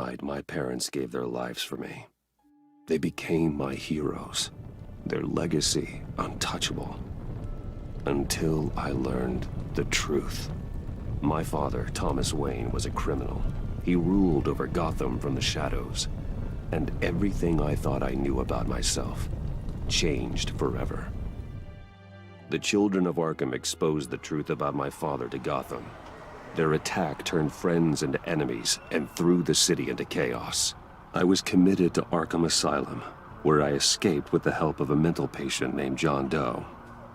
night my parents gave their lives for me. They became my heroes, their legacy untouchable. Until I learned the truth. My father, Thomas Wayne, was a criminal. He ruled over Gotham from the shadows. And everything I thought I knew about myself changed forever. The children of Arkham exposed the truth about my father to Gotham. Their attack turned friends into enemies and threw the city into chaos. I was committed to Arkham Asylum, where I escaped with the help of a mental patient named John Doe.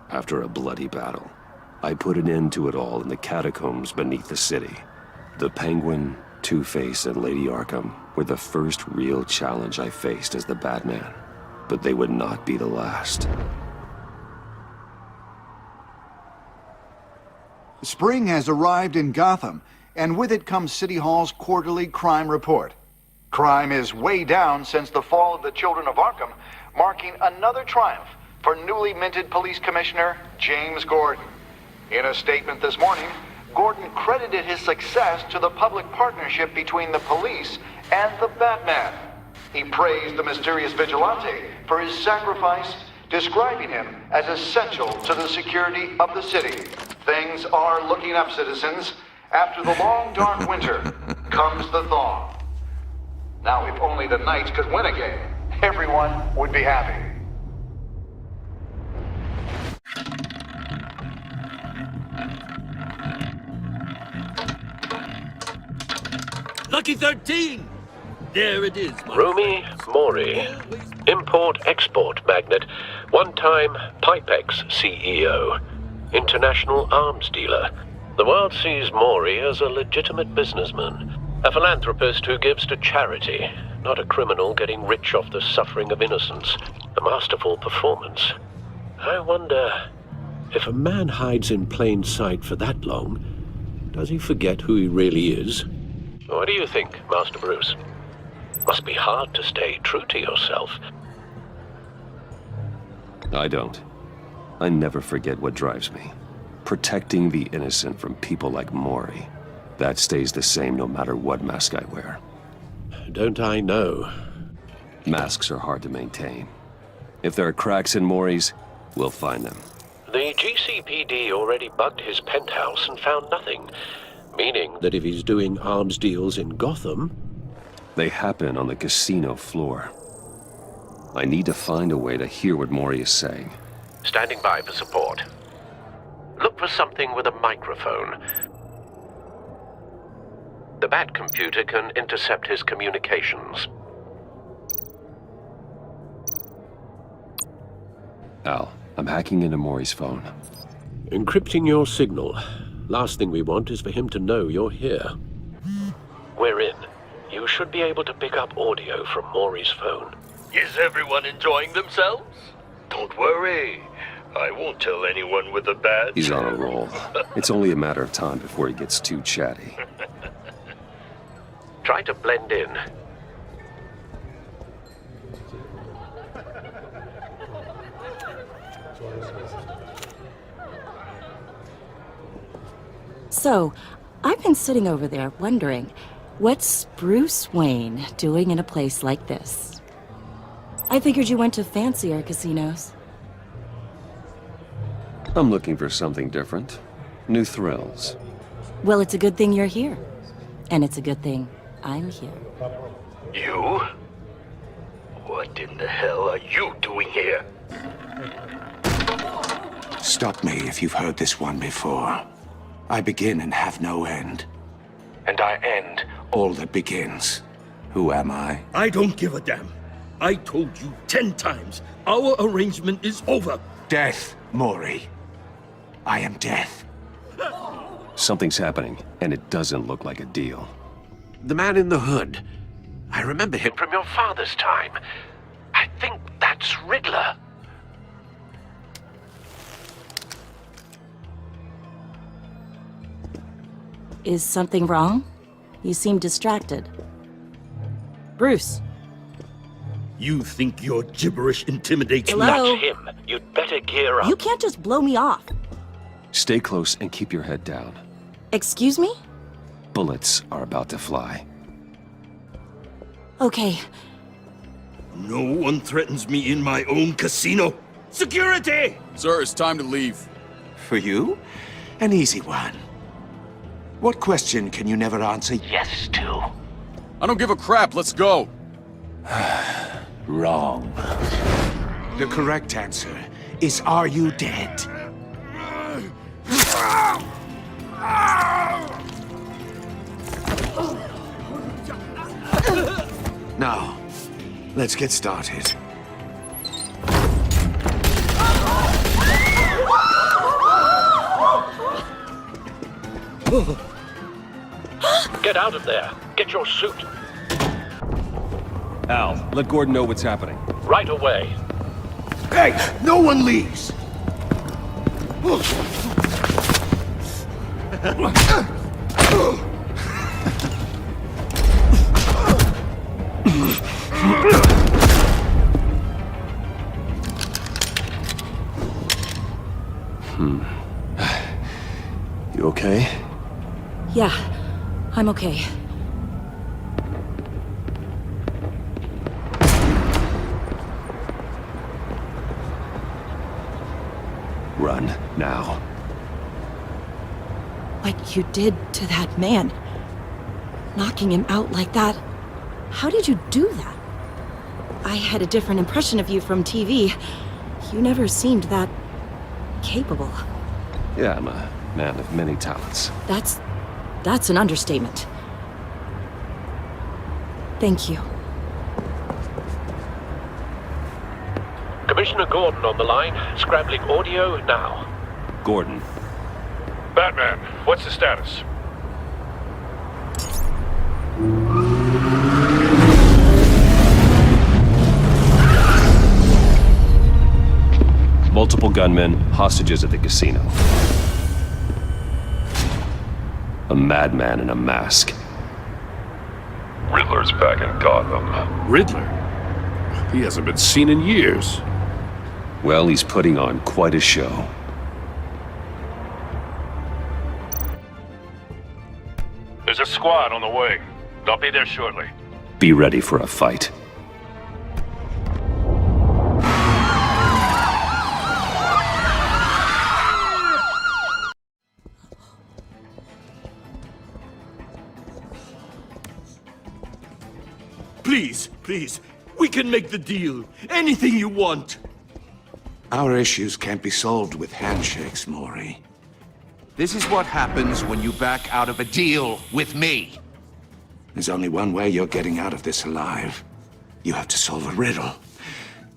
After a bloody battle, I put an end to it all in the catacombs beneath the city. The Penguin, Two-Face, and Lady Arkham were the first real challenge I faced as the Batman, but they would not be the last. Spring has arrived in Gotham, and with it comes City Hall's quarterly crime report. Crime is way down since the fall of the Children of Arkham, marking another triumph for newly minted Police Commissioner James Gordon. In a statement this morning, Gordon credited his success to the public partnership between the police and the Batman. He praised the mysterious vigilante for his sacrifice, describing him as essential to the security of the city. Things are looking up, citizens. After the long, dark winter comes the thaw. Now, if only the Knights could win again, everyone would be happy. Lucky 13! There it is, Rumi Mori, import-export magnate, one-time Pipex CEO, international arms dealer. The world sees Mori as a legitimate businessman, a philanthropist who gives to charity, not a criminal getting rich off the suffering of innocence. A masterful performance. I wonder, if a man hides in plain sight for that long, does he forget who he really is? What do you think, Master Bruce? Must be hard to stay true to yourself. I don't. I never forget what drives me. Protecting the innocent from people like Mori. That stays the same no matter what mask I wear. Don't I know? Masks are hard to maintain. If there are cracks in Mori's, we'll find them. The GCPD already bugged his penthouse and found nothing. Meaning that if he's doing arms deals in Gotham... They happen on the casino floor. I need to find a way to hear what Mori is saying. Standing by for support. Look for something with a microphone. The Bat computer can intercept his communications. Al, I'm hacking into Mori's phone. Encrypting your signal. Last thing we want is for him to know you're here. We're in. You should be able to pick up audio from Mori's phone. Is everyone enjoying themselves? Don't worry. I won't tell anyone with a badge. He's on a roll. It's only a matter of time before he gets too chatty. Try to blend in. So, I've been sitting over there wondering, what's Bruce Wayne doing in a place like this? I figured you went to fancier casinos. I'm looking for something different. New thrills. Well, it's a good thing you're here. And it's a good thing I'm here. You? What in the hell are you doing here? Stop me if you've heard this one before. I begin and have no end. And I end All that begins. Who am I? I don't give a damn. I told you 10 times. Our arrangement is over. Death, Mori. I am death. Something's happening, and it doesn't look like a deal. the man in the hood. I remember him from your father's time. I think that's Riddler. Is something wrong? You seem distracted. Bruce. You think your gibberish intimidates me? Hello? That's him. You'd better gear up. You can't just blow me off. Stay close and keep your head down. Excuse me? Bullets are about to fly. Okay, No one threatens me in my own casino. Security! Sir, it's time to leave. For you? An easy one. What question can you never answer yes to? I don't give a crap, let's go. Wrong. The correct answer is, are you dead? Now, let's get started. Get out of there. Get your suit. Al, let Gordon know what's happening. Right away. Hey, no one leaves! You okay? yeah, I'm okay. Run, now. What you did to that man, knocking him out like that, how did you do that? I had a different impression of you from TV. You never seemed that capable. Yeah, I'm a man of many talents. That's an understatement. Thank you. Commissioner Gordon on the line. Scrambling audio now. Gordon, Batman, what's the status? multiple gunmen, hostages at the casino. A madman in a mask. Riddler's back in Gotham. Riddler? He hasn't been seen in years. Well, he's putting on quite a show. There's a squad on the way. They'll be there shortly. Be ready for a fight. Please, please, we can make the deal. Anything you want. Our issues can't be solved with handshakes, Maury. This is what happens when you back out of a deal with me. There's only one way you're getting out of this alive. You have to solve a riddle.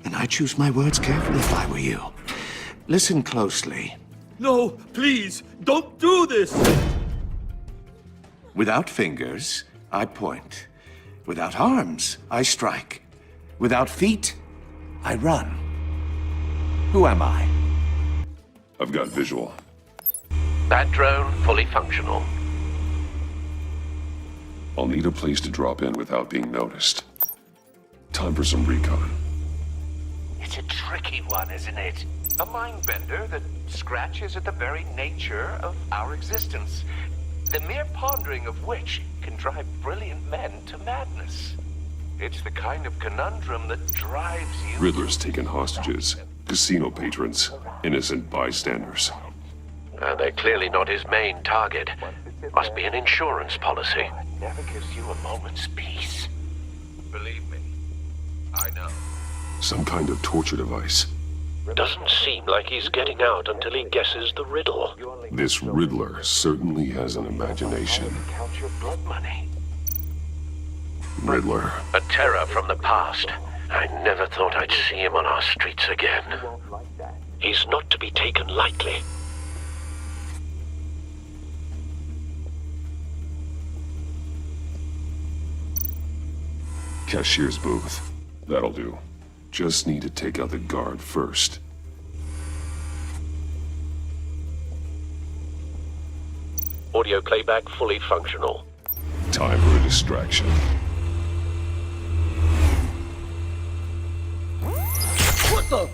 And I choose my words carefully if I were you. Listen closely. No, please, don't do this! Without fingers, I point. Without arms, I strike. Without feet, I run. Who am I? I've got visual. Bat drone fully functional. I'll need a place to drop in without being noticed. Time for some recon. It's a tricky one, isn't it? A mind bender that scratches at the very nature of our existence. The mere pondering of which can drive brilliant men to madness. It's the kind of conundrum that drives you... Riddler's taken hostages. Casino patrons. Innocent bystanders. They're clearly not his main target. Must be an insurance policy. Never gives you a moment's peace. Believe me, I know. Some kind of torture device. Doesn't seem like he's getting out until he guesses the riddle. This Riddler certainly has an imagination. Count your blood money. Riddler. A terror from the past. I never thought I'd see him on our streets again. He's not to be taken lightly. Cashier's booth. That'll do. Just need to take out the guard first. Audio playback fully functional. Time for a distraction. What the?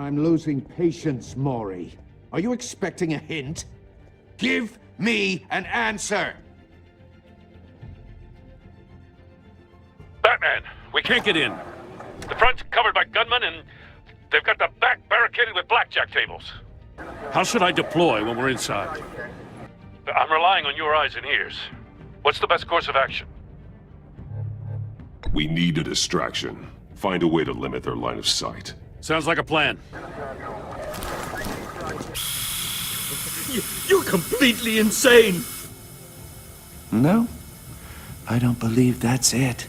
I'm losing patience, Maury. Are you expecting a hint? Give me an answer! Batman, we can't get in. The front's covered by gunmen, and they've got the back barricaded with blackjack tables. How should I deploy when we're inside? I'm relying on your eyes and ears. What's the best course of action? We need a distraction. Find a way to limit their line of sight. Sounds like a plan. You're completely insane! No, I don't believe that's it.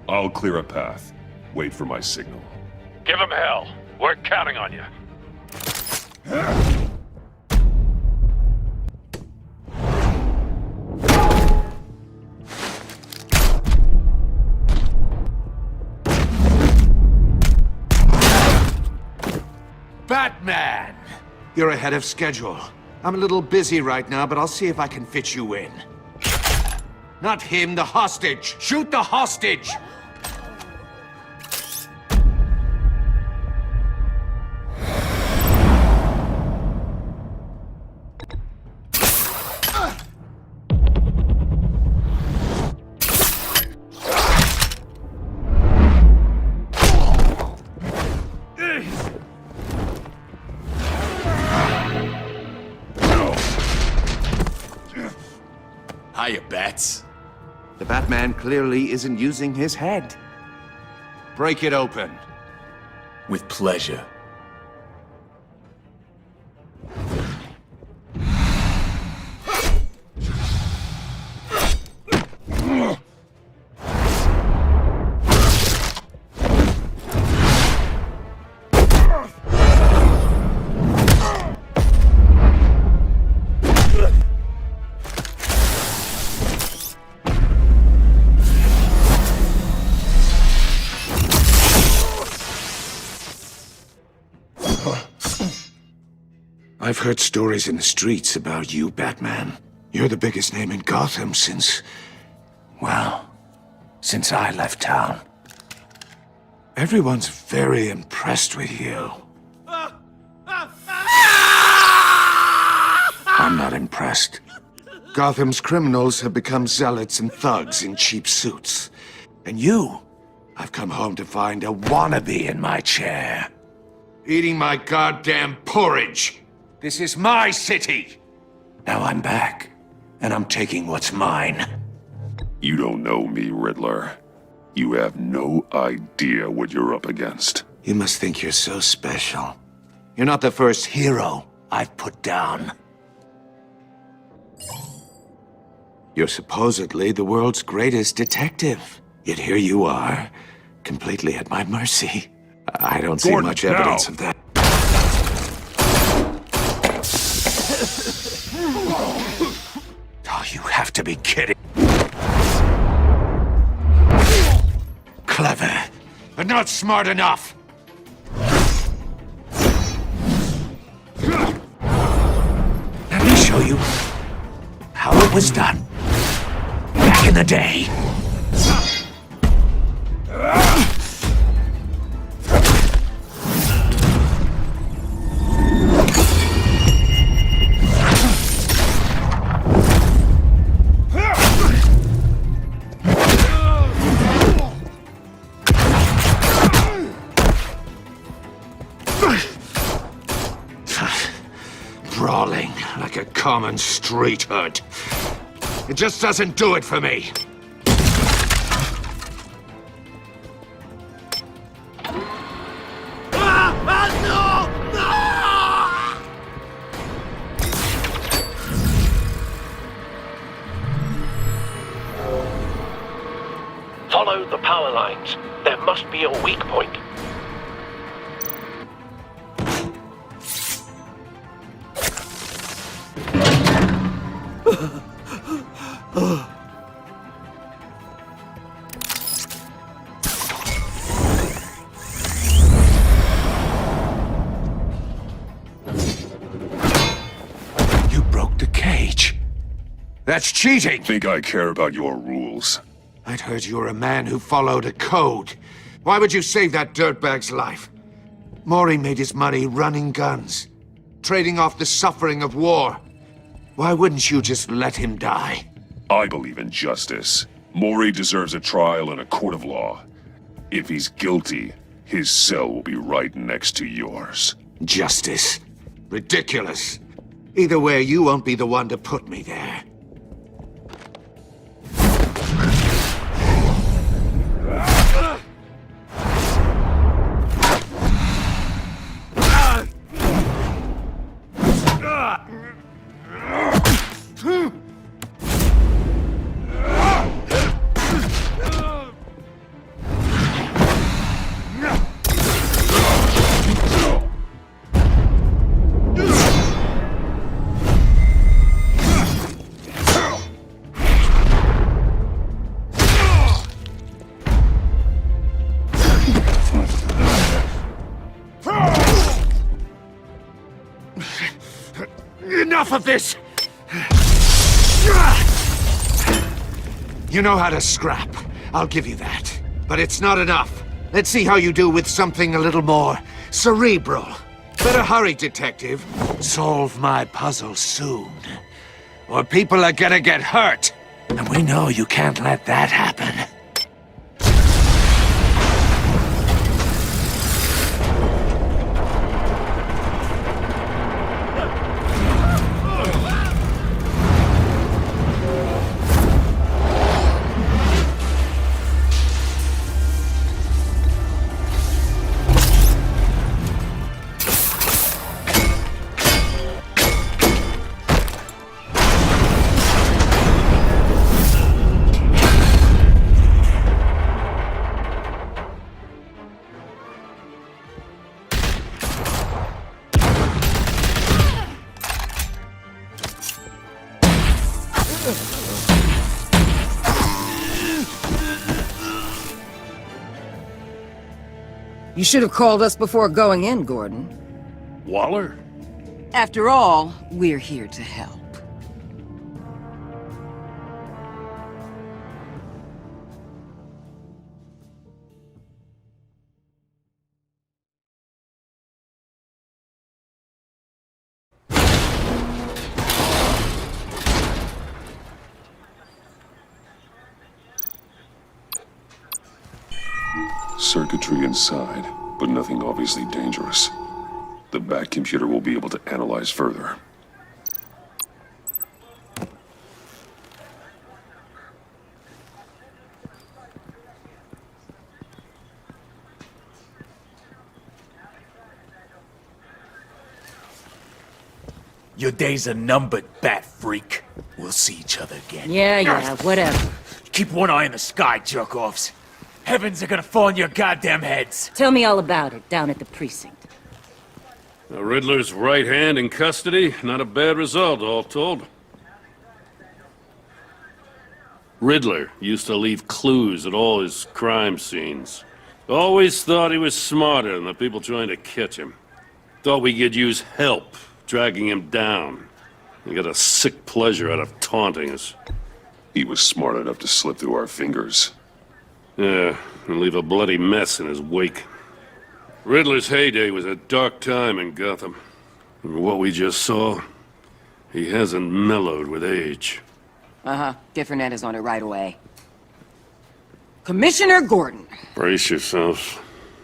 I'll clear a path. Wait for my signal. Give him hell. We're counting on you. Batman! You're ahead of schedule. I'm a little busy right now, but I'll see if I can fit you in. Not him, the hostage! Shoot the hostage! Hiya, Bats. The Batman clearly isn't using his head. Break it open. With pleasure. I've heard stories in the streets about you, Batman. You're the biggest name in Gotham since... well, since I left town. Everyone's very impressed with you. I'm not impressed. Gotham's criminals have become zealots and thugs in cheap suits. And you, I've come home to find a wannabe in my chair. Eating my goddamn porridge. This is my city! Now I'm back, and I'm taking what's mine. You don't know me, Riddler. You have no idea what you're up against. You must think you're so special. You're not the first hero I've put down. You're supposedly the world's greatest detective. Yet here you are, completely at my mercy. I don't see Gordon, much evidence now. of that. Oh, you have to be kidding. Clever, but not smart enough. Let me show you how it was done back in the day. Brawling like a common street hood. It just doesn't do it for me. Follow the power lines. There must be a weak point. You broke the cage. That's cheating! Think I care about your rules? I'd heard you were a man who followed a code. Why would you save that dirtbag's life? Maury made his money running guns, trading off the suffering of war. Why wouldn't you just let him die? I believe in justice. Maury deserves a trial in a court of law. If he's guilty, his cell will be right next to yours. Justice? Ridiculous. Either way, you won't be the one to put me there. Enough of this! You know how to scrap. I'll give you that. But it's not enough. Let's see how you do with something a little more cerebral. Better hurry, detective. Solve my puzzle soon. Or people are gonna get hurt. And we know you can't let that happen. You should have called us before going in, Gordon. Waller? After all, we're here to help. Circuitry inside, but nothing obviously dangerous. The back computer will be able to analyze further. Your days are numbered, bat freak. We'll see each other again. Yeah, whatever. Keep one eye in the sky, jerk-offs. Heavens are gonna fall on your goddamn heads. Tell me all about it down at the precinct. The Riddler's right hand in custody. Not a bad result, all told. Riddler used to leave clues at all his crime scenes. Always thought he was smarter than the people trying to catch him. Thought we could use help dragging him down. He got a sick pleasure out of taunting us. He was smart enough to slip through our fingers. Yeah, and leave a bloody mess in his wake. Riddler's heyday was a dark time in Gotham. And what we just saw, he hasn't mellowed with age. Get Fernandez on it right away. Commissioner Gordon. Brace yourselves.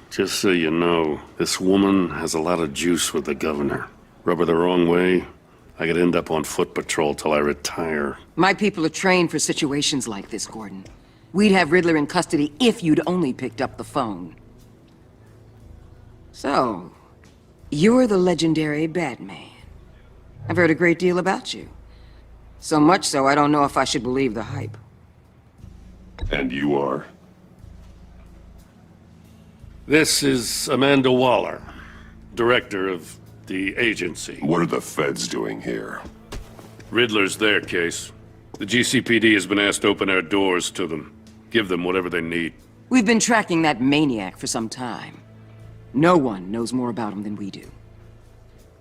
Just so you know, this woman has a lot of juice with the governor. Rub her the wrong way, I could end up on foot patrol till I retire. My people are trained for situations like this, Gordon. We'd have Riddler in custody if you'd only picked up the phone. So, you're the legendary Batman. I've heard a great deal about you. So much so, I don't know if I should believe the hype. And you are? This is Amanda Waller, director of the agency. What are the feds doing here? Riddler's their case. The GCPD has been asked to open our doors to them. Give them whatever they need. We've been tracking that maniac for some time. No one knows more about him than we do.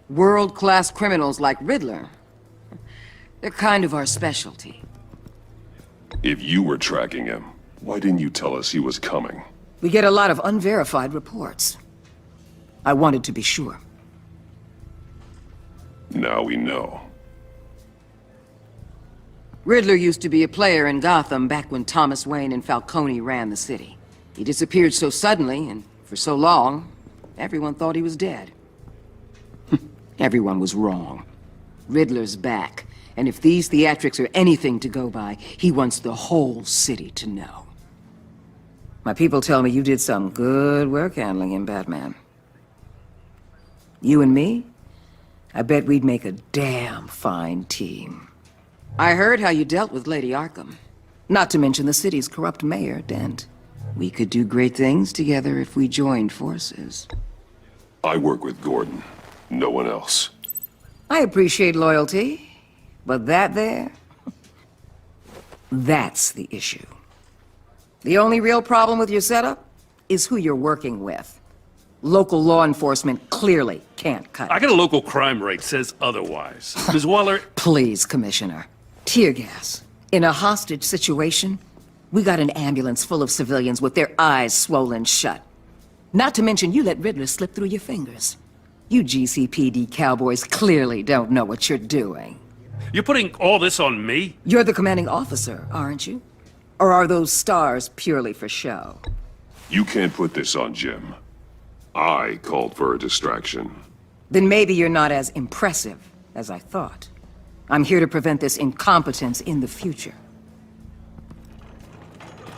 World-class criminals like Riddler. They're kind of our specialty. If you were tracking him, Why didn't you tell us he was coming? We get a lot of unverified reports. I wanted to be sure. Now we know. Riddler used to be a player in Gotham back when Thomas Wayne and Falcone ran the city. He disappeared so suddenly and for so long, everyone thought he was dead. Everyone was wrong. Riddler's back, and if these theatrics are anything to go by, he wants the whole city to know. My people tell me you did some good work handling him, Batman. You and me? I bet we'd make a damn fine team. I heard how you dealt with Lady Arkham. Not to mention the city's corrupt mayor, Dent. We could do great things together if we joined forces. I work with Gordon. No one else. I appreciate loyalty, but that there... that's the issue. The only real problem with your setup is who you're working with. Local law enforcement clearly can't cut it. I got a local crime rate says otherwise. Ms. Waller... Please, Commissioner. Tear gas. In a hostage situation, we got an ambulance full of civilians with their eyes swollen shut. Not to mention you let Riddler slip through your fingers. You GCPD cowboys clearly don't know what you're doing. You're putting all this on me? You're the commanding officer, aren't you? Or are those stars purely for show? You can't put this on Jim. I called for a distraction. Then maybe you're not as impressive as I thought. I'm here to prevent this incompetence in the future.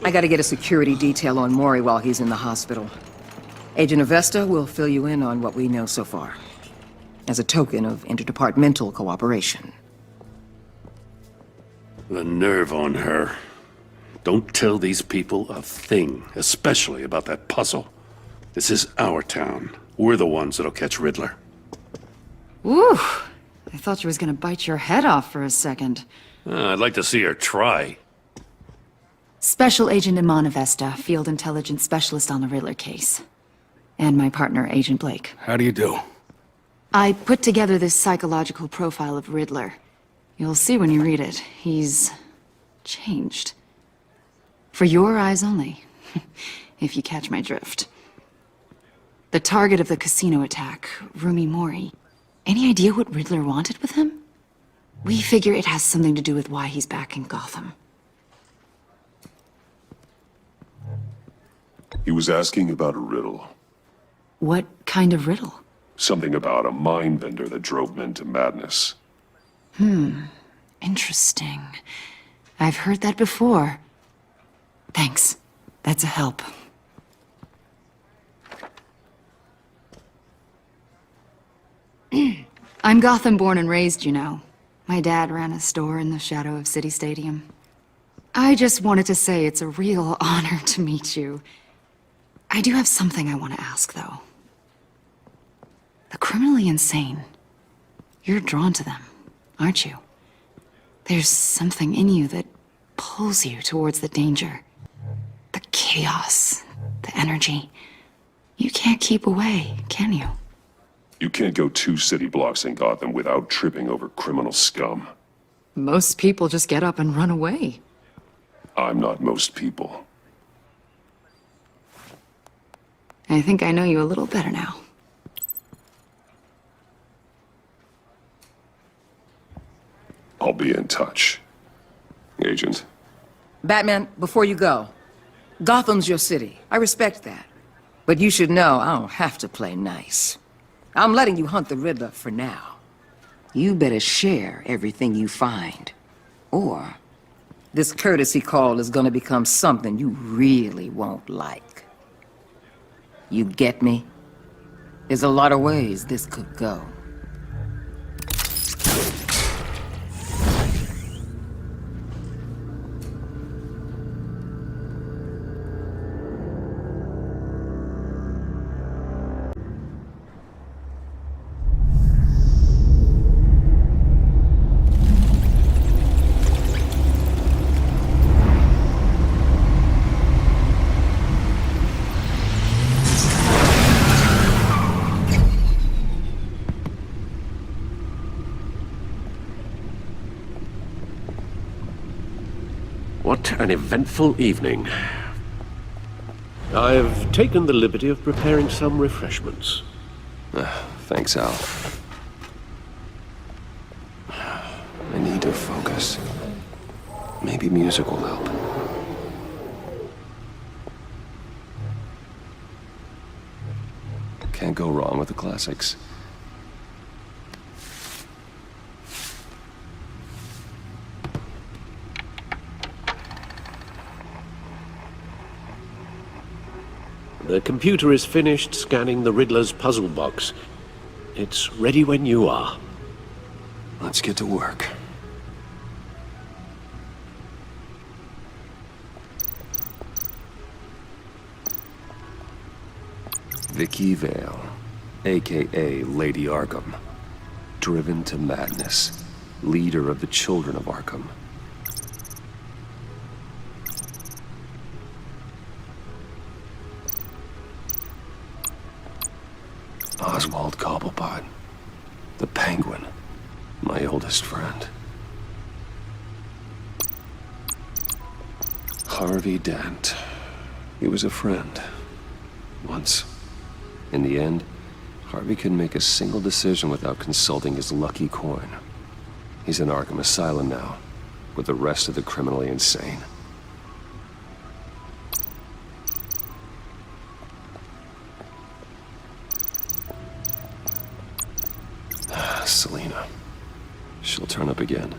I gotta get a security detail on Maury while he's in the hospital. Agent Avesta will fill you in on what we know so far, as a token of interdepartmental cooperation. The nerve on her. Don't tell these people a thing, especially about that puzzle. This is our town. We're the ones that'll catch Riddler. Ooh, I thought she was gonna bite your head off for a second. I'd like to see her try. Special Agent Iman Avesta, Field Intelligence Specialist on the Riddler case. And my partner, Agent Blake. How do you do? I put together this psychological profile of Riddler. You'll see when you read it. He's... changed. For your eyes only, if you catch my drift. The target of the casino attack, Rumi Mori. Any idea what Riddler wanted with him? We figure it has something to do with why he's back in Gotham. He was asking about a riddle. What kind of riddle? Something about a mind bender that drove men to madness. Interesting. I've heard that before. Thanks. That's a help. I'm Gotham born and raised, you know. My dad ran a store in the shadow of City Stadium. I just wanted to say it's a real honor to meet you. I do have something I want to ask, though. The criminally insane. You're drawn to them, aren't you? There's something in you that pulls you towards the danger. The chaos, the energy. You can't keep away, can you? You can't go 2 city blocks in Gotham without tripping over criminal scum. Most people just get up and run away. I'm not most people. I think I know you a little better now. I'll be in touch. Agent. Batman, before you go, Gotham's your city. I respect that. But you should know I don't have to play nice. I'm letting you hunt the Riddler for now. You better share everything you find. Or this courtesy call is gonna become something you really won't like. You get me? There's a lot of ways this could go. What an eventful evening. I've taken the liberty of preparing some refreshments. Thanks, Al. I need to focus. Maybe music will help. Can't go wrong with the classics. The computer is finished scanning the Riddler's puzzle box. It's ready when you are. Let's get to work. Vicky Vale, aka Lady Arkham. Driven to madness. Leader of the Children of Arkham. Oswald Cobblepot. The Penguin. My oldest friend. Harvey Dent. He was a friend. Once. In the end, Harvey couldn't make a single decision without consulting his lucky coin. He's in Arkham Asylum now, with the rest of the criminally insane. Selina. She'll turn up again.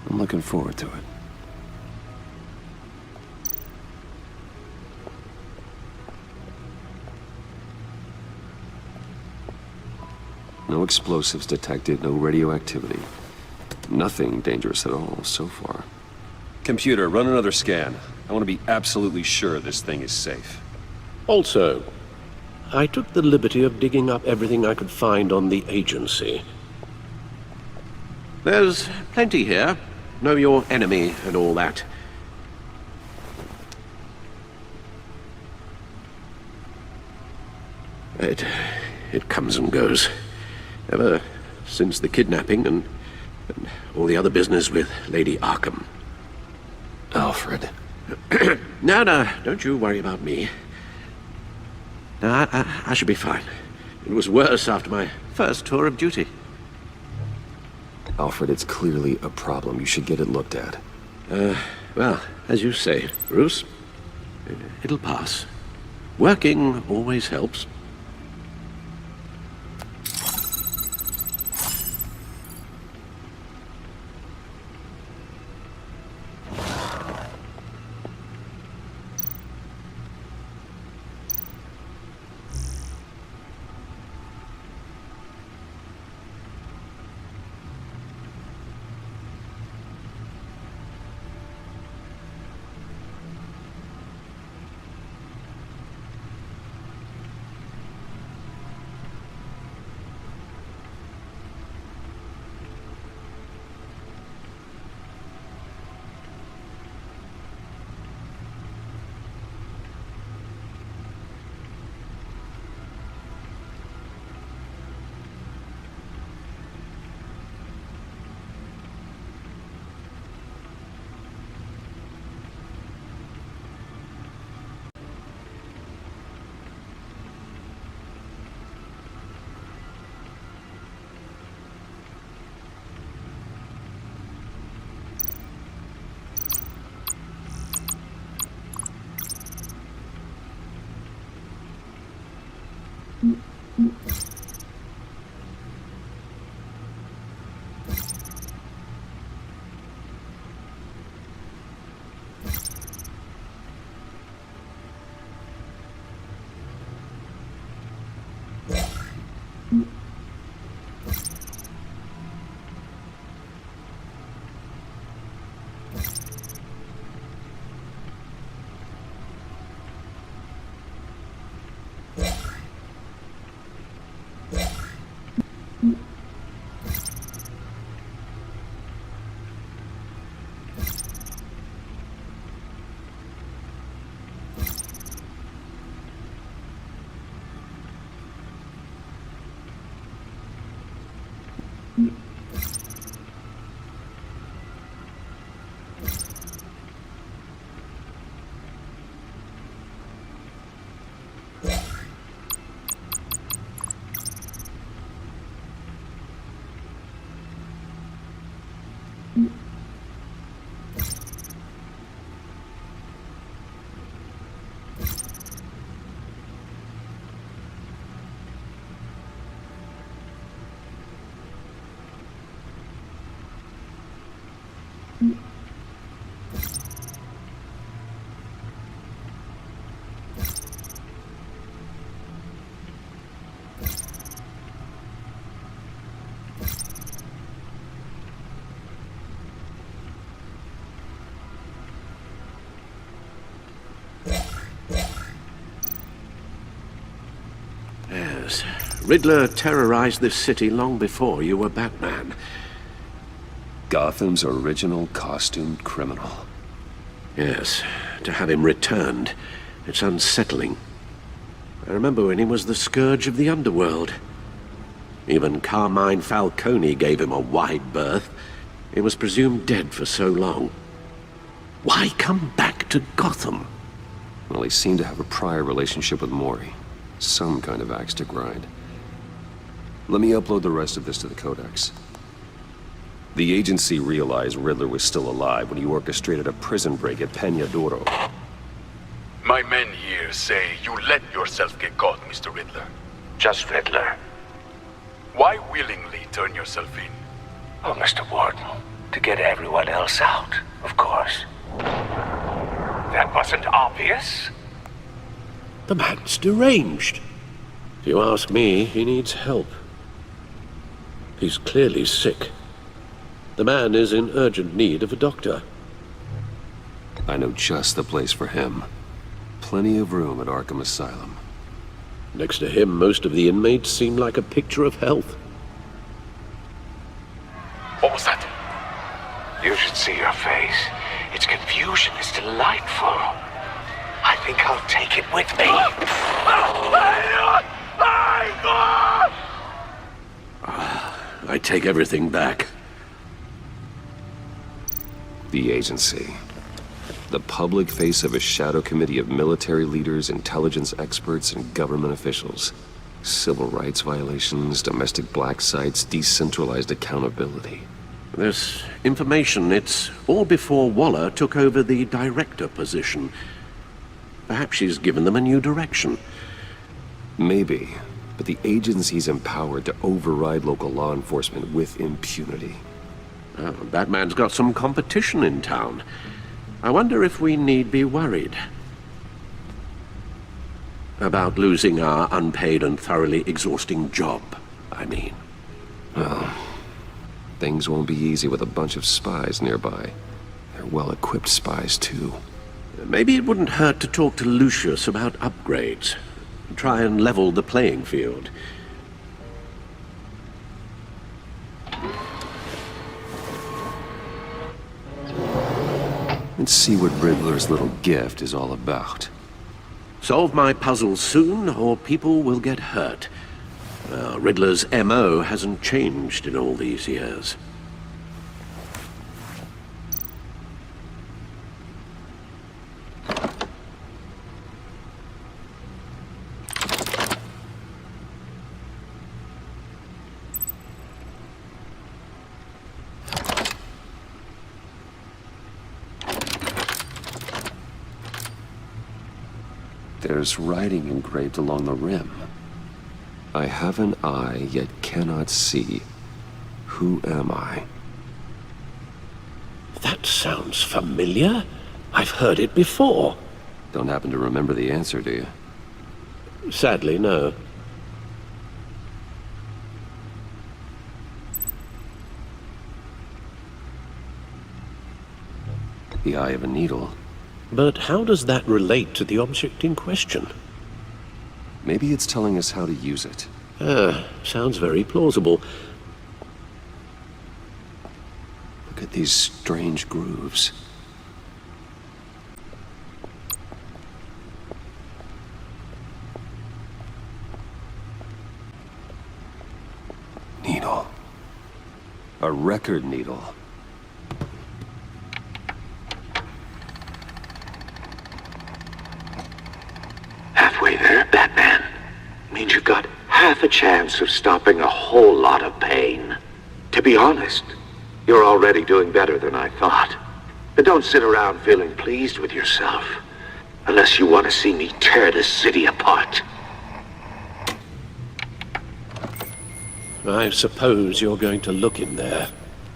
I'm looking forward to it. No explosives detected, no radioactivity. Nothing dangerous at all so far. Computer, run another scan. I want to be absolutely sure this thing is safe. Also, I took the liberty of digging up everything I could find on the agency. There's plenty here. Know your enemy and all that. It comes and goes. Ever since the kidnapping and all the other business with Lady Arkham. Alfred. No, don't you worry about me. No, I should be fine. It was worse after my first tour of duty. Alfred, it's clearly a problem. You should get it looked at. Well, as you say, Bruce, it'll pass. Working always helps. Yes. Riddler terrorized this city long before you were Batman. Gotham's original costumed criminal. Yes. To have him returned, it's unsettling. I remember when he was the scourge of the underworld. Even Carmine Falcone gave him a wide berth. He was presumed dead for so long. Why come back to Gotham? Well, he seemed to have a prior relationship with Mori. Some kind of axe to grind. Let me upload the rest of this to the Codex. The agency realized Riddler was still alive when he orchestrated a prison break at Peñadoro. My men here say you let yourself get caught, Mr. Riddler. Just Riddler. Why willingly turn yourself in? Oh, Mr. Warden, to get everyone else out, of course. That wasn't obvious? The man's deranged. If you ask me, he needs help. He's clearly sick. The man is in urgent need of a doctor. I know just the place for him. Plenty of room at Arkham Asylum. Next to him, most of the inmates seem like a picture of health. What was that? You should see your face. Its confusion is delightful. I think I'll take it with me. I take everything back. The agency. The public face of a shadow committee of military leaders, intelligence experts, and government officials. Civil rights violations, domestic black sites, decentralized accountability. This information, it's all before Waller took over the director position. Perhaps she's given them a new direction. Maybe, but the agency's empowered to override local law enforcement with impunity. Oh, Batman's got some competition in town. I wonder if we need be worried about losing our unpaid and thoroughly exhausting job, I mean. Well, things won't be easy with a bunch of spies nearby. They're well-equipped spies, too. Maybe it wouldn't hurt to talk to Lucius about upgrades. Try and level the playing field. Let's see what Riddler's little gift is all about. Solve my puzzle soon, or people will get hurt. Riddler's M.O. hasn't changed in all these years. There's writing engraved along the rim. I have an eye, yet cannot see. Who am I? That sounds familiar. I've heard it before. Don't happen to remember the answer, do you? Sadly, no. The eye of a needle. But how does that relate to the object in question? Maybe it's telling us how to use it. Sounds very plausible. Look at these strange grooves. Needle. A record needle. Halfway there, Batman. Means you've got half a chance of stopping a whole lot of pain. To be honest, you're already doing better than I thought. But don't sit around feeling pleased with yourself. Unless you want to see me tear this city apart. I suppose you're going to look in there.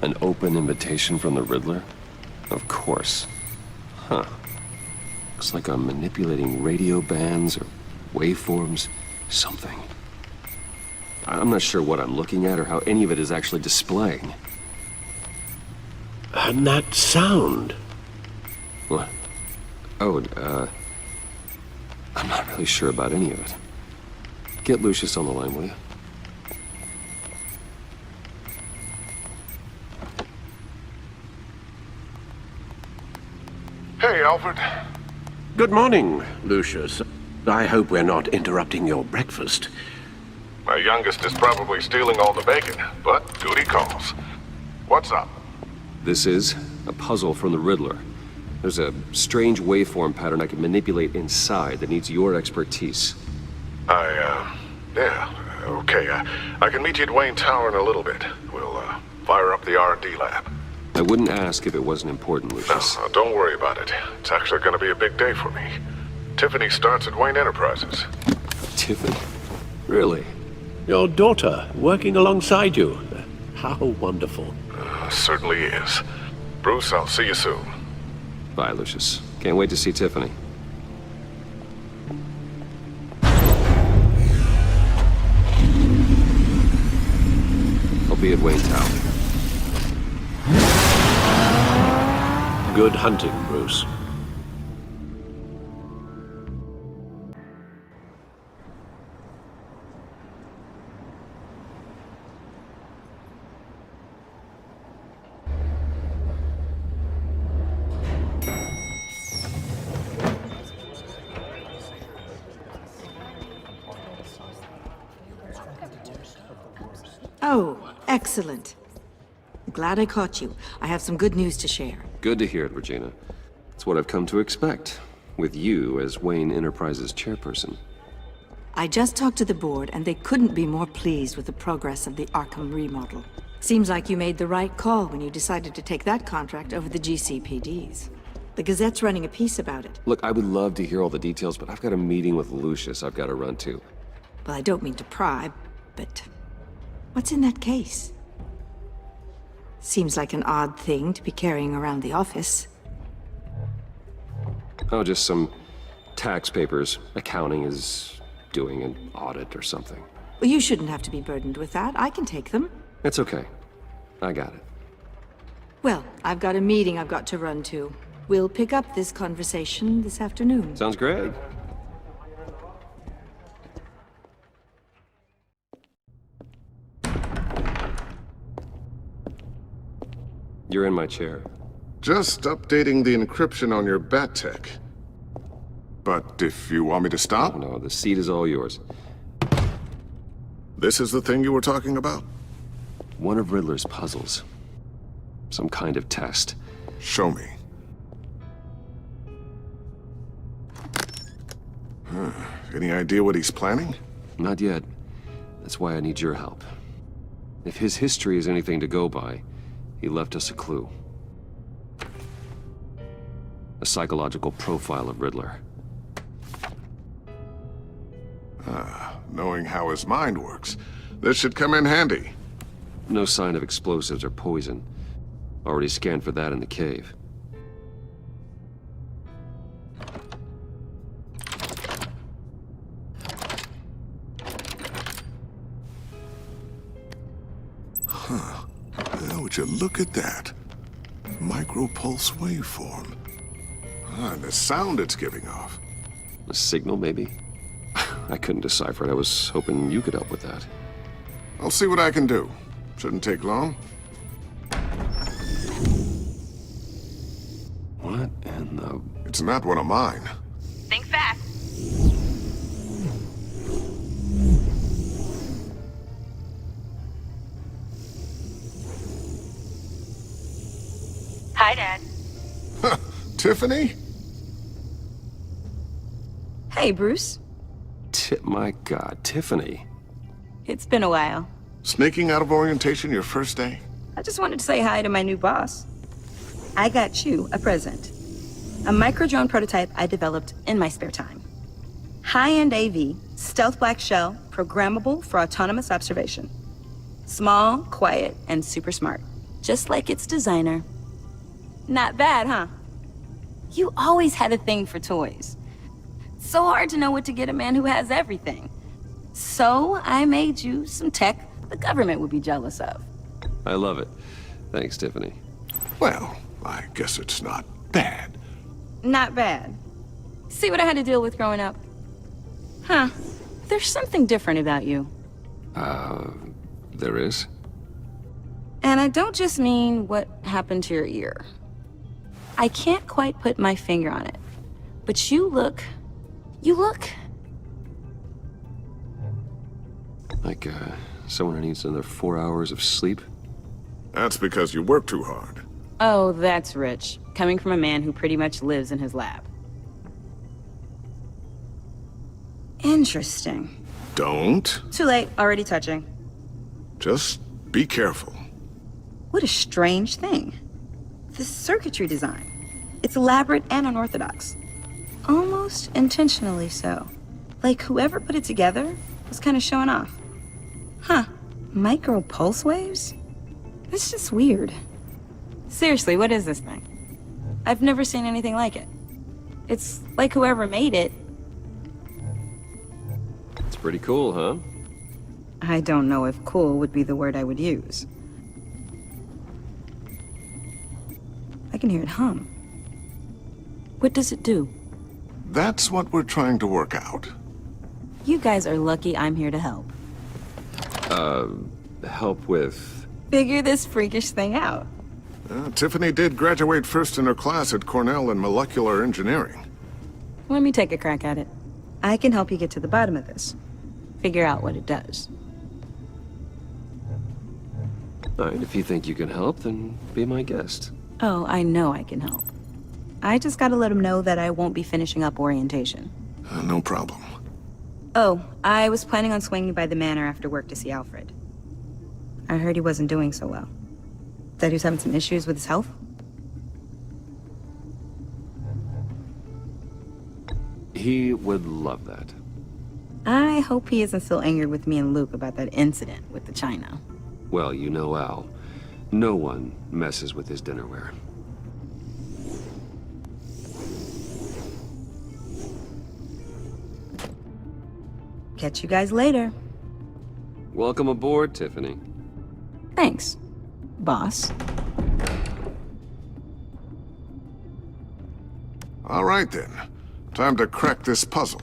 An open invitation from the Riddler? Of course. Huh. Looks like I'm manipulating radio bands or waveforms. Something. I'm not sure what I'm looking at or how any of it is actually displaying. And that sound? What? Oh, I'm not really sure about any of it. Get Lucius on the line, will you? Hey, Alfred. Good morning, Lucius. I hope we're not interrupting your breakfast. My youngest is probably stealing all the bacon, but duty calls. What's up? This is a puzzle from the Riddler. There's a strange waveform pattern I can manipulate inside that needs your expertise. Yeah, okay. I can meet you at Wayne Tower in a little bit. We'll, fire up the R&D lab. I wouldn't ask if it wasn't important, Lucius. No, don't worry about it. It's actually gonna be a big day for me. Tiffany starts at Wayne Enterprises. Tiffany? Really? Your daughter, working alongside you. How wonderful. Certainly is. Bruce, I'll see you soon. Bye, Lucius. Can't wait to see Tiffany. I'll be at Wayne Tower. Good hunting, Bruce. Oh, excellent. Glad I caught you. I have some good news to share. Good to hear it, Regina. It's what I've come to expect, with you as Wayne Enterprises chairperson. I just talked to the board, and they couldn't be more pleased with the progress of the Arkham remodel. Seems like you made the right call when you decided to take that contract over the GCPD's. The Gazette's running a piece about it. Look, I would love to hear all the details, but I've got a meeting with Lucius I've got to run to. Well, I don't mean to pry, but what's in that case? Seems like an odd thing to be carrying around the office. Oh, just some tax papers. Accounting is doing an audit or something. Well, you shouldn't have to be burdened with that. I can take them. It's okay. I got it. Well, I've got a meeting I've got to run to. We'll pick up this conversation this afternoon. Sounds great. You're in my chair. Just updating the encryption on your bat tech. But if you want me to stop? Oh, no, the seat is all yours. This is the thing you were talking about? One of Riddler's puzzles. Some kind of test. Show me. Any idea what he's planning? Not yet. That's why I need your help. If his history is anything to go by, he left us a clue. A psychological profile of Riddler. Knowing how his mind works, this should come in handy. No sign of explosives or poison. Already scanned for that in the cave. Would you look at that? Micropulse waveform. And the sound it's giving off. A signal, maybe? I couldn't decipher it. I was hoping you could help with that. I'll see what I can do. Shouldn't take long. What in the... It's not one of mine. Think fast. Hi, Dad. Tiffany? Hey, Bruce. My God, Tiffany. It's been a while. Sneaking out of orientation your first day? I just wanted to say hi to my new boss. I got you a present. A micro-drone prototype I developed in my spare time. High-end AV, stealth black shell, programmable for autonomous observation. Small, quiet, and super smart. Just like its designer. Not bad, huh? You always had a thing for toys. So hard to know what to get a man who has everything. So I made you some tech the government would be jealous of. I love it. Thanks, Tiffany. Well, I guess it's not bad. Not bad. See what I had to deal with growing up? Huh. There's something different about you. There is? And I don't just mean what happened to your ear. I can't quite put my finger on it. But you look... Like, someone who needs another 4 hours of sleep? That's because you work too hard. Oh, that's rich. Coming from a man who pretty much lives in his lab. Interesting. Don't. Too late. Already touching. Just be careful. What a strange thing. This circuitry design. It's elaborate and unorthodox. Almost intentionally so. Like whoever put it together was kind of showing off. Huh. Micro pulse waves? That's just weird. Seriously, what is this thing? I've never seen anything like it. It's like whoever made it. It's pretty cool, huh? I don't know if cool would be the word I would use. I can hear it hum. What does it do? That's what we're trying to work out. You guys are lucky I'm here to help. Help with... Figure this freakish thing out. Tiffany did graduate first in her class at Cornell in molecular engineering. Let me take a crack at it. I can help you get to the bottom of this. Figure out what it does. All right, if you think you can help, then be my guest. Oh, I know I can help. I just gotta let him know that I won't be finishing up orientation. No problem. Oh, I was planning on swinging by the manor after work to see Alfred. I heard he wasn't doing so well. That he was having some issues with his health? He would love that. I hope he isn't still angered with me and Luke about that incident with the china. Well, you know Al. No one messes with his dinnerware. Catch you guys later. Welcome aboard, Tiffany. Thanks, boss. All right, then. Time to crack this puzzle.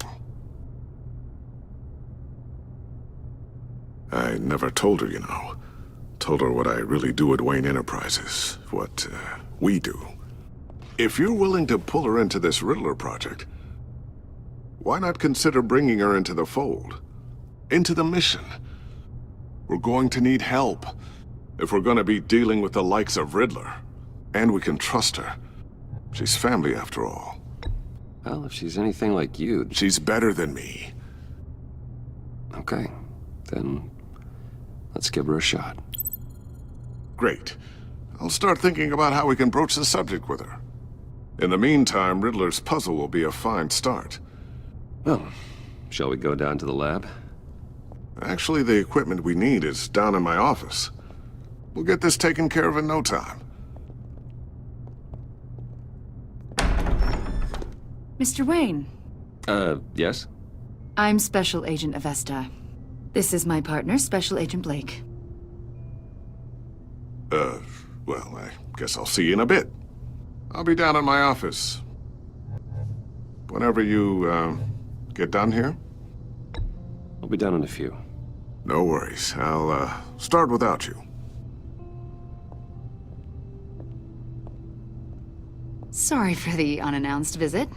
I never told her, you know. Told her what I really do at Wayne Enterprises. What, we do. If you're willing to pull her into this Riddler project, why not consider bringing her into the fold? Into the mission? We're going to need help if we're going to be dealing with the likes of Riddler. And we can trust her. She's family after all. Well, if she's anything like you... She's better than me. Okay, then let's give her a shot. Great. I'll start thinking about how we can broach the subject with her. In the meantime, Riddler's puzzle will be a fine start. Well, shall we go down to the lab? Actually, the equipment we need is down in my office. We'll get this taken care of in no time. Mr. Wayne. Yes? I'm Special Agent Avesta. This is my partner, Special Agent Blake. Well, I guess I'll see you in a bit. I'll be down in my office. Whenever you, get done here? I'll be down in a few. No worries. I'll, start without you. Sorry for the unannounced visit.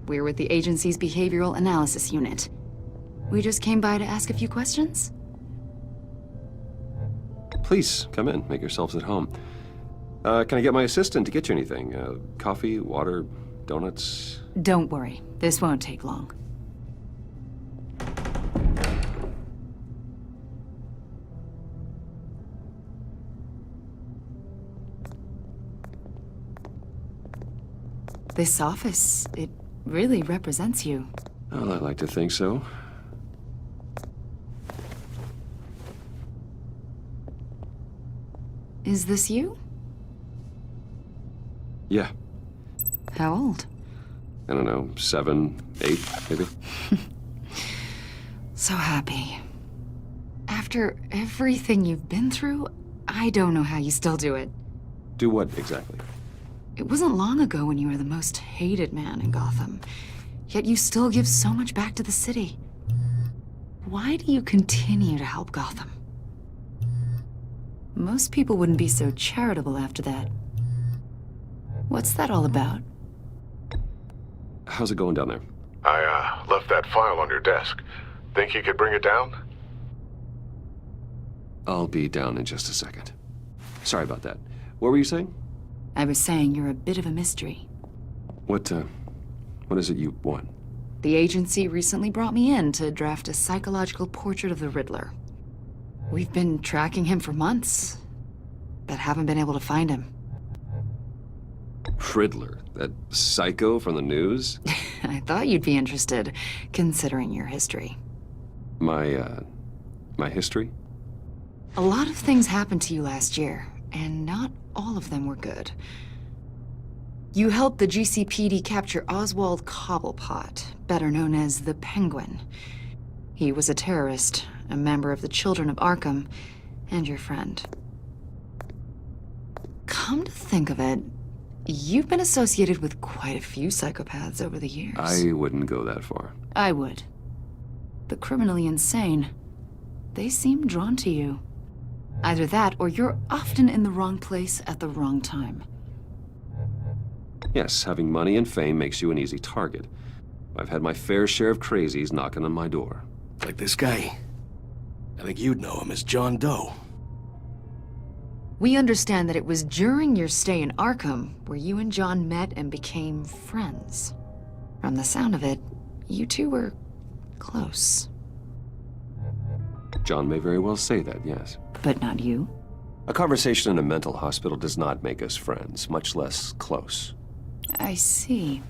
We're with the agency's behavioral analysis unit. We just came by to ask a few questions. Please, come in. Make yourselves at home. Can I get my assistant to get you anything? Coffee, water, donuts? Don't worry. This won't take long. This office, it really represents you. Well, I like to think so. Is this you? Yeah. How old? I don't know, 7, 8, maybe? So happy. After everything you've been through, I don't know how you still do it. Do what, exactly? It wasn't long ago when you were the most hated man in Gotham. Yet you still give so much back to the city. Why do you continue to help Gotham? Most people wouldn't be so charitable after that. What's that all about? How's it going down there? I left that file on your desk. Think you could bring it down? I'll be down in just a second. Sorry about that. What were you saying? I was saying you're a bit of a mystery. What is it you want? The agency recently brought me in to draft a psychological portrait of the Riddler. We've been tracking him for months, but haven't been able to find him. Riddler? That psycho from the news? I thought you'd be interested, considering your history. My history? A lot of things happened to you last year, and not all of them were good. You helped the GCPD capture Oswald Cobblepot, better known as the Penguin. He was a terrorist, a member of the Children of Arkham, and your friend. Come to think of it, you've been associated with quite a few psychopaths over the years. I wouldn't go that far. I would. The criminally insane. They seem drawn to you. Either that, or you're often in the wrong place at the wrong time. Yes, having money and fame makes you an easy target. I've had my fair share of crazies knocking on my door. Like this guy. I think you'd know him as John Doe. We understand that it was during your stay in Arkham where you and John met and became friends. From the sound of it, you two were close. John may very well say that, yes. But not you? A conversation in a mental hospital does not make us friends, much less close. I see.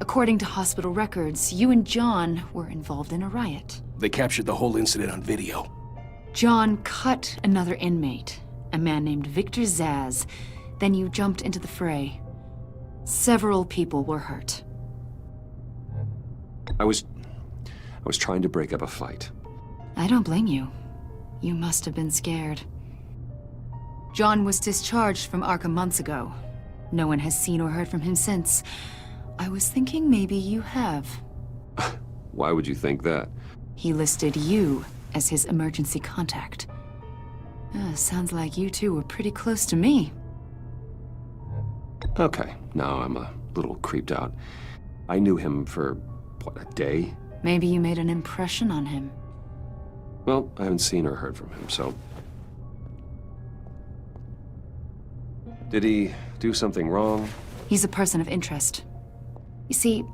According to hospital records, you and John were involved in a riot. They captured the whole incident on video. John cut another inmate, a man named Victor Zsasz. Then you jumped into the fray. Several people were hurt. I was trying to break up a fight. I don't blame you. You must have been scared. John was discharged from Arkham months ago. No one has seen or heard from him since. I was thinking maybe you have. Why would you think that? He listed you as his emergency contact. Sounds like you two were pretty close to me. Okay, now I'm a little creeped out. I knew him for, what, a day? Maybe you made an impression on him. Well, I haven't seen or heard from him, so... Did he do something wrong? He's a person of interest. You see,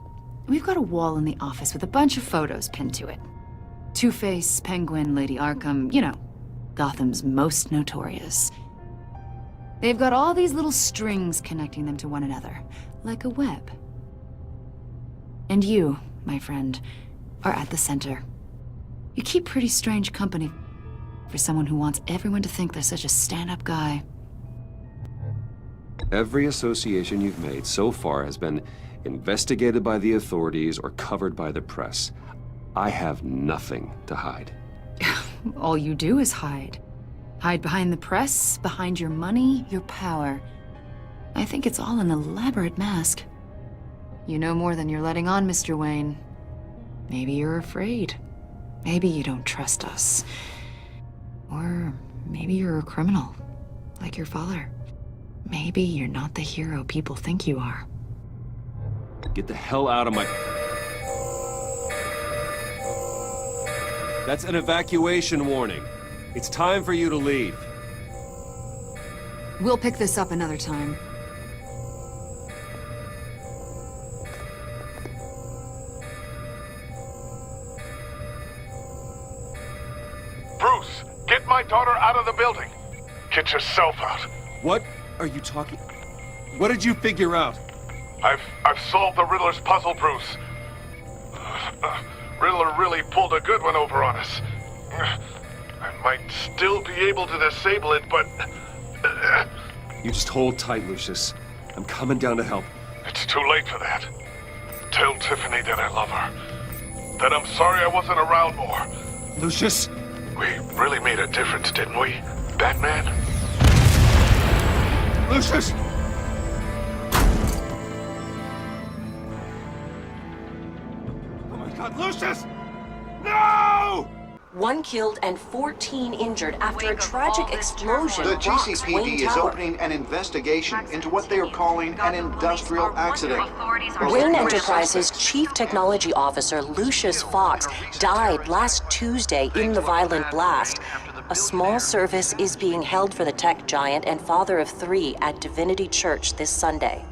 we've got a wall in the office with a bunch of photos pinned to it. Two-Face, Penguin, Lady Arkham, you know, Gotham's most notorious. They've got all these little strings connecting them to one another, like a web. And you, my friend, are at the center. You keep pretty strange company for someone who wants everyone to think they're such a stand-up guy. Every association you've made so far has been investigated by the authorities or covered by the press. I have nothing to hide. All you do is hide. Hide behind the press, behind your money, your power. I think it's all an elaborate mask. You know more than you're letting on, Mr. Wayne. Maybe you're afraid. Maybe you don't trust us. Or maybe you're a criminal, like your father. Maybe you're not the hero people think you are. Get the hell out of my... That's an evacuation warning. It's time for you to leave. We'll pick this up another time. Bruce, get my daughter out of the building. Get yourself out. What are you talking... What did you figure out? I've solved the Riddler's puzzle, Bruce. Riddler really pulled a good one over on us. I might still be able to disable it, but... You just hold tight, Lucius. I'm coming down to help. It's too late for that. Tell Tiffany that I love her. That I'm sorry I wasn't around more. Lucius? We really made a difference, didn't we, Batman? Lucius! Oh my God, Lucius! No! 1 killed and 14 injured after a tragic explosion The rocks Wayne GCPD is Tower. opening an investigation into what they are calling an industrial accident. Wayne Enterprises Chief Technology Officer Lucius Fox died last Tuesday in the violent blast. A small service is being held for the tech giant and father of 3 at Divinity Church this Sunday.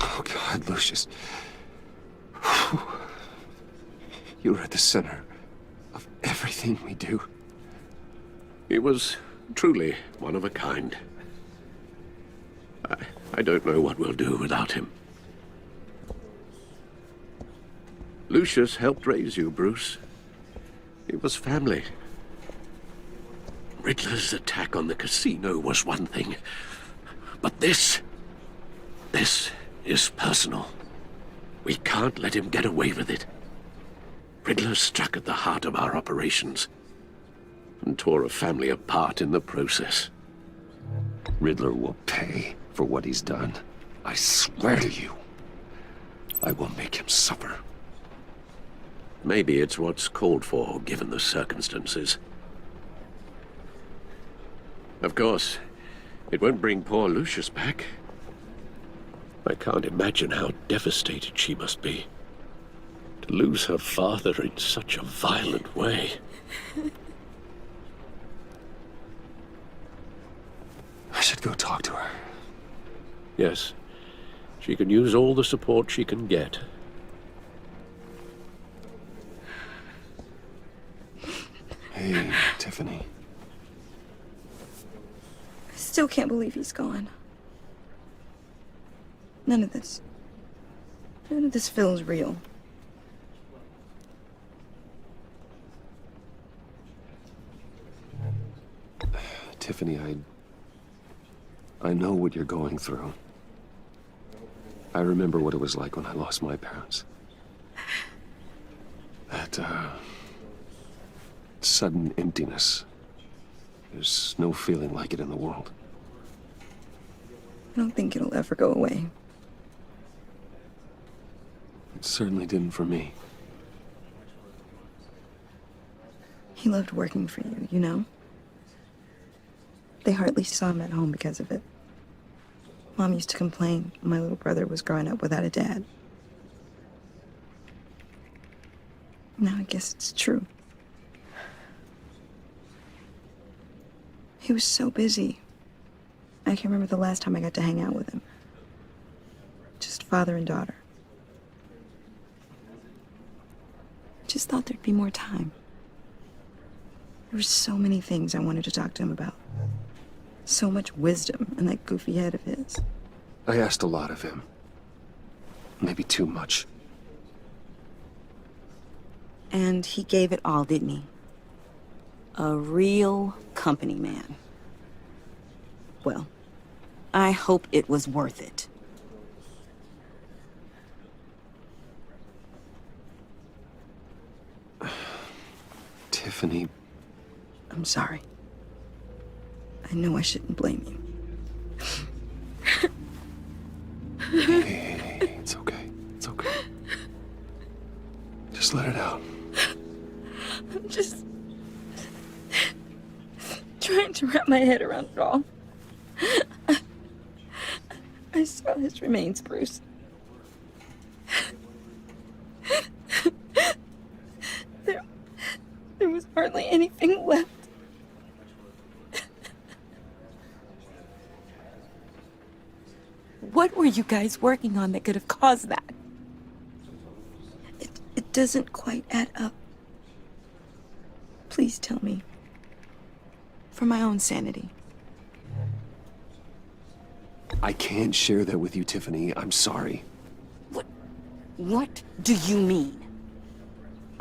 Oh, God, Lucius. You were at the center of everything we do. He was truly one of a kind. I don't know what we'll do without him. Lucius helped raise you, Bruce. It was family. Riddler's attack on the casino was one thing, but this is personal. We can't let him get away with it. Riddler struck at the heart of our operations and tore a family apart in the process. Riddler will pay for what he's done. I swear to you, I will make him suffer. Maybe it's what's called for, given the circumstances. Of course, it won't bring poor Lucius back. I can't imagine how devastated she must be. To lose her father in such a violent way. I should go talk to her. Yes, she can use all the support she can get. Hey, Tiffany. I still can't believe he's gone. None of this feels real. Tiffany, I know what you're going through. I remember what it was like when I lost my parents. That, sudden emptiness. There's no feeling like it in the world. I don't think it'll ever go away. It certainly didn't for me. He loved working for you, you know? They hardly saw him at home because of it. Mom used to complain when my little brother was growing up without a dad. Now I guess it's true. He was so busy. I can't remember the last time I got to hang out with him. Just father and daughter. Just thought there'd be more time. There were so many things I wanted to talk to him about. So much wisdom in that goofy head of his. I asked a lot of him. Maybe too much. And he gave it all, didn't he? A real company man. Well, I hope it was worth it. Tiffany. I'm sorry. I know I shouldn't blame you. Hey, it's okay. It's okay. Just let it out. I'm just trying to wrap my head around it all. I saw his remains, Bruce. There was hardly anything left. What were you guys working on that could have caused that? It doesn't quite add up. Please tell me. For my own sanity. I can't share that with you, Tiffany. I'm sorry. What do you mean?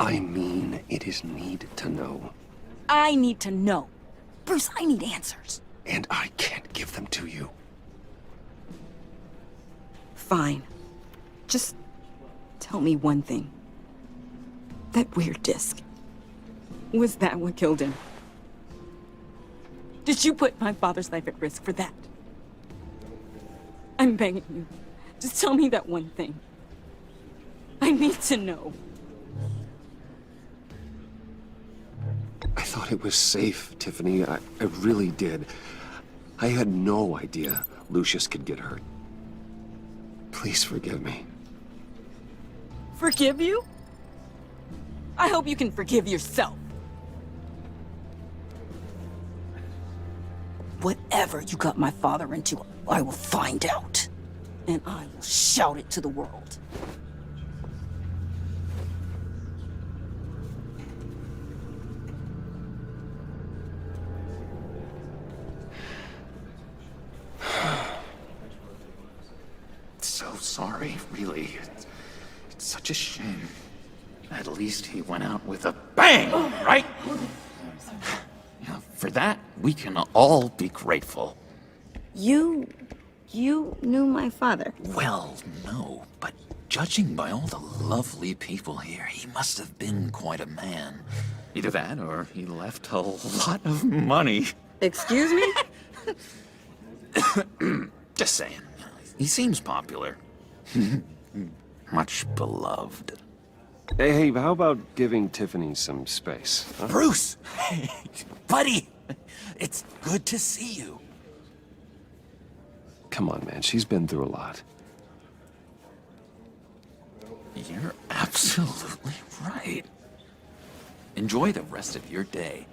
I mean, it is need to know. I need to know. Bruce, I need answers. And I can't give them to you. Fine. Just tell me one thing. That weird disc. Was that what killed him? Did you put my father's life at risk for that? I'm begging you. Just tell me that one thing. I need to know. I thought it was safe, Tiffany. I really did. I had no idea Lucius could get hurt. Please forgive me. Forgive you? I hope you can forgive yourself. Whatever you got my father into, I will find out. And I will shout it to the world. So sorry, really. It's such a shame. At least he went out with a bang, right? Yeah, for that, we can all be grateful. You knew my father? Well, no, but judging by all the lovely people here, he must have been quite a man. Either that, or he left a lot of money. Excuse me? Just saying. He seems popular. Much beloved. Hey, how about giving Tiffany some space? Huh? Bruce! Buddy! It's good to see you. Come on, man. She's been through a lot. You're absolutely right. Enjoy the rest of your day.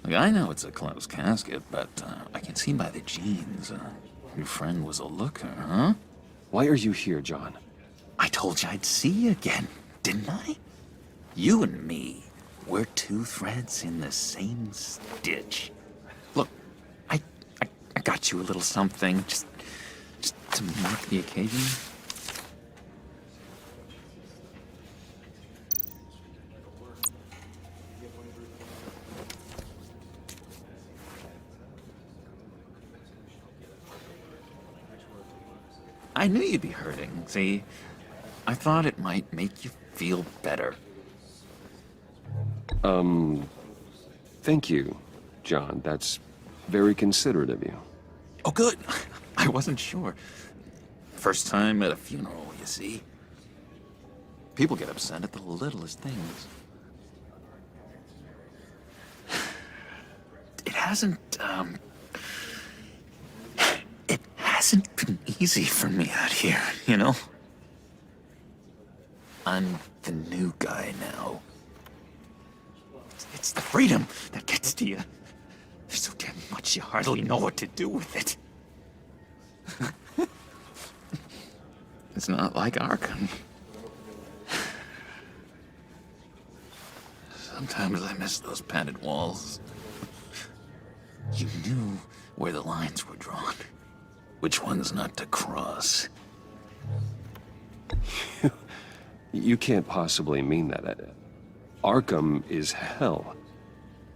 Look, I know it's a closed casket, but I can see by the jeans, your friend was a looker, huh? Why are you here, John? I told you I'd see you again, didn't I? You and me, we're two threads in the same stitch. Look, I got you a little something, just to mark the occasion. I knew you'd be hurting, see? I thought it might make you feel better. Thank you, John. That's very considerate of you. Oh, good. I wasn't sure. First time at a funeral, you see? People get upset at the littlest things. It hasn't been easy for me out here, you know? I'm the new guy now. It's the freedom that gets to you. There's so damn much you hardly know what to do with it. It's not like Arkham. Sometimes I miss those padded walls. You knew where the lines were drawn. Which ones not to cross. You can't possibly mean that. Arkham is hell.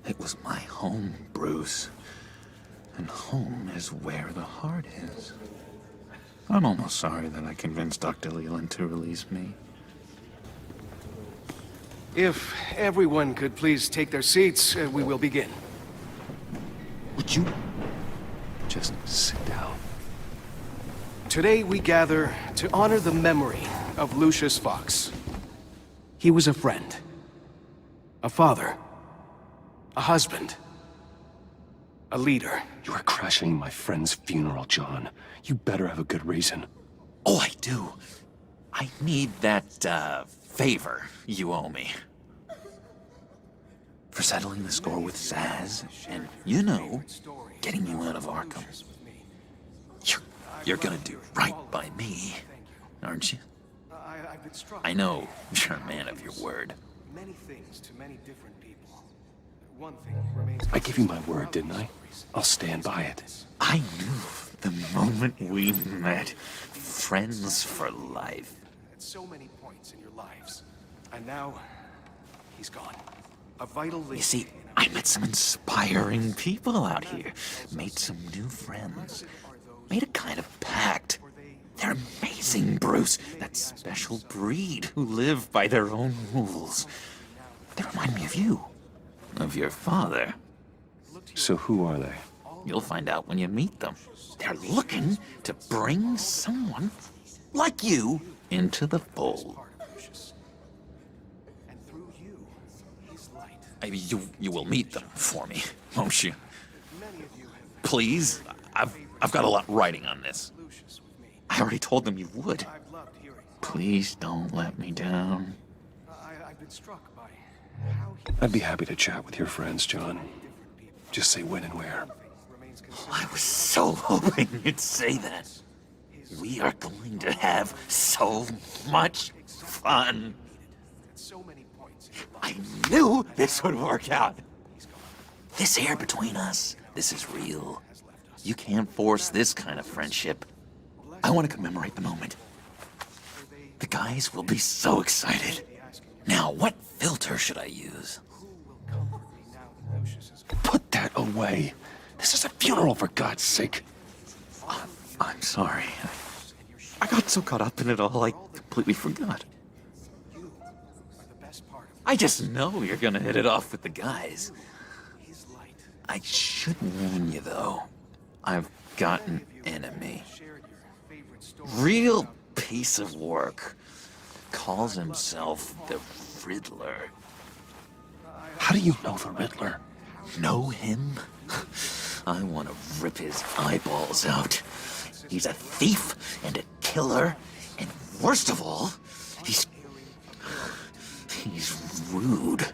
It was my home, Bruce. And home is where the heart is. I'm almost sorry that I convinced Dr. Leland to release me. If everyone could please take their seats, we will begin. Would you just sit down? Today we gather to honor the memory of Lucius Fox. He was a friend, a father, a husband, a leader. You are crashing my friend's funeral, John. You better have a good reason. Oh, I do. I need that, favor you owe me. For settling the score with Zaz, and, you know, getting you out of Arkham. You're gonna do right by me, aren't you? I know you're a man of your word. Many things to many different people. One thing remains. I gave you my word, didn't I? I'll stand by it. I knew the moment we met. Friends for life. At so many points in your lives. And now, he's gone. A vital link. You see, I met some inspiring people out here. Made some new friends. Made a kind of pact. They're amazing, Bruce. That special breed who live by their own rules. They remind me of you. Of your father. So who are they? You'll find out when you meet them. They're looking to bring someone like you into the fold. You will meet them for me, won't you? Please, I've got a lot riding on this. I already told them you would. Please don't let me down. I'd be happy to chat with your friends, John. Just say when and where. I was so hoping you'd say that. We are going to have so much fun. I knew this would work out. This air between us, this is real. You can't force this kind of friendship. I want to commemorate the moment. The guys will be so excited. Now, what filter should I use? Put that away. This is a funeral, for God's sake. I'm sorry. I got so caught up in it all, I completely forgot. I just know you're gonna hit it off with the guys. I should warn you, though. I've got an enemy. Real piece of work. Calls himself the Riddler. How do you know the Riddler? Know him? I want to rip his eyeballs out. He's a thief and a killer, and worst of all, he's rude.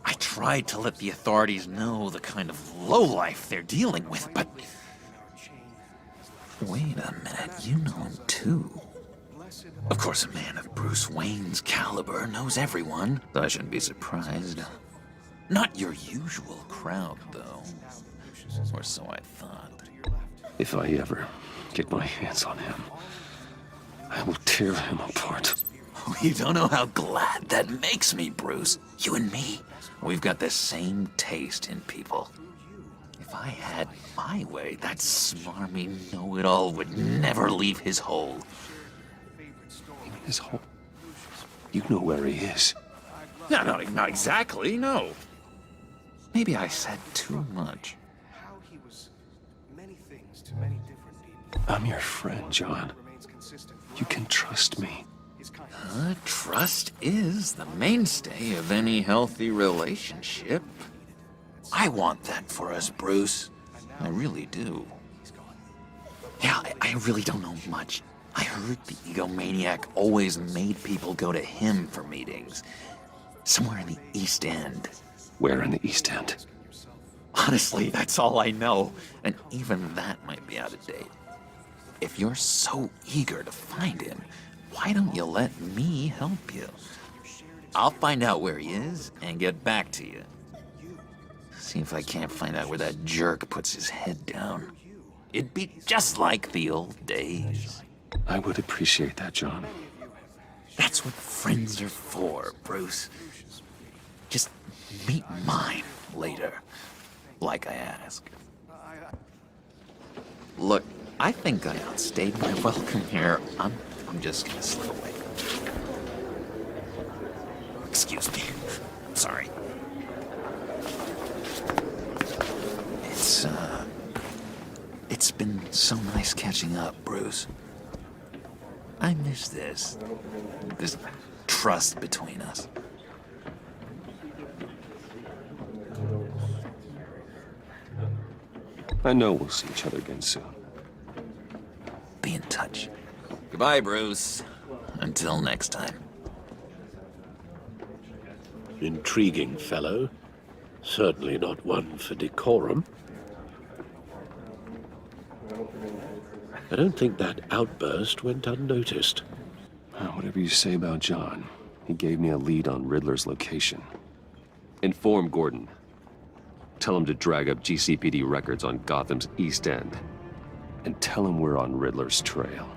I tried to let the authorities know the kind of lowlife they're dealing with, but... Wait a minute, you know him too. Of course, a man of Bruce Wayne's caliber knows everyone, so I shouldn't be surprised. Not your usual crowd, though. Or so I thought. If I ever get my hands on him, I will tear him apart. You don't know how glad that makes me, Bruce. You and me, we've got the same taste in people. If I had my way, that smarmy know-it-all would never leave his hole. His hole? You know where he is. No, not exactly, no. Maybe I said too much. I'm your friend, John. You can trust me. Trust is the mainstay of any healthy relationship. I want that for us, Bruce. I really do. Yeah, I really don't know much. I heard the egomaniac always made people go to him for meetings. Somewhere in the East End. Where in the East End? Honestly, that's all I know. And even that might be out of date. If you're so eager to find him, why don't you let me help you? I'll find out where he is and get back to you. See if I can't find out where that jerk puts his head down. It'd be just like the old days. I would appreciate that, John. That's what friends are for, Bruce. Just meet mine later, like I asked. Look, I think I outstayed my welcome here. I'm just gonna slip away. Excuse me. Sorry. It's been so nice catching up, Bruce. I miss this trust between us. I know we'll see each other again soon. Be in touch. Goodbye, Bruce. Until next time. Intriguing fellow. Certainly not one for decorum. I don't think that outburst went unnoticed. Whatever you say about John, he gave me a lead on Riddler's location. Inform Gordon. Tell him to drag up GCPD records on Gotham's East End. And tell him we're on Riddler's trail.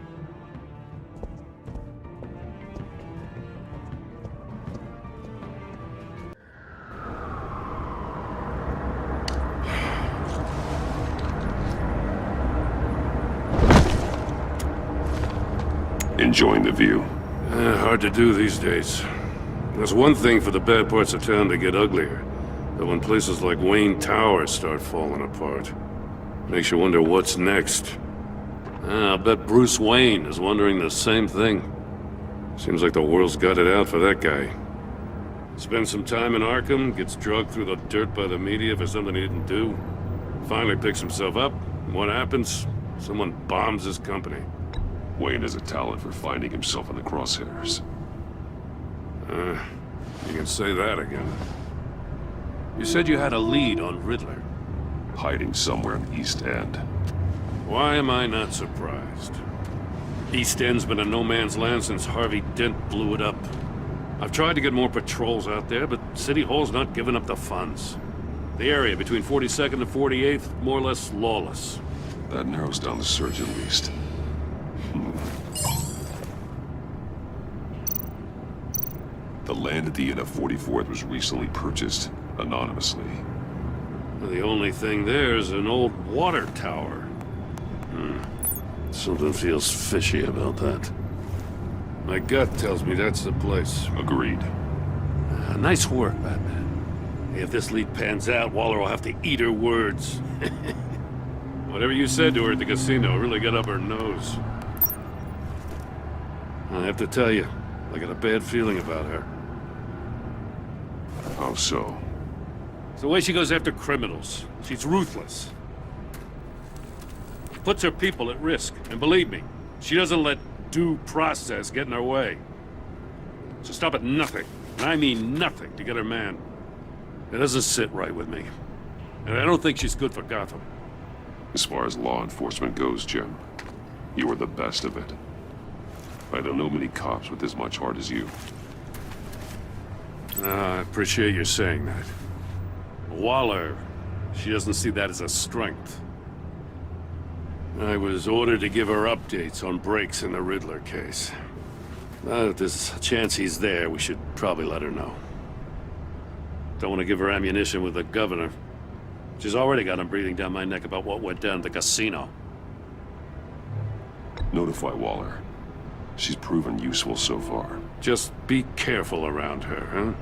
Enjoying the view? Hard to do these days. There's one thing for the bad parts of town to get uglier, but when places like Wayne Tower start falling apart, makes you wonder what's next. I'll bet Bruce Wayne is wondering the same thing. Seems like the world's got it out for that guy. Spends some time in Arkham, gets dragged through the dirt by the media for something he didn't do. Finally picks himself up, and what happens? Someone bombs his company. Wayne has a talent for finding himself in the crosshairs. You can say that again. You said you had a lead on Riddler. Hiding somewhere in East End. Why am I not surprised? East End's been a no-man's land since Harvey Dent blew it up. I've tried to get more patrols out there, but City Hall's not giving up the funds. The area between 42nd and 48th, more or less lawless. That narrows down the search at least. The land at the end of 44th was recently purchased, anonymously. The only thing there is an old water tower. Something feels fishy about that. My gut tells me that's the place. Agreed. Nice work, Batman. If this lead pans out, Waller will have to eat her words. Whatever you said to her at the casino really got up her nose. I have to tell you, I got a bad feeling about her. How so? It's the way she goes after criminals. She's ruthless. Puts her people at risk, and believe me, she doesn't let due process get in her way. She'll stop at nothing, and I mean nothing, to get her man. It doesn't sit right with me. And I don't think she's good for Gotham. As far as law enforcement goes, Jim, you are the best of it. I don't know many cops with as much heart as you. I appreciate you saying that. Waller, she doesn't see that as a strength. I was ordered to give her updates on breaks in the Riddler case. If there's a chance he's there, we should probably let her know. Don't want to give her ammunition with the governor. She's already got him breathing down my neck about what went down at the casino. Notify Waller. She's proven useful so far. Just be careful around her, huh?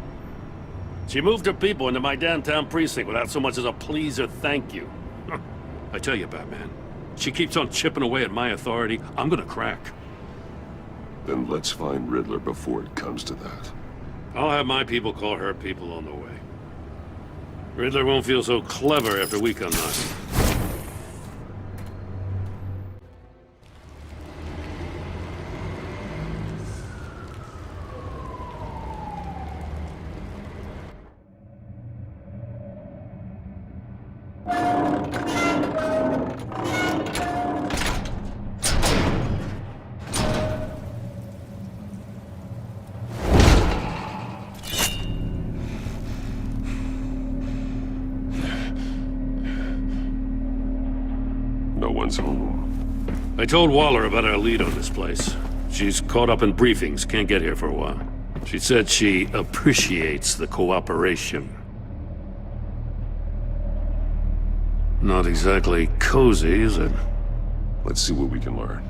She moved her people into my downtown precinct without so much as a please or thank you. I tell you, Batman, she keeps on chipping away at my authority, I'm gonna crack. Then let's find Riddler before it comes to that. I'll have my people call her people on the way. Riddler won't feel so clever after we come knocking. Home. I told Waller about our lead on this place. She's caught up in briefings, can't get here for a while. She said she appreciates the cooperation. Not exactly cozy, is it? Let's see what we can learn.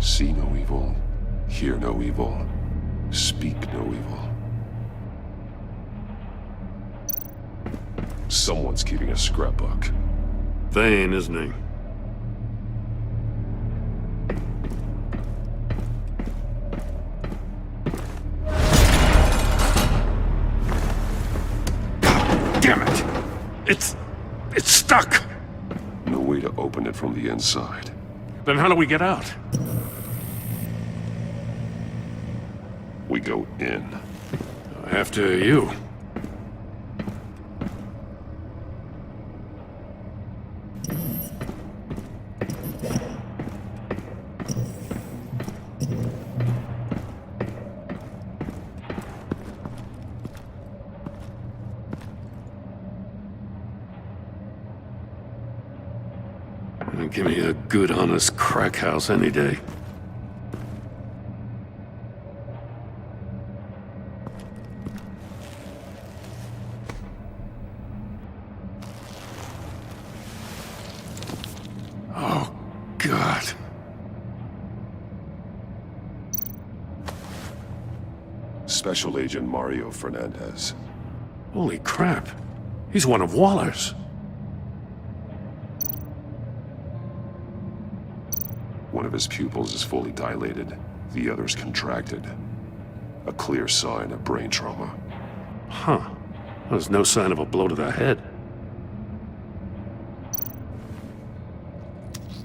See no evil. Hear no evil. Speak no evil. Someone's keeping a scrapbook. Vane, isn't he? Damn it! It's stuck! No way to open it from the inside. Then how do we get out? We go in. After you. Give me a good, honest crack house any day. Special Agent Mario Fernandez. Holy crap. He's one of Waller's. One of his pupils is fully dilated, the other's contracted. A clear sign of brain trauma. Huh. There's no sign of a blow to the head.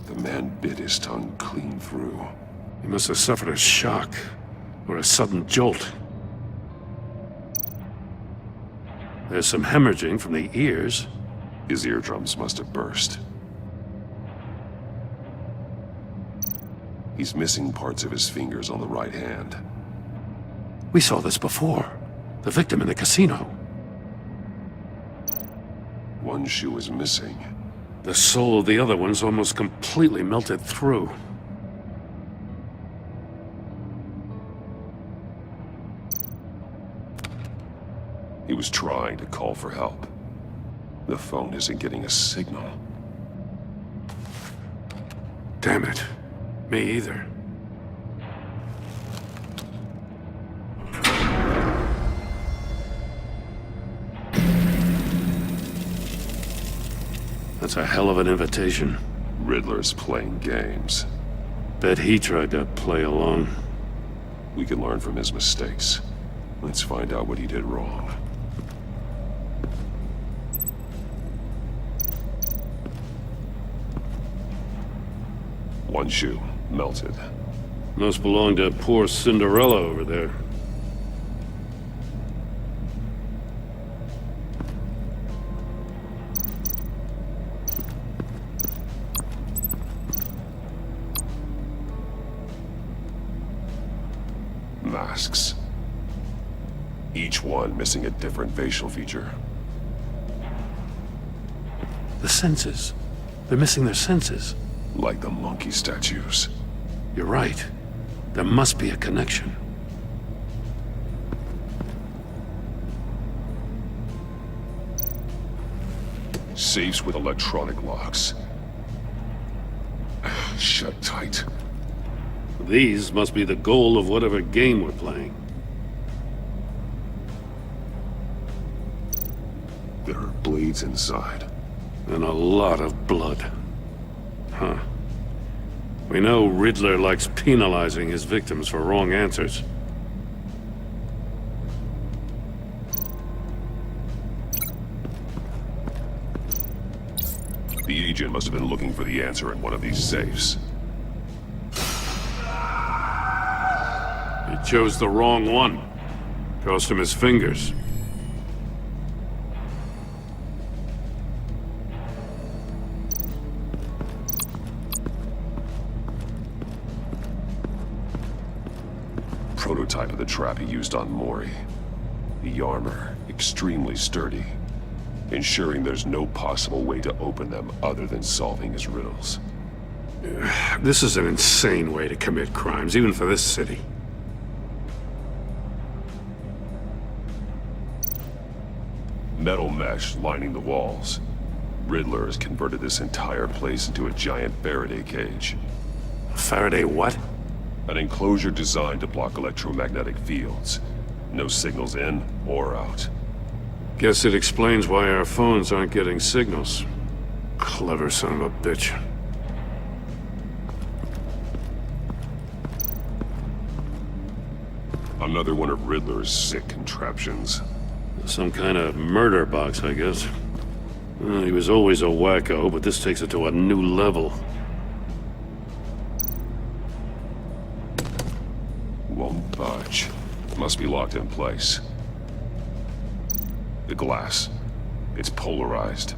The man bit his tongue clean through. He must have suffered a shock, or a sudden jolt. There's some hemorrhaging from the ears. His eardrums must have burst. He's missing parts of his fingers on the right hand. We saw this before. The victim in the casino. One shoe is missing. The sole of the other one's almost completely melted through. He was trying to call for help. The phone isn't getting a signal. Damn it. Me either. That's a hell of an invitation. Riddler's playing games. Bet he tried to play along. We can learn from his mistakes. Let's find out what he did wrong. One shoe, melted. Must belong to poor Cinderella over there. Masks. Each one missing a different facial feature. The senses. They're missing their senses. Like the monkey statues. You're right. There must be a connection. Safes with electronic locks. Shut tight. These must be the goal of whatever game we're playing. There are blades inside. And a lot of blood. Huh. We know Riddler likes penalizing his victims for wrong answers. The agent must have been looking for the answer in one of these safes. He chose the wrong one. Cost him his fingers. Prototype of the trap he used on Mori. The armor, extremely sturdy, ensuring there's no possible way to open them other than solving his riddles. This is an insane way to commit crimes, even for this city. Metal mesh lining the walls. Riddler has converted this entire place into a giant Faraday cage. Faraday what? An enclosure designed to block electromagnetic fields. No signals in or out. Guess it explains why our phones aren't getting signals. Clever son of a bitch. Another one of Riddler's sick contraptions. Some kind of murder box, I guess. Well, he was always a wacko, but this takes it to a new level. Won't budge. Must be locked in place. The glass. It's polarized.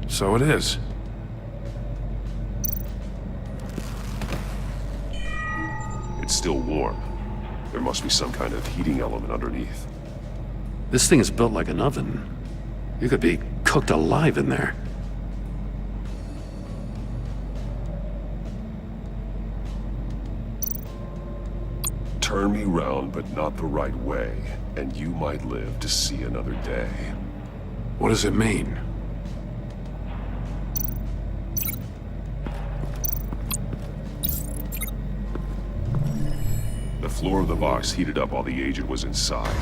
So it is. It's still warm. There must be some kind of heating element underneath. This thing is built like an oven. You could be cooked alive in there. Turn me round, but not the right way, and you might live to see another day. What does it mean? The floor of the box heated up while the agent was inside.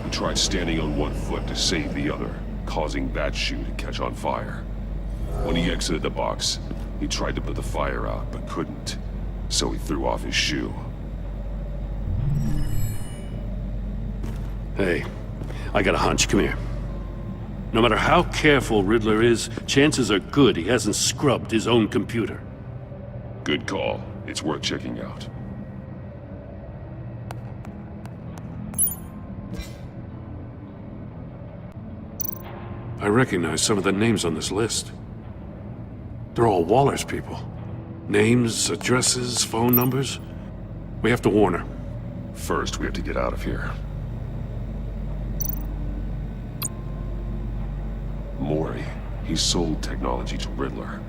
He tried standing on one foot to save the other, causing that shoe to catch on fire. When he exited the box, he tried to put the fire out, but couldn't, so he threw off his shoe. Hey, I got a hunch. Come here. No matter how careful Riddler is, chances are good he hasn't scrubbed his own computer. Good call. It's worth checking out. I recognize some of the names on this list. They're all Waller's people. Names, addresses, phone numbers. We have to warn her. First, we have to get out of here. Maury, he sold technology to Riddler.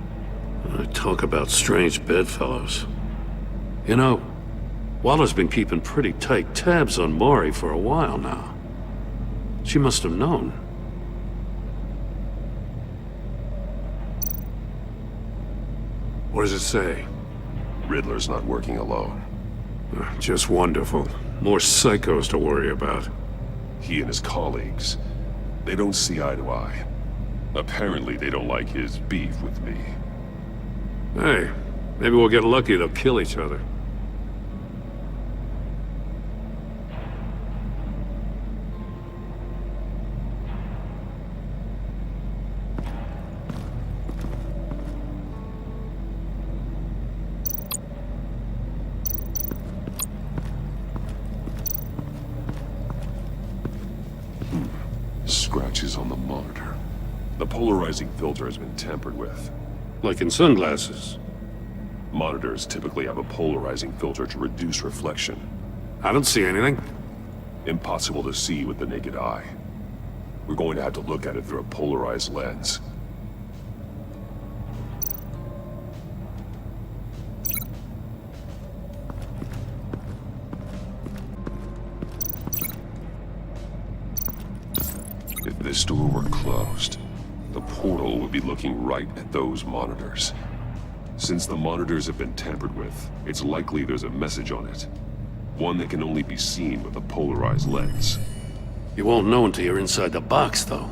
Talk about strange bedfellows. You know, Waller's been keeping pretty tight tabs on Maury for a while now. She must have known. What does it say? Riddler's not working alone. Just wonderful. More psychos to worry about. He and his colleagues, they don't see eye to eye. Apparently, they don't like his beef with me. Hey, maybe we'll get lucky they'll kill each other. Scratches on the monitor. The polarizing filter has been tampered with. Like in sunglasses. Monitors typically have a polarizing filter to reduce reflection. I don't see anything. Impossible to see with the naked eye. We're going to have to look at it through a polarized lens. If this door were closed, the portal would be looking right at those monitors. Since the monitors have been tampered with, it's likely there's a message on it. One that can only be seen with a polarized lens. You won't know until you're inside the box, though.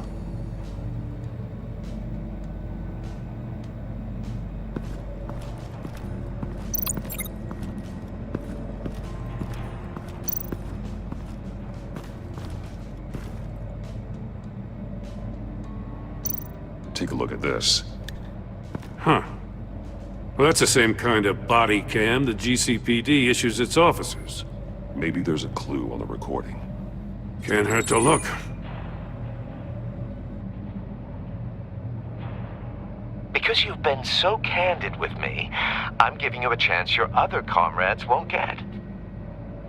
Take a look at this. Huh. Well, that's the same kind of body cam the GCPD issues its officers. Maybe there's a clue on the recording. Can't hurt to look. Because you've been so candid with me, I'm giving you a chance your other comrades won't get.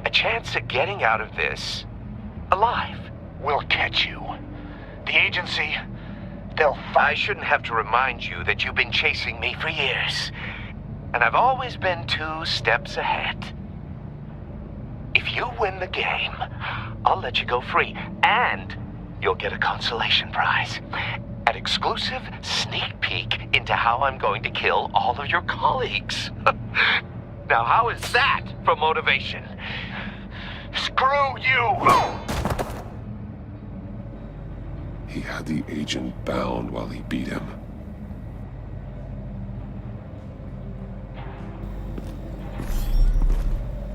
A chance at getting out of this alive. We'll catch you. The agency, they'll I shouldn't have to remind you that you've been chasing me for years. And I've always been 2 steps ahead. If you win the game, I'll let you go free. And you'll get a consolation prize. An exclusive sneak peek into how I'm going to kill all of your colleagues. Now, how is that for motivation? Screw you! He had the agent bound while he beat him.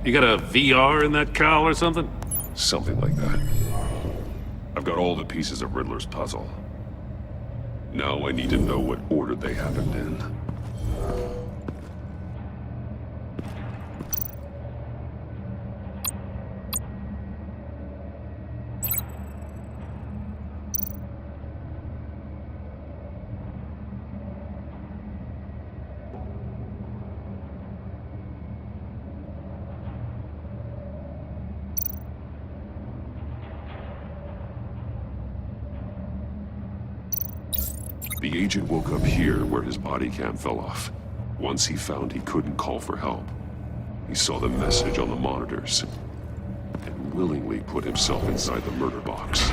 You got a VR in that cowl or something? Something like that. I've got all the pieces of Riddler's puzzle. Now I need to know what order they happened in. The agent woke up here where his body cam fell off. Once he found he couldn't call for help, he saw the message on the monitors and willingly put himself inside the murder box.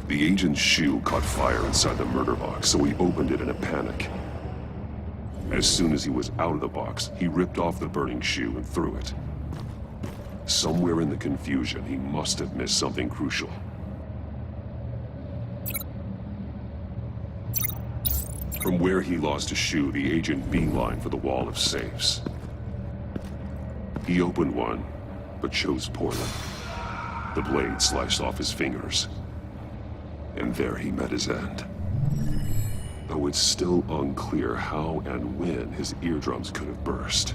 The agent's shoe caught fire inside the murder box, so he opened it in a panic. As soon as he was out of the box, he ripped off the burning shoe and threw it. Somewhere in the confusion, he must have missed something crucial. From where he lost a shoe, the agent beelined for the wall of safes. He opened one, but chose poorly. The blade sliced off his fingers. And there he met his end. Though it's still unclear how and when his eardrums could have burst.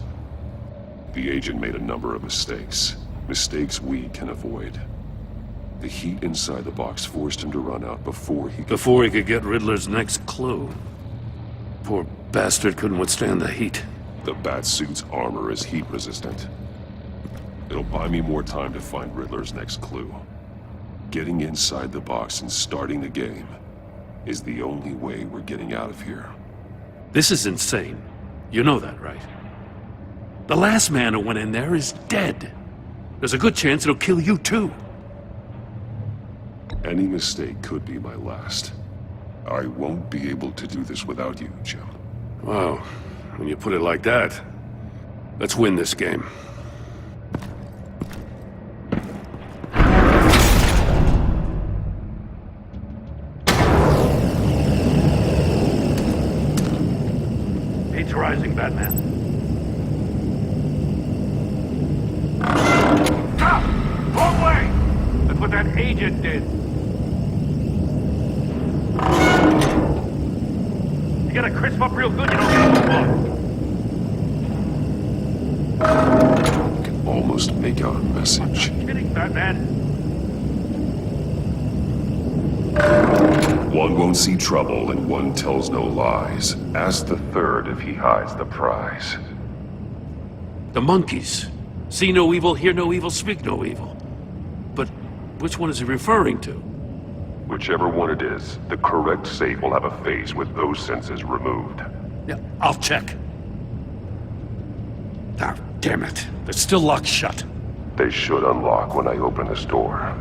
The agent made a number of mistakes. Mistakes we can avoid. The heat inside the box forced him to run out before he could get Riddler's next clue. Poor bastard couldn't withstand the heat. The Batsuit's armor is heat resistant. It'll buy me more time to find Riddler's next clue. Getting inside the box and starting the game is the only way we're getting out of here. This is insane. You know that, right? The last man who went in there is dead. There's a good chance it'll kill you too. Any mistake could be my last. I won't be able to do this without you, Jim. Wow, when you put it like that, let's win this game. Heat's rising, Batman. Stop! Wrong way! That's what that agent did. You gotta crisp up real good, you don't get I can almost make out a message. I'm kidding, Batman. One won't see trouble and one tells no lies. Ask the third if he hides the prize. The monkeys. See no evil, hear no evil, speak no evil. But which one is he referring to? Whichever one it is, the correct safe will have a phase with those senses removed. Yeah, I'll check. Ah, damn it. They're still locked shut. They should unlock when I open this door.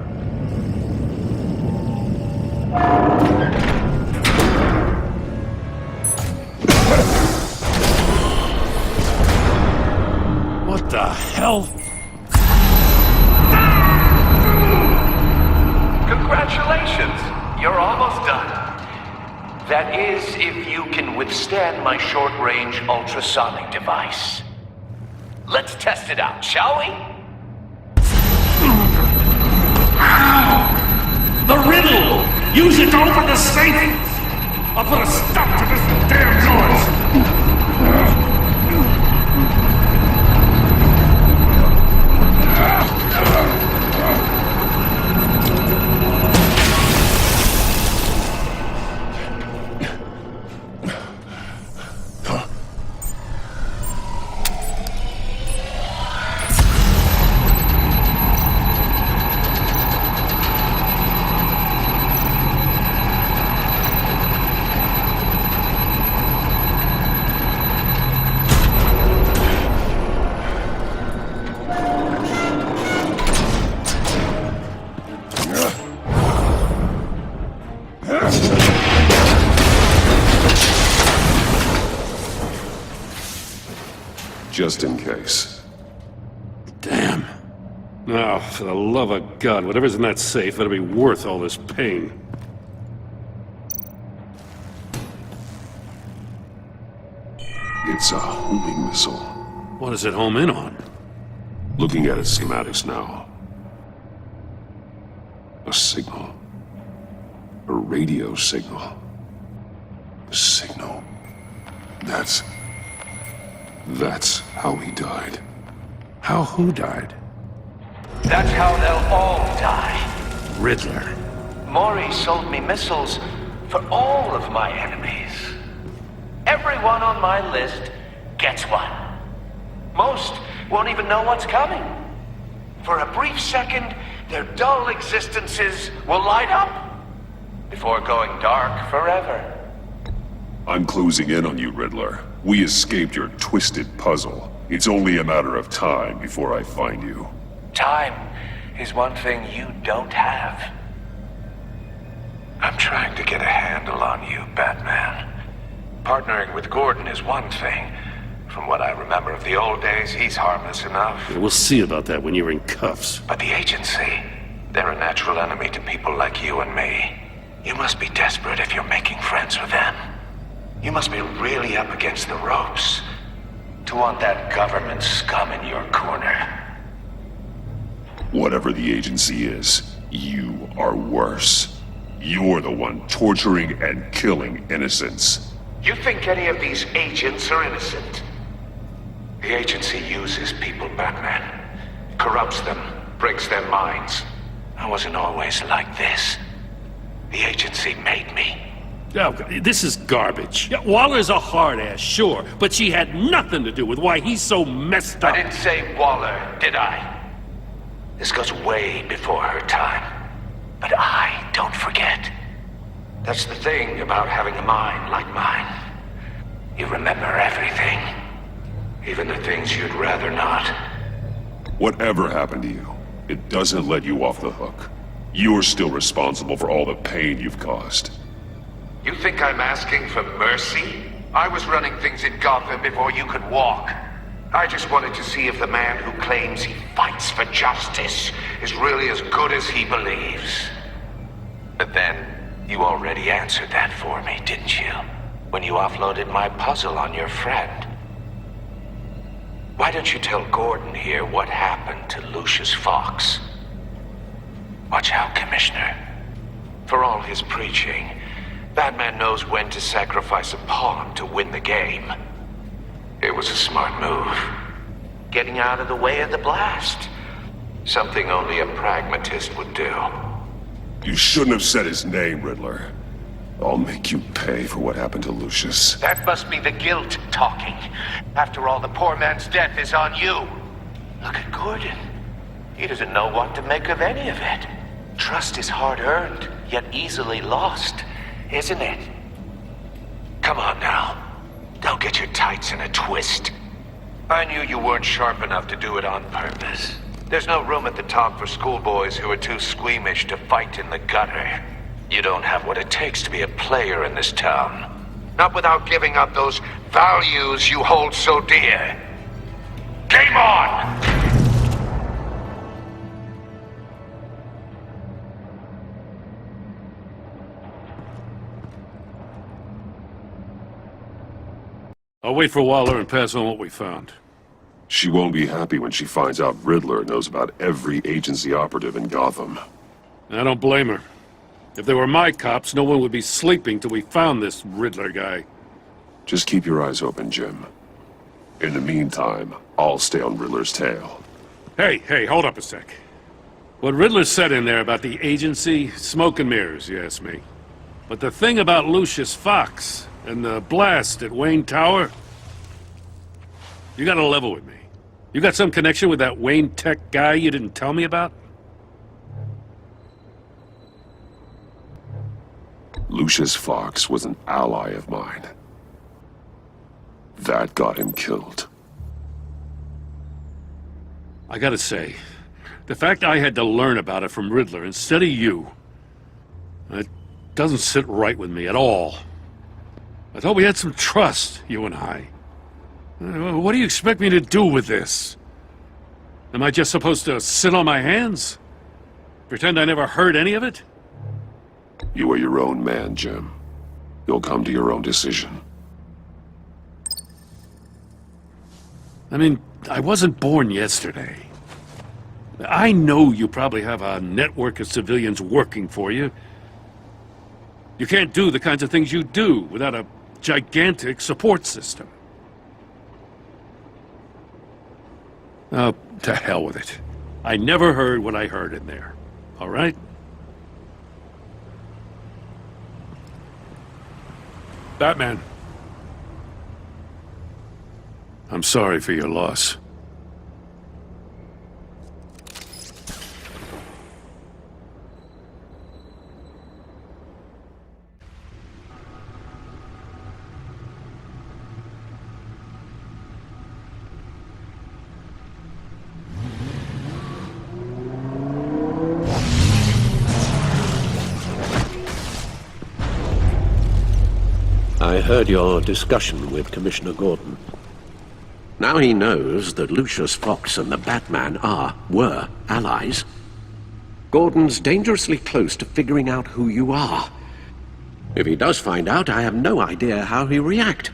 What the hell? Congratulations! You're almost done. That is, if you can withstand my short-range ultrasonic device. Let's test it out, shall we? The riddle! Use it to open the safe! I'll put a stop to this damn noise! Just in case. Damn. Now, for the love of God, whatever's in that safe better be worth all this pain. It's a homing missile. What does it home in on? Looking at its schematics now. A signal. A radio signal. A signal. That's how he died. How who died? That's how they'll all die. Riddler. Maury sold me missiles for all of my enemies. Everyone on my list gets one. Most won't even know what's coming. For a brief second, their dull existences will light up before going dark forever. I'm closing in on you, Riddler. We escaped your twisted puzzle. It's only a matter of time before I find you. Time is one thing you don't have. I'm trying to get a handle on you, Batman. Partnering with Gordon is one thing. From what I remember of the old days, he's harmless enough. Yeah, we'll see about that when you're in cuffs. But the agency, they're a natural enemy to people like you and me. You must be desperate if you're making friends with them. You must be really up against the ropes to want that government scum in your corner. Whatever the agency is, you are worse. You're the one torturing and killing innocents. You think any of these agents are innocent? The agency uses people, Batman. Corrupts them, breaks their minds. I wasn't always like this. The agency made me. Oh, this is garbage. Yeah, Waller's a hard-ass, sure, but she had nothing to do with why he's so messed up. I didn't say Waller, did I? This goes way before her time. But I don't forget. That's the thing about having a mind like mine. You remember everything. Even the things you'd rather not. Whatever happened to you, it doesn't let you off the hook. You're still responsible for all the pain you've caused. You think I'm asking for mercy? I was running things in Gotham before you could walk. I just wanted to see if the man who claims he fights for justice is really as good as he believes. But then, you already answered that for me, didn't you? When you offloaded my puzzle on your friend. Why don't you tell Gordon here what happened to Lucius Fox? Watch out, Commissioner. For all his preaching, Batman knows when to sacrifice a pawn to win the game. It was a smart move. Getting out of the way of the blast. Something only a pragmatist would do. You shouldn't have said his name, Riddler. I'll make you pay for what happened to Lucius. That must be the guilt talking. After all, the poor man's death is on you. Look at Gordon. He doesn't know what to make of any of it. Trust is hard-earned, yet easily lost, isn't it? Come on now. Don't get your tights in a twist. I knew you weren't sharp enough to do it on purpose. There's no room at the top for schoolboys who are too squeamish to fight in the gutter. You don't have what it takes to be a player in this town. Not without giving up those values you hold so dear. Game on! I'll wait for Waller and pass on what we found. She won't be happy when she finds out Riddler knows about every agency operative in Gotham. I don't blame her. If they were my cops, no one would be sleeping till we found this Riddler guy. Just keep your eyes open, Jim. In the meantime, I'll stay on Riddler's tail. Hey, hold up a sec. What Riddler said in there about the agency, smoke and mirrors, you ask me. But the thing about Lucius Fox and the blast at Wayne Tower, you gotta level with me. You got some connection with that Wayne Tech guy you didn't tell me about? Lucius Fox was an ally of mine. That got him killed. I gotta say, the fact I had to learn about it from Riddler instead of you, it doesn't sit right with me at all. I thought we had some trust, you and I. What do you expect me to do with this? Am I just supposed to sit on my hands? Pretend I never heard any of it? You are your own man, Jim. You'll come to your own decision. I mean, I wasn't born yesterday. I know you probably have a network of civilians working for you. You can't do the kinds of things you do without a gigantic support system. Oh, to hell with it. I never heard what I heard in there. All right? Batman. I'm sorry for your loss. I heard your discussion with Commissioner Gordon. Now he knows that Lucius Fox and the Batman were allies. Gordon's dangerously close to figuring out who you are. If he does find out, I have no idea how he'll react.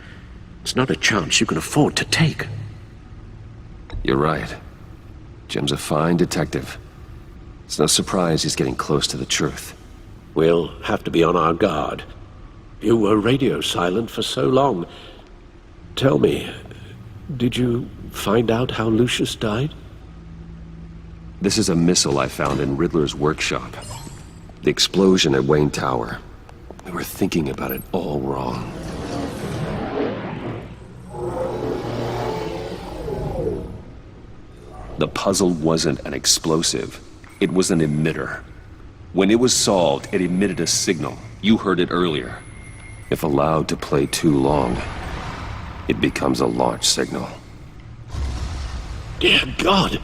It's not a chance you can afford to take. You're right. Jim's a fine detective. It's no surprise he's getting close to the truth. We'll have to be on our guard. You were radio silent for so long. Tell me, did you find out how Lucius died? This is a missile I found in Riddler's workshop. The explosion at Wayne Tower. We were thinking about it all wrong. The puzzle wasn't an explosive. It was an emitter. When it was solved, it emitted a signal. You heard it earlier. If allowed to play too long, it becomes a launch signal. Dear God!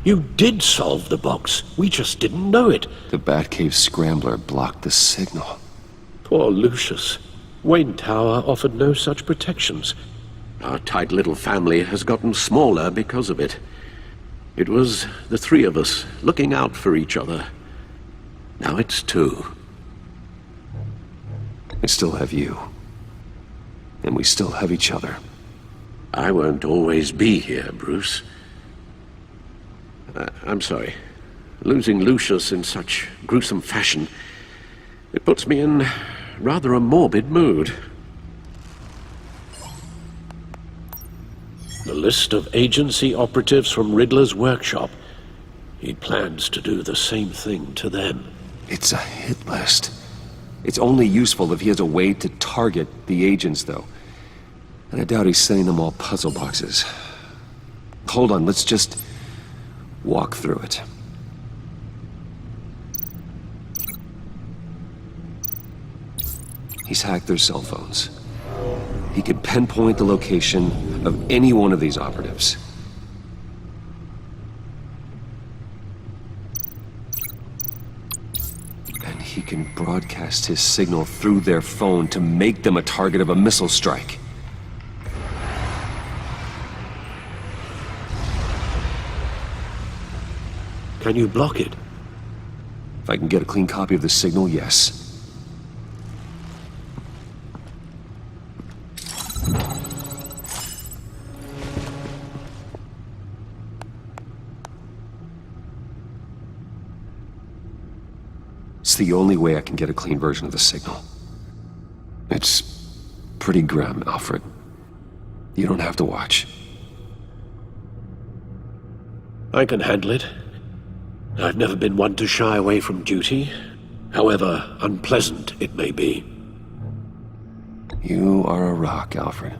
You did solve the box. We just didn't know it. The Batcave scrambler blocked the signal. Poor Lucius. Wayne Tower offered no such protections. Our tight little family has gotten smaller because of it. It was the three of us looking out for each other. Now it's two. I still have you. And we still have each other. I won't always be here, Bruce. I'm sorry. Losing Lucius in such gruesome fashion, it puts me in rather a morbid mood. The list of agency operatives from Riddler's workshop. He plans to do the same thing to them. It's a hit list. It's only useful if he has a way to target the agents, though. And I doubt he's sending them all puzzle boxes. Hold on, let's just walk through it. He's hacked their cell phones. He could pinpoint the location of any one of these operatives. And he can broadcast his signal through their phone to make them a target of a missile strike. Can you block it? If I can get a clean copy of the signal, yes. It's the only way I can get a clean version of the signal. It's pretty grim, Alfred. You don't have to watch. I can handle it. I've never been one to shy away from duty, however unpleasant it may be. You are a rock, Alfred.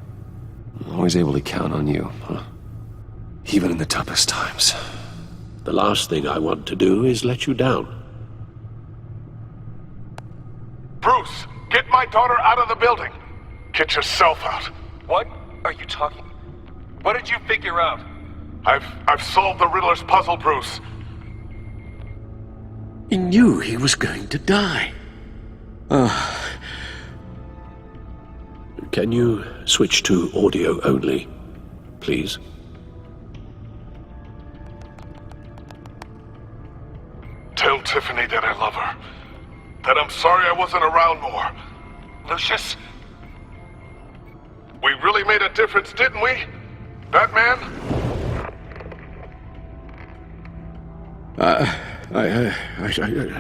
I'm always able to count on you, huh? Even in the toughest times. The last thing I want to do is let you down. Bruce, get my daughter out of the building. Get yourself out. What are you talking? What did you figure out? I've solved the Riddler's puzzle, Bruce. He knew he was going to die. Can you switch to audio only, please? Tell Tiffany that I love her. That I'm sorry I wasn't around more. Lucius? We really made a difference, didn't we? Batman? I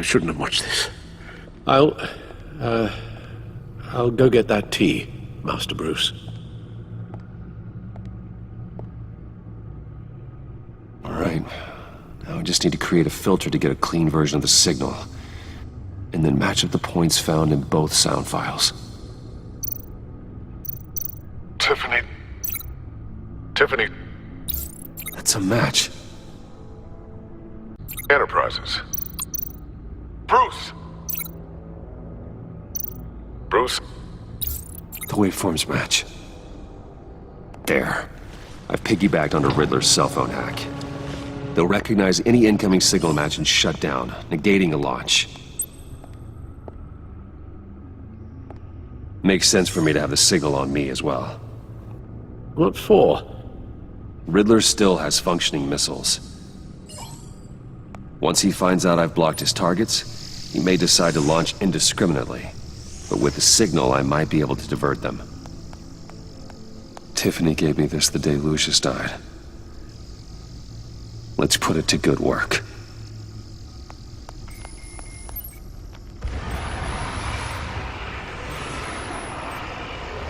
shouldn't have watched this. I'll go get that tea, Master Bruce. All right. Now I just need to create a filter to get a clean version of the signal. And then match up the points found in both sound files. Tiffany. That's a match. Enterprises. Bruce. The waveforms match. There. I've piggybacked onto Riddler's cell phone hack. They'll recognize any incoming signal match and shut down, negating a launch. Makes sense for me to have the signal on me as well. What for? Riddler still has functioning missiles. Once he finds out I've blocked his targets, he may decide to launch indiscriminately. But with the signal, I might be able to divert them. Tiffany gave me this the day Lucius died. Let's put it to good work.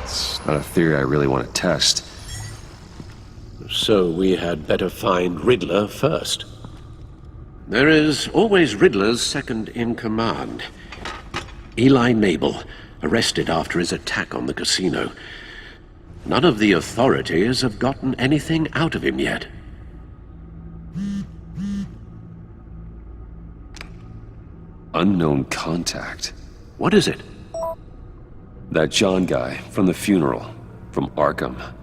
It's not a theory I really want to test. So we had better find Riddler first. There is always Riddler's second-in-command. Eli Nabel, arrested after his attack on the casino. None of the authorities have gotten anything out of him yet. Unknown contact. What is it? That John guy from the funeral, from Arkham.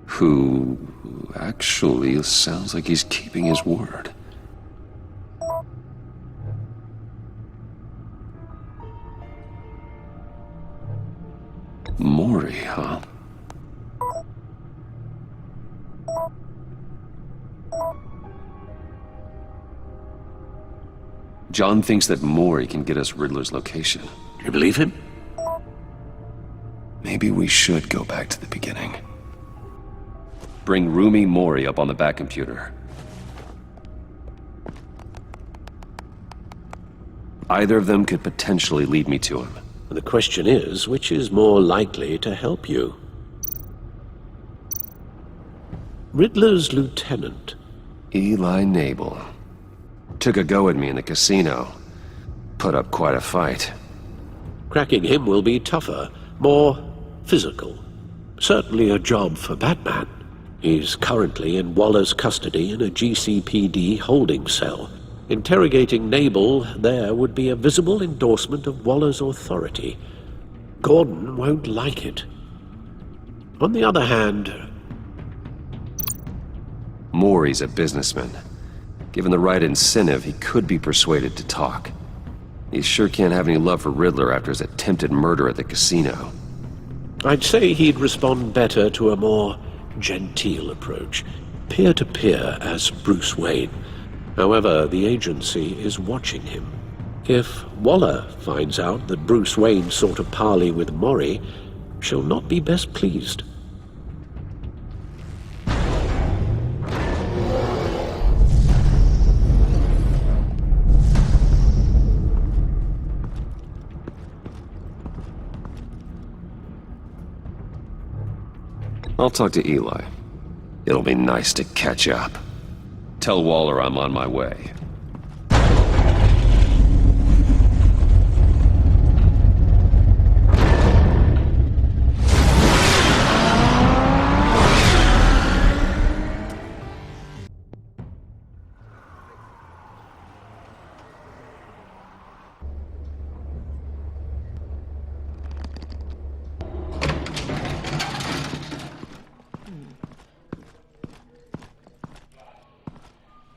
Who actually sounds like he's keeping his word. Mori, huh? John thinks that Mori can get us Riddler's location. You believe him? Maybe we should go back to the beginning. Bring Rumi Mori up on the back computer. Either of them could potentially lead me to him. The question is, which is more likely to help you? Riddler's lieutenant. Eli Nabel. Took a go at me in the casino. Put up quite a fight. Cracking him will be tougher, more physical. Certainly a job for Batman. He's currently in Waller's custody in a GCPD holding cell. Interrogating Nabel there would be a visible endorsement of Waller's authority. Gordon won't like it. On the other hand... Mori's a businessman. Given the right incentive, he could be persuaded to talk. He sure can't have any love for Riddler after his attempted murder at the casino. I'd say he'd respond better to a more genteel approach, peer-to-peer as Bruce Wayne. However, the agency is watching him. If Waller finds out that Bruce Wayne sought a parley with Mori, she'll not be best pleased. I'll talk to Eli. It'll be nice to catch up. Tell Waller I'm on my way.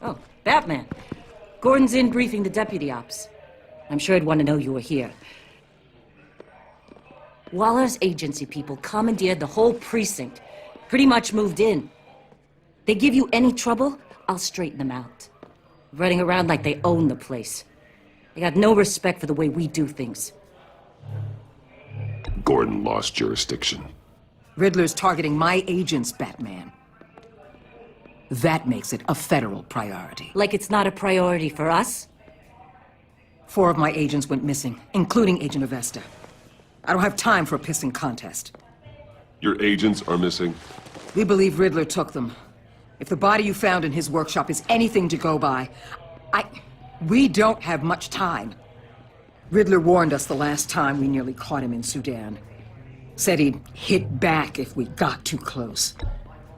Oh, Batman. Gordon's in briefing the deputy ops. I'm sure he'd want to know you were here. Waller's agency people commandeered the whole precinct. Pretty much moved in. They give you any trouble, I'll straighten them out. Running around like they own the place. They got no respect for the way we do things. Gordon lost jurisdiction. Riddler's targeting my agents, Batman. That makes it a federal priority. Like it's not a priority for us? 4 of my agents went missing, including Agent Avesta. I don't have time for a pissing contest. Your agents are missing? We believe Riddler took them. If the body you found in his workshop is anything to go by, we don't have much time. Riddler warned us the last time we nearly caught him in Sudan. Said he'd hit back if we got too close.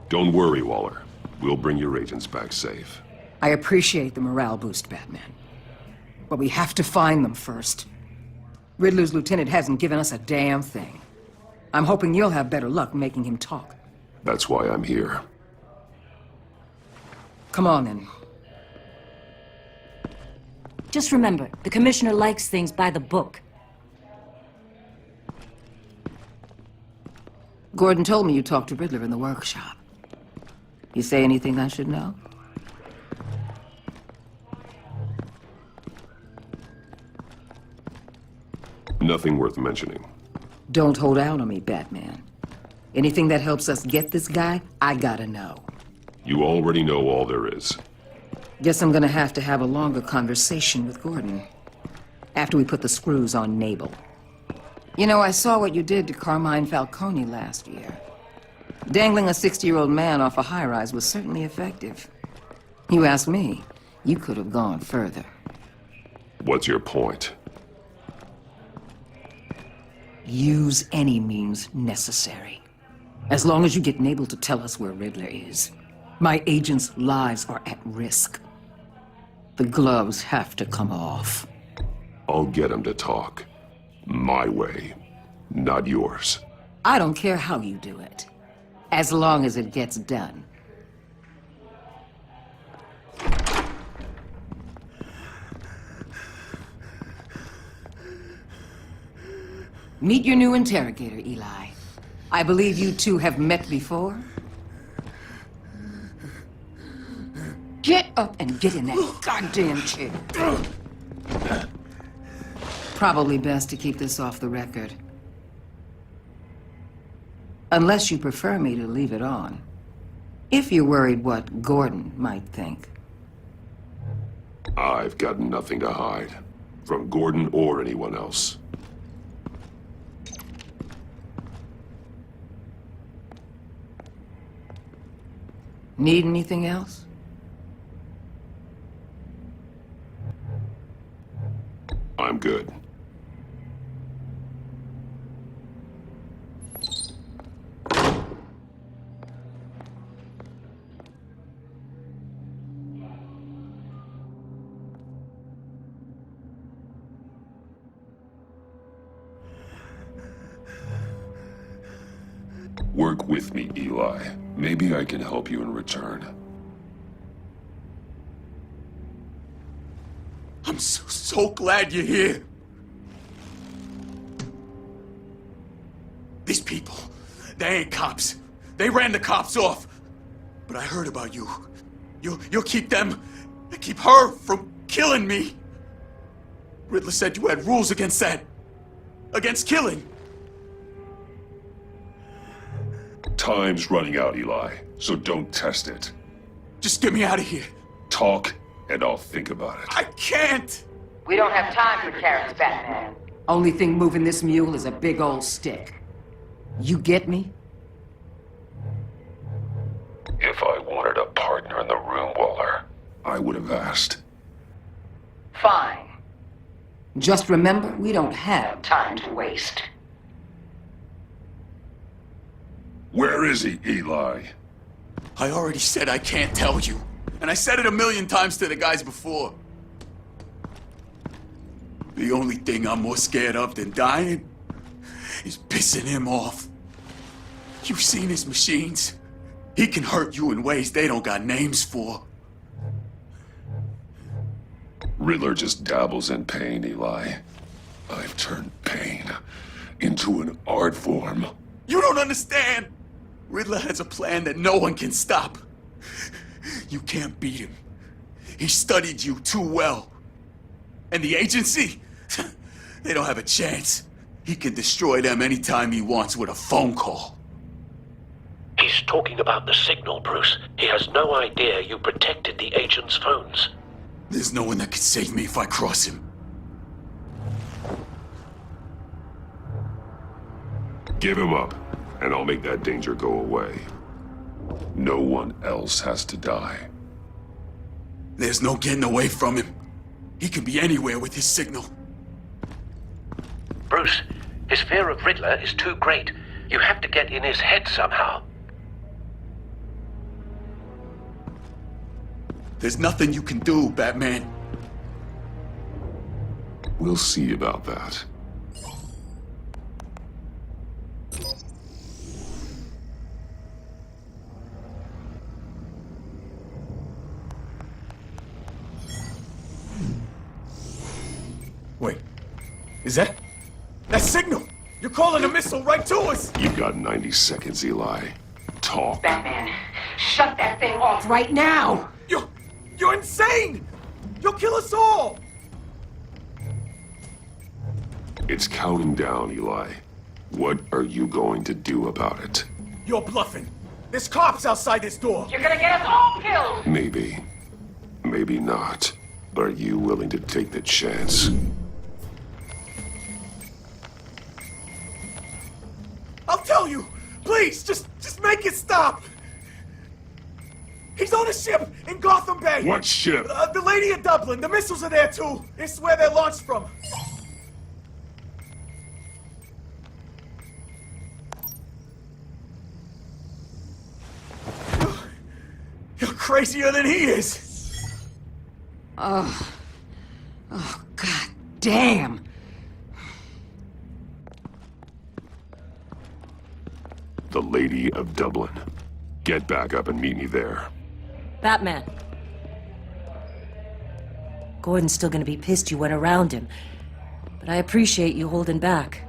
Don't worry, Waller. We'll bring your agents back safe. I appreciate the morale boost, Batman. But we have to find them first. Riddler's lieutenant hasn't given us a damn thing. I'm hoping you'll have better luck making him talk. That's why I'm here. Come on, then. Just remember, the commissioner likes things by the book. Gordon told me you talked to Riddler in the workshop. You say anything I should know? Nothing worth mentioning. Don't hold out on me, Batman. Anything that helps us get this guy, I gotta know. You already know all there is. Guess I'm gonna have to have a longer conversation with Gordon. After we put the screws on Nabel. You know, I saw what you did to Carmine Falcone last year. Dangling a 60-year-old man off a high-rise was certainly effective. You ask me, you could have gone further. What's your point? Use any means necessary. As long as you get Nabel to tell us where Riddler is. My agents' lives are at risk. The gloves have to come off. I'll get him to talk. My way, not yours. I don't care how you do it, as long as it gets done. Meet your new interrogator, Eli. I believe you two have met before? Get up and get in that goddamn chair. Probably best to keep this off the record. Unless you prefer me to leave it on. If you're worried what Gordon might think. I've got nothing to hide. From Gordon or anyone else. Need anything else? I'm good. Work with me, Eli. Maybe I can help you in return. I'm so glad you're here. These people, they ain't cops. They ran the cops off. But I heard about you. You'll keep them, keep her from killing me. Riddler said you had rules against that. Against killing. Time's running out, Eli, so don't test it. Just get me out of here. Talk, and I'll think about it. I can't! We don't have time for carrots, Batman. Only thing moving this mule is a big old stick. You get me? If I wanted a partner in the room, Waller, I would have asked. Fine. Just remember, we don't have time to waste. Where is he, Eli? I already said I can't tell you. And I said it 1,000,000 times to the guys before. The only thing I'm more scared of than dying is pissing him off. You've seen his machines. He can hurt you in ways they don't got names for. Riddler just dabbles in pain, Eli. I've turned pain into an art form. You don't understand! Riddler has a plan that no one can stop. You can't beat him. He studied you too well. And the agency? They don't have a chance. He can destroy them anytime he wants with a phone call. He's talking about the signal, Bruce. He has no idea you protected the agent's phones. There's no one that can save me if I cross him. Give him up, and I'll make that danger go away. No one else has to die. There's no getting away from him. He can be anywhere with his signal. Bruce, his fear of Riddler is too great. You have to get in his head somehow. There's nothing you can do, Batman. We'll see about that. Wait, is that signal? You're calling a missile right to us! You got 90 seconds, Eli. Talk. Batman, shut that thing off right now! You're insane! You'll kill us all! It's counting down, Eli. What are you going to do about it? You're bluffing. There's cops outside this door. You're gonna get us all killed! Maybe. Maybe not. Are you willing to take the chance? I'll tell you! Please, just make it stop! He's on a ship in Gotham Bay! What ship? The Lady of Dublin. The missiles are there, too. It's where they're launched from. You're crazier than he is! Oh, God damn! The Lady of Dublin. Get back up and meet me there. Batman. Gordon's still gonna be pissed you went around him, but I appreciate you holding back.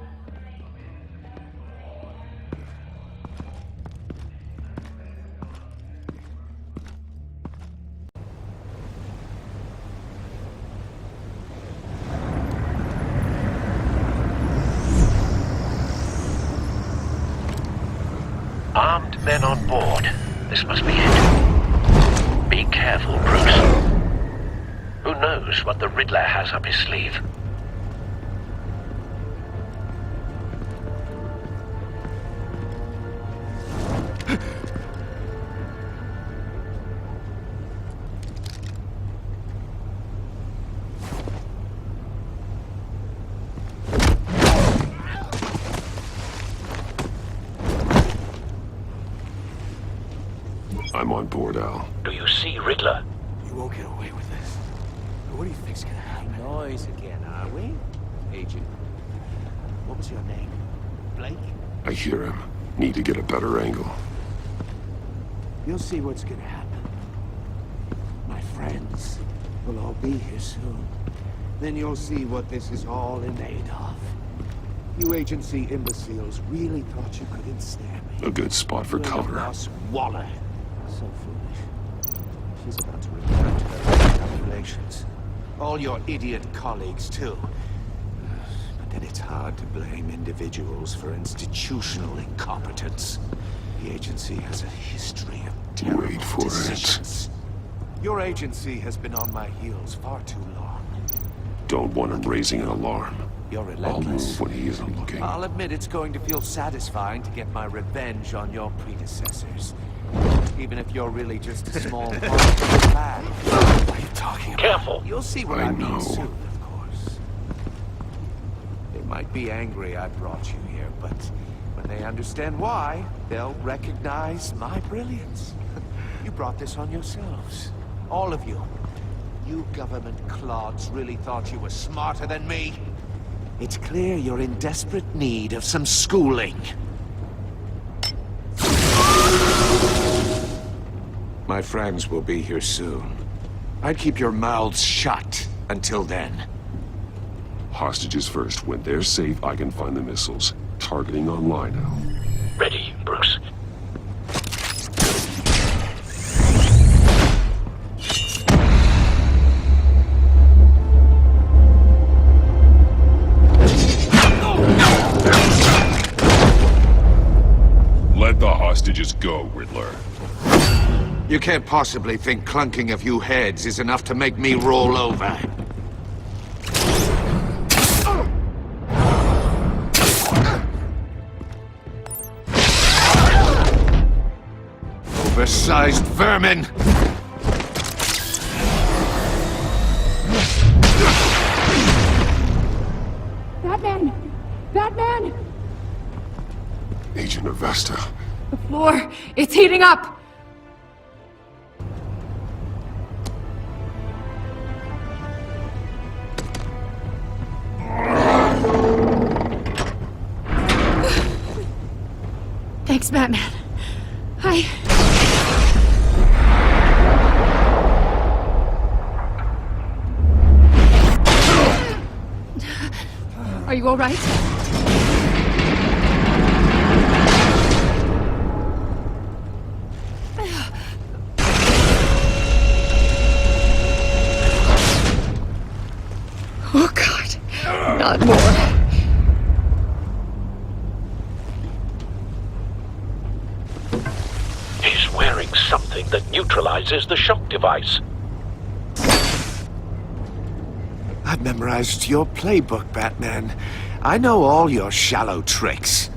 Armed men on board. This must be it. Be careful, Bruce. Who knows what the Riddler has up his sleeve? I'm on board, Al. Do you see Riddler? You won't get away with this. What do you think's gonna happen? Noise again, are we? Agent, what was your name? Blake? I hear him. Need to get a better angle. You'll see what's gonna happen. My friends will all be here soon. Then you'll see what this is all in aid of. You agency imbeciles really thought you could ensnare me. A good spot for cover. Boss Waller. So foolish. She's about to return to her calculations. All your idiot colleagues, too. But then it's hard to blame individuals for institutional incompetence. The agency has a history of terrible decisions. Your agency has been on my heels far too long. Don't want him raising an alarm. You're I'll relentless. move when he isn't looking. I'll admit it's going to feel satisfying to get my revenge on your predecessors. Even if you're really just a small part of the plan. What are you talking about? Careful! You'll see what I mean soon, of course. They might be angry I brought you here, but when they understand why, they'll recognize my brilliance. You brought this on yourselves. All of you. You government clods really thought you were smarter than me? It's clear you're in desperate need of some schooling. My friends will be here soon. I'd keep your mouths shut until then. Hostages first. When they're safe, I can find the missiles. Targeting online now. Ready, Bruce. Let the hostages go, Riddler. You can't possibly think clunking a few heads is enough to make me roll over. Oversized vermin! Batman! Batman! Agent Avesta. The floor, it's heating up! Thanks, Batman. Are you all right? Not more. He's wearing something that neutralizes the shock device. I've memorized your playbook, Batman. I know all your shallow tricks.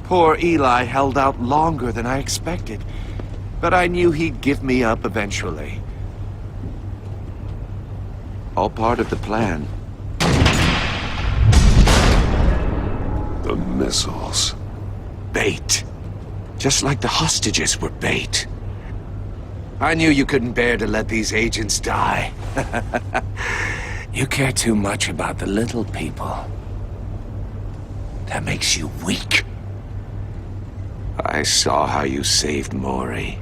Poor Eli held out longer than I expected, but I knew he'd give me up eventually. All part of the plan. The missiles. Bait. Just like the hostages were bait. I knew you couldn't bear to let these agents die. You care too much about the little people. That makes you weak. I saw how you saved Maury.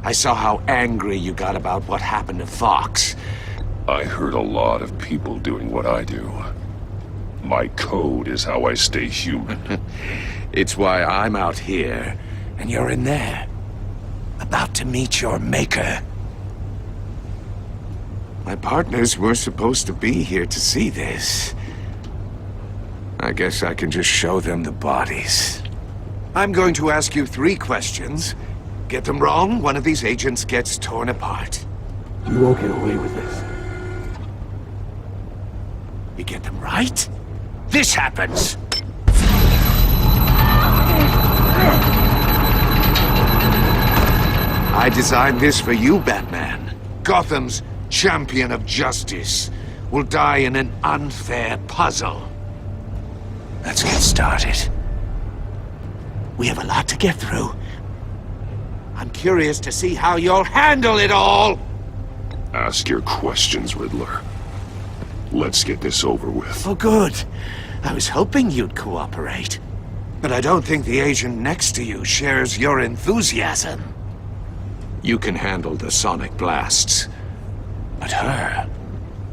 I saw how angry you got about what happened to Fox. I heard a lot of people doing what I do. My code is how I stay human. It's why I'm out here, and you're in there. About to meet your maker. My partners were supposed to be here to see this. I guess I can just show them the bodies. I'm going to ask you 3 questions. Get them wrong, one of these agents gets torn apart. You won't get away with this. You get them right, this happens! I designed this for you, Batman. Gotham's champion of justice will die in an unfair puzzle. Let's get started. We have a lot to get through. I'm curious to see how you'll handle it all! Ask your questions, Riddler. Let's get this over with. Oh, good. I was hoping you'd cooperate. But I don't think the agent next to you shares your enthusiasm. You can handle the sonic blasts. But her...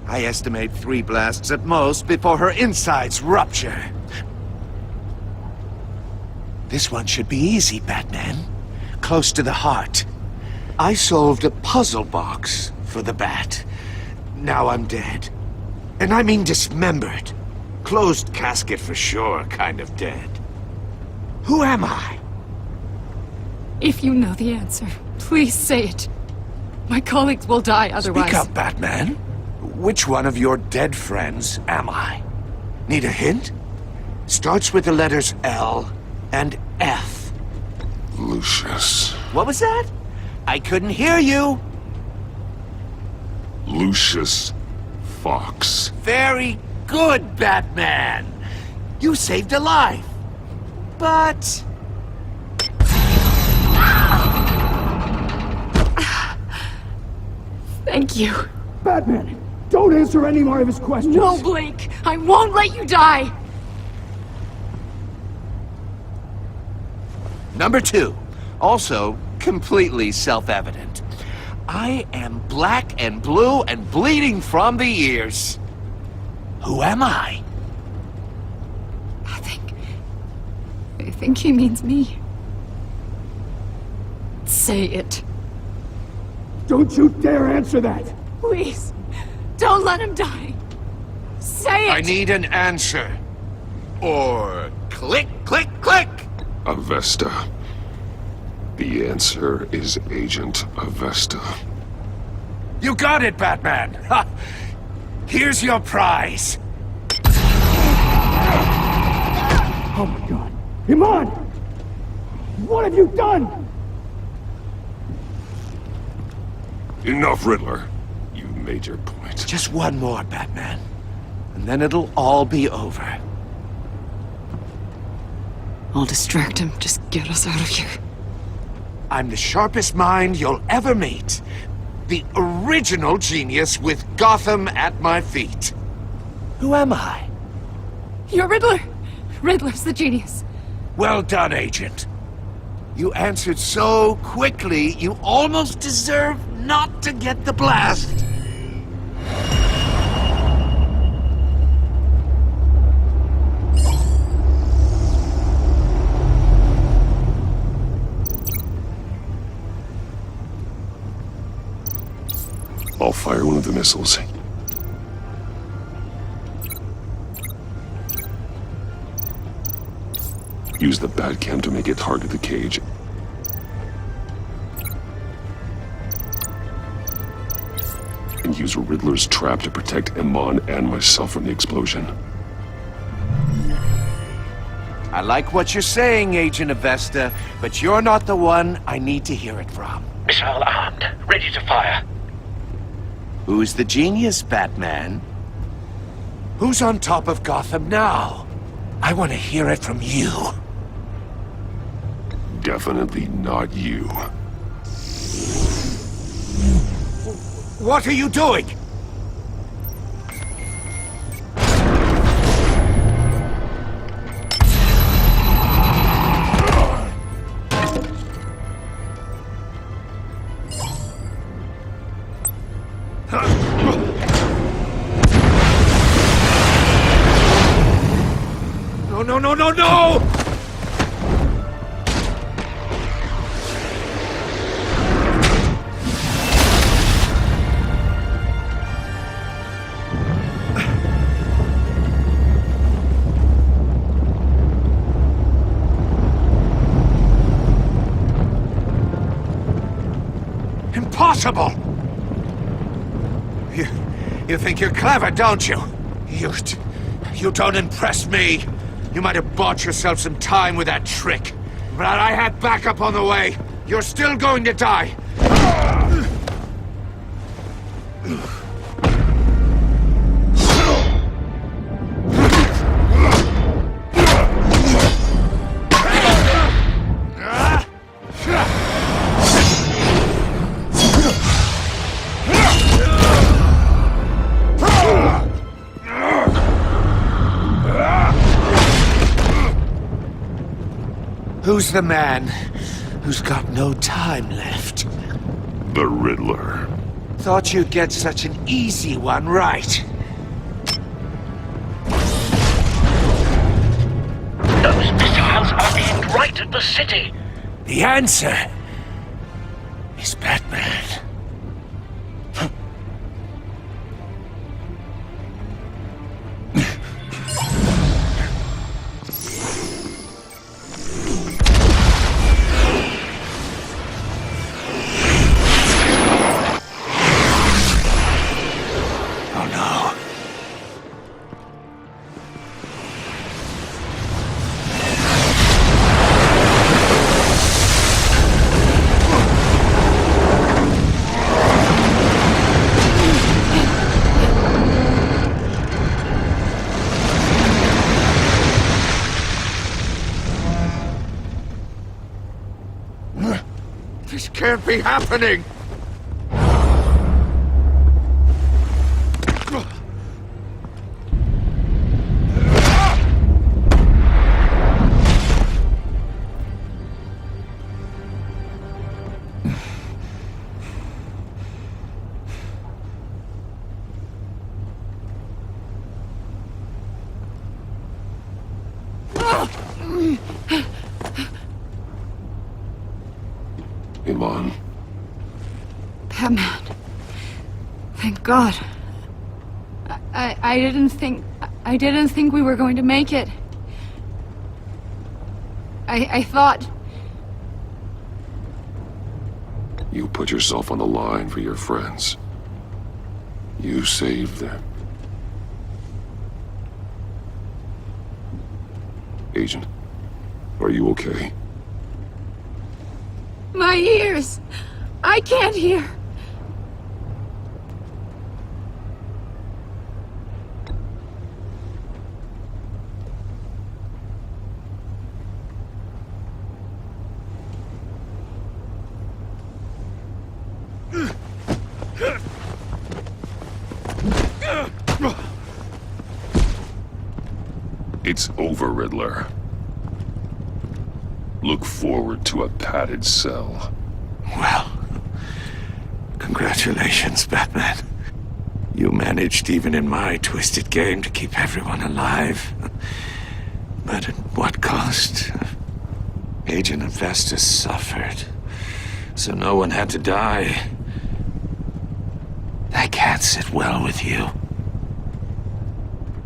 I estimate 3 blasts at most before her insides rupture. This one should be easy, Batman. Close to the heart. I solved a puzzle box for the Bat. Now I'm dead. And I mean dismembered. Closed casket for sure, kind of dead. Who am I? If you know the answer, please say it. My colleagues will die otherwise. Speak up, Batman. Which one of your dead friends am I? Need a hint? Starts with the letters L and F. Lucius. What was that? I couldn't hear you. Lucius Fox. Very good, Batman. You saved a life. But... Thank you. Batman, don't answer any more of his questions. No, Blake. I won't let you die. Number 2. Also, completely self-evident. I am black and blue and bleeding from the ears. Who am I? I think he means me. Say it. Don't you dare answer that! Please, don't let him die. Say it! I need an answer. Or click, click, click! Avesta. The answer is Agent Avesta. You got it, Batman! Ha! Here's your prize. Oh my god. Iman! What have you done? Enough, Riddler. You made your point. Just one more, Batman. And then it'll all be over. I'll distract him. Just get us out of here. I'm the sharpest mind you'll ever meet. The original genius with Gotham at my feet. Who am I? You're Riddler. Riddler's the genius. Well done, Agent. You answered so quickly, you almost deserve not to get the blast. I'll fire one of the missiles. Use the Batcam to make it target the cage. And use Riddler's trap to protect Iman and myself from the explosion. I like what you're saying, Agent Avesta, but you're not the one I need to hear it from. Missile armed, ready to fire. Who's the genius, Batman? Who's on top of Gotham now? I want to hear it from you. Definitely not you. What are you doing? No! Impossible! You think you're clever, don't you? You don't impress me. You might have bought yourself some time with that trick, but I had backup on the way. You're still going to die. Who's the man who's got no time left? The Riddler. Thought you'd get such an easy one right. Those missiles are aimed right at the city. The answer is Batman. This can't be happening! Iman. Batman. Thank God. I didn't think we were going to make it. I thought... You put yourself on the line for your friends. You saved them. Agent, are you okay? My ears! I can't hear! It's over, Riddler. Look forward to a padded cell. Well, congratulations, Batman. You managed, even in my twisted game, to keep everyone alive. But at what cost? Agent Avesta suffered, so no one had to die. That can't sit well with you.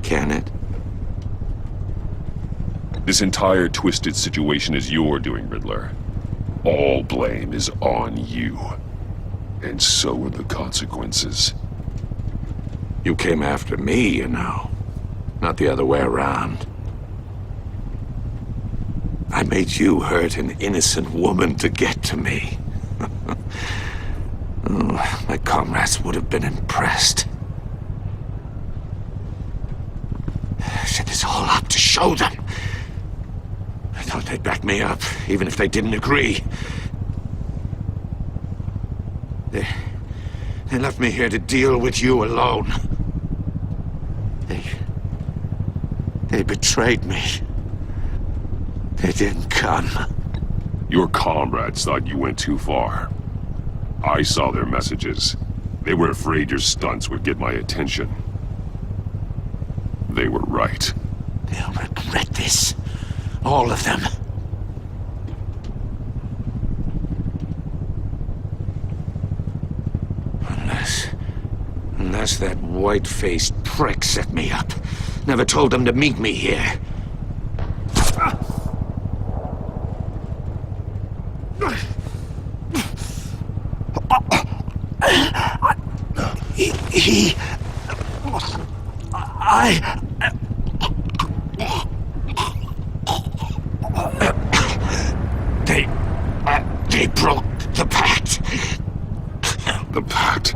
Can it? This entire twisted situation is your doing, Riddler. All blame is on you. And so are the consequences. You came after me, you know. Not the other way around. I made you hurt an innocent woman to get to me. Oh, my comrades would have been impressed. I set this all up to show them. I thought they'd back me up, even if they didn't agree. They left me here to deal with you alone. They betrayed me. They didn't come. Your comrades thought you went too far. I saw their messages. They were afraid your stunts would get my attention. They were right. They'll regret this. All of them. Unless that white-faced prick set me up. Never told them to meet me here. They broke the pact. The pact?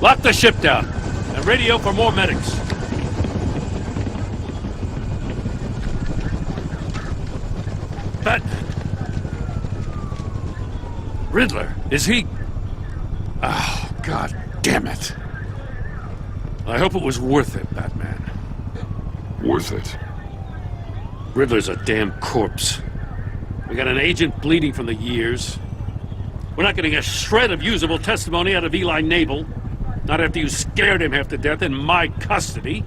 Lock the ship down, and radio for more medics. Batman. Riddler, is he... Oh, God damn it. I hope it was worth it, Batman. Worth it? Riddler's a damn corpse. We got an agent bleeding from the years. We're not getting a shred of usable testimony out of Eli Nabel. Not after you scared him half to death in my custody.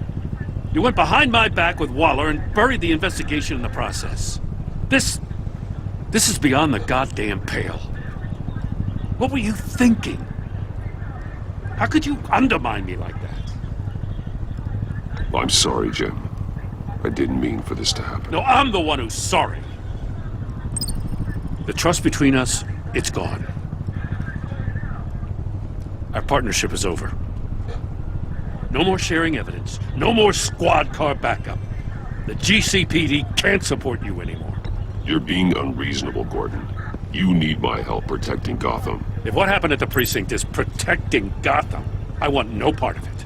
You went behind my back with Waller and buried the investigation in the process. This is beyond the goddamn pale. What were you thinking? How could you undermine me like that? I'm sorry, Jim. I didn't mean for this to happen. No, I'm the one who's sorry. The trust between us, it's gone. Our partnership is over. No more sharing evidence. No more squad car backup. The GCPD can't support you anymore. You're being unreasonable, Gordon. You need my help protecting Gotham. If what happened at the precinct is protecting Gotham, I want no part of it.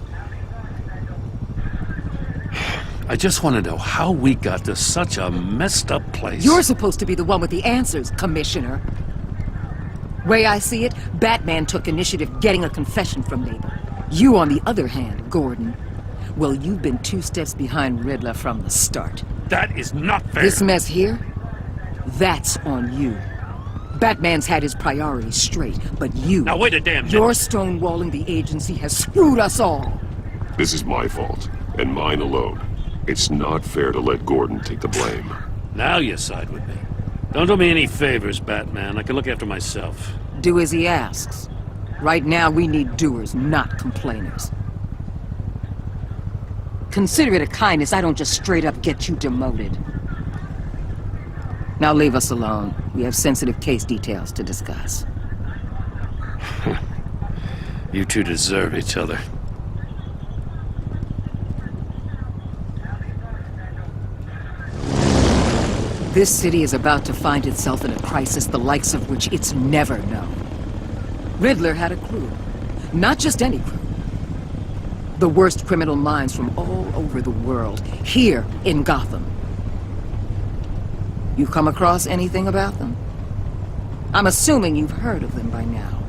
I just want to know how we got to such a messed up place. You're supposed to be the one with the answers, Commissioner. Way I see it, Batman took initiative getting a confession from Nabel. You, on the other hand, Gordon, well, you've been 2 steps behind Riddler from the start. That is not fair. This mess here, that's on you. Batman's had his priorities straight, but you... Now wait a damn minute. Your stonewalling the agency has screwed us all. This is my fault, and mine alone. It's not fair to let Gordon take the blame. Now you side with me. Don't do me any favors, Batman. I can look after myself. Do as he asks. Right now, we need doers, not complainers. Consider it a kindness I don't just straight up get you demoted. Now leave us alone. We have sensitive case details to discuss. You two deserve each other. This city is about to find itself in a crisis the likes of which it's never known. Riddler had a crew. Not just any crew. The worst criminal minds from all over the world, here in Gotham. You come across anything about them? I'm assuming you've heard of them by now.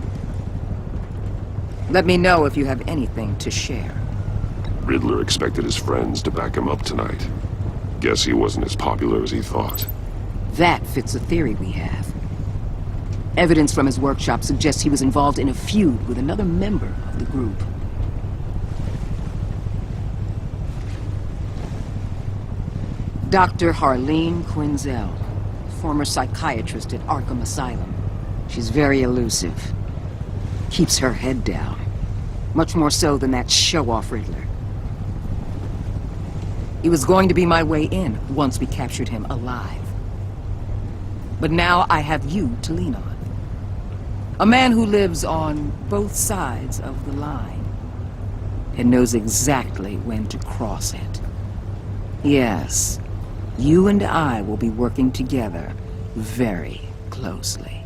Let me know if you have anything to share. Riddler expected his friends to back him up tonight. Guess he wasn't as popular as he thought. That fits a theory we have. Evidence from his workshop suggests he was involved in a feud with another member of the group. Dr. Harleen Quinzel, former psychiatrist at Arkham Asylum. She's very elusive. Keeps her head down. Much more so than that show-off Riddler. He was going to be my way in once we captured him alive. But now I have you to lean on. A man who lives on both sides of the line and knows exactly when to cross it. Yes, you and I will be working together very closely.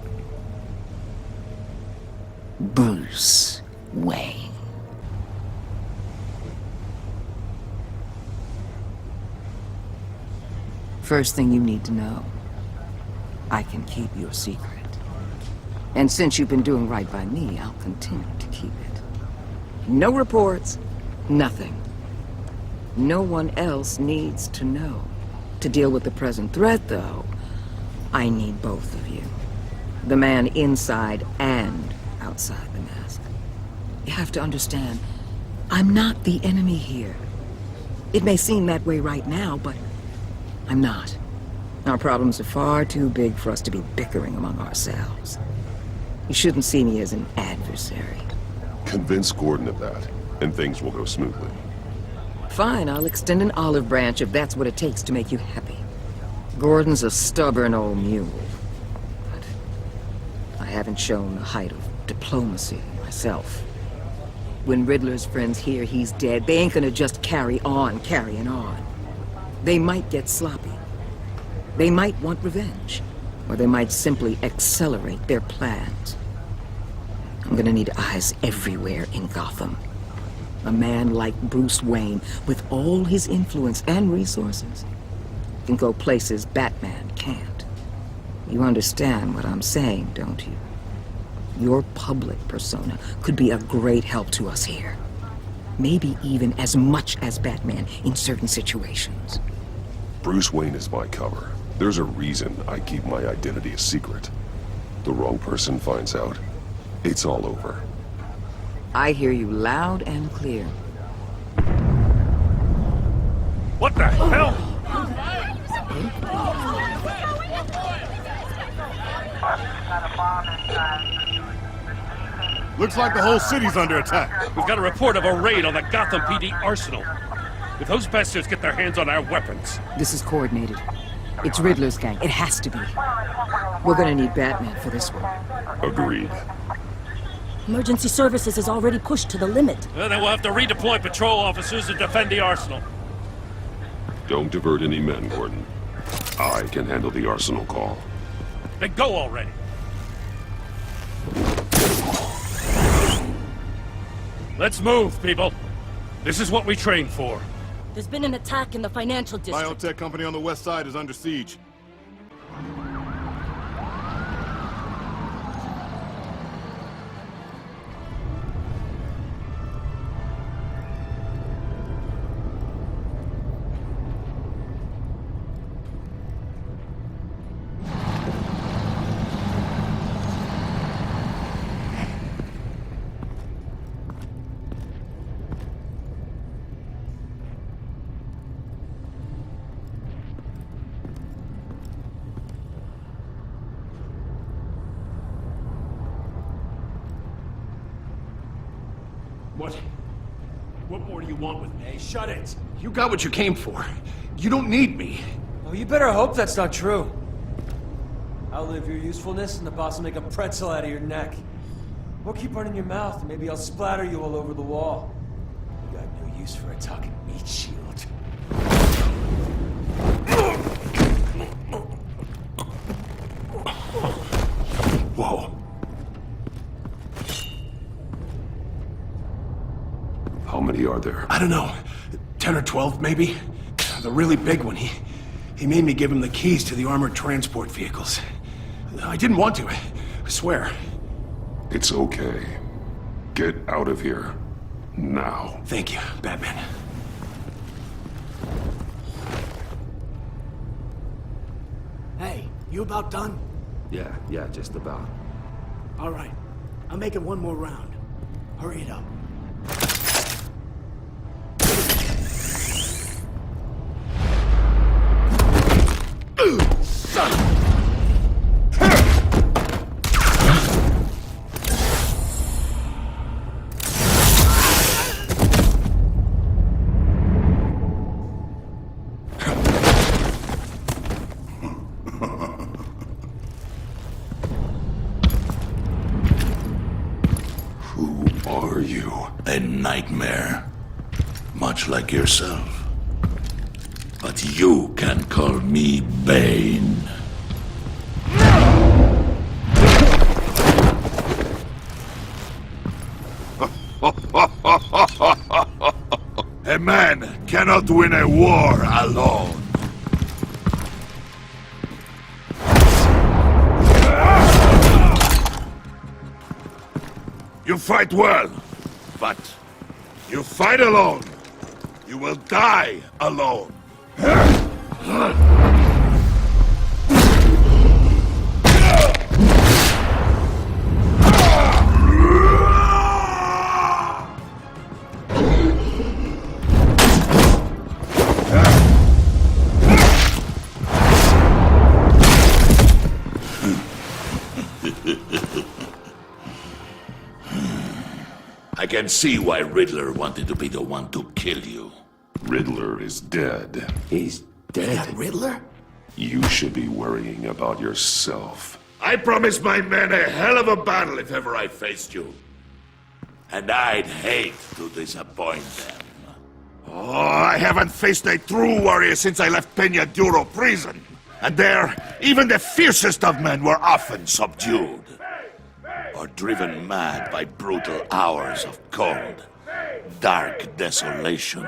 Bruce Wayne. First thing you need to know, I can keep your secret. And since you've been doing right by me, I'll continue to keep it. No reports, nothing. No one else needs to know. To deal with the present threat, though, I need both of you. The man inside and outside the mask. You have to understand, I'm not the enemy here. It may seem that way right now, but I'm not. Our problems are far too big for us to be bickering among ourselves. You shouldn't see me as an adversary. Convince Gordon of that, and things will go smoothly. Fine, I'll extend an olive branch if that's what it takes to make you happy. Gordon's a stubborn old mule. But I haven't shown the height of diplomacy myself. When Riddler's friends hear he's dead, they ain't gonna just carry on carrying on. They might get sloppy. They might want revenge. Or they might simply accelerate their plans. I'm gonna need eyes everywhere in Gotham. A man like Bruce Wayne, with all his influence and resources, can go places Batman can't. You understand what I'm saying, don't you? Your public persona could be a great help to us here. Maybe even as much as Batman in certain situations. Bruce Wayne is my cover. There's a reason I keep my identity a secret. The wrong person finds out, it's all over. I hear you loud and clear. What the hell? Looks like the whole city's under attack. We've got a report of a raid on the Gotham PD arsenal. If those bastards get their hands on our weapons... This is coordinated. It's Riddler's gang. It has to be. We're gonna need Batman for this one. Agreed. Emergency services is already pushed to the limit. Then we'll have to redeploy patrol officers to defend the arsenal. Don't divert any men, Gordon. I can handle the arsenal call. Then go already. Let's move, people. This is what we trained for. There's been an attack in the financial district. Biotech company on the west side is under siege. What more do you want with me? Hey, shut it! You got what you came for. You don't need me. Oh, you better hope that's not true. I'll live your usefulness, and the boss will make a pretzel out of your neck. Or keep running your mouth, and maybe I'll splatter you all over the wall. You got no use for a talking meat shield. Whoa. How many are there? I don't know. 10 or 12, maybe? The really big one, he made me give him the keys to the armored transport vehicles. I didn't want to, I swear. It's okay. Get out of here. Now. Thank you, Batman. You about done? Yeah, just about. All right. I'll make it one more round. Hurry it up. Son of A nightmare, much like yourself. But you can call me Bane. A man cannot win a war alone. You fight well. But you fight alone. You will die alone. I can see why Riddler wanted to be the one to kill you. Riddler is dead. He's dead? That Riddler? You should be worrying about yourself. I promised my men a hell of a battle if ever I faced you. And I'd hate to disappoint them. Oh, I haven't faced a true warrior since I left Peña Duro prison. And there, even the fiercest of men were often subdued. Or driven mad by brutal hours of cold, dark desolation.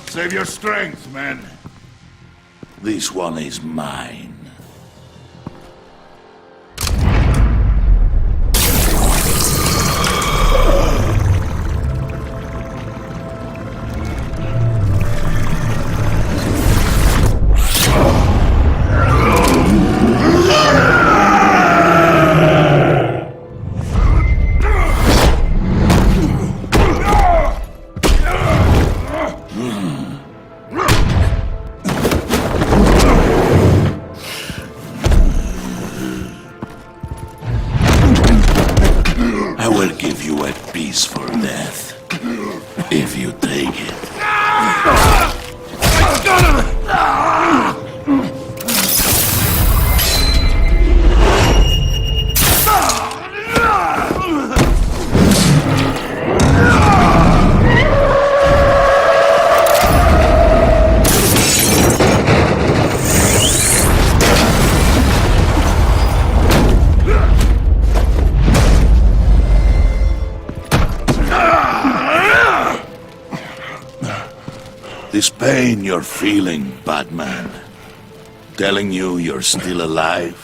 Save your strength, men. This one is mine. I will give you a peaceful death, if you take it. This pain you're feeling, Batman, telling you you're still alive?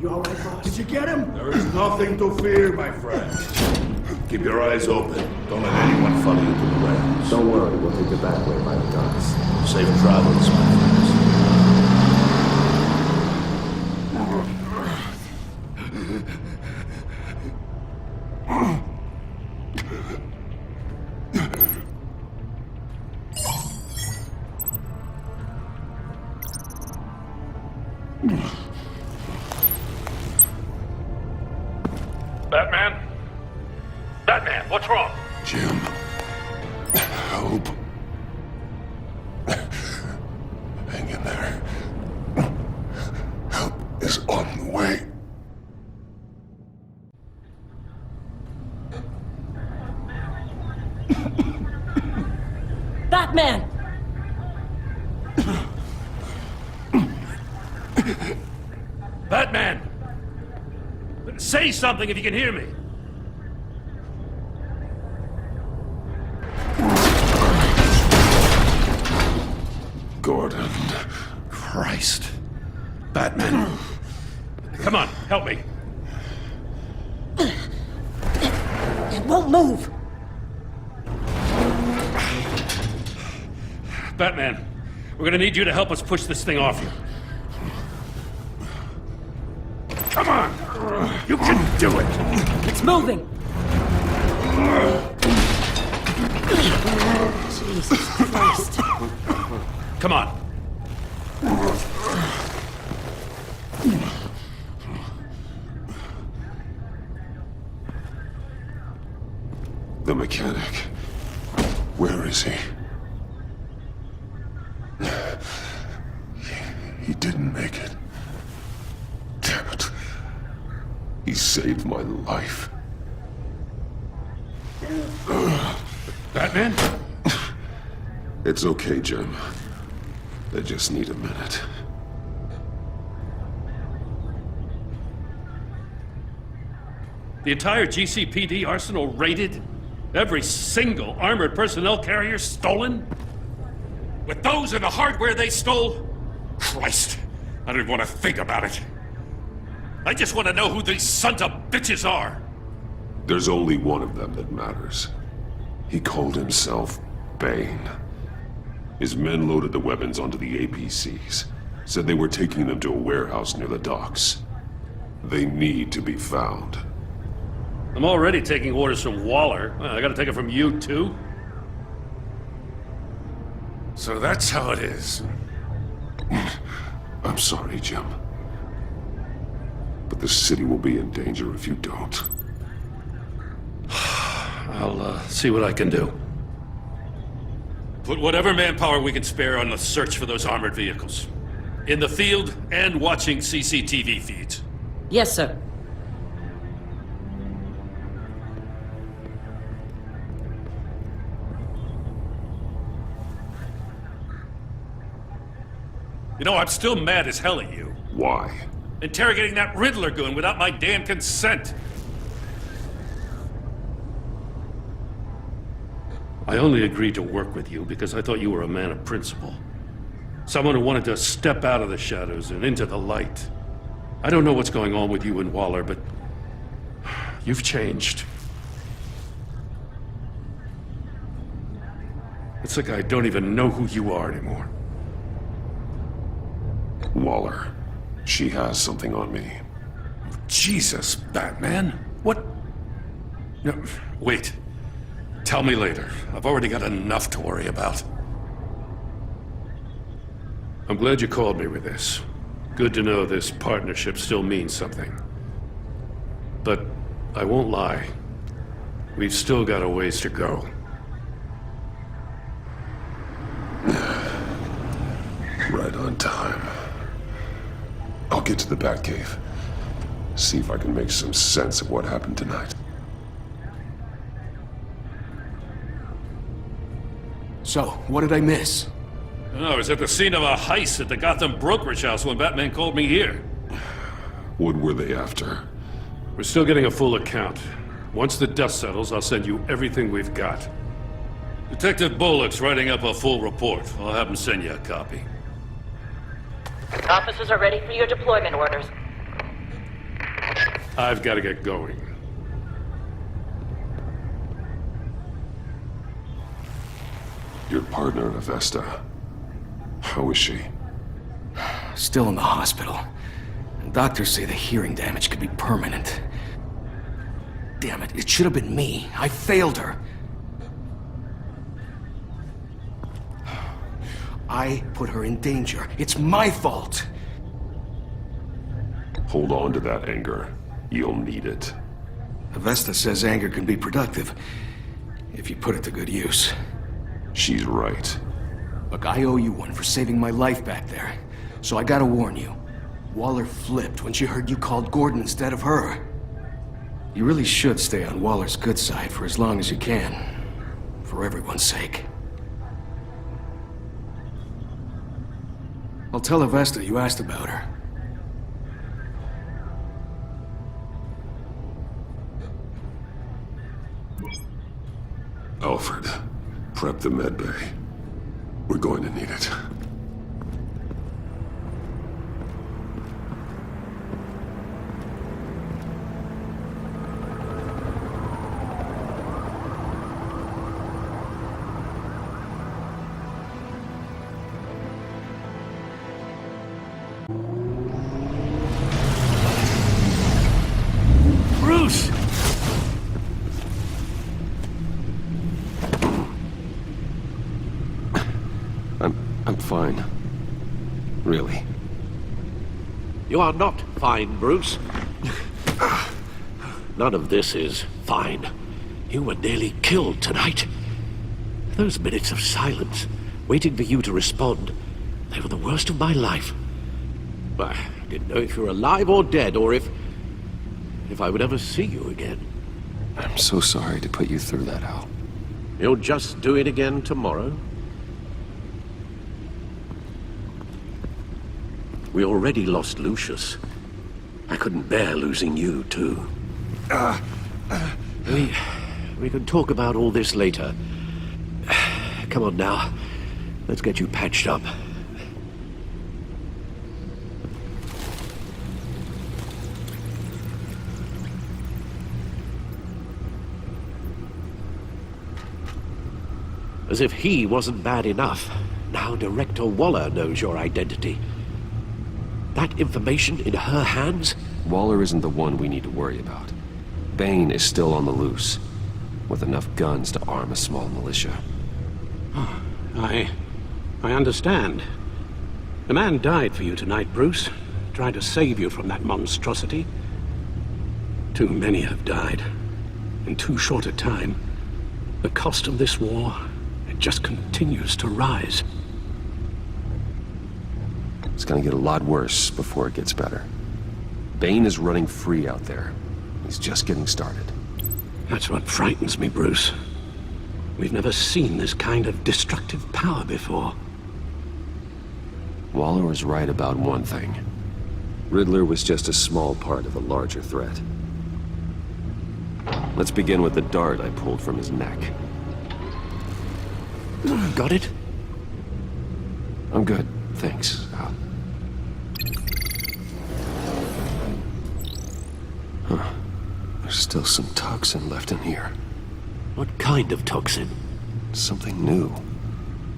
You all right, boss? Did you get him? There is nothing to fear, my friend. Keep your eyes open. Don't let anyone follow you to the warehouse. Don't worry, we'll take the back way by the docks. Safe travels, my friends. Batman? Batman, what's wrong? Jim, help. Hang in there. Help is on the way. Batman! Batman! Say something if you can hear me. Gordon. Christ. Batman. Come on, help me. It won't move. Batman, we're gonna need you to help us push this thing off you. Come on! You can do it! It's moving! Jesus Christ. Come on. The mechanic. Where is he? He didn't make it. Damn it. He saved my life. Batman? It's okay, Jim. I just need a minute. The entire GCPD arsenal raided? Every single armored personnel carrier stolen? With those and the hardware they stole? Christ, I don't even want to think about it. I just want to know who these sons of bitches are. There's only one of them that matters. He called himself Bane. His men loaded the weapons onto the APCs. Said they were taking them to a warehouse near the docks. They need to be found. I'm already taking orders from Waller. I gotta take it from you, too? So that's how it is. I'm sorry, Jim. But the city will be in danger if you don't. I'll see what I can do. Put whatever manpower we can spare on the search for those armored vehicles. In the field and watching CCTV feeds. Yes, sir. You know, I'm still mad as hell at you. Why? Interrogating that Riddler goon without my damn consent. I only agreed to work with you because I thought you were a man of principle. Someone who wanted to step out of the shadows and into the light. I don't know what's going on with you and Waller, but you've changed. It's like I don't even know who you are anymore. Waller. She has something on me. Jesus, Batman. What? No, wait. Tell me later. I've already got enough to worry about. I'm glad you called me with this. Good to know this partnership still means something. But I won't lie. We've still got a ways to go. Right on time. I'll get to the Batcave. See if I can make some sense of what happened tonight. So, what did I miss? No, I was at the scene of a heist at the Gotham brokerage house when Batman called me here. What were they after? We're still getting a full account. Once the dust settles, I'll send you everything we've got. Detective Bullock's writing up a full report. I'll have him send you a copy. Officers are ready for your deployment orders. I've got to get going. Your partner, Avesta. How is she? Still in the hospital. Doctors say the hearing damage could be permanent. Damn it, it should have been me. I failed her. I put her in danger. It's my fault. Hold on to that anger. You'll need it. Avesta says anger can be productive, if you put it to good use. She's right. Look, I owe you one for saving my life back there. So I gotta warn you. Waller flipped when she heard you called Gordon instead of her. You really should stay on Waller's good side for as long as you can. For everyone's sake. I'll tell Avesta you asked about her. Alfred, prep the med bay. We're going to need it. Bruce! I'm fine. Really. You are not fine, Bruce. None of this is fine. You were nearly killed tonight. Those minutes of silence, waiting for you to respond, they were the worst of my life. I didn't know if you were alive or dead, or if I would ever see you again. I'm so sorry to put you through that, Al. You'll just do it again tomorrow? We already lost Lucius. I couldn't bear losing you, too. We can talk about all this later. Come on now. Let's get you patched up. As if he wasn't bad enough, now Director Waller knows your identity. That information in her hands? Waller isn't the one we need to worry about. Bane is still on the loose, with enough guns to arm a small militia. Oh, I understand. The man died for you tonight, Bruce. Tried to save you from that monstrosity. Too many have died. In too short a time. The cost of this war, it just continues to rise. It's gonna get a lot worse before it gets better. Bane is running free out there. He's just getting started. That's what frightens me, Bruce. We've never seen this kind of destructive power before. Waller was right about one thing. Riddler was just a small part of a larger threat. Let's begin with the dart I pulled from his neck. Got it? I'm good, thanks, Al. Huh. There's still some toxin left in here. What kind of toxin? Something new.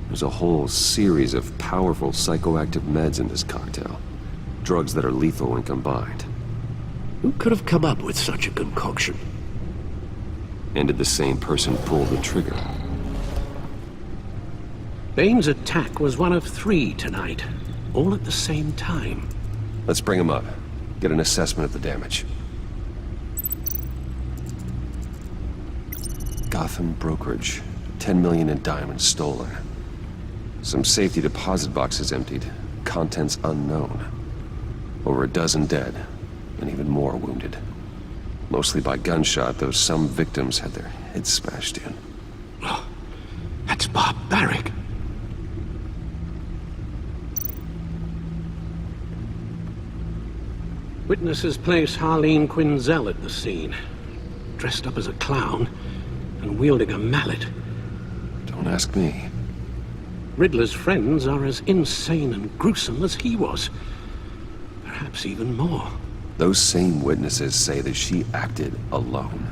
There's a whole series of powerful psychoactive meds in this cocktail. Drugs that are lethal when combined. Who could have come up with such a concoction? And did the same person pull the trigger? Bane's attack was one of 3 tonight, all at the same time. Let's bring him up. Get an assessment of the damage. Gotham brokerage. 10 million in diamonds stolen. Some safety deposit boxes emptied. Contents unknown. Over a dozen dead, and even more wounded. Mostly by gunshot, though some victims had their heads smashed in. Oh, that's barbaric. Witnesses place Harleen Quinzel at the scene, dressed up as a clown and wielding a mallet. Don't ask me. Riddler's friends are as insane and gruesome as he was. Perhaps even more. Those same witnesses say that she acted alone.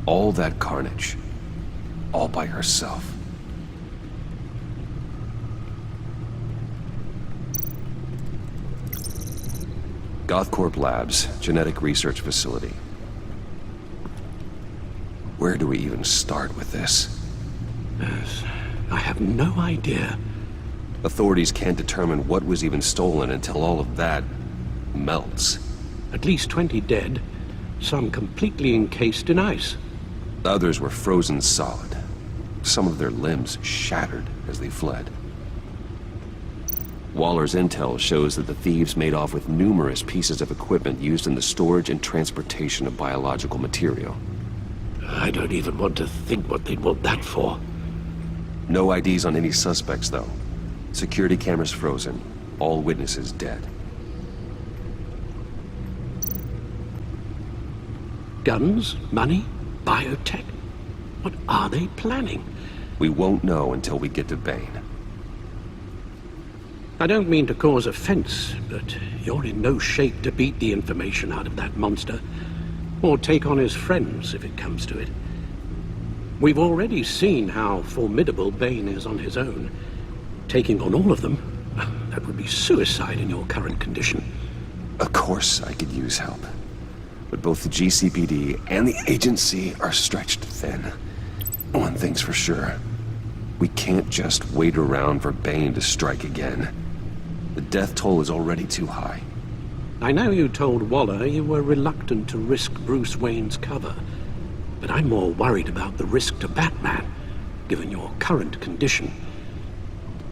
All that carnage. All by herself. Gothcorp Labs, genetic research facility. Where do we even start with this? Yes, I have no idea. Authorities can't determine what was even stolen until all of that melts. At least 20 dead, some completely encased in ice. Others were frozen solid. Some of their limbs shattered as they fled. Waller's intel shows that the thieves made off with numerous pieces of equipment used in the storage and transportation of biological material. I don't even want to think what they'd want that for. No IDs on any suspects, though. Security cameras frozen. All witnesses dead. Guns? Money? Biotech? What are they planning? We won't know until we get to Bane. I don't mean to cause offense, but you're in no shape to beat the information out of that monster, or take on his friends if it comes to it. We've already seen how formidable Bane is on his own. Taking on all of them, that would be suicide in your current condition. Of course I could use help. But both the GCPD and the agency are stretched thin. One thing's for sure. We can't just wait around for Bane to strike again. The death toll is already too high. I know you told Waller you were reluctant to risk Bruce Wayne's cover, but I'm more worried about the risk to Batman, given your current condition.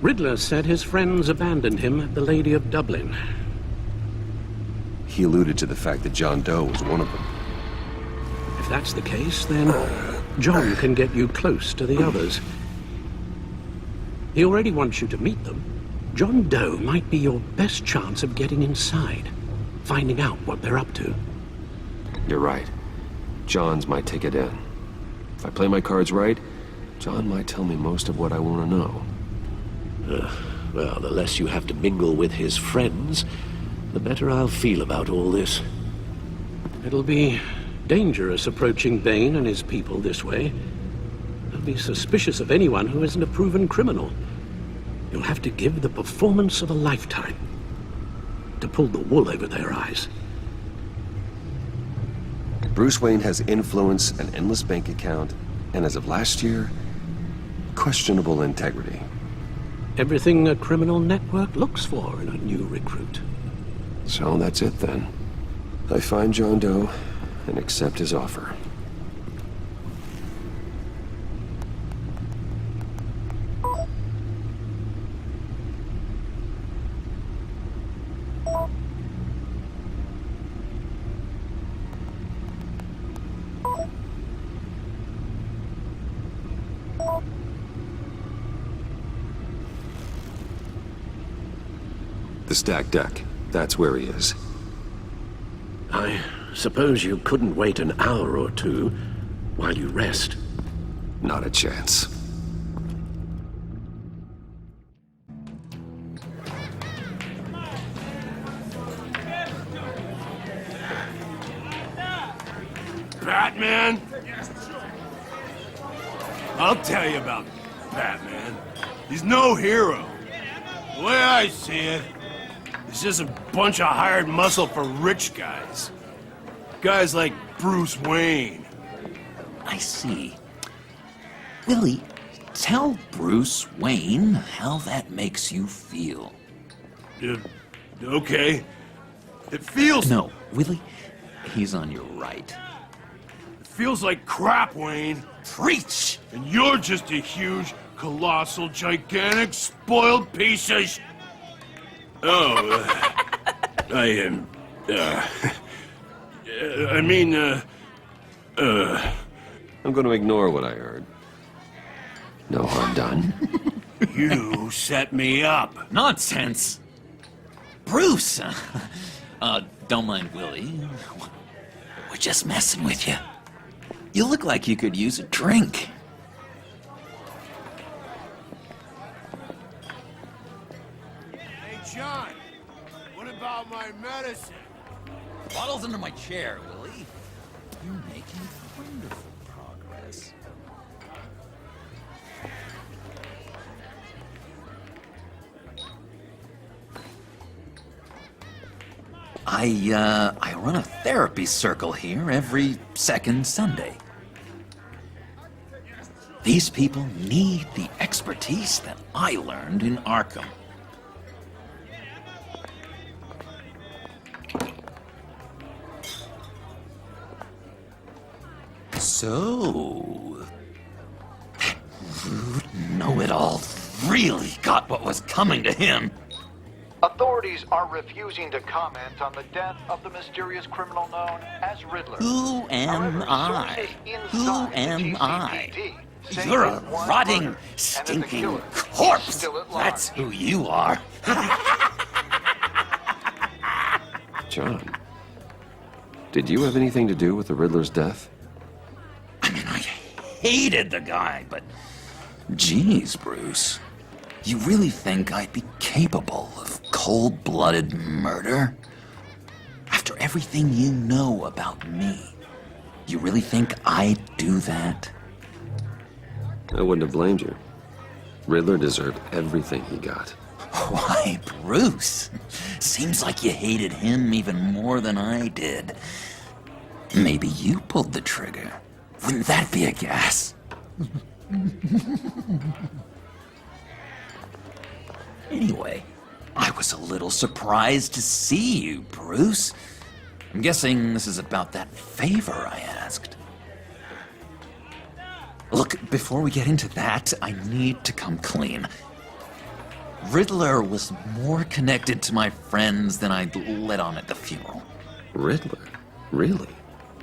Riddler said his friends abandoned him at the Lady of Dublin. He alluded to the fact that John Doe was one of them. If that's the case, then John can get you close to the others. He already wants you to meet them. John Doe might be your best chance of getting inside, finding out what they're up to. You're right. John's my ticket in. If I play my cards right, John might tell me most of what I want to know. Well, the less you have to mingle with his friends, the better I'll feel about all this. It'll be dangerous approaching Bane and his people this way. They'll be suspicious of anyone who isn't a proven criminal. You'll have to give the performance of a lifetime to pull the wool over their eyes. Bruce Wayne has influence, an endless bank account, and as of last year, questionable integrity. Everything a criminal network looks for in a new recruit. So that's it then. I find John Doe and accept his offer. The stacked deck. That's where he is. I suppose you couldn't wait an hour or two while you rest? Not a chance. Batman? I'll tell you about Batman. He's no hero. The way I see it, he's just a bunch of hired muscle for rich guys. Guys like Bruce Wayne. I see. Willie, tell Bruce Wayne how that makes you feel. Okay. It feels... No, Willie, he's on your right. It feels like crap, Wayne. Preach! And you're just a huge, colossal, gigantic, spoiled piece of I am... I'm going to ignore what I heard. No harm done. You set me up. Nonsense! Bruce! Don't mind Willie. We're just messing with you. You look like you could use a drink. Hey, John. What about my medicine? Bottle's under my chair, Willie. You're making wonderful progress. I run a therapy circle here every second Sunday. These people need the expertise that I learned in Arkham. So... Rude know-it-all really got what was coming to him. Authorities are refusing to comment on the death of the mysterious criminal known as Riddler. Who am I? Who am I? You're a rotting, stinking corpse! That's who you are. John, did you have anything to do with the Riddler's death? Hated the guy, but... Geez, Bruce. You really think I'd be capable of cold-blooded murder? After everything you know about me, you really think I'd do that? I wouldn't have blamed you. Riddler deserved everything he got. Why, Bruce? Seems like you hated him even more than I did. Maybe you pulled the trigger. Wouldn't that be a gas? Anyway, I was a little surprised to see you, Bruce. I'm guessing this is about that favor I asked. Look, before we get into that, I need to come clean. Riddler was more connected to my friends than I'd let on at the funeral. Riddler? Really?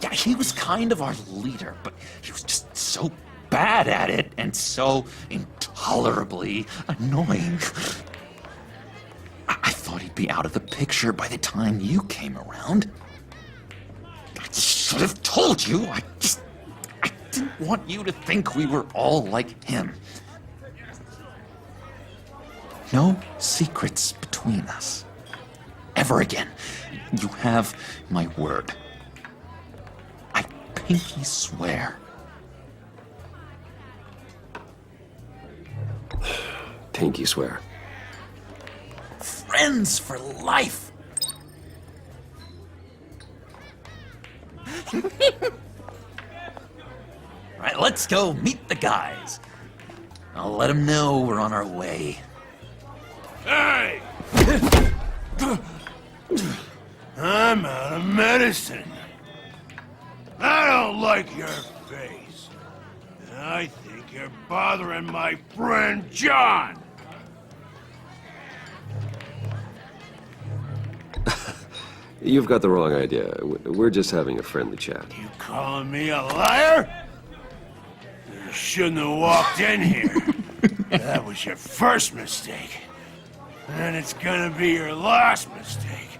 Yeah, he was kind of our leader, but he was just so bad at it and so intolerably annoying. I thought he'd be out of the picture by the time you came around. I should have told you. I didn't want you to think we were all like him. No secrets between us. Ever again. You have my word. I pinky swear. Pinky swear. Friends for life. All right, let's go meet the guys. I'll let them know we're on our way. Hey! I'm out of medicine. I don't like your face. And I think you're bothering my friend John. You've got the wrong idea. We're just having a friendly chat. You calling me a liar? You shouldn't have walked in here. That was your first mistake. And it's gonna be your last mistake.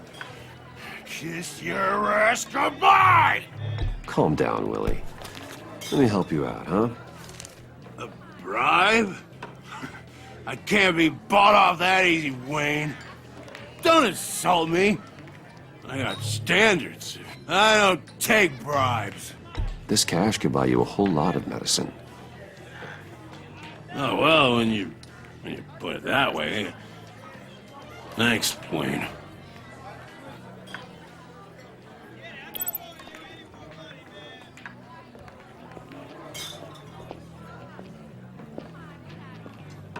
Kiss your ass goodbye! Calm down, Willie. Let me help you out, huh? A bribe? I can't be bought off that easy, Wayne. Don't insult me. I got standards. I don't take bribes. This cash could buy you a whole lot of medicine. Oh, well, when you put it that way. Thanks, Wayne.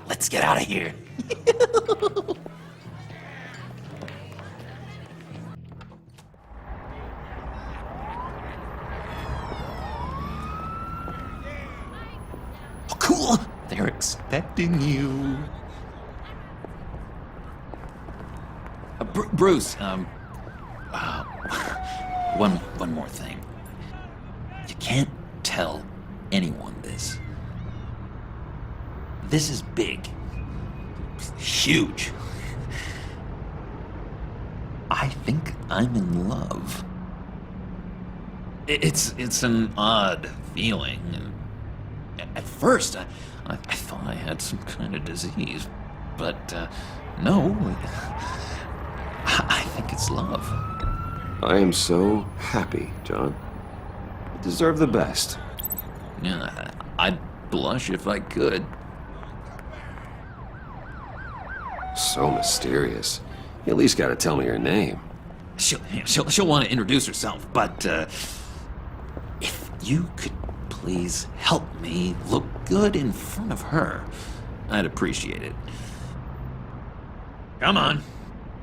Let's get out of here. Oh, cool. They're expecting you. Bruce, one more thing. You can't tell anyone this. This is big. Huge. I think I'm in love. It's an odd feeling. At first, I thought I had some kind of disease, but no. I think it's love. I am so happy, John. You deserve the best. Yeah, I'd blush if I could. So mysterious. You at least gotta tell me your name. She'll want to introduce herself, but if you could please help me look good in front of her, I'd appreciate it. Come on.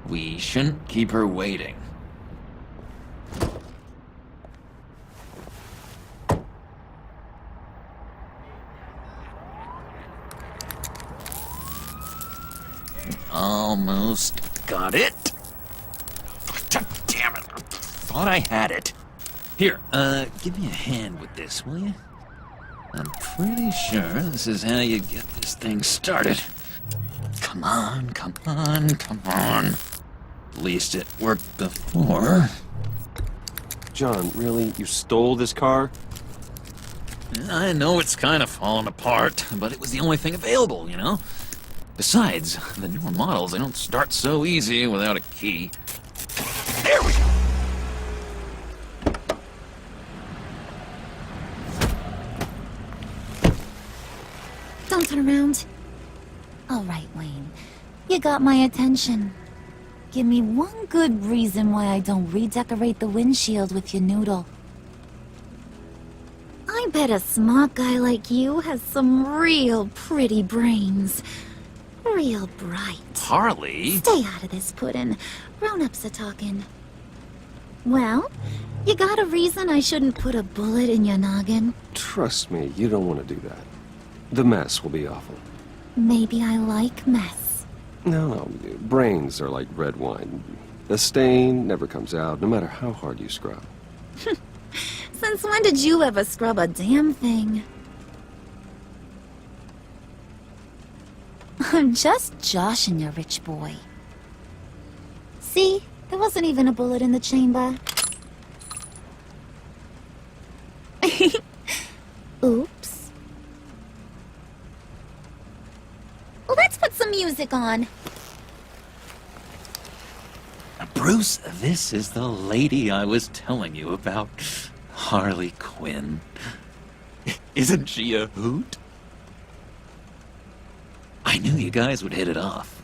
We shouldn't keep her waiting. Almost got it. God damn it. Thought I had it. Here, give me a hand with this, will you? I'm pretty sure this is how you get this thing started. Come on, come on, come on. At least it worked before. John, really? You stole this car? I know it's kind of falling apart, but it was the only thing available, you know? Besides, the newer models, they don't start so easy without a key. There we go! Don't turn around. All right, Wayne. You got my attention. Give me one good reason why I don't redecorate the windshield with your noodle. I bet a smart guy like you has some real pretty brains. Real bright. Harley? Stay out of this, Puddin'. Grown-ups are talking. Well, you got a reason I shouldn't put a bullet in your noggin? Trust me, you don't want to do that. The mess will be awful. Maybe I like mess. No, brains are like red wine. The stain never comes out, no matter how hard you scrub. Since when did you ever scrub a damn thing? I'm just joshing you, rich boy. See? There wasn't even a bullet in the chamber. Oops. Let's put some music on. Bruce, this is the lady I was telling you about. Harley Quinn. Isn't she a hoot? I knew you guys would hit it off.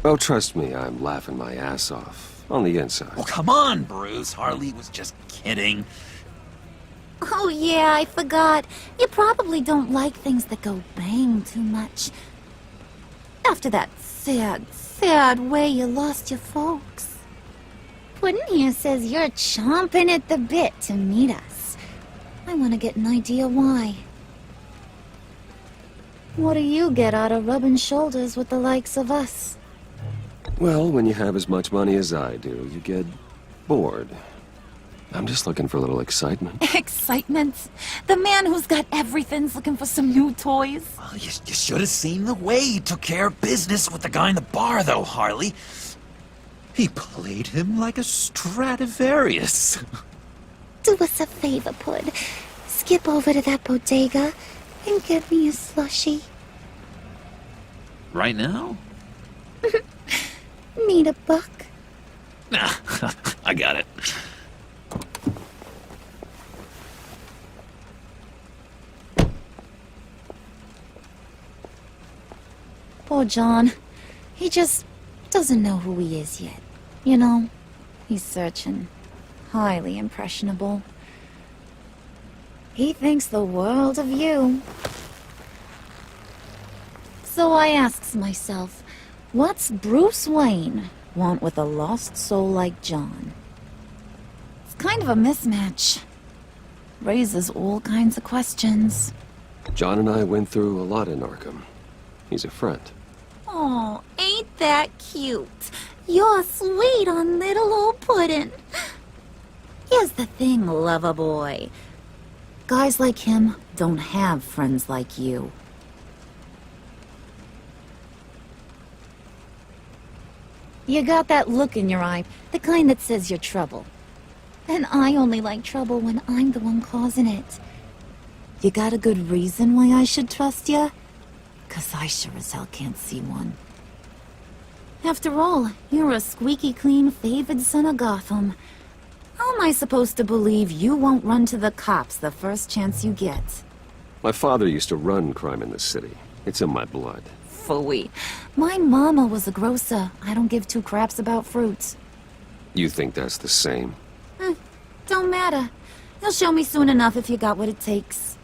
Oh, trust me, I'm laughing my ass off. On the inside. Oh, come on, Bruce. Harley was just kidding. Oh yeah, I forgot. You probably don't like things that go bang too much. After that sad way you lost your folks. Puddin' here says you're chomping at the bit to meet us. I want to get an idea why. What do you get out of rubbing shoulders with the likes of us? Well, when you have as much money as I do, you get bored. I'm just looking for a little excitement. Excitement? The man who's got everything's looking for some new toys? Well, you should have seen the way he took care of business with the guy in the bar, though, Harley. He played him like a Stradivarius. Do us a favor, Pud. Skip over to that bodega and get me a slushie. Right now? Need a buck? Nah, I got it. Poor John. He just doesn't know who he is yet. You know, he's searching. Highly impressionable. He thinks the world of you. So I asks myself, what's Bruce Wayne want with a lost soul like John? It's kind of a mismatch. Raises all kinds of questions. John and I went through a lot in Arkham. He's a friend. Oh, ain't that cute? You're sweet on little old Puddin'. Here's the thing, lover boy. Guys like him don't have friends like you. You got that look in your eye, the kind that says you're trouble. And I only like trouble when I'm the one causing it. You got a good reason why I should trust you? 'Cause I sure as hell can't see one. After all, you're a squeaky clean favored son of Gotham. How am I supposed to believe you won't run to the cops the first chance you get? My father used to run crime in this city. It's in my blood. Phooey. My mama was a grocer. I don't give two craps about fruits. You think that's the same? Don't matter. You'll show me soon enough if you got what it takes.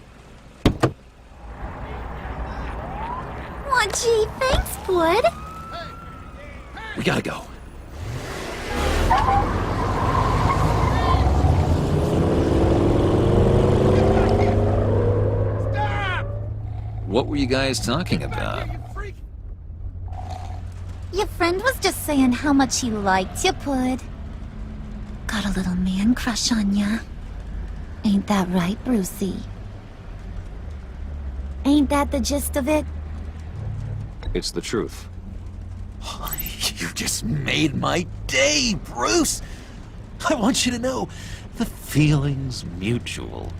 Aw, gee, thanks, Bud. We gotta go. What were you guys talking about? Your friend was just saying how much he liked you, Pud. Got a little man crush on ya. Ain't that right, Brucey? Ain't that the gist of it? It's the truth. You just made my day, Bruce! I want you to know, the feeling's mutual.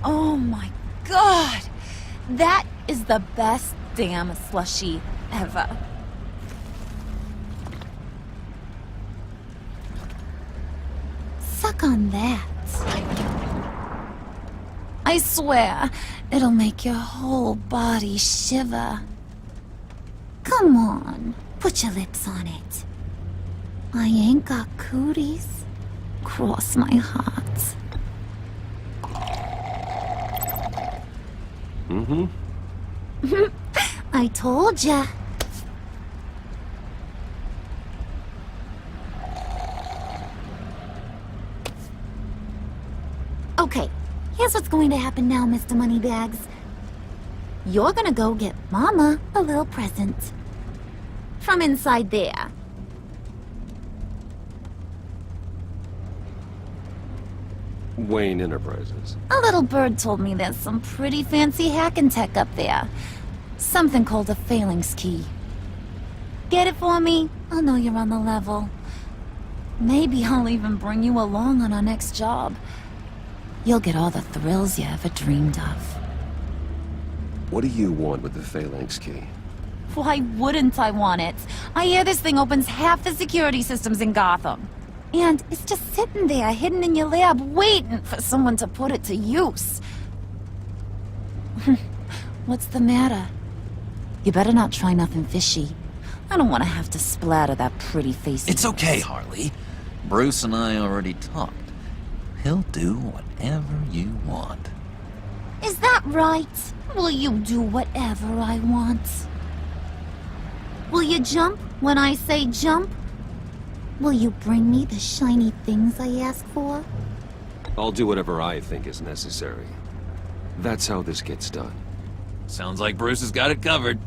Oh my god! That is the best damn slushie ever. Suck on that. I swear, it'll make your whole body shiver. Come on, put your lips on it. I ain't got cooties. Cross my heart. Mm-hmm. I told ya. Okay, here's what's going to happen now, Mr. Moneybags. You're gonna go get Mama a little present. From inside there. Wayne Enterprises. A little bird told me there's some pretty fancy hacking tech up there. Something called a phalanx key. Get it for me? I'll know you're on the level. Maybe I'll even bring you along on our next job. You'll get all the thrills you ever dreamed of. What do you want with the phalanx key? Why wouldn't I want it? I hear this thing opens half the security systems in Gotham. And it's just sitting there, hidden in your lab, waiting for someone to put it to use. What's the matter? You better not try nothing fishy. I don't want to have to splatter that pretty face. It's okay, Harley. Bruce and I already talked. He'll do whatever you want. Is that right? Will you do whatever I want? Will you jump when I say jump? Will you bring me the shiny things I ask for? I'll do whatever I think is necessary. That's how this gets done. Sounds like Bruce has got it covered.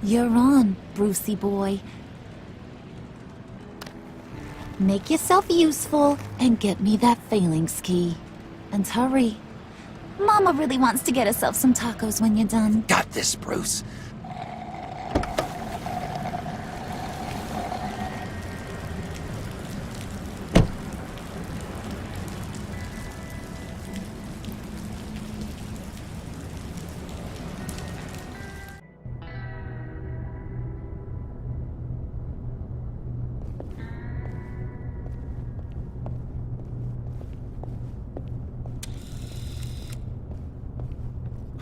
You're on, Brucey boy. Make yourself useful and get me that phalanx key. And hurry. Mama really wants to get herself some tacos when you're done. Got this, Bruce.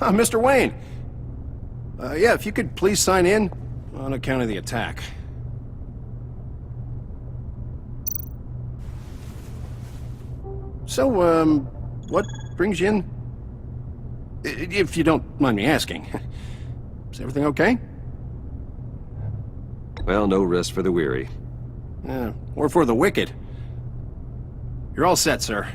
Mr. Wayne. Yeah, if you could please sign in on account of the attack. So, what brings you in? If you don't mind me asking. Is everything okay? Well, no rest for the weary. Or for the wicked. You're all set, sir.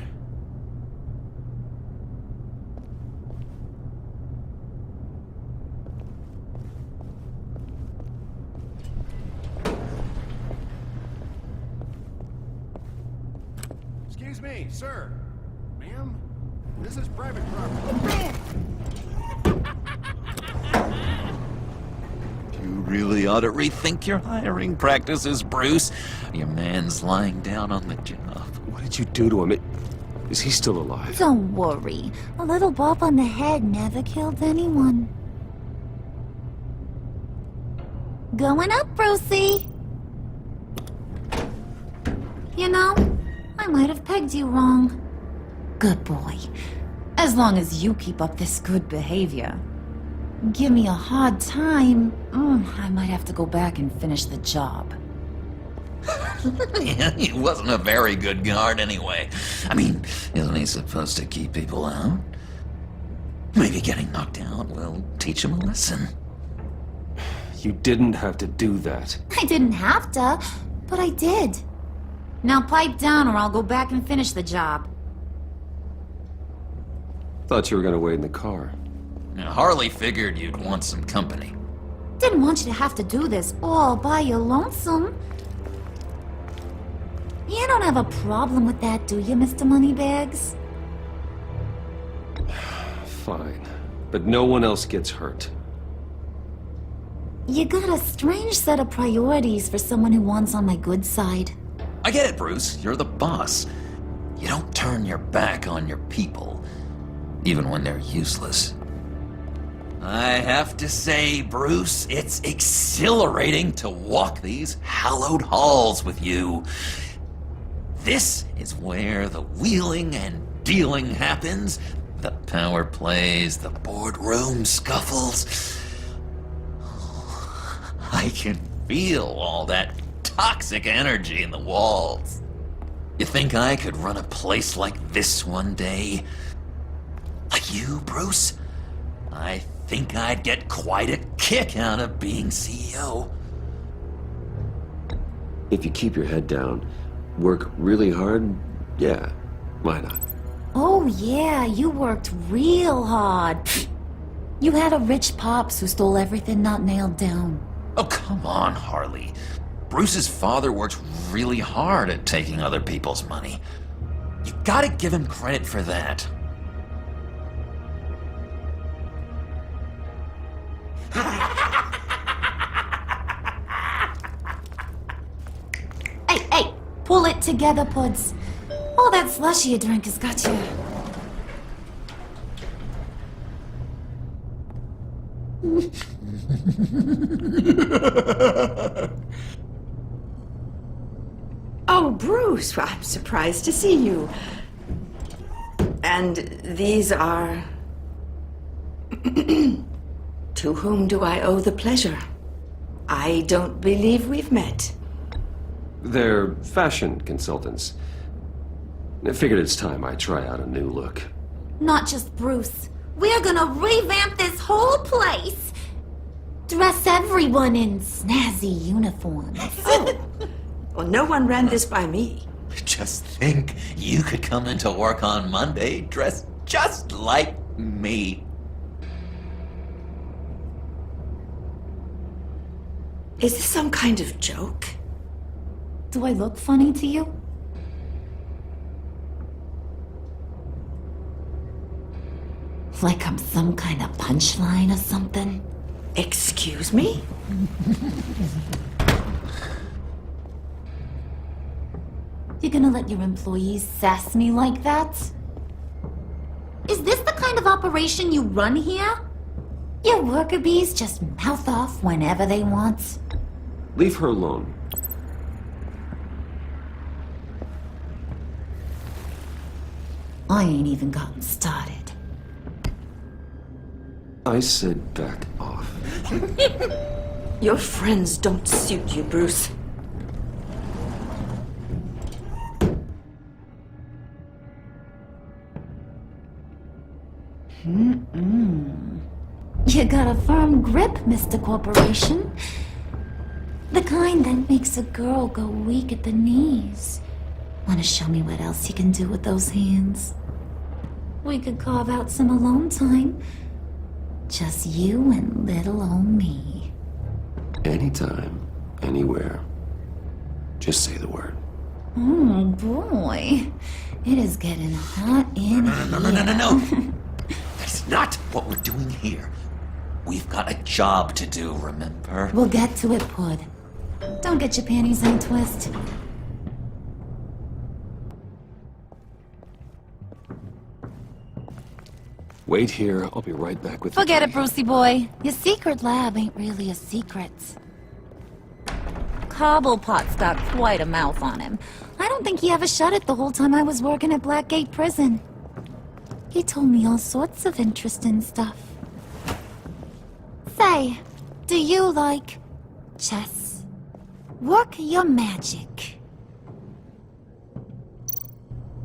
Excuse me, sir. Ma'am, this is private property. You really ought to rethink your hiring practices, Bruce. Your man's lying down on the job. What did you do to him? Is he still alive? Don't worry. A little bump on the head never killed anyone. Going up, Brucey. You know, I might have pegged you wrong. Good boy. As long as you keep up this good behavior. Give me a hard time, I might have to go back and finish the job. He wasn't a very good guard anyway. I mean, isn't he supposed to keep people out? Maybe getting knocked out will teach him a lesson. You didn't have to do that. I didn't have to, but I did. Now pipe down or I'll go back and finish the job. Thought you were gonna wait in the car. Now, Harley figured you'd want some company. Didn't want you to have to do this all by your lonesome. You don't have a problem with that, do you, Mr. Moneybags? Fine. But no one else gets hurt. You got a strange set of priorities for someone who wants on my good side. I get it, Bruce. You're the boss. You don't turn your back on your people, even when they're useless. I have to say, Bruce, it's exhilarating to walk these hallowed halls with you. This is where the wheeling and dealing happens, the power plays, the boardroom scuffles. I can feel all that toxic energy in the walls. You think I could run a place like this one day? Like you, Bruce? I think I'd get quite a kick out of being CEO. If you keep your head down, work really hard, yeah, why not? Oh yeah, you worked real hard. You had a rich pops who stole everything not nailed down. Oh, come on, Harley. Bruce's father works really hard at taking other people's money. You gotta give him credit for that. Hey, pull it together, Puds. All that slushy you drink has got you. Oh, Bruce, well, I'm surprised to see you. And these are... To whom do I owe the pleasure? I don't believe we've met. They're fashion consultants. I figured it's time I try out a new look. Not just Bruce. We're gonna revamp this whole place. Dress everyone in snazzy uniforms. Oh, well, no one ran this by me. Just think, you could come into work on Monday dressed just like me. Is this some kind of joke? Do I look funny to you? Like I'm some kind of punchline or something? Excuse me? You're gonna let your employees sass me like that? Is this the kind of operation you run here? Your worker bees just mouth off whenever they want? Leave her alone. I ain't even gotten started. I said back off. Your friends don't suit you, Bruce. You got a firm grip, Mr. Corporation. The kind that makes a girl go weak at the knees. Wanna show me what else you can do with those hands? We could carve out some alone time. Just you and little old me. Anytime, anywhere. Just say the word. Oh boy. It is getting hot in here. No. That's not what we're doing here. We've got a job to do, remember? We'll get to it, Pud. Don't get your panties in a twist. Wait here, I'll be right back with Forget the it, Brucey boy. Your secret lab ain't really a secret. Cobblepot's got quite a mouth on him. I don't think he ever shut it the whole time I was working at Blackgate Prison. He told me all sorts of interesting stuff. Say, do you like chess? Work your magic.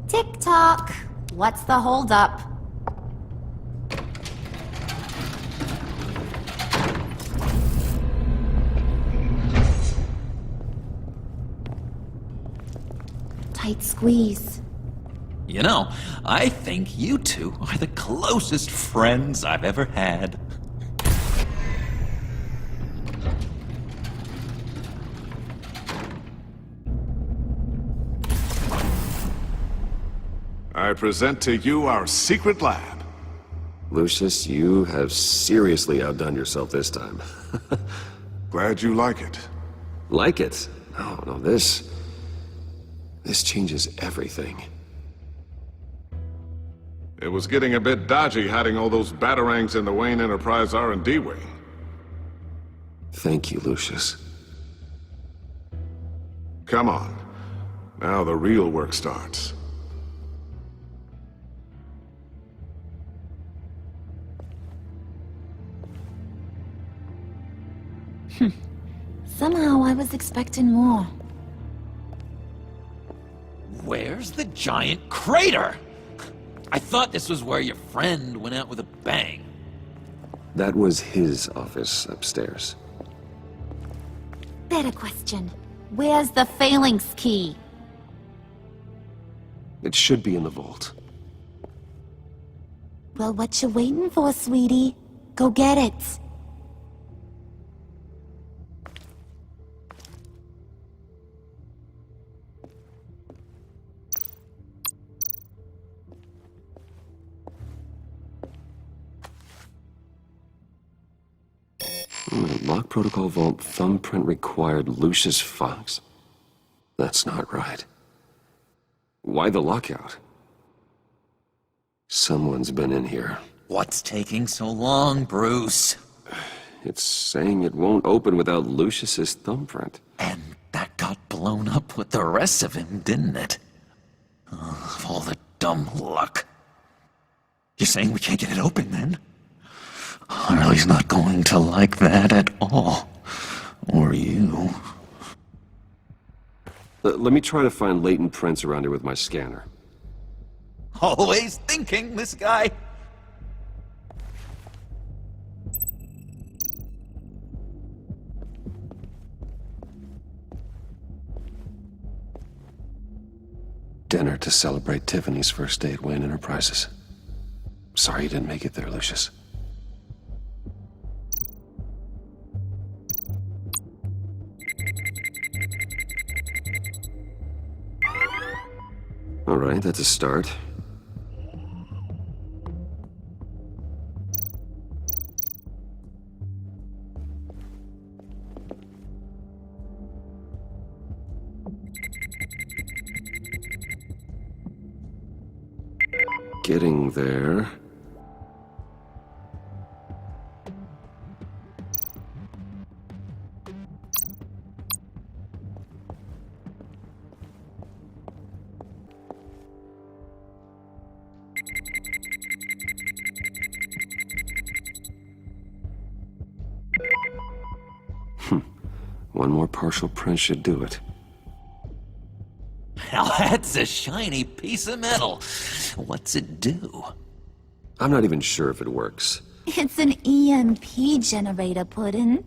Tick-tock. What's the holdup? tight squeeze. You know, I think you two are the closest friends I've ever had. I present to you our secret lab. Lucius, you have seriously outdone yourself this time. Glad you like it. Like it? No, this changes everything. It was getting a bit dodgy hiding all those batarangs in the Wayne Enterprise R&D wing. Thank you, Lucius. Come on. Now the real work starts. Somehow I was expecting more. Where's the giant crater? I thought this was where your friend went out with a bang. That was his office upstairs. Better question. Where's the phalanx key? It should be in the vault. Well, what you waiting for, sweetie? Go get it. Lock protocol vault thumbprint required Lucius Fox. That's not right. Why the lockout? Someone's been in here. What's taking so long, Bruce? It's saying it won't open without Lucius's thumbprint. And that got blown up with the rest of him, didn't it? Of all the dumb luck. You're saying we can't get it open, then? Harley's not going to like that at all. Or you. Let me try to find latent prints around here with my scanner. Always thinking, this guy. Dinner to celebrate Tiffany's first day at Wayne Enterprises. Sorry you didn't make it there, Lucius. All right, that's a start. Getting there. One more partial print should do it. Now that's a shiny piece of metal. What's it do? I'm not even sure if it works. It's an EMP generator, Puddin'.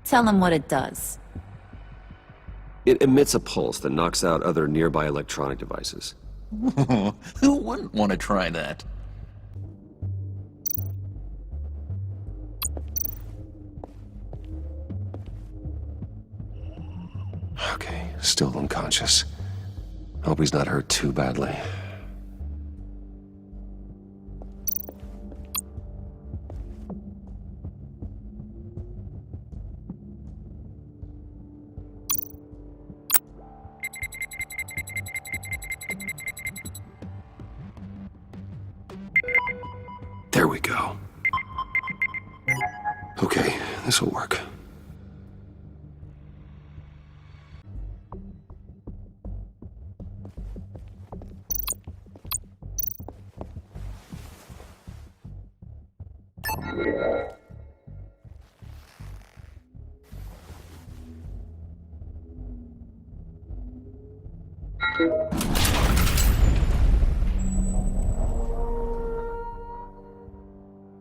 Tell him what it does. It emits a pulse that knocks out other nearby electronic devices. Who wouldn't want to try that? Okay, still unconscious. Hope he's not hurt too badly. There we go. Okay, this will work.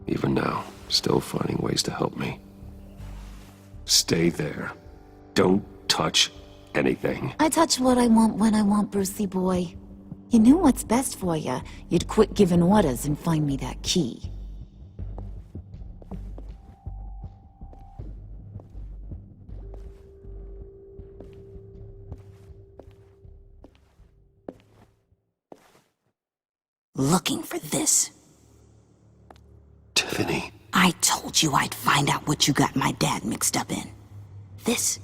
Even now, still finding ways to help me. Stay there. Don't touch anything. I touch what I want when I want, Brucey boy. You knew what's best for you. You'd quit giving orders and find me that key. Looking for this. Tiffany. I told you I'd find out what you got my dad mixed up in. This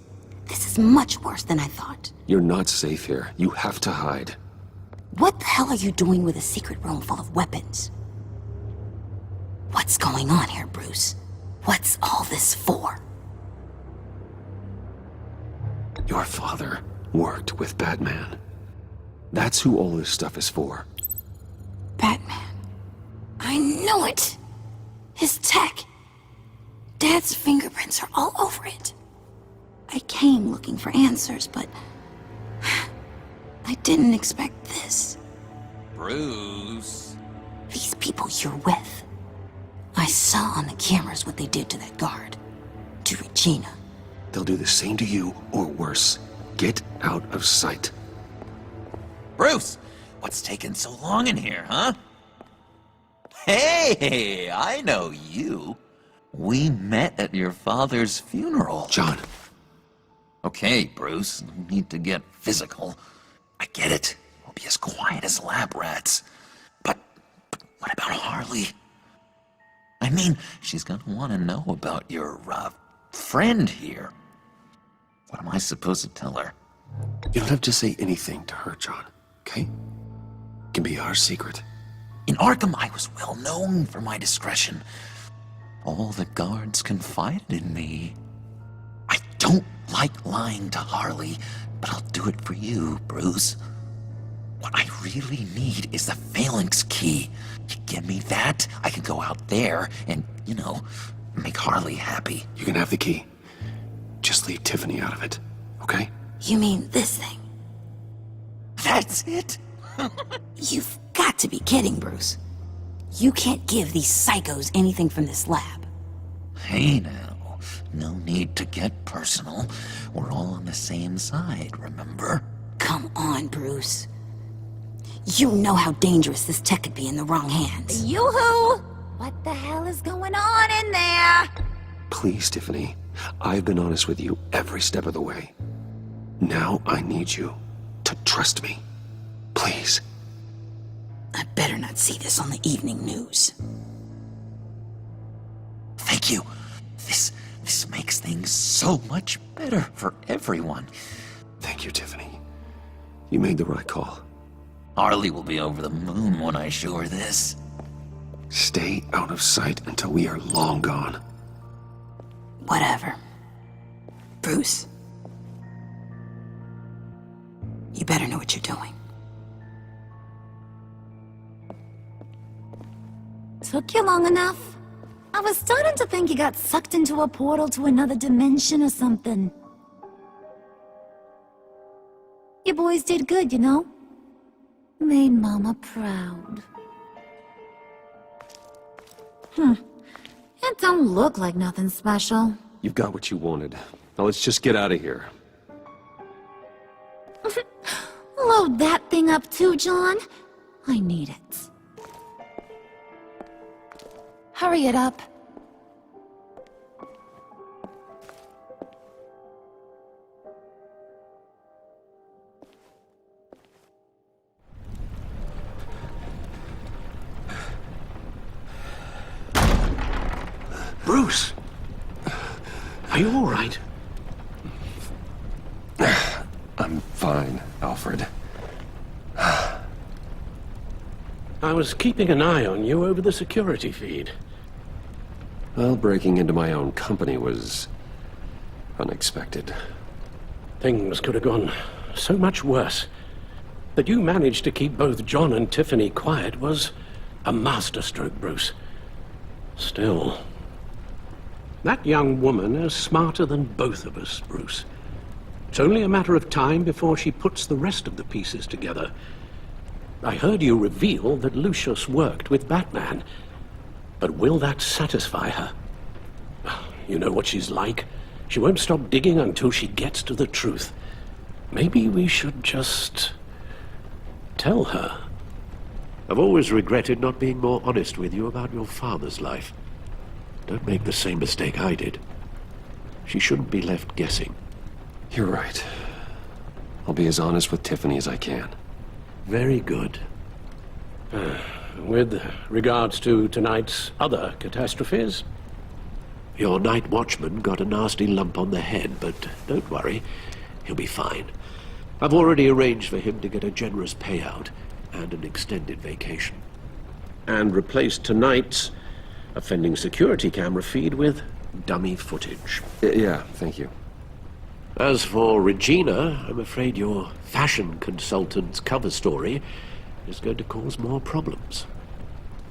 is much worse than I thought. You're not safe here. You have to hide. What the hell are you doing with a secret room full of weapons? What's going on here, Bruce? What's all this for? Your father worked with Batman. That's who all this stuff is for. Batman. I knew it! His tech. Dad's fingerprints are all over it. I came looking for answers, but I didn't expect this. Bruce. These people you're with. I saw on the cameras what they did to that guard. To Regina. They'll do the same to you, or worse. Get out of sight. Bruce! What's taking so long in here, huh? Hey, I know you. We met at your father's funeral. John. Okay, Bruce, no need to get physical. I get it. We'll be as quiet as lab rats. But what about Harley? I mean, she's gonna want to know about your, friend here. What am I supposed to tell her? You don't have to say anything to her, John, okay? It can be our secret. In Arkham, I was well known for my discretion. All the guards confided in me. I don't like lying to Harley, but I'll do it for you, Bruce. What I really need is the phalanx key. You give me that, I can go out there and, make Harley happy. You can have the key. Just leave Tiffany out of it, okay? You mean this thing? That's it? You've got to be kidding, Bruce. You can't give these psychos anything from this lab. Hey now, no need to get personal. We're all on the same side, remember? Come on, Bruce. You know how dangerous this tech could be in the wrong hands. Yoo-hoo! What the hell is going on in there? Please, Tiffany. I've been honest with you every step of the way. Now I need you to trust me. Please. I better not see this on the evening news. Thank you. This makes things so much better for everyone. Thank you, Tiffany. You made the right call. Harley will be over the moon when I show her this. Stay out of sight until we are long gone. Whatever. Bruce. You better know what you're doing. Took you long enough? I was starting to think you got sucked into a portal to another dimension or something. You boys did good, you know? Made Mama proud. It don't look like nothing special. You've got what you wanted. Now let's just get out of here. Load that thing up too, John. I need it. Hurry it up. Bruce! Are you all right? I'm fine, Alfred. I was keeping an eye on you over the security feed. Well, breaking into my own company was unexpected. Things could have gone so much worse. That you managed to keep both John and Tiffany quiet was a masterstroke, Bruce. Still, that young woman is smarter than both of us, Bruce. It's only a matter of time before she puts the rest of the pieces together. I heard you reveal that Lucius worked with Batman. But will that satisfy her? You know what she's like. She won't stop digging until she gets to the truth. Maybe we should just tell her. I've always regretted not being more honest with you about your father's life. Don't make the same mistake I did. She shouldn't be left guessing. You're right. I'll be as honest with Tiffany as I can. Very good. With regards to tonight's other catastrophes? Your night watchman got a nasty lump on the head, but don't worry. He'll be fine. I've already arranged for him to get a generous payout and an extended vacation. And replaced tonight's offending security camera feed with dummy footage. Yeah, thank you. As for Regina, I'm afraid your fashion consultant's cover story is going to cause more problems.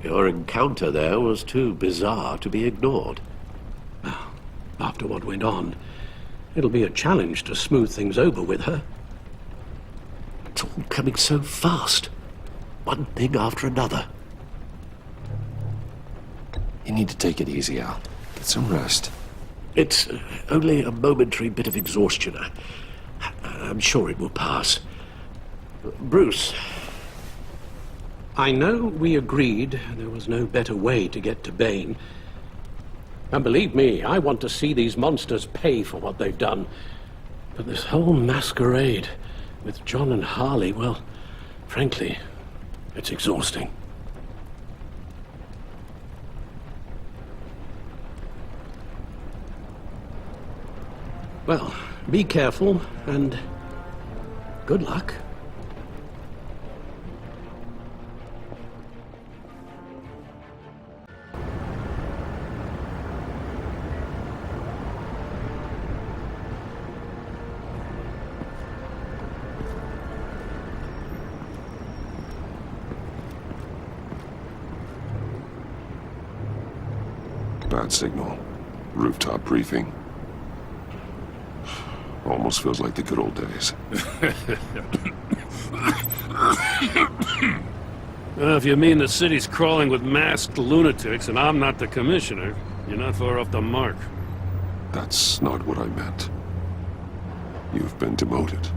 Your encounter there was too bizarre to be ignored. Well, after what went on, it'll be a challenge to smooth things over with her. It's all coming so fast. One thing after another. You need to take it easy, Al. Get some rest. It's only a momentary bit of exhaustion. I'm sure it will pass. Bruce. I know we agreed there was no better way to get to Bane. And believe me, I want to see these monsters pay for what they've done. But this whole masquerade with John and Harley, well, frankly, it's exhausting. Well, be careful, and good luck. Bad signal. Rooftop briefing. Almost feels like the good old days. Well, if you mean the city's crawling with masked lunatics and I'm not the commissioner, you're not far off the mark. That's not what I meant. You've been demoted.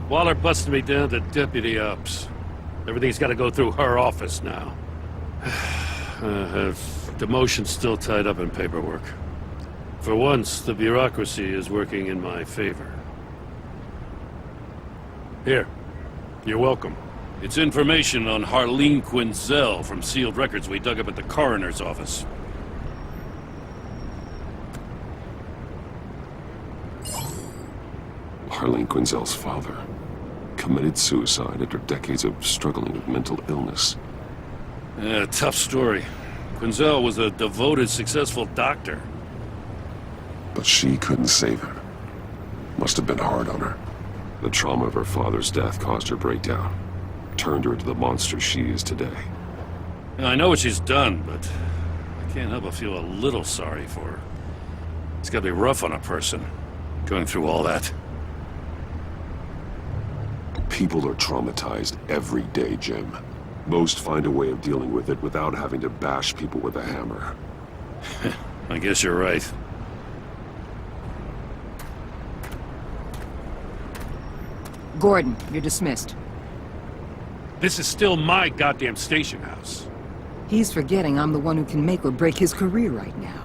Waller busted me down to deputy ops. Everything's got to go through her office now. Demotion's still tied up in paperwork. For once, the bureaucracy is working in my favor. Here. You're welcome. It's information on Harleen Quinzel from sealed records we dug up at the coroner's office. Harleen Quinzel's father committed suicide after decades of struggling with mental illness. Yeah, tough story. Quinzel was a devoted, successful doctor. But she couldn't save him. Must have been hard on her. The trauma of her father's death caused her breakdown. Turned her into the monster she is today. I know what she's done, but I can't help but feel a little sorry for her. It's gotta be rough on a person, going through all that. People are traumatized every day, Jim. Most find a way of dealing with it without having to bash people with a hammer. I guess you're right. Gordon, you're dismissed. This is still my goddamn station house. He's forgetting I'm the one who can make or break his career right now.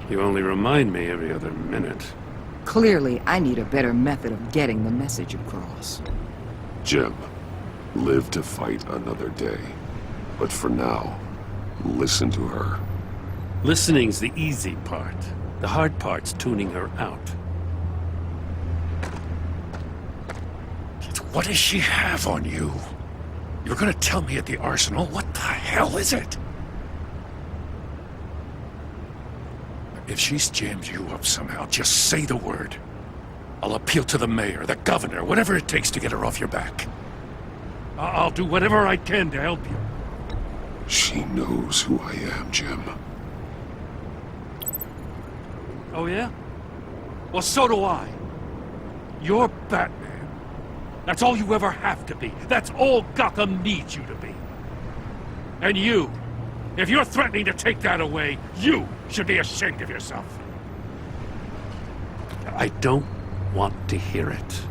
You only remind me every other minute. Clearly, I need a better method of getting the message across. Jim, live to fight another day. But for now, listen to her. Listening's the easy part. The hard part's tuning her out. What does she have on you? You're gonna tell me at the arsenal? What the hell is it? If she's jammed you up somehow, just say the word. I'll appeal to the mayor, the governor, whatever it takes to get her off your back. I'll do whatever I can to help you. She knows who I am, Jim. Oh, yeah? Well, so do I. You're Batman. That's all you ever have to be. That's all Gotham needs you to be. And you, if you're threatening to take that away, you should be ashamed of yourself. I don't want to hear it.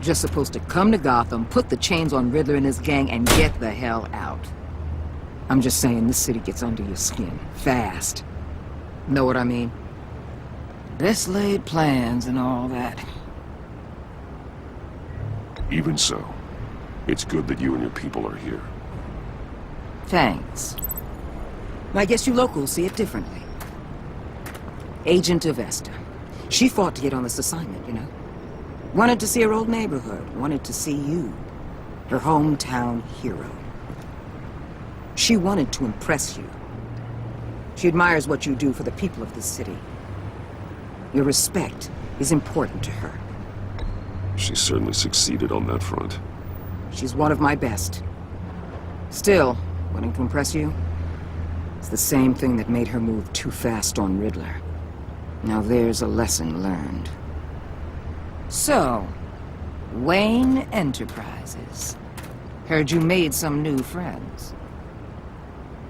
Just supposed to come to Gotham, put the chains on Riddler and his gang, and get the hell out. I'm just saying, this city gets under your skin. Fast. Know what I mean? Best laid plans and all that. Even so, it's good that you and your people are here. Thanks. I guess you locals see it differently. Agent Avesta. She fought to get on this assignment, you know? Wanted to see her old neighborhood. Wanted to see you. Her hometown hero. She wanted to impress you. She admires what you do for the people of this city. Your respect is important to her. She certainly succeeded on that front. She's one of my best. Still, wanting to impress you? It's the same thing that made her move too fast on Riddler. Now there's a lesson learned. So, Wayne Enterprises. Heard you made some new friends.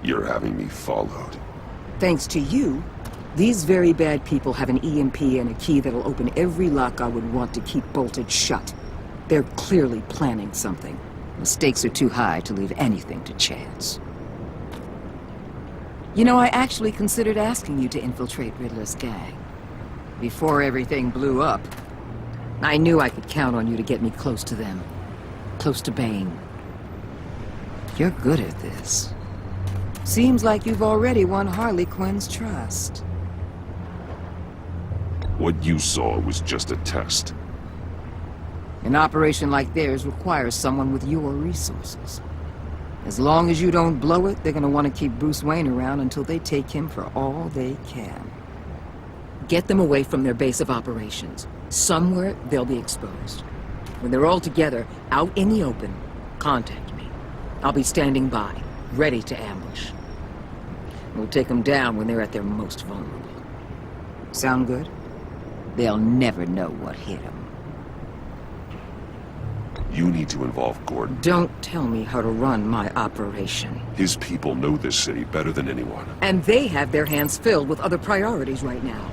You're having me followed. Thanks to you, these very bad people have an EMP and a key that'll open every lock I would want to keep bolted shut. They're clearly planning something. The stakes are too high to leave anything to chance. You know, I actually considered asking you to infiltrate Riddler's gang. Before everything blew up, I knew I could count on you to get me close to them. Close to Bane. You're good at this. Seems like you've already won Harley Quinn's trust. What you saw was just a test. An operation like theirs requires someone with your resources. As long as you don't blow it, they're gonna want to keep Bruce Wayne around until they take him for all they can. Get them away from their base of operations. Somewhere they'll be exposed. When they're all together, out in the open, contact me. I'll be standing by, ready to ambush. We'll take them down when they're at their most vulnerable. Sound good? They'll never know what hit them. You need to involve Gordon. Don't tell me how to run my operation. His people know this city better than anyone. And they have their hands filled with other priorities right now.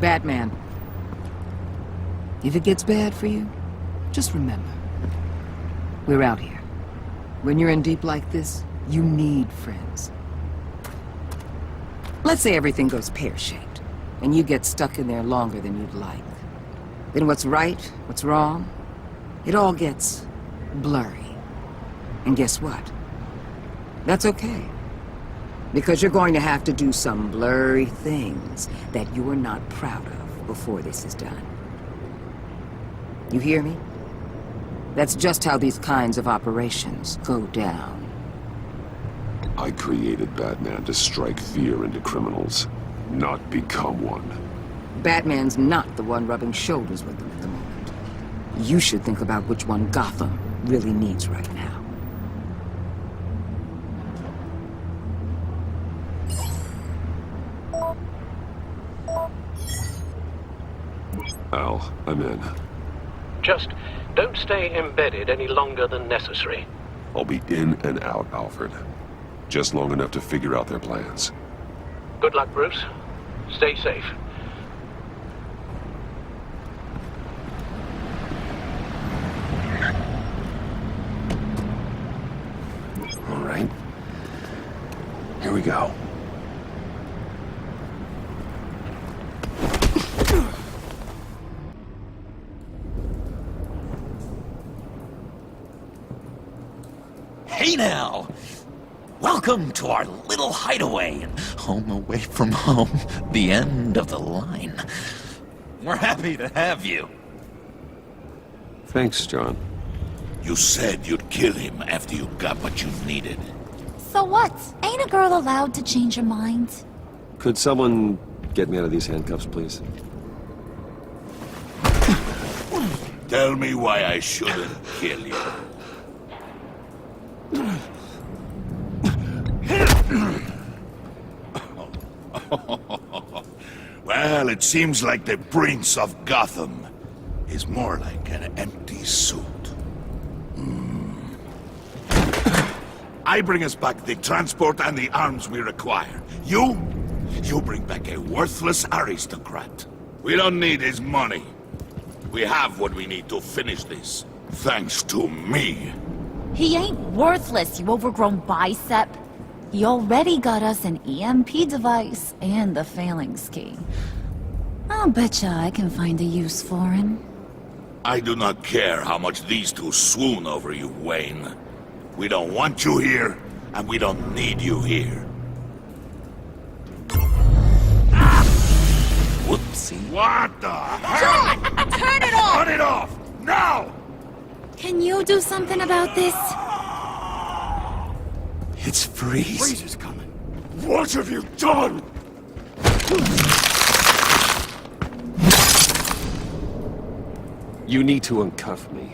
Batman. If it gets bad for you, just remember. We're out here. When you're in deep like this, you need friends. Let's say everything goes pear-shaped, and you get stuck in there longer than you'd like. Then what's right, what's wrong, it all gets blurry. And guess what? That's okay. Because you're going to have to do some blurry things that you're not proud of before this is done. You hear me? That's just how these kinds of operations go down. I created Batman to strike fear into criminals, not become one. Batman's not the one rubbing shoulders with them at the moment. You should think about which one Gotham really needs right now. Al, I'm in. Just don't stay embedded any longer than necessary. I'll be in and out, Alfred. Just long enough to figure out their plans. Good luck, Bruce. Stay safe. All right. Here we go. Hey now! Welcome to our little hideaway and home away from home, the end of the line. We're happy to have you. Thanks, John. You said you'd kill him after you got what you needed. So what? Ain't a girl allowed to change her mind? Could someone get me out of these handcuffs, please? Tell me why I shouldn't kill you. Well, it seems like the Prince of Gotham is more like an empty suit. I bring us back the transport and the arms we require. You bring back a worthless aristocrat. We don't need his money. We have what we need to finish this. Thanks to me. He ain't worthless, you overgrown bicep. He already got us an EMP device and the phalanx key. I'll betcha I can find a use for him. I do not care how much these two swoon over you, Wayne. We don't want you here, and we don't need you here. Whoopsie. What the hell? John! Turn it off! Turn it off! Now! Can you do something about this? It's Freeze. Freeze is coming. What have you done? You need to uncuff me.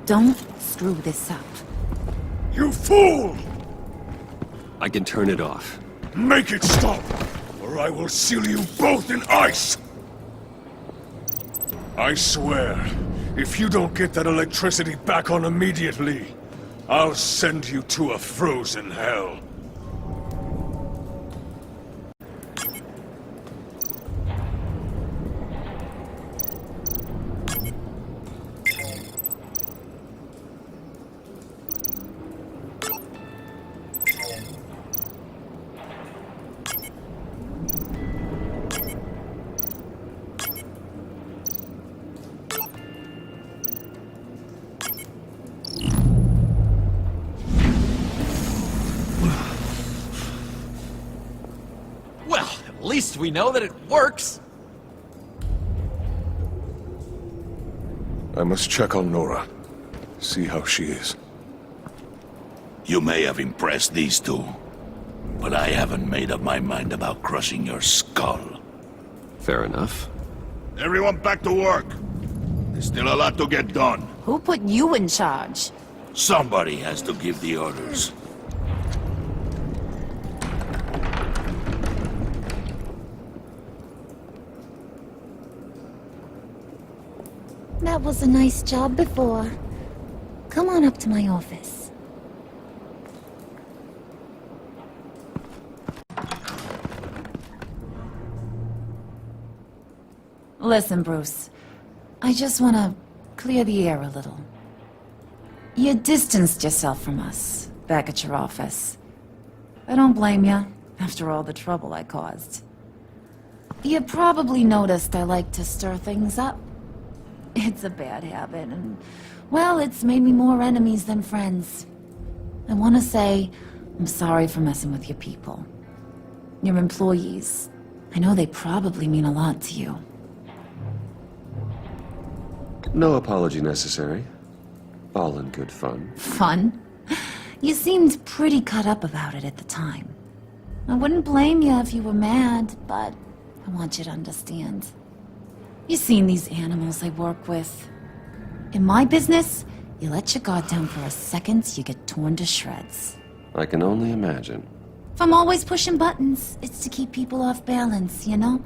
Don't screw this up. You fool! I can turn it off. Make it stop, or I will seal you both in ice! I swear, if you don't get that electricity back on immediately, I'll send you to a frozen hell. At least we know that it works. I must check on Nora. See how she is. You may have impressed these two, but I haven't made up my mind about crushing your skull. Fair enough. Everyone back to work. There's still a lot to get done. Who put you in charge? Somebody has to give the orders. That was a nice job before. Come on up to my office. Listen, Bruce. I just want to clear the air a little. You distanced yourself from us back at your office. I don't blame you, after all the trouble I caused. You probably noticed I like to stir things up. It's a bad habit, and, well, it's made me more enemies than friends. I want to say I'm sorry for messing with your people. Your employees. I know they probably mean a lot to you. No apology necessary. All in good fun. Fun? You seemed pretty cut up about it at the time. I wouldn't blame you if you were mad, but I want you to understand. You've seen these animals I work with. In my business, you let your guard down for a second, you get torn to shreds. I can only imagine. If I'm always pushing buttons, it's to keep people off balance, you know?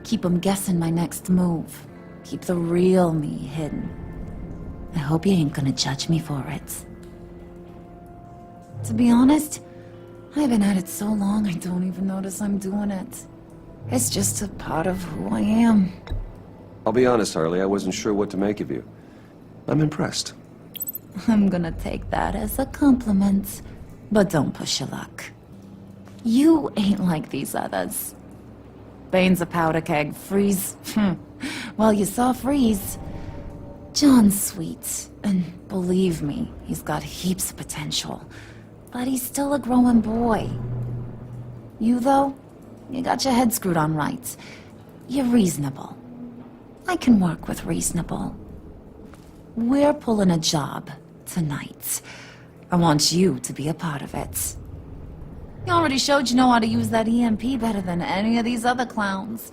Keep them guessing my next move. Keep the real me hidden. I hope you ain't gonna judge me for it. To be honest, I've been at it so long I don't even notice I'm doing it. It's just a part of who I am. I'll be honest, Harley, I wasn't sure what to make of you. I'm impressed. I'm gonna take that as a compliment, but don't push your luck. You ain't like these others. Bane's a powder keg, Freeze. Well, you saw Freeze. John's sweet, and believe me, he's got heaps of potential. But he's still a growing boy. You, though, you got your head screwed on right. You're reasonable. I can work with reasonable. We're pulling a job tonight. I want you to be a part of it. You already showed you know how to use that EMP better than any of these other clowns.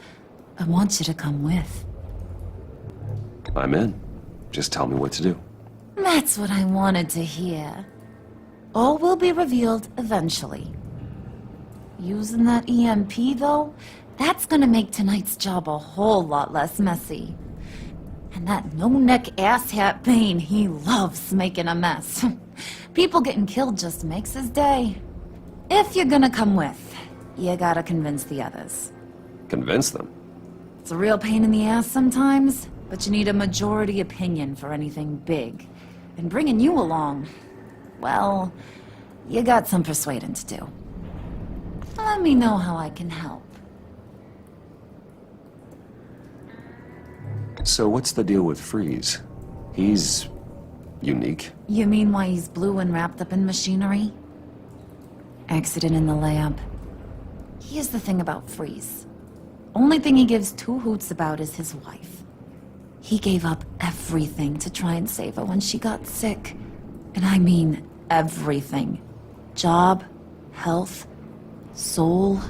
I want you to come with. I'm in. Just tell me what to do. That's what I wanted to hear. All will be revealed eventually. Using that EMP, though, that's gonna make tonight's job a whole lot less messy. And that no-neck asshat Bane, he loves making a mess. People getting killed just makes his day. If you're gonna come with, you gotta convince the others. Convince them? It's a real pain in the ass sometimes, but you need a majority opinion for anything big. And bringing you along, well, you got some persuading to do. Let me know how I can help. So what's the deal with Freeze? He's unique. You mean why he's blue and wrapped up in machinery? Accident in the lab. Here's the thing about Freeze. Only thing he gives two hoots about is his wife. He gave up everything to try and save her when she got sick. And I mean everything. Job, health, soul,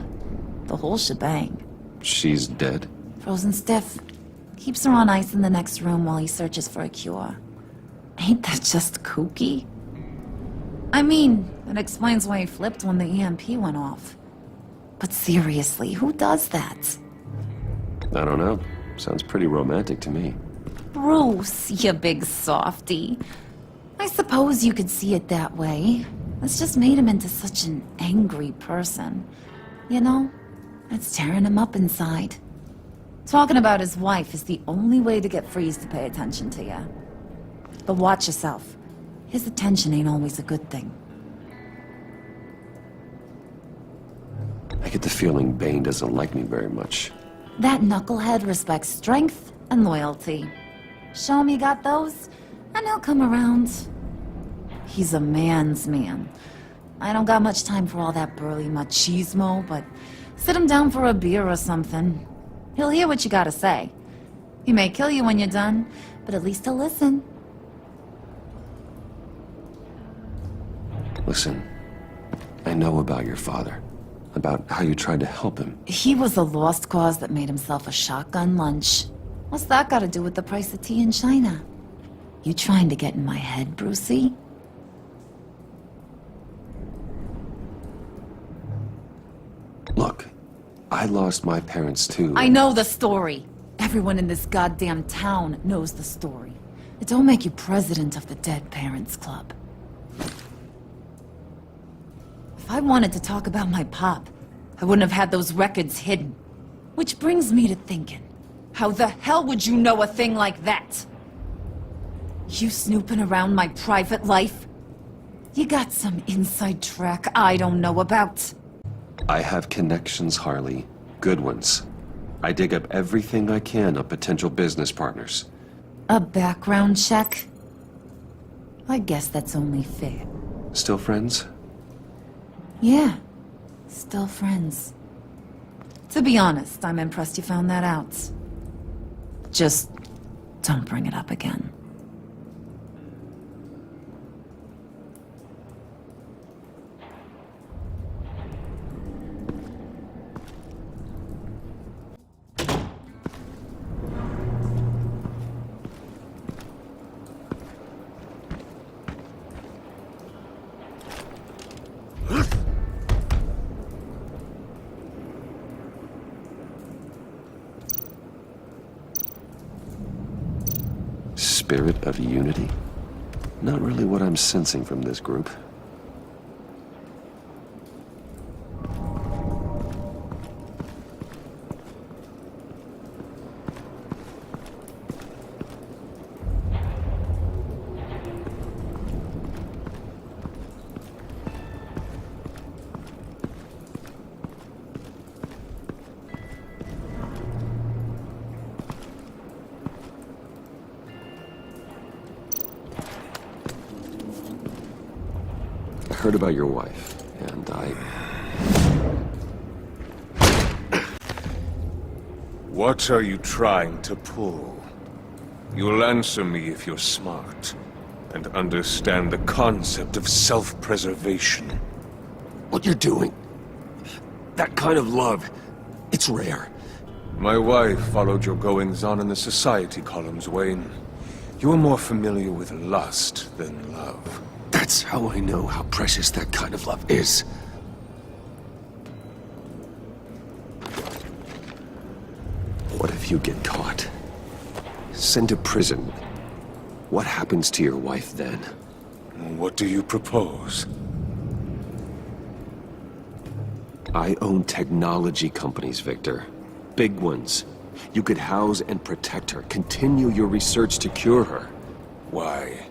the whole shebang. She's dead? Frozen stiff. Keeps her on ice in the next room while he searches for a cure. Ain't that just kooky? I mean, it explains why he flipped when the EMP went off. But seriously, who does that? I don't know. Sounds pretty romantic to me. Bruce, you big softy. I suppose you could see it that way. It's just made him into such an angry person. You know, it's tearing him up inside. Talking about his wife is the only way to get Freeze to pay attention to you. But watch yourself. His attention ain't always a good thing. I get the feeling Bane doesn't like me very much. That knucklehead respects strength and loyalty. Show him you got those, and he'll come around. He's a man's man. I don't got much time for all that burly machismo, but sit him down for a beer or something. He'll hear what you gotta say. He may kill you when you're done, but at least he'll listen. Listen, I know about your father. About how you tried to help him. He was a lost cause that made himself a shotgun lunch. What's that got to do with the price of tea in China? You trying to get in my head, Brucey? Look, I lost my parents too. I know the story. Everyone in this goddamn town knows the story. It don't make you president of the Dead Parents Club. If I wanted to talk about my pop, I wouldn't have had those records hidden. Which brings me to thinking, how the hell would you know a thing like that? You snooping around my private life? You got some inside track I don't know about. I have connections, Harley. Good ones. I dig up everything I can of potential business partners. A background check? I guess that's only fair. Still friends? Yeah, still friends. To be honest, I'm impressed you found that out. Just don't bring it up again. Spirit of unity? Not really what I'm sensing from this group. Heard about your wife, and What are you trying to pull? You'll answer me if you're smart, and understand the concept of self-preservation. What you're doing, that kind of love, it's rare. My wife followed your goings-on in the society columns, Wayne. You are more familiar with lust than love. That's how I know how precious that kind of love is. What if you get caught? Sent to prison. What happens to your wife then? What do you propose? I own technology companies, Victor. Big ones. You could house and protect her, continue your research to cure her. Why?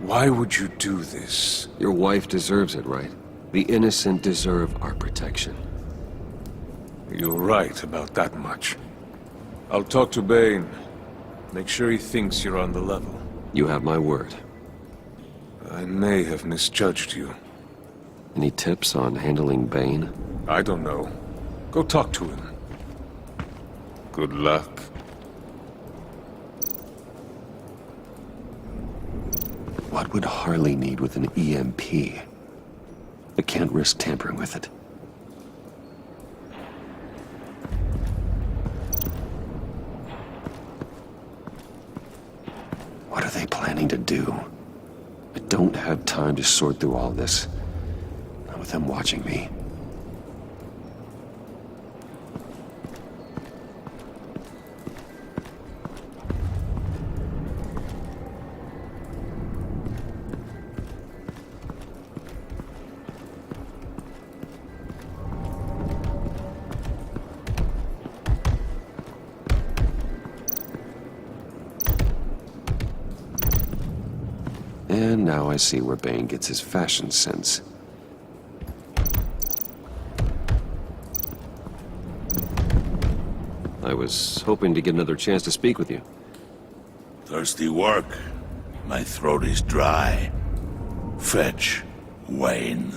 Why would you do this? Your wife deserves it, right? The innocent deserve our protection. You're right about that much. I'll talk to Bane. Make sure he thinks you're on the level. You have my word. I may have misjudged you. Any tips on handling Bane? I don't know. Go talk to him. Good luck. What would Harley need with an EMP? I can't risk tampering with it. What are they planning to do? I don't have time to sort through all this. Not with them watching me. And now I see where Bane gets his fashion sense. I was hoping to get another chance to speak with you. Thirsty work. My throat is dry. Fetch, Wayne.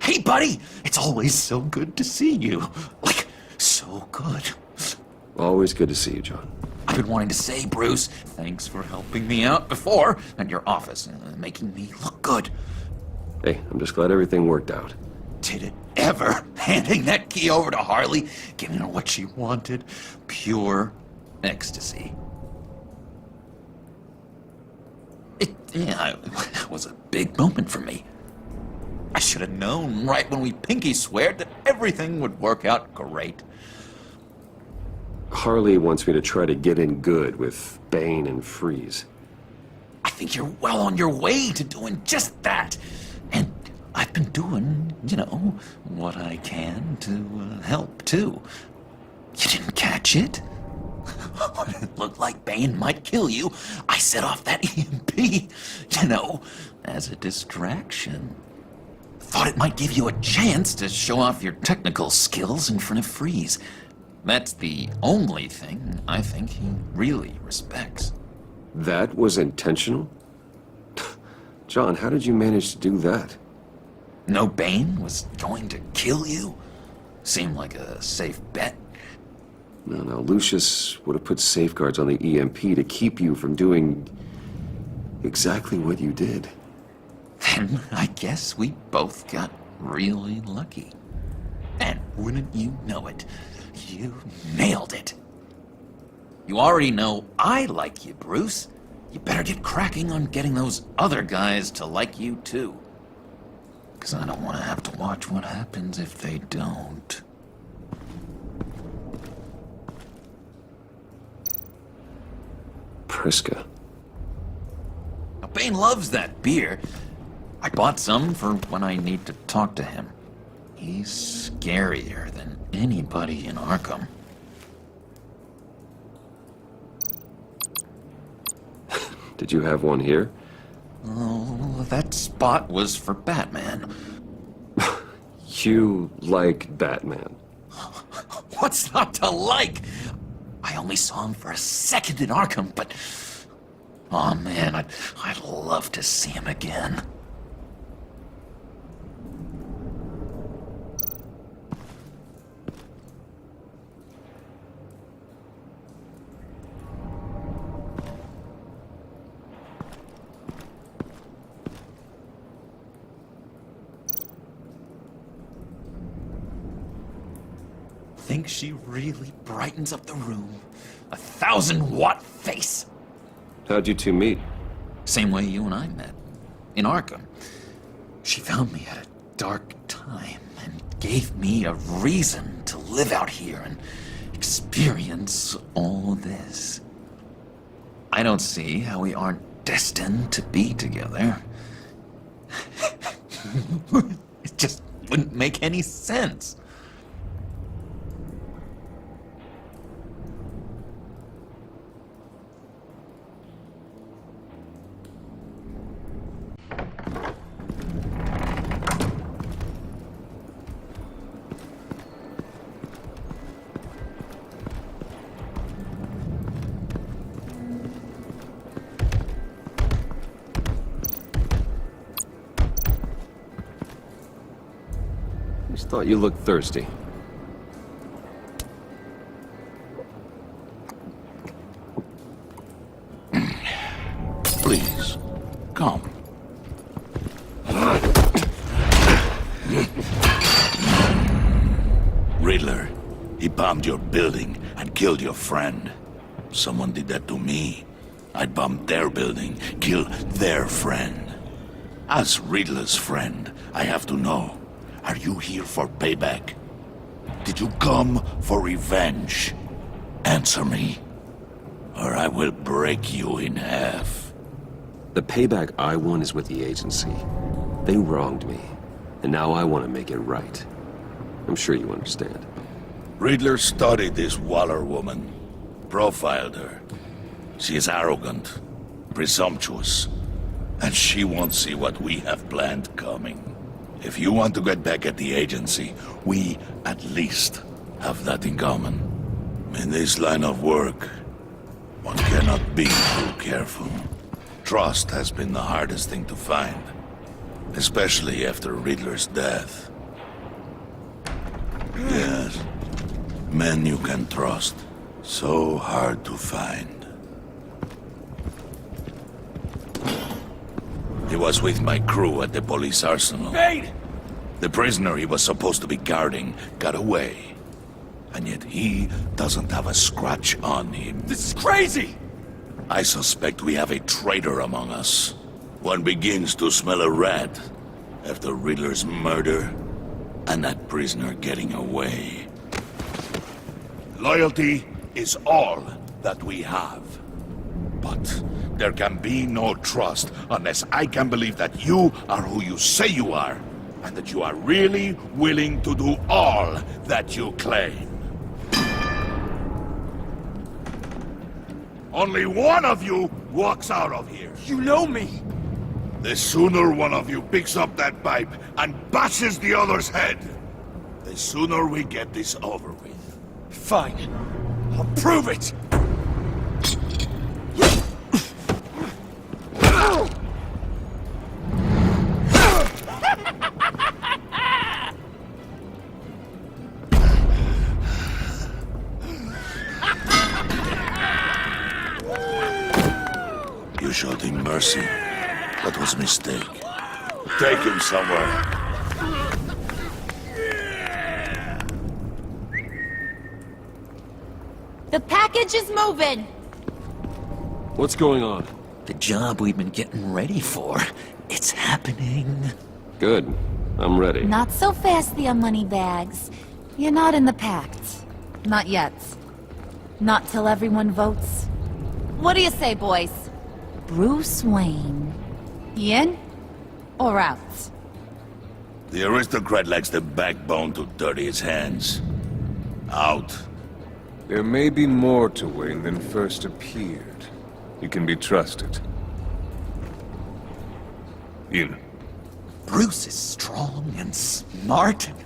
Hey, buddy! It's always so good to see you. Like, so good. Always good to see you, John. I've been wanting to say, Bruce, thanks for helping me out before at your office, making me look good. Hey, I'm just glad everything worked out. Did it ever? Handing that key over to Harley, giving her what she wanted. Pure ecstasy. It was a big moment for me. I should have known right when we pinky sweared that everything would work out great. Harley wants me to try to get in good with Bane and Freeze. I think you're well on your way to doing just that. And I've been doing, what I can to help, too. You didn't catch it? When it looked like Bane might kill you, I set off that EMP, as a distraction. Thought it might give you a chance to show off your technical skills in front of Freeze. That's the only thing I think he really respects. That was intentional? John, how did you manage to do that? No, Bane was going to kill you? Seemed like a safe bet. No, Lucius would have put safeguards on the EMP to keep you from doing exactly what you did. Then I guess we both got really lucky. And wouldn't you know it, you nailed it. You already know I like you, Bruce. You better get cracking on getting those other guys to like you, too. 'Cause I don't want to have to watch what happens if they don't. Priska. Now, Bane loves that beer. I bought some for when I need to talk to him. He's scarier than anybody in Arkham. Did you have one here? Oh, that spot was for Batman. You like Batman. What's not to like? I only saw him for a second in Arkham, but... oh man, I'd love to see him again. think she really brightens up the room? 1,000-watt face! How'd you two meet? Same way you and I met. In Arkham. She found me at a dark time and gave me a reason to live out here and experience all this. I don't see how we aren't destined to be together. It just wouldn't make any sense. Just thought you looked thirsty. Please, come. Riddler, he bombed your building and killed your friend. Someone did that to me. I bombed their building, killed their friend. As Riddler's friend, I have to know. Are you here for payback? Did you come for revenge? Answer me, or I will break you in half. The payback I want is with the agency. They wronged me, and now I want to make it right. I'm sure you understand. Riddler studied this Waller woman, profiled her. She is arrogant, presumptuous, and she won't see what we have planned coming. If you want to get back at the agency, we at least have that in common. In this line of work, one cannot be too careful. Trust has been the hardest thing to find, especially after Riddler's death. Yes, men you can trust, so hard to find. He was with my crew at the police arsenal. Bane! The prisoner he was supposed to be guarding got away. And yet he doesn't have a scratch on him. This is crazy! I suspect we have a traitor among us. One begins to smell a rat after Riddler's murder and that prisoner getting away. Loyalty is all that we have. But there can be no trust unless I can believe that you are who you say you are, and that you are really willing to do all that you claim. Only one of you walks out of here. You know me! The sooner one of you picks up that pipe and bashes the other's head, the sooner we get this over with. Fine. I'll prove it! You showed him mercy. That was a mistake. Take him somewhere. The package is moving! What's going on? The job we've been getting ready for. It's happening. Good. I'm ready. Not so fast, the money bags. You're not in the pact. Not yet. Not till everyone votes. What do you say, boys? Bruce Wayne. In or out? The aristocrat lacks the backbone to dirty his hands. Out. There may be more to Wayne than first appeared. You can be trusted. In. Bruce is strong and smart and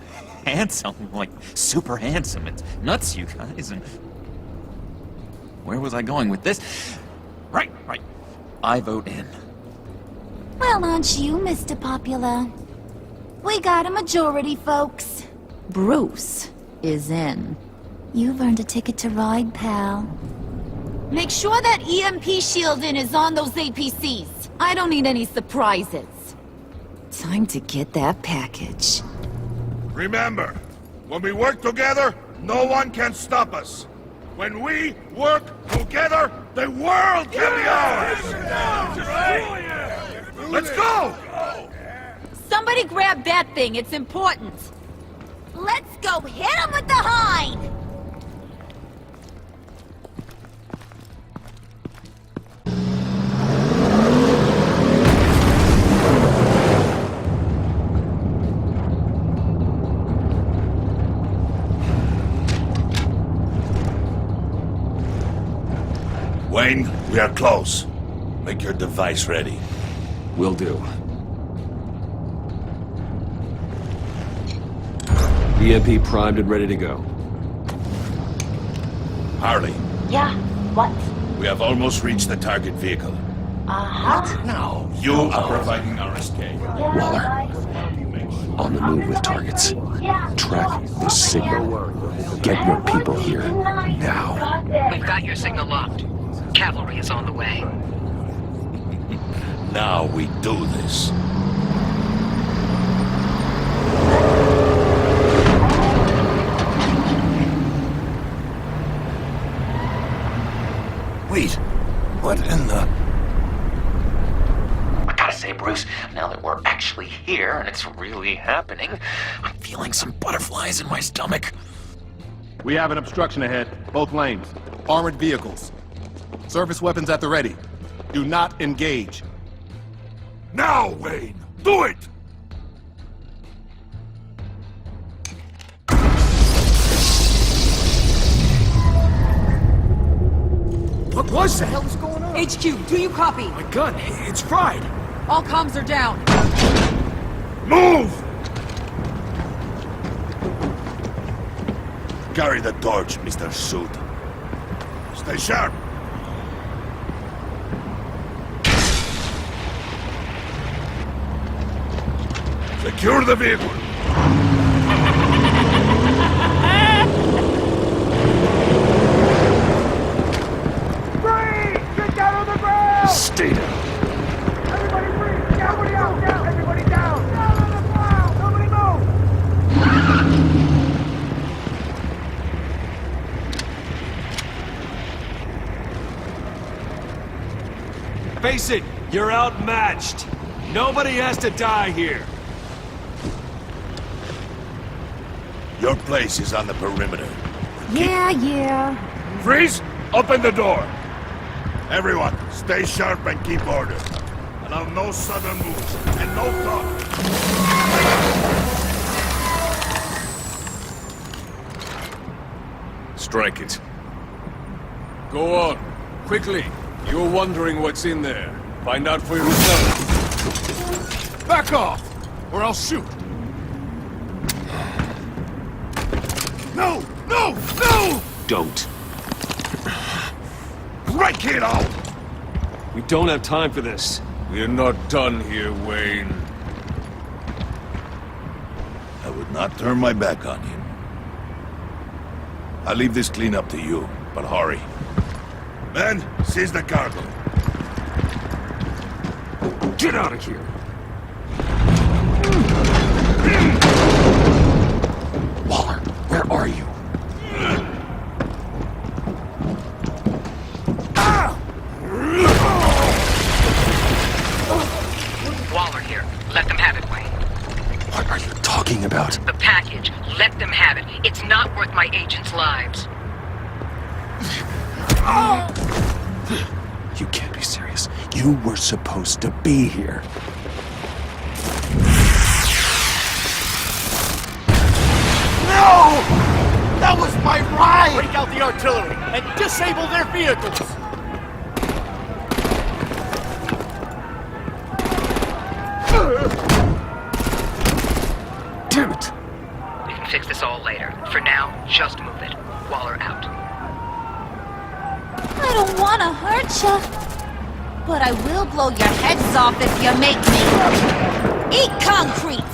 handsome, like super handsome. It's nuts, you guys. And where was I going with this? Right. I vote in. Well, aren't you, Mr. Popular? We got a majority, folks. Bruce is in. You've earned a ticket to ride, pal. Make sure that EMP shielding is on those APCs. I don't need any surprises. Time to get that package. Remember, when we work together, No one can stop us. When we work together, the world can be ours! Let's go! Somebody grab that thing, it's important. Let's go hit him with the hind! Wayne, we are close. Make your device ready. Will do. EMP primed and ready to go. Harley, Yeah, what? we have almost reached the target vehicle. Uh-huh. Now, you are providing our escape. Waller, on the move with targets. Track the signal. Get your people here, now. We've got your signal locked. Cavalry is on the way. Now we do this. Wait, what in the... I gotta say, Bruce, now that we're actually here and it's really happening, I'm feeling some butterflies in my stomach. We have an obstruction ahead, both lanes. Armored vehicles. Service weapons at the ready. Do not engage. Now, Wayne! Do it! What was that? What the hell is going on? HQ, do you copy? My gun, it's fried. All comms are down. Move! Carry the torch, Mr. Suit. Stay sharp. Secure the vehicle. Breathe! Get down on the ground! Stay down. Everybody breathe! Everybody out! Down! Everybody down! Down on the ground! Nobody move! Face it, you're outmatched. Nobody has to die here. Your place is on the perimeter. Yeah. Freeze! Open the door! Everyone, stay sharp and keep order. Allow no sudden moves, and no talk. Strike it. Go on. Quickly. You're wondering what's in there. Find out for yourself. Back off, or I'll shoot. No! No! No! Don't. Break it out! We don't have time for this. We're not done here, Wayne. I would not turn my back on him. I'll leave this clean up to you, but hurry. Men, seize the cargo. Get out of here! Waller, where are you? Waller here. Let them have it, Wayne. What are you talking about? The package. Let them have it. It's not worth my agents' lives. You can't be serious. You were supposed to be here. No! That was my ride! Break out the artillery and disable their vehicles! Damn it! We can fix this all later. For now, just move it. Waller out. I don't want to hurt you, but I will blow your heads off if you make me. Eat concrete!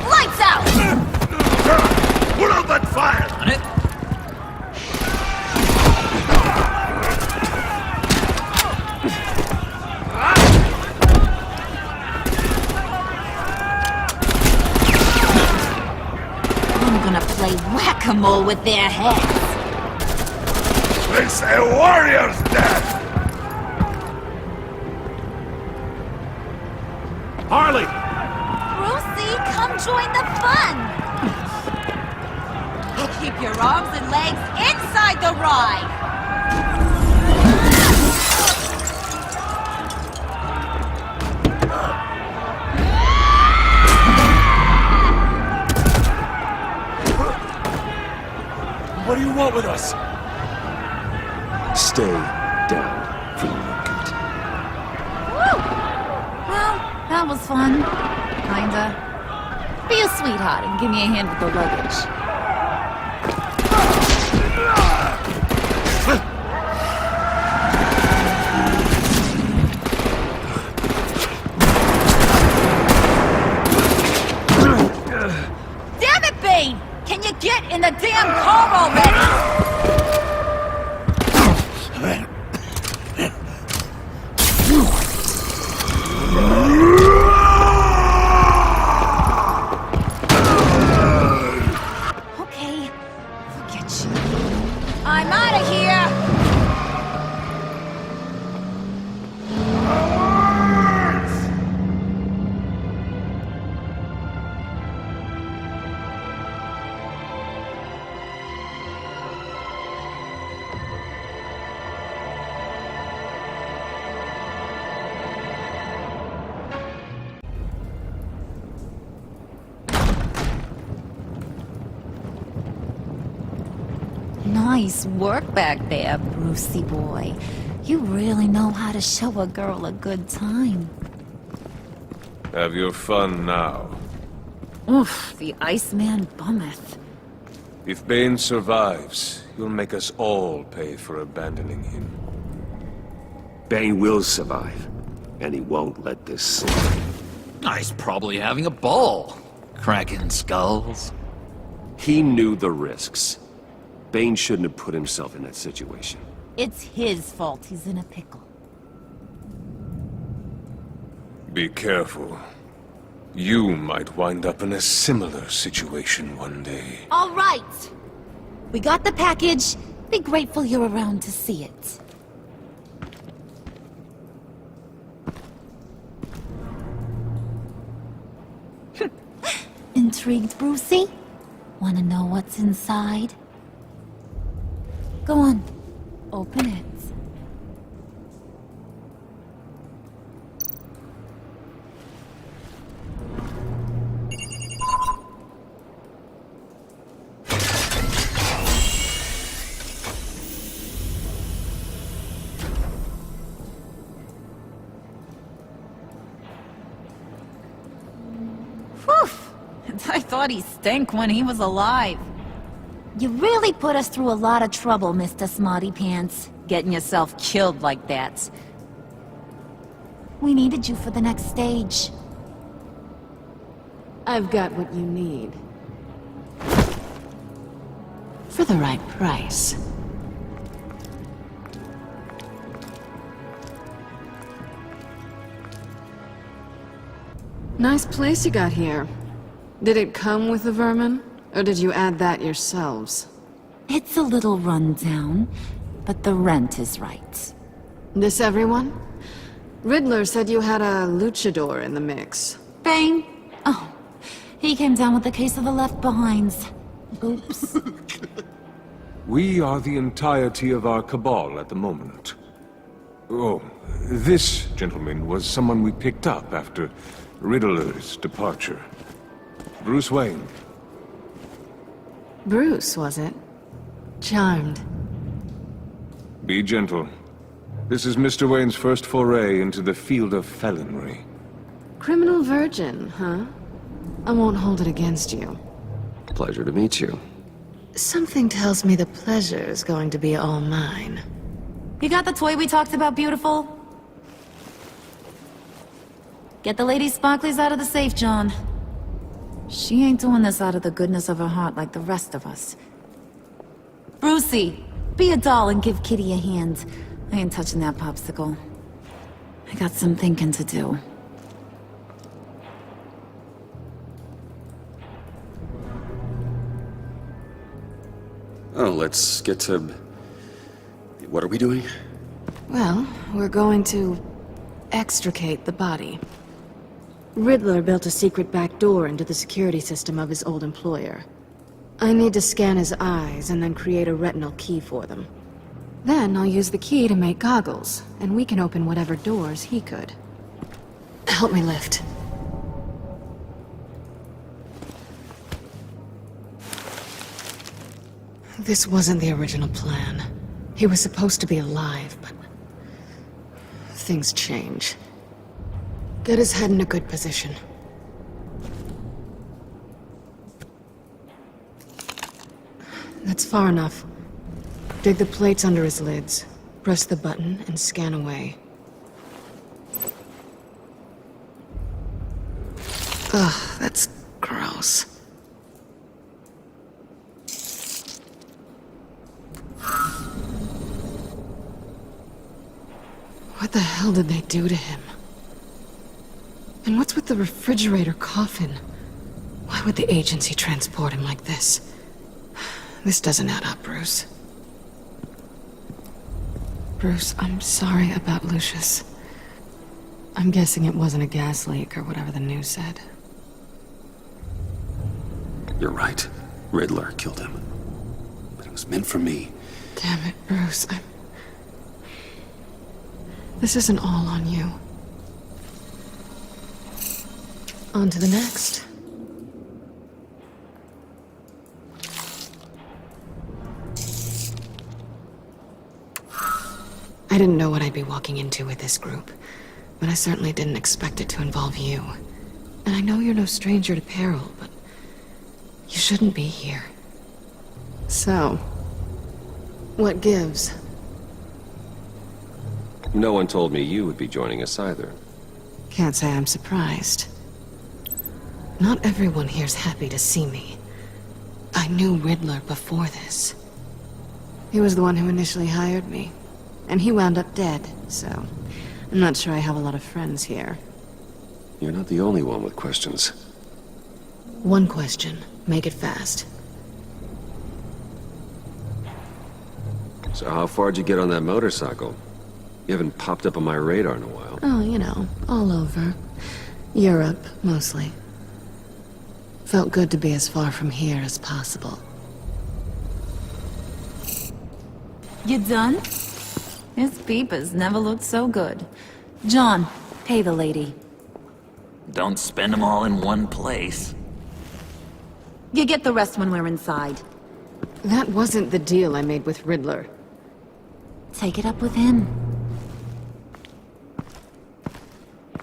Lights out! Put out that fire! On it. I'm gonna play whack them all with their heads. It's a warrior's death! Harley! Brucey, come join the fun! Keep your arms and legs inside the ride! What do you want with us? Stay down from the rocket. Woo! Well, that was fun. Kinda. Be a sweetheart and give me a hand with the luggage. Damn it, Bane! Can you get in the damn car already? Okay, forget you. I'm out of here! Nice work back there, Brucey boy. You really know how to show a girl a good time. Have your fun now. Oof, the Iceman bummeth. If Bane survives, you'll make us all pay for abandoning him. Bane will survive, and he won't let this slide. He's probably having a ball. Cracking skulls. He knew the risks. Bane shouldn't have put himself in that situation. It's his fault he's in a pickle. Be careful. You might wind up in a similar situation one day. All right! We got the package. Be grateful you're around to see it. Intrigued, Brucey? Wanna know what's inside? Go on. Open it. Whew! I thought he stank when he was alive. You really put us through a lot of trouble, Mr. Smarty Pants, getting yourself killed like that. We needed you for the next stage. I've got what you need. For the right price. Nice place you got here. Did it come with the vermin? Or did you add that yourselves? It's a little rundown, but the rent is right. This everyone? Riddler said you had a luchador in the mix. Bang! Oh, he came down with a case of the left-behinds. Oops. We are the entirety of our cabal at the moment. Oh, this gentleman was someone we picked up after Riddler's departure. Bruce Wayne. Bruce, was it? Charmed. Be gentle. This is Mr. Wayne's first foray into the field of felonry. Criminal virgin, huh? I won't hold it against you. Pleasure to meet you. Something tells me the pleasure is going to be all mine. You got the toy we talked about, beautiful? Get the lady sparklies out of the safe, John. She ain't doing this out of the goodness of her heart like the rest of us. Brucey, be a doll and give Kitty a hand. I ain't touching that popsicle. I got some thinking to do. Oh, let's get to... What are we doing? Well, we're going to extricate the body. Riddler built a secret back door into the security system of his old employer. I need to scan his eyes and then create a retinal key for them. Then I'll use the key to make goggles, and we can open whatever doors he could. Help me lift. This wasn't the original plan. He was supposed to be alive, but... things change. Get his head in a good position. That's far enough. Dig the plates under his lids, press the button, and scan away. Ugh, that's gross. What the hell did they do to him? And what's with the refrigerator coffin? Why would the agency transport him like this? This doesn't add up, Bruce. Bruce, I'm sorry about Lucius. I'm guessing it wasn't a gas leak or whatever the news said. You're right. Riddler killed him. But it was meant for me. Damn it, Bruce. This isn't all on you. On to the next. I didn't know what I'd be walking into with this group, but I certainly didn't expect it to involve you. And I know you're no stranger to peril, but you shouldn't be here. So, what gives? No one told me you would be joining us either. Can't say I'm surprised. Not everyone here's happy to see me. I knew Riddler before this. He was the one who initially hired me, and he wound up dead, so I'm not sure I have a lot of friends here. You're not the only one with questions. One question. Make it fast. So how far'd you get on that motorcycle? You haven't popped up on my radar in a while. Oh, you know, all over. Europe, mostly. Felt good to be as far from here as possible. You done? His peepers never looked so good. John, pay the lady. Don't spend them all in one place. You get the rest when we're inside. That wasn't the deal I made with Riddler. Take it up with him.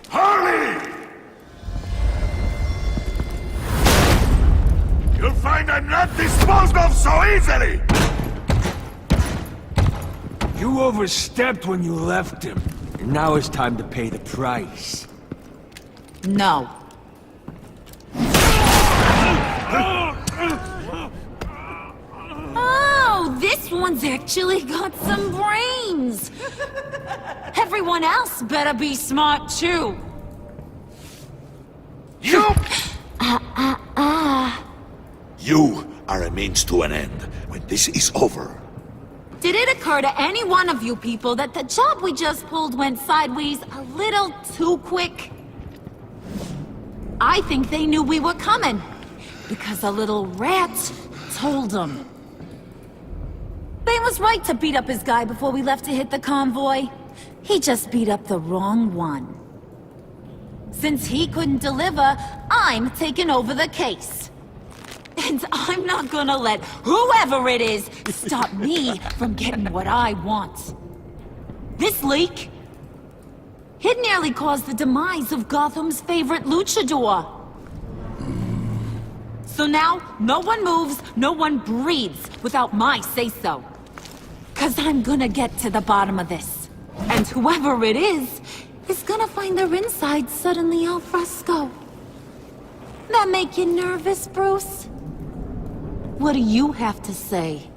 Harley! You'll find I'm not disposed of so easily! You overstepped when you left him. And now it's time to pay the price. No. Oh, this one's actually got some brains. Everyone else better be smart too. You! You are a means to an end. When this is over, Did it occur to any one of you people that the job we just pulled went sideways a little too quick? I think they knew we were coming, because a little rat told them. They was right to beat up his guy before we left to hit the convoy. He just beat up the wrong one. Since he couldn't deliver, I'm taking over the case. And I'm not gonna let whoever it is stop me from getting what I want. This leak, it nearly caused the demise of Gotham's favorite luchador. So now, no one moves, no one breathes without my say-so. 'Cause I'm gonna get to the bottom of this. And whoever it is gonna find their inside suddenly al fresco. That make you nervous, Bruce? What do you have to say?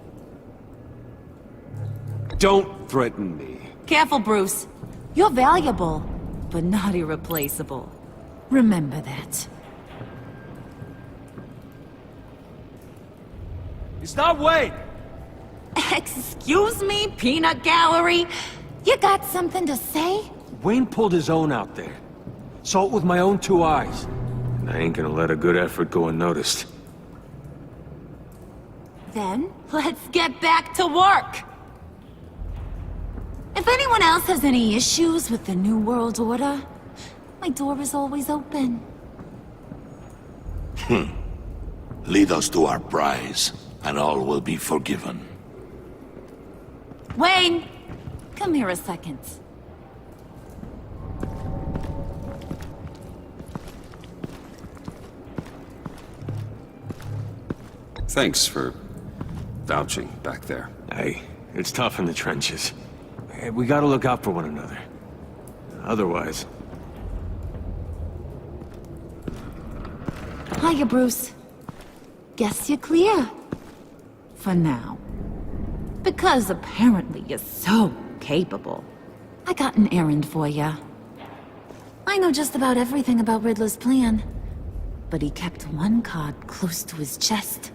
Don't threaten me. Careful, Bruce. You're valuable, but not irreplaceable. Remember that. It's not Wayne! Excuse me, peanut gallery? You got something to say? Wayne pulled his own out there. Saw it with my own 2 eyes. And I ain't gonna let a good effort go unnoticed. Then, let's get back to work. If anyone else has any issues with the New World Order, my door is always open. Lead us to our prize, and all will be forgiven. Wayne, come here a second. Thanks for vouching back there. Hey, it's tough in the trenches. Hey, we gotta look out for one another. Otherwise... Hiya, Bruce. Guess you're clear. For now. Because apparently you're so capable. I got an errand for you. I know just about everything about Riddler's plan. But he kept one card close to his chest.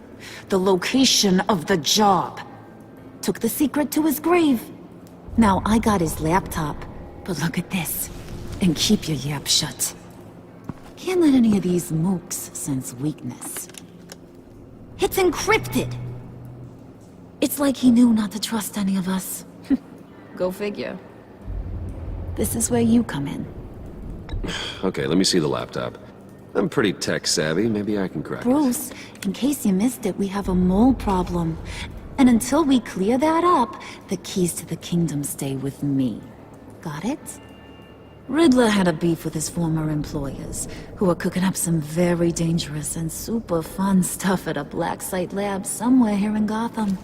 The location of the job. Took the secret to his grave. Now I got his laptop. But look at this. And keep your yap shut. Can't let any of these mooks sense weakness. It's encrypted! It's like he knew not to trust any of us. Go figure. This is where you come in. Okay, let me see the laptop. I'm pretty tech savvy, maybe I can crack it. Bruce, in case you missed it, we have a mole problem. And until we clear that up, the keys to the kingdom stay with me. Got it? Riddler had a beef with his former employers, who were cooking up some very dangerous and super fun stuff at a black site lab somewhere here in Gotham.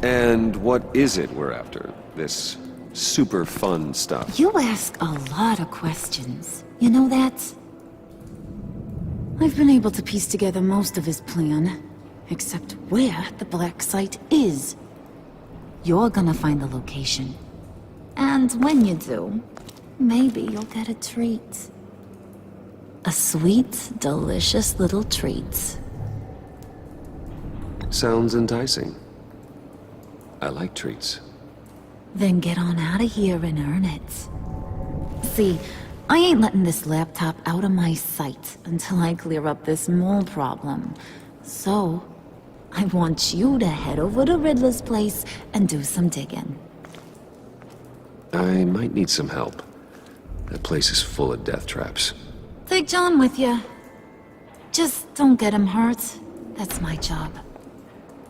And what is it we're after? This super fun stuff? You ask a lot of questions. You know that? I've been able to piece together most of his plan, except where the black site is. You're gonna find the location. And when you do, maybe you'll get a treat. A sweet, delicious little treat. Sounds enticing. I like treats. Then get on out of here and earn it. See, I ain't letting this laptop out of my sight until I clear up this mole problem. So, I want you to head over to Riddler's place and do some digging. I might need some help. That place is full of death traps. Take John with you. Just don't get him hurt. That's my job.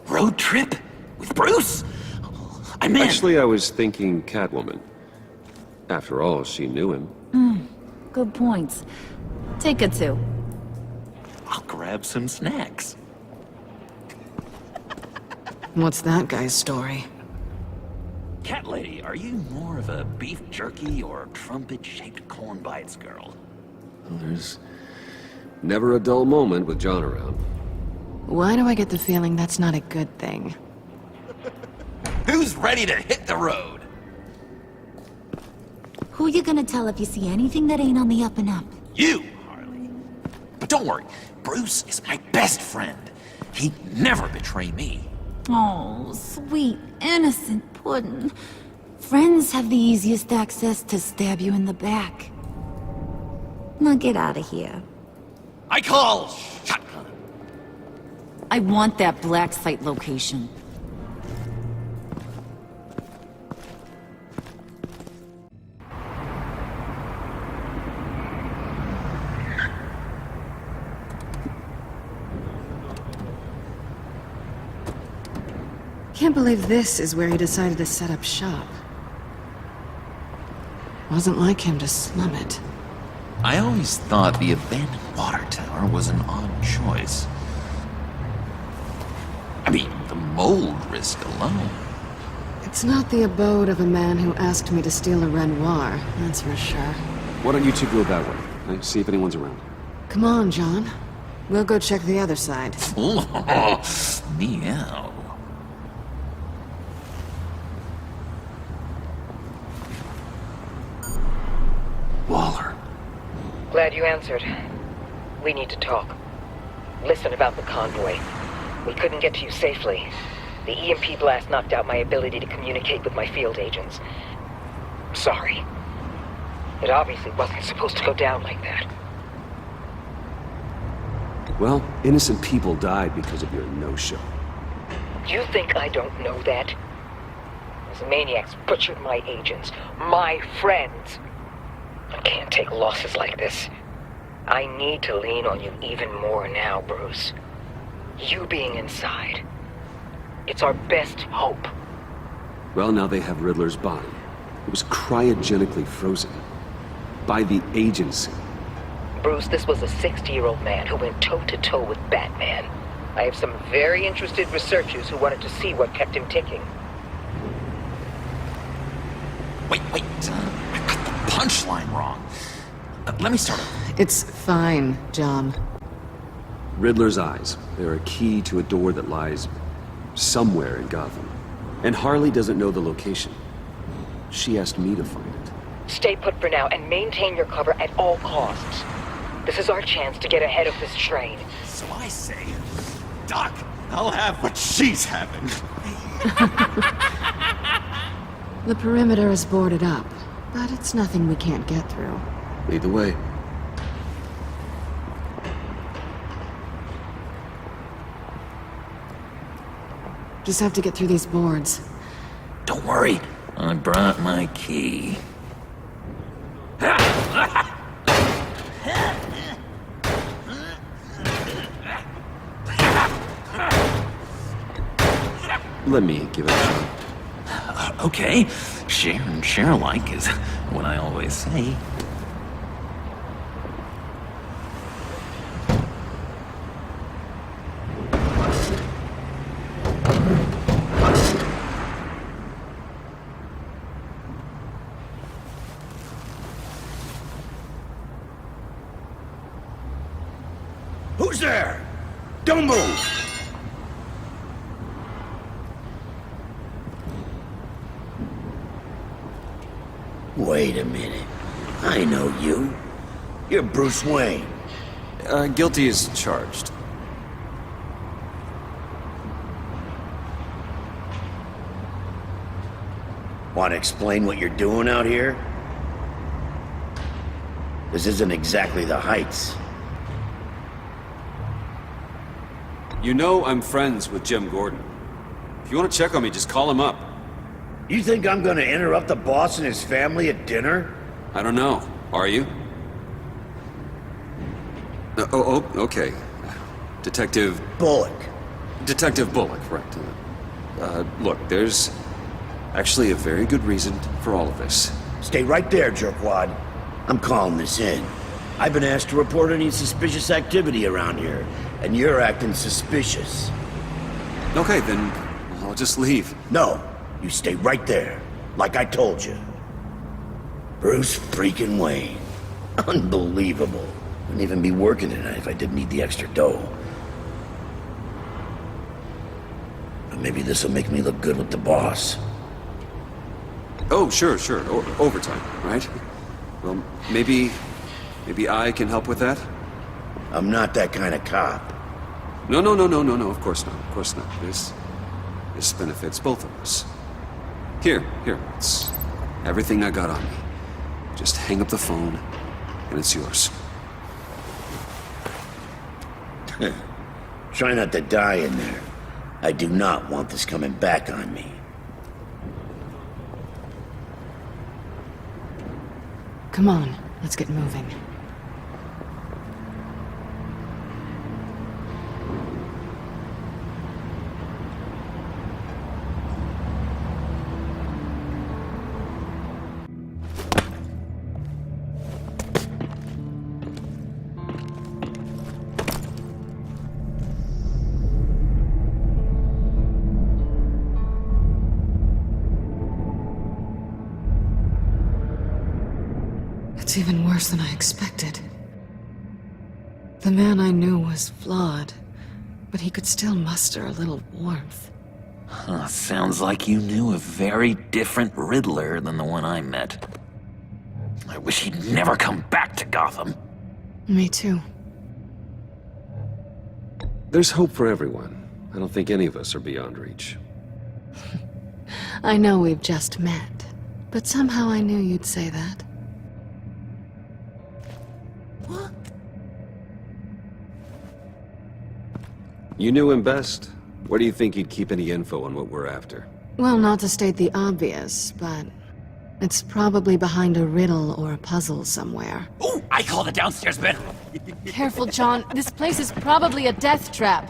Road trip? With Bruce? I'm in. Actually, I was thinking Catwoman. After all, she knew him. Good points. Take it too. I'll grab some snacks. What's that guy's story? Cat lady, are you more of a beef jerky or trumpet-shaped corn bites girl? Well, there's never a dull moment with John around. Why do I get the feeling that's not a good thing? Who's ready to hit the road? Who you gonna tell if you see anything that ain't on the up and up? You, Harley. But don't worry, Bruce is my best friend. He'd never betray me. Oh, sweet, innocent puddin'. Friends have the easiest access to stab you in the back. Now get out of here. I call shotgun. I want that black site location. Can't believe this is where he decided to set up shop. Wasn't like him to slum it. I always thought the abandoned water tower was an odd choice. I mean, the mold risk alone. It's not the abode of a man who asked me to steal a Renoir, that's for sure. Why don't you two go that way? Let's see if anyone's around. Come on, John. We'll go check the other side. Meow. Waller. Glad you answered. We need to talk. Listen about the convoy. We couldn't get to you safely. The EMP blast knocked out my ability to communicate with my field agents. Sorry. It obviously wasn't supposed to go down like that. Well, innocent people died because of your no-show. You think I don't know that? Those maniacs butchered my agents, my friends. I can't take losses like this. I need to lean on you even more now, Bruce. You being inside. It's our best hope. Well, now they have Riddler's body. It was cryogenically frozen. By the agency. Bruce, this was a 60-year-old man who went toe-to-toe with Batman. I have some very interested researchers who wanted to see what kept him ticking. Wait. I got the punchline wrong. Let me start over. It's fine, John. Riddler's eyes. They're a key to a door that lies somewhere in Gotham. And Harley doesn't know the location. She asked me to find it. Stay put for now and maintain your cover at all costs. This is our chance to get ahead of this train. So I say, Doc, I'll have what she's having. The perimeter is boarded up, but it's nothing we can't get through. Lead the way. Just have to get through these boards. Don't worry, I brought my key. Let me give it a shot. Okay, share and share alike is what I always say. Who's there? Don't move! Wait a minute. I know you. You're Bruce Wayne. Guilty as charged. Want to explain what you're doing out here? This isn't exactly the Heights. You know I'm friends with Jim Gordon. If you want to check on me, just call him up. You think I'm gonna interrupt the boss and his family at dinner? I don't know. Are you? Okay. Detective... Bullock. Detective Bullock, right. Look, there's actually a very good reason for all of this. Stay right there, jerkwad. I'm calling this in. I've been asked to report any suspicious activity around here, and you're acting suspicious. Okay, then I'll just leave. No. You stay right there, like I told you. Bruce freaking Wayne. Unbelievable. Wouldn't even be working tonight if I didn't need the extra dough. But maybe this'll make me look good with the boss. Oh, sure. Overtime, right? Well, maybe I can help with that? I'm not that kind of cop. No, of course not. This benefits both of us. Here, it's everything I got on me. Just hang up the phone, and it's yours. Try not to die in there. I do not want this coming back on me. Come on, let's get moving. It's even worse than I expected. The man I knew was flawed, but he could still muster a little warmth. Huh, sounds like you knew a very different Riddler than the one I met. I wish he'd never come back to Gotham. Me too. There's hope for everyone. I don't think any of us are beyond reach. I know we've just met, but somehow I knew you'd say that. You knew him best. Where do you think he'd keep any info on what we're after? Well, not to state the obvious, but it's probably behind a riddle or a puzzle somewhere. Ooh, I call the downstairs bedroom. Careful, John. This place is probably a death trap.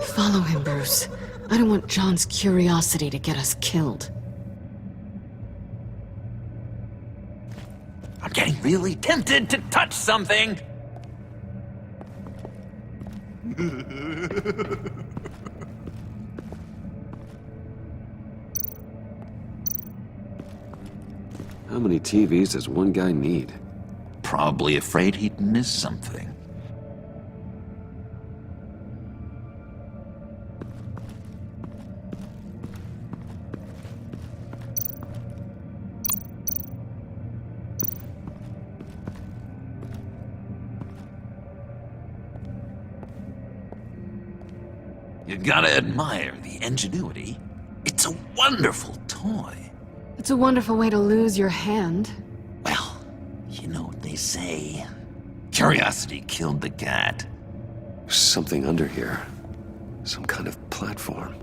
Follow him, Bruce. I don't want John's curiosity to get us killed. I'm getting really tempted to touch something. How many TVs does one guy need? Probably afraid he'd miss something. You gotta admire the ingenuity. It's a wonderful toy. It's a wonderful way to lose your hand. Well, you know what they say. Curiosity killed the cat. There's something under here. Some kind of platform.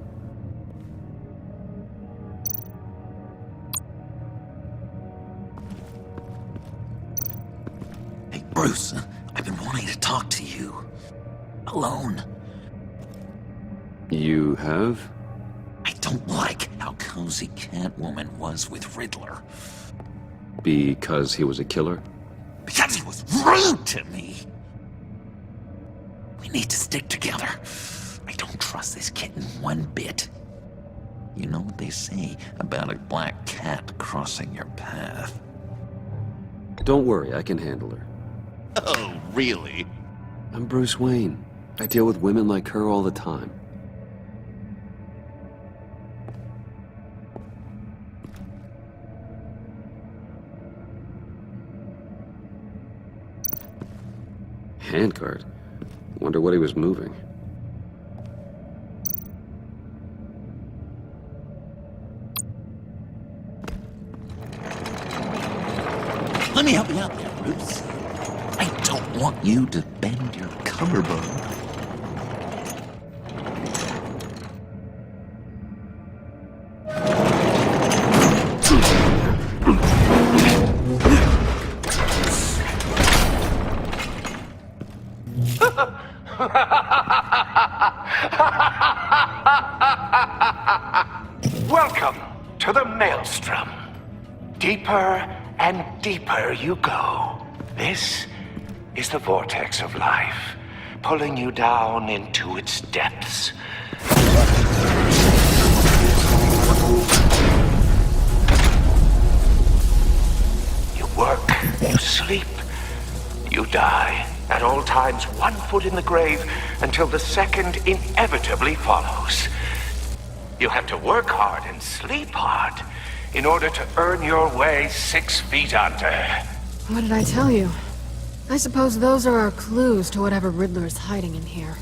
Hey, Bruce, I've been wanting to talk to you. Alone. You have? I don't like how cozy Catwoman was with Riddler. Because he was a killer? Because he was rude to me! We need to stick together. I don't trust this kitten one bit. You know what they say about a black cat crossing your path? Don't worry, I can handle her. Oh, really? I'm Bruce Wayne. I deal with women like her all the time. Handcart? Wonder what he was moving. Let me help you out there, Bruce. I don't want you to bend your collarbone. Welcome to the Maelstrom. Deeper and deeper you go. This is the vortex of life, pulling you down into its depths. You work, you sleep, you die. At all times, 1 foot in the grave until the second inevitably follows. You have to work hard and sleep hard in order to earn your way 6 feet under. What did I tell you? I suppose those are our clues to whatever Riddler's hiding in here.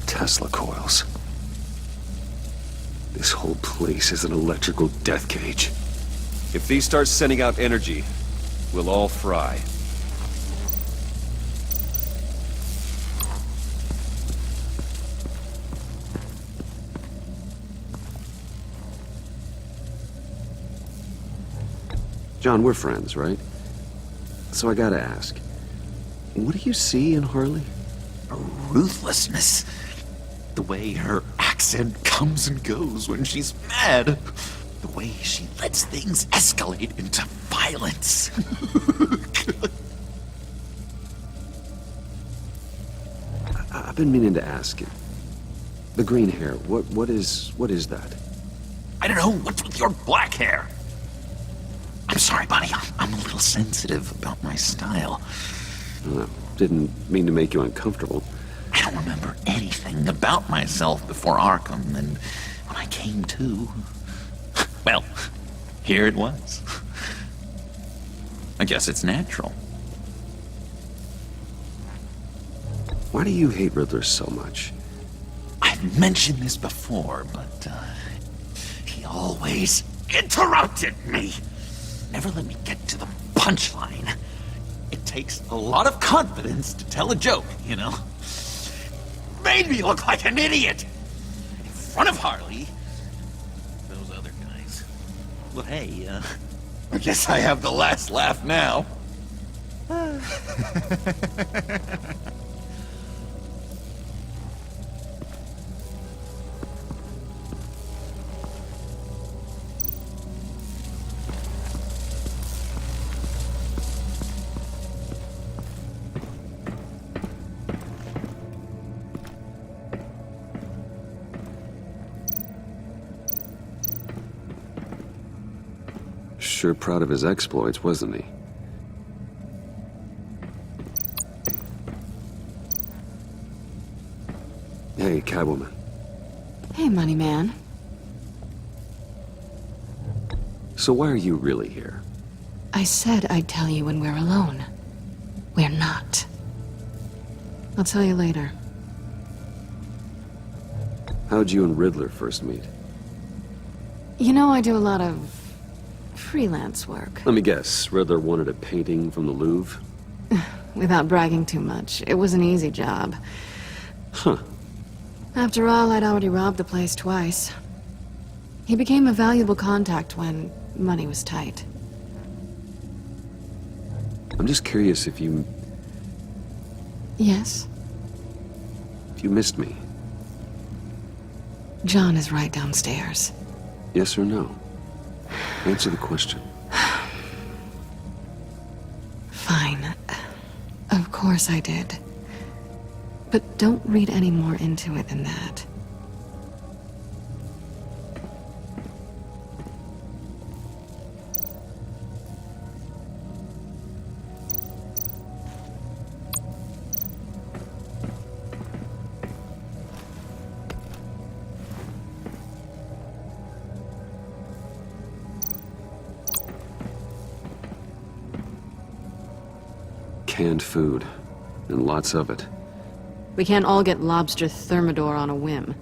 Tesla coils. This whole place is an electrical death cage. If these start sending out energy, we'll all fry. John, we're friends, right? So I gotta ask, what do you see in Harley? A ruthlessness. The way her accent comes and goes when she's mad. The way she lets things escalate into violence. I've been meaning to ask you. The green hair, what is that? I don't know, what's with your black hair? I'm sorry, buddy, I'm a little sensitive about my style. Didn't mean to make you uncomfortable. I don't remember anything about myself before Arkham, and when I came to, well, here it was. I guess it's natural. Why do you hate Riddler so much? I've mentioned this before, but he always interrupted me. Never let me get to the punchline. It takes a lot of confidence to tell a joke, you know? Made me look like an idiot! In front of Harley. Those other guys. Well, hey, I guess I have the last laugh now. Sure proud of his exploits, wasn't he? Hey, Catwoman. Hey, Money Man. So why are you really here? I said I'd tell you when we're alone. We're not. I'll tell you later. How'd you and Riddler first meet? You know, I do a lot of freelance work. Let me guess, Riddler wanted a painting from the Louvre? Without bragging too much, it was an easy job. Huh. After all, I'd already robbed the place twice. He became a valuable contact when money was tight. I'm just curious if you Yes? missed me. John is right downstairs. Yes or no? Answer the question. Fine. Of course I did. But don't read any more into it than that. Canned food, and lots of it. We can't all get lobster thermidor on a whim.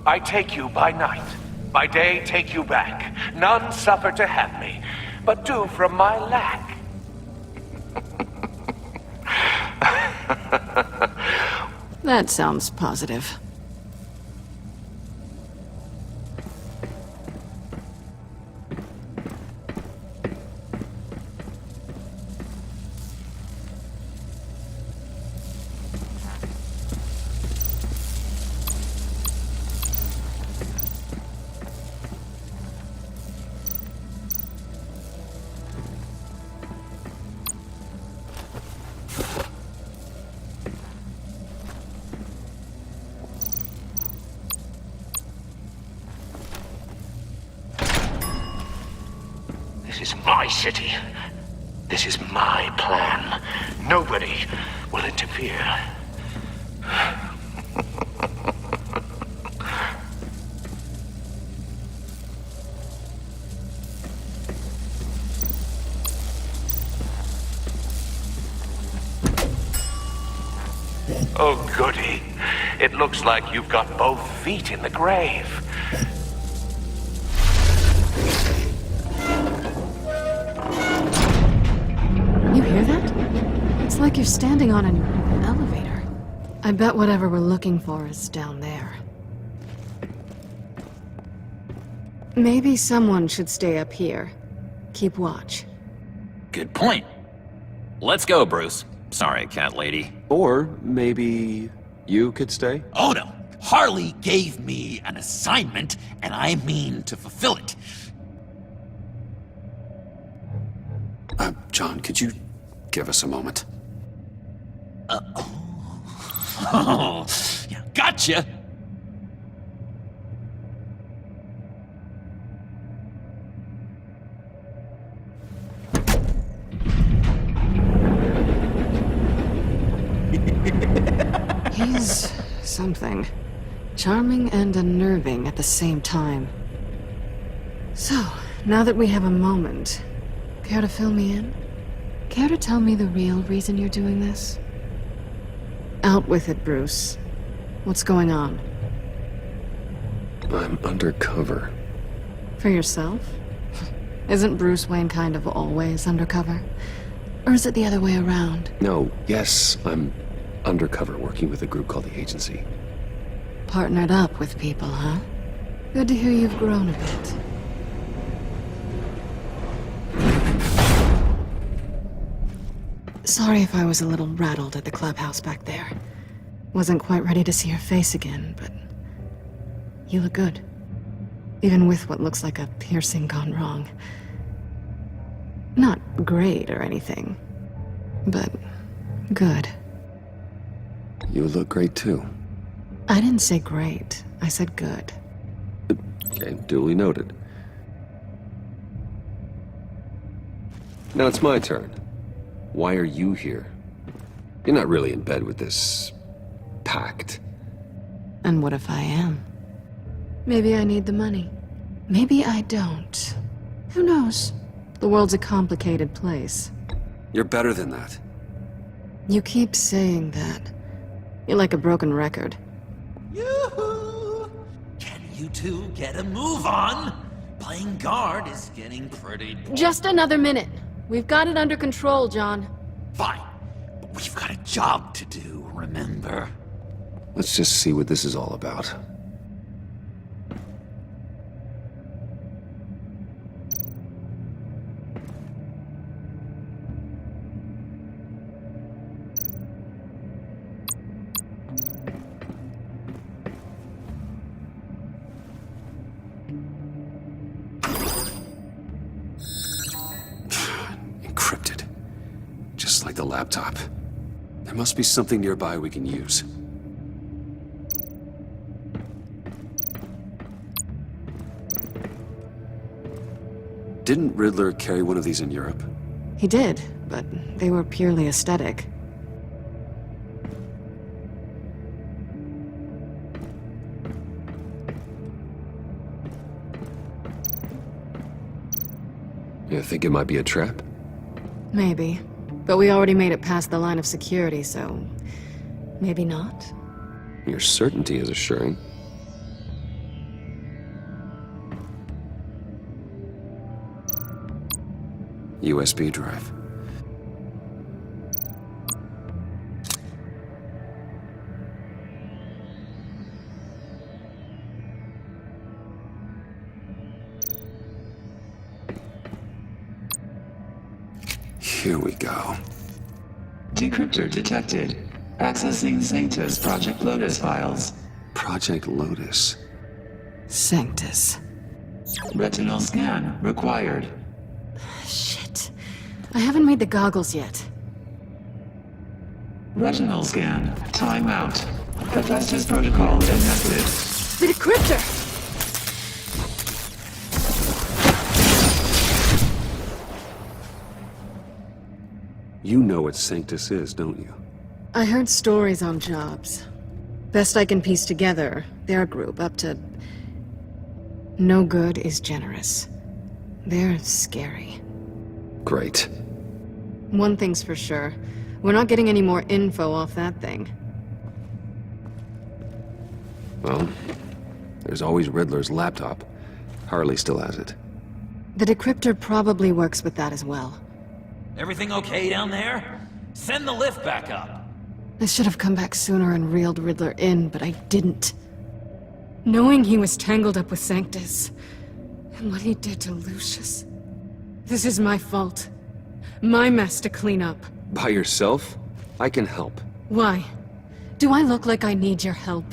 I take you by night. By day, take you back. None suffer to have me, but do from my lack. That sounds positive. This is my city. This is my plan. Nobody will interfere. Oh, goody. It looks like you've got both feet in the grave. You hear that? It's like you're standing on an elevator. I bet whatever we're looking for is down there. Maybe someone should stay up here. Keep watch. Good point. Let's go, Bruce. Sorry, cat lady. Or maybe you could stay? Oh no! Harley gave me an assignment, and I mean to fulfill it. John, could you give us a moment? Oh, yeah, gotcha! something. Charming and unnerving at the same time. So, now that we have a moment, care to fill me in? Care to tell me the real reason you're doing this? Out with it, Bruce. What's going on? I'm undercover. For yourself? Isn't Bruce Wayne kind of always undercover? Or is it the other way around? No, yes, I'm undercover working with a group called the Agency. Partnered up with people, huh? Good to hear you've grown a bit. Sorry if I was a little rattled at the clubhouse back there. Wasn't quite ready to see your face again, but you look good. Even with what looks like a piercing gone wrong. Not great or anything, but good. You look great too. I didn't say great. I said good. Okay, duly noted. Now it's my turn. Why are you here? You're not really in bed with this pact. And what if I am? Maybe I need the money. Maybe I don't. Who knows? The world's a complicated place. You're better than that. You keep saying that. You're like a broken record. Yoo-hoo! Can you two get a move on? Playing guard is getting pretty boring. Just another minute. We've got it under control, John. Fine, but we've got a job to do, remember? Let's just see what this is all about. Encrypted. Just like the laptop. There must be something nearby we can use. Didn't Riddler carry one of these in Europe? He did, but they were purely aesthetic. You think it might be a trap? Maybe. But we already made it past the line of security, so... maybe not? Your certainty is assuring. USB drive. Here we go. Decryptor detected. Accessing Sanctus Project Lotus files. Project Lotus. Sanctus. Retinal scan required. Shit. I haven't made the goggles yet. Retinal scan. Timeout. Hephaestus protocol enacted. The decryptor! You know what Sanctus is, don't you? I heard stories on jobs. Best I can piece together, their group up to... no good is generous. They're scary. Great. One thing's for sure. We're not getting any more info off that thing. Well, there's always Riddler's laptop. Harley still has it. The decryptor probably works with that as well. Everything okay down there? Send the lift back up. I should have come back sooner and reeled Riddler in, but I didn't. Knowing he was tangled up with Sanctus, and what he did to Lucius. This is my fault. My mess to clean up. By yourself? I can help. Why? Do I look like I need your help?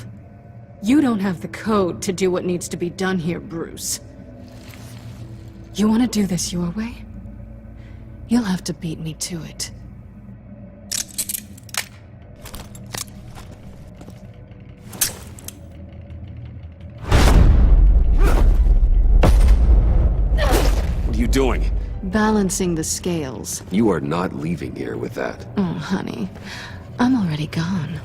You don't have the code to do what needs to be done here, Bruce. You want to do this your way? You'll have to beat me to it. What are you doing? Balancing the scales. You are not leaving here with that. Oh, honey. I'm already gone.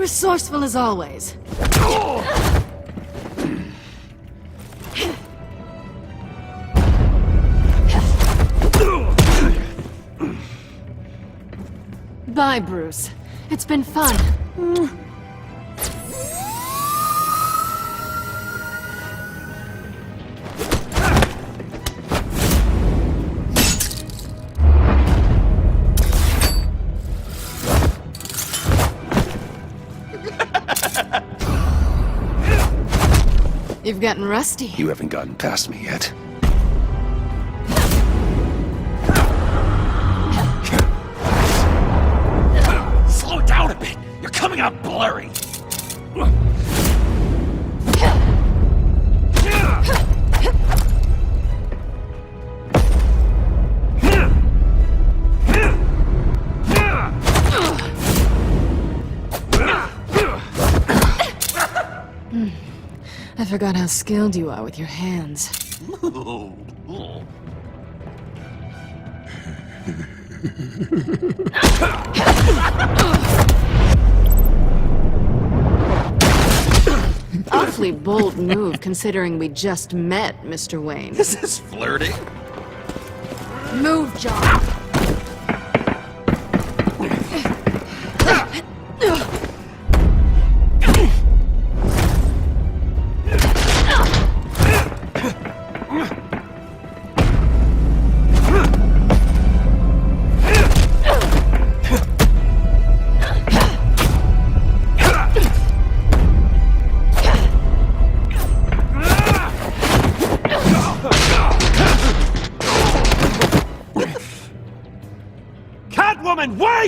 Resourceful as always. Bye, Bruce. It's been fun. You've gotten rusty. You haven't gotten past me yet. Slow down a bit. You're coming out blurry. I forgot how skilled you are with your hands. Awfully bold move, considering we just met, Mr. Wayne. This is flirting. Move, John.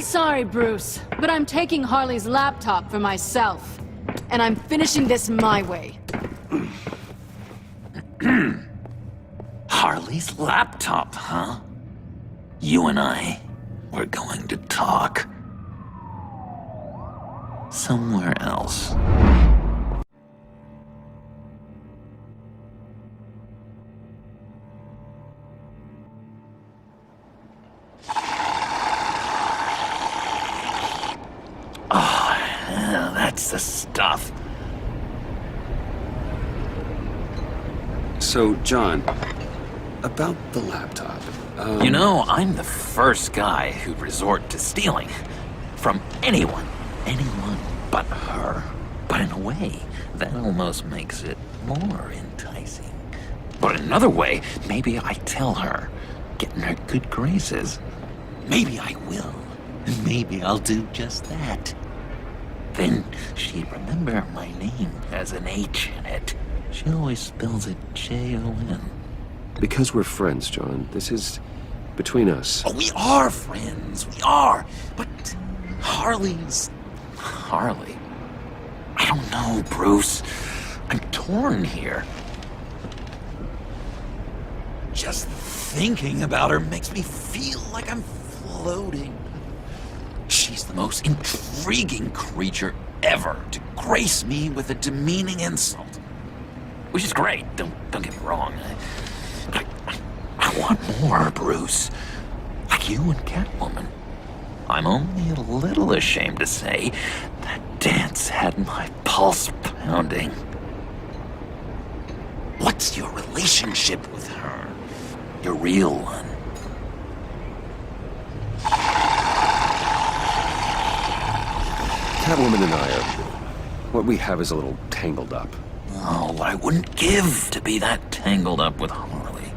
Sorry, Bruce, but I'm taking Harley's laptop for myself. And I'm finishing this my way. Harley's laptop, huh? You and I, we're going to talk. Somewhere else. That's the stuff. So, John, about the laptop. You know, I'm the first guy who'd resort to stealing. From anyone but her. But in a way, that almost makes it more enticing. But in another way, maybe I tell her, get in her good graces. Maybe I will. And maybe I'll do just that. Then she'd remember my name has an H in it. She always spells it Jon. Because we're friends, John. This is between us. Oh, we are friends. We are. But Harley's... Harley? I don't know, Bruce. I'm torn here. Just thinking about her makes me feel like I'm floating. She's the most intriguing creature ever to grace me with a demeaning insult. Which is great, don't get me wrong. I want more, Bruce. Like you and Catwoman. I'm only a little ashamed to say that dance had my pulse pounding. What's your relationship with her? Your real one? Catwoman and I are... what we have is a little tangled up. Oh, what I wouldn't give to be that tangled up with Harley.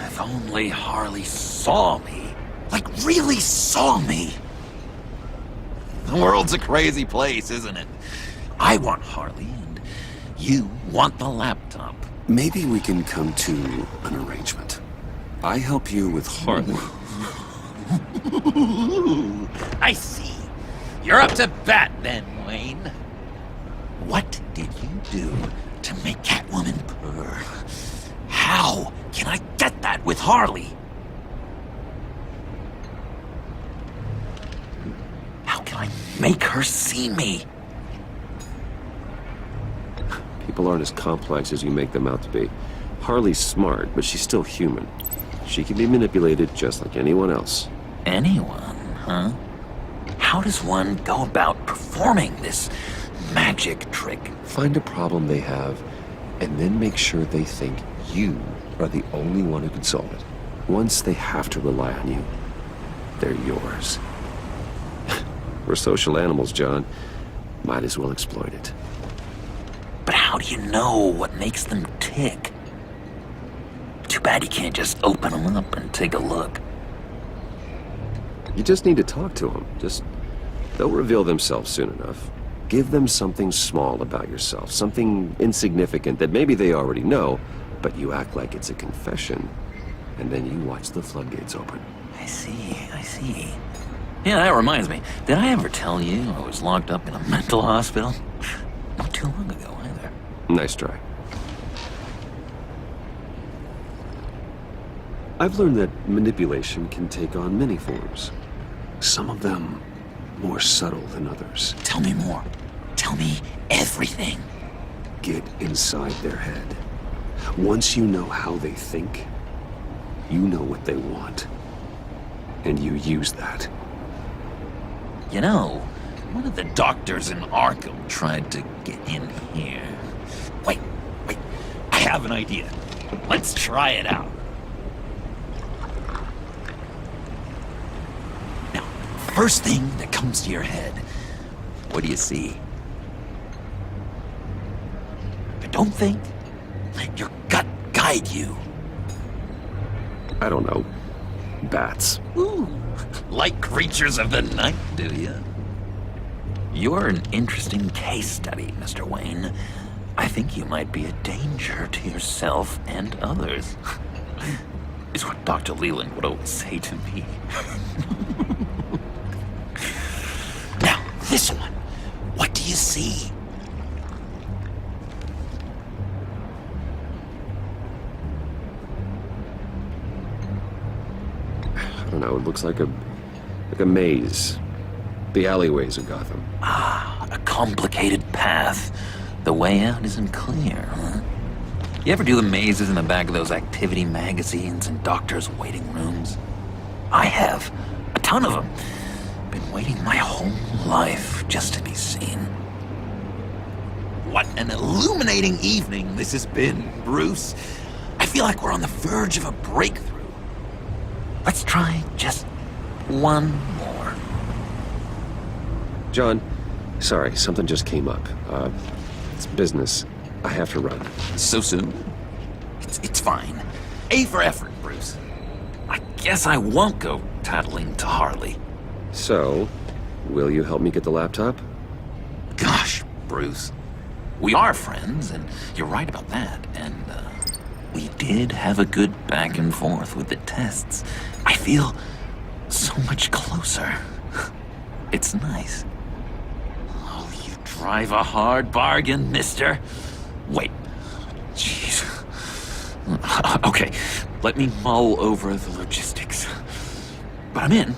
If only Harley saw me. Like, really saw me. The world's a crazy place, isn't it? I want Harley, and you want the laptop. Maybe we can come to an arrangement. I help you with Harley. I see. You're up to bat then, Wayne. What did you do to make Catwoman purr? How can I get that with Harley? How can I make her see me? People aren't as complex as you make them out to be. Harley's smart, but she's still human. She can be manipulated just like anyone else. Anyone, huh? how does one go about performing this magic trick? Find a problem they have, and then make sure they think you are the only one who can solve it. Once they have to rely on you, they're yours. We're social animals, John. Might as well exploit it. But how do you know what makes them tick? Too bad you can't just open them up and take a look. You just need to talk to them. They'll reveal themselves soon enough. Give them something small about yourself, something insignificant that maybe they already know, but you act like it's a confession, and then you watch the floodgates open. I see. Yeah, that reminds me. Did I ever tell you I was locked up in a mental hospital? Not too long ago, either. Nice try. I've learned that manipulation can take on many forms. Some of them more subtle than others. Tell me more. Tell me everything. Get inside their head. Once you know how they think, you know what they want. And you use that. You know, one of the doctors in Arkham tried to get in here. Wait. I have an idea. Let's try it out. Now, first thing that comes to your head, what do you see? But don't think. Let your gut guide you. I don't know. Bats. Ooh, like creatures of the night, do you? You're an interesting case study, Mr. Wayne. I think you might be a danger to yourself and others. Is what Dr. Leland would always say to me. Now, this one. What do you see? I don't know, it looks like a maze. The alleyways of Gotham. Ah, a complicated path. The way out isn't clear, huh? You ever do the mazes in the back of those activity magazines and doctors' waiting rooms? I have. A ton of them. Been waiting my whole life just to be seen. What an illuminating evening this has been, Bruce. I feel like we're on the verge of a breakthrough. Let's try just one more. John, sorry, something just came up. It's business. I have to run. So soon? It's fine. A for effort, Bruce. I guess I won't go tattling to Harley. So, will you help me get the laptop? Gosh, Bruce. We are friends, and you're right about that. And, we did have a good back and forth with the tests. I feel so much closer. It's nice. Oh, you drive a hard bargain, mister. Wait. Jeez. Okay, let me mull over the logistics. But I'm in.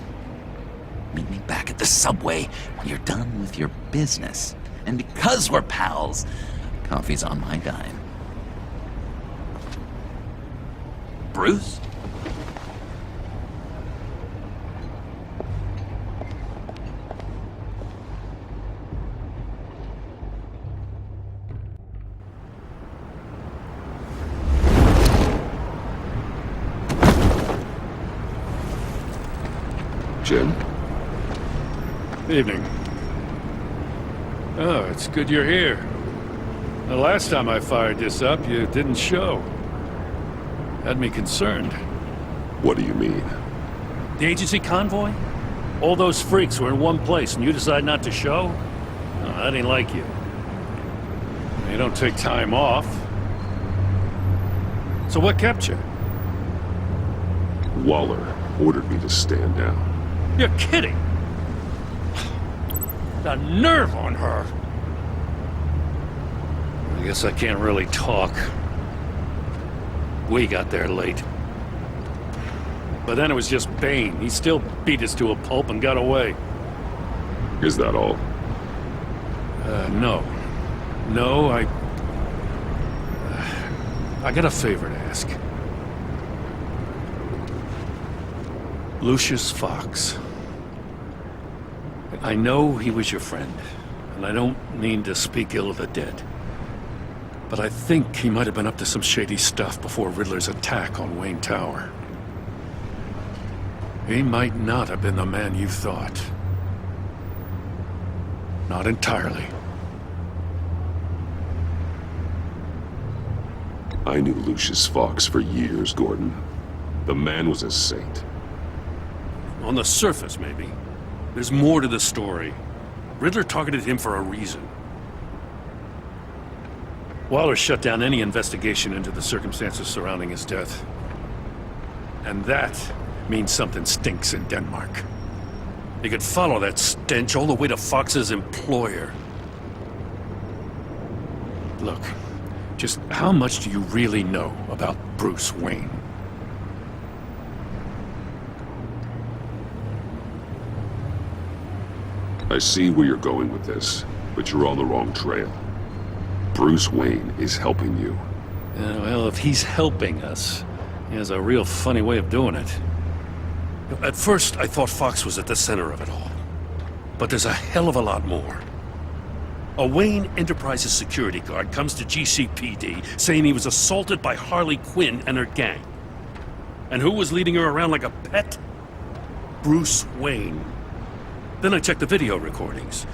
Meet me back at the subway when you're done with your business. And because we're pals, coffee's on my dime. Bruce? Jim? Evening. Oh, it's good you're here. The last time I fired this up, you didn't show. Had me concerned. What do you mean? The agency convoy? All those freaks were in one place and you decide not to show? No, that ain't like you. You don't take time off. So what kept you? Waller ordered me to stand down. You're kidding! The nerve on her! I guess I can't really talk. We got there late. But then it was just Bane. He still beat us to a pulp and got away. Is that all? No. No, I got a favor to ask. Lucius Fox. I know he was your friend, and I don't mean to speak ill of the dead. But I think he might have been up to some shady stuff before Riddler's attack on Wayne Tower. He might not have been the man you thought. Not entirely. I knew Lucius Fox for years, Gordon. The man was a saint. On the surface, maybe. There's more to the story. Riddler targeted him for a reason. Waller shut down any investigation into the circumstances surrounding his death. And that means something stinks in Denmark. You could follow that stench all the way to Fox's employer. Look, just how much do you really know about Bruce Wayne? I see where you're going with this, but you're on the wrong trail. Bruce Wayne is helping you. Well, if he's helping us, he has a real funny way of doing it. At first, I thought Fox was at the center of it all. But there's a hell of a lot more. A Wayne Enterprises security guard comes to GCPD saying he was assaulted by Harley Quinn and her gang. And who was leading her around like a pet? Bruce Wayne. Then I checked the video recordings.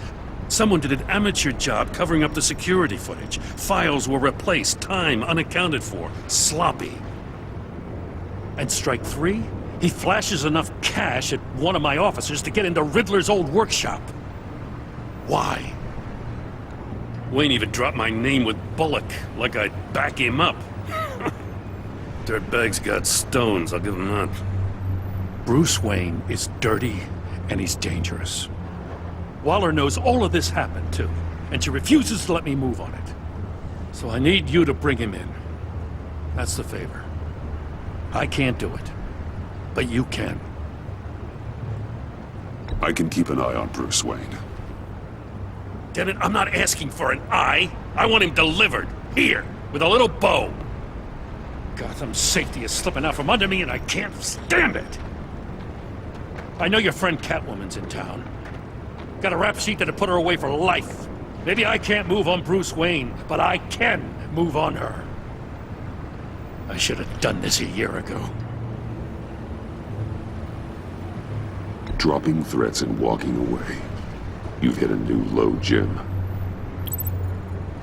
Someone did an amateur job covering up the security footage. Files were replaced, time unaccounted for, sloppy. And strike three? He flashes enough cash at one of my officers to get into Riddler's old workshop. Why? Wayne even dropped my name with Bullock, like I'd back him up. Dirtbag's got stones, I'll give him that. Bruce Wayne is dirty, and he's dangerous. Waller knows all of this happened, too, and she refuses to let me move on it. So I need you to bring him in. That's the favor. I can't do it, but you can. I can keep an eye on Bruce Wayne. Damn it, I'm not asking for an eye. I want him delivered, here, with a little bow. Gotham safety is slipping out from under me, and I can't stand it. I know your friend Catwoman's in town. Got a rap sheet that'd put her away for life. Maybe I can't move on Bruce Wayne, but I can move on her. I should have done this a year ago. Dropping threats and walking away. You've hit a new low, Jim.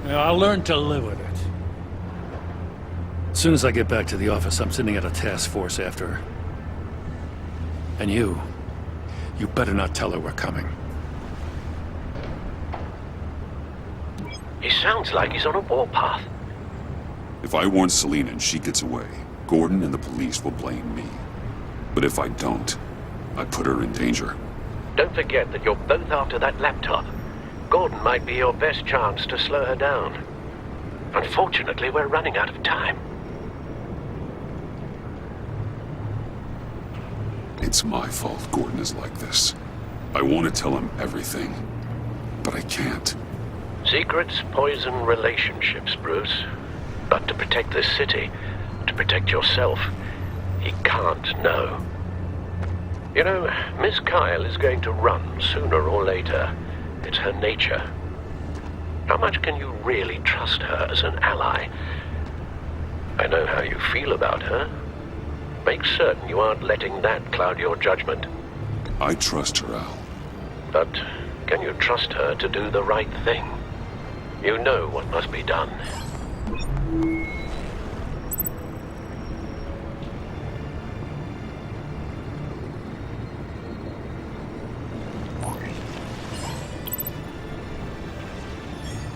I'll learn to live with it. As soon as I get back to the office, I'm sending out a task force after her. And you better not tell her we're coming. He sounds like he's on a warpath. If I warn Selina and she gets away, Gordon and the police will blame me. But if I don't, I put her in danger. Don't forget that you're both after that laptop. Gordon might be your best chance to slow her down. Unfortunately, we're running out of time. It's my fault Gordon is like this. I want to tell him everything, but I can't. Secrets poison relationships, Bruce. But to protect this city, to protect yourself, he can't know. You know, Miss Kyle is going to run sooner or later. It's her nature. How much can you really trust her as an ally? I know how you feel about her. Make certain you aren't letting that cloud your judgment. I trust her, Al. But can you trust her to do the right thing? You know what must be done.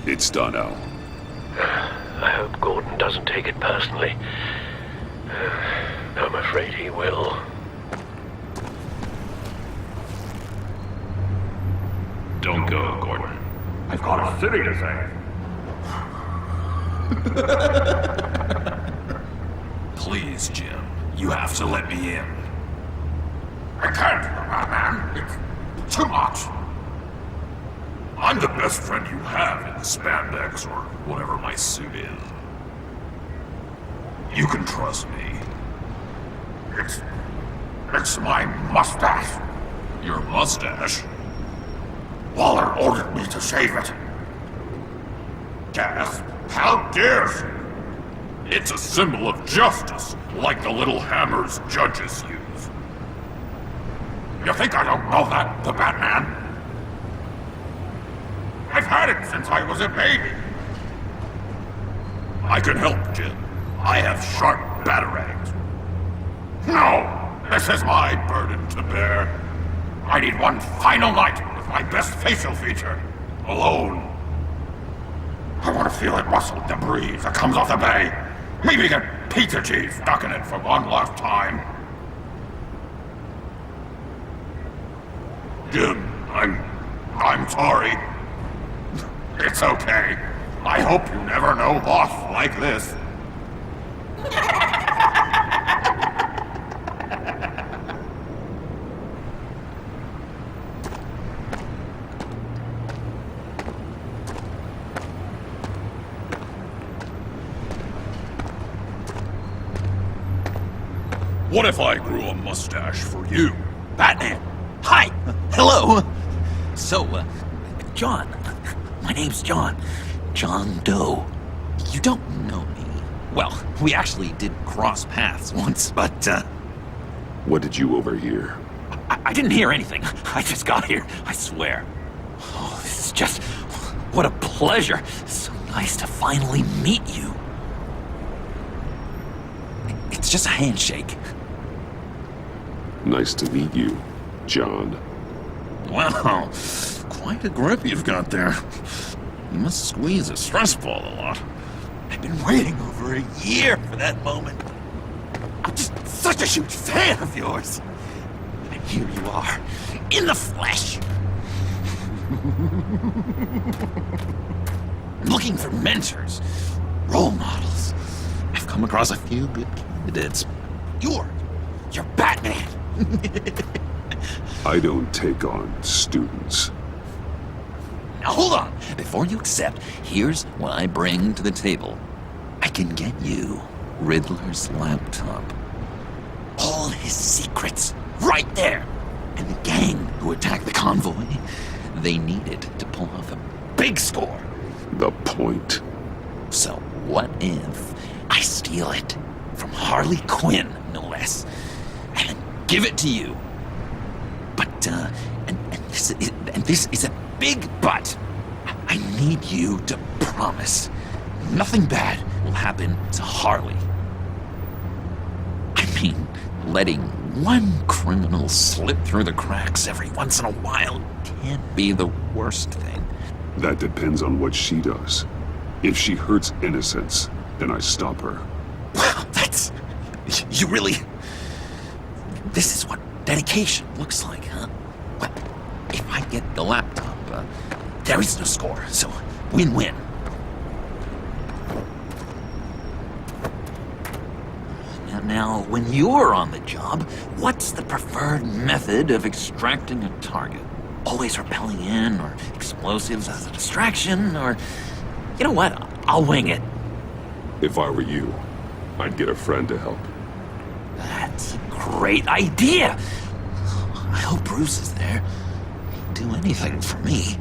It's done, Al. I hope Gordon doesn't take it personally. I'm afraid he will. Don't go, Gordon. I've got a city to save. Please, Jim. You have to let me in. I can't, man. It's too much. I'm the best friend you have in the spandex or whatever my suit is. You can trust me. It's my mustache. Your mustache? Waller ordered me to save it. Gasp! How dare she? It's a symbol of justice, like the little hammers judges use. You think I don't know that, the Batman? I've had it since I was a baby. I can help, Jim. I have sharp batarangs. No! This is my burden to bear. I need one final night with my best facial feature. Alone. I want to feel it rustle the breeze that comes off the bay. Maybe get pizza cheese stuck in it for one last time. Jim, I'm sorry. It's okay. I hope you never know loss like this. What if I grew a mustache for you? Batman! Hi! Hello! So, John. My name's John. John Doe. You don't know me. Well, we actually did cross paths once, but, What did you overhear? I didn't hear anything. I just got here, I swear. Oh, this is just... What a pleasure. So nice to finally meet you. It's just a handshake. Nice to meet you, John. Wow, quite a grip you've got there. You must squeeze a stress ball a lot. I've been waiting over a year for that moment. I'm just such a huge fan of yours. And here you are, in the flesh. I'm looking for mentors, role models. I've come across a few good candidates. You're Batman. I don't take on students. Now hold on. Before you accept, here's what I bring to the table. I can get you Riddler's laptop. All his secrets, right there. And the gang who attacked the convoy, they needed to pull off a big score. The point. So what if I steal it from Harley Quinn, no less, and give it to you? But, this is a big but. I need you to promise nothing bad will happen to Harley. I mean, letting one criminal slip through the cracks every once in a while can't be the worst thing. That depends on what she does. If she hurts innocents, then I stop her. Wow, that's... You really... This is what dedication looks like, huh? Well, if I get the laptop, there is no score, so win-win. Now, when you're on the job, what's the preferred method of extracting a target? Always rappelling in, or explosives as a distraction, or... You know what? I'll wing it. If I were you, I'd get a friend to help. That's a great idea! I hope Bruce is there. He'd do anything for me.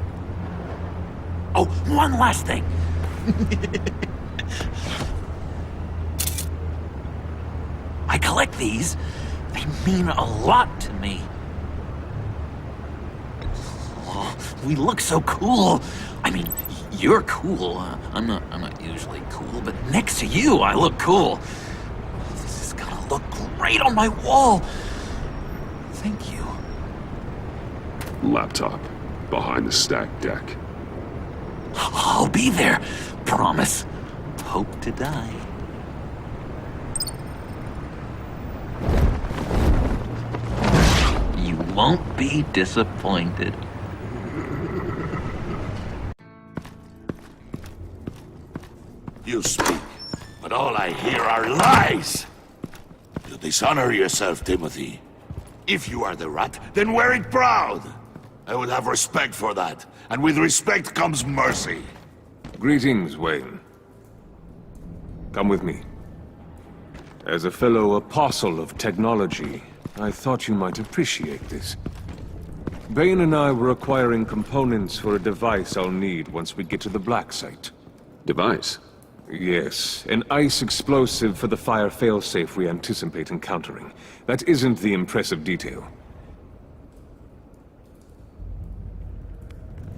Oh, one last thing. I collect these. They mean a lot to me. Oh, we look so cool. I mean, you're cool. I'm not usually cool, but next to you, I look cool. This is gonna look great on my wall. Thank you. Laptop, behind the stack deck. I'll be there. Promise. Hope to die. You won't be disappointed. You speak, but all I hear are lies! You dishonor yourself, Timothy. If you are the rat, then wear it proud! I would have respect for that, and with respect comes mercy. Greetings, Wayne. Come with me. As a fellow apostle of technology, I thought you might appreciate this. Bane and I were acquiring components for a device I'll need once we get to the Black Site. Device? Yes, an ice explosive for the fire failsafe we anticipate encountering. That isn't the impressive detail.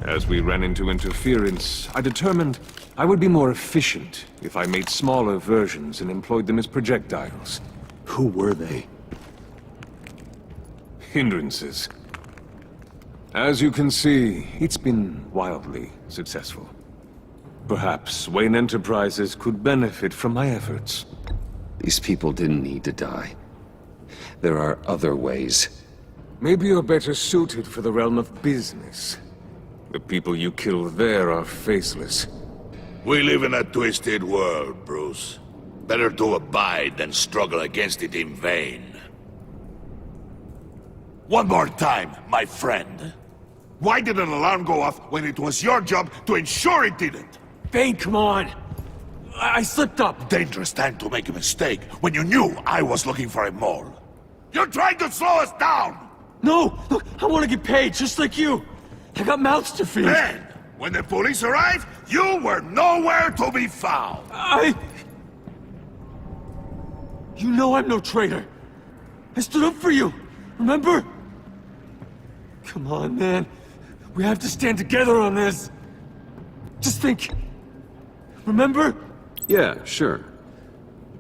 As we ran into interference, I determined I would be more efficient if I made smaller versions and employed them as projectiles. Who were they? Hindrances. As you can see, it's been wildly successful. Perhaps Wayne Enterprises could benefit from my efforts. These people didn't need to die. There are other ways. Maybe you're better suited for the realm of business. The people you kill there are faceless. We live in a twisted world, Bruce. Better to abide than struggle against it in vain. One more time, my friend. Why did an alarm go off when it was your job to ensure it didn't? Bane, come on! I slipped up! Dangerous time to make a mistake when you knew I was looking for a mole. You're trying to slow us down! No! Look, I want to get paid, just like you! I got mouths to feed! Then, when the police arrived, you were nowhere to be found! You know I'm no traitor! I stood up for you, remember? Come on, man. We have to stand together on this. Just think. Remember? Yeah, sure.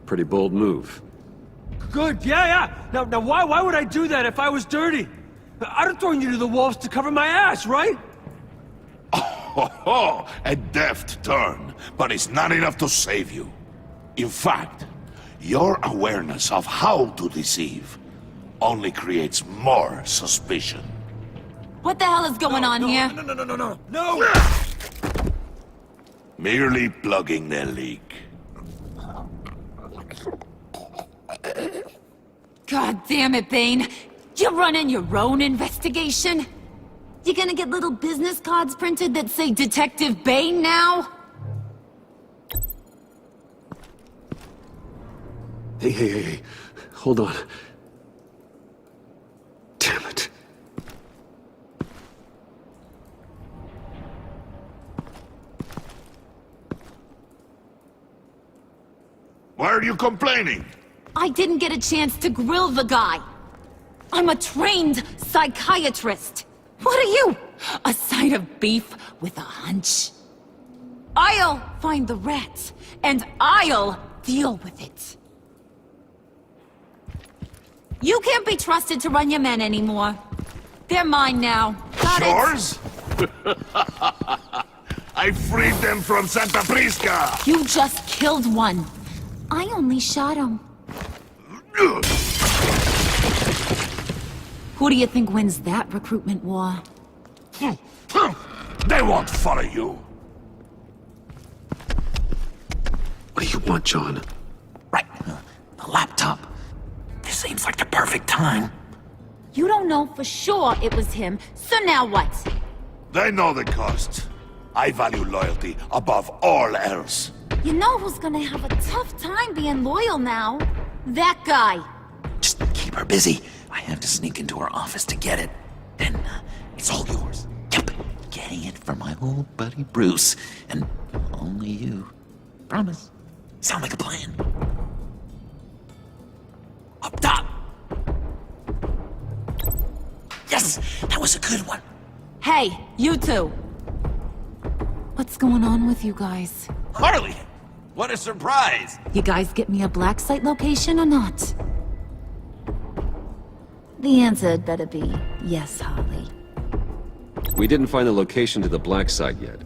Pretty bold move. Good, yeah. Now why would I do that if I was dirty? I'd have thrown you to the wolves to cover my ass, right? Oh, a deft turn, but it's not enough to save you. In fact, your awareness of how to deceive only creates more suspicion. What the hell is going on here? No! Merely plugging the leak. God damn it, Bane. You're running your own investigation? You gonna get little business cards printed that say Detective Bane now? Hey. Hold on. Damn it. Why are you complaining? I didn't get a chance to grill the guy. I'm a trained psychiatrist. What are you? A side of beef with a hunch? I'll find the rat, and I'll deal with it. You can't be trusted to run your men anymore. They're mine now. Got Yours? I freed them from Santa Prisca! You just killed one. I only shot him. Who do you think wins that recruitment war? They won't follow you. What do you want, John? Right. The laptop. This seems like the perfect time. You don't know for sure it was him, so now what? They know the cost. I value loyalty above all else. You know who's gonna have a tough time being loyal now? That guy. Just keep her busy. I have to sneak into her office to get it. Then, it's all yours. Yep. Getting it for my old buddy Bruce. And only you. Promise. Sound like a plan. Up top! Yes! That was a good one. Hey, you two. What's going on with you guys? Harley! What a surprise! You guys get me a black site location or not? The answer had better be yes, Harley. We didn't find the location to the black site yet,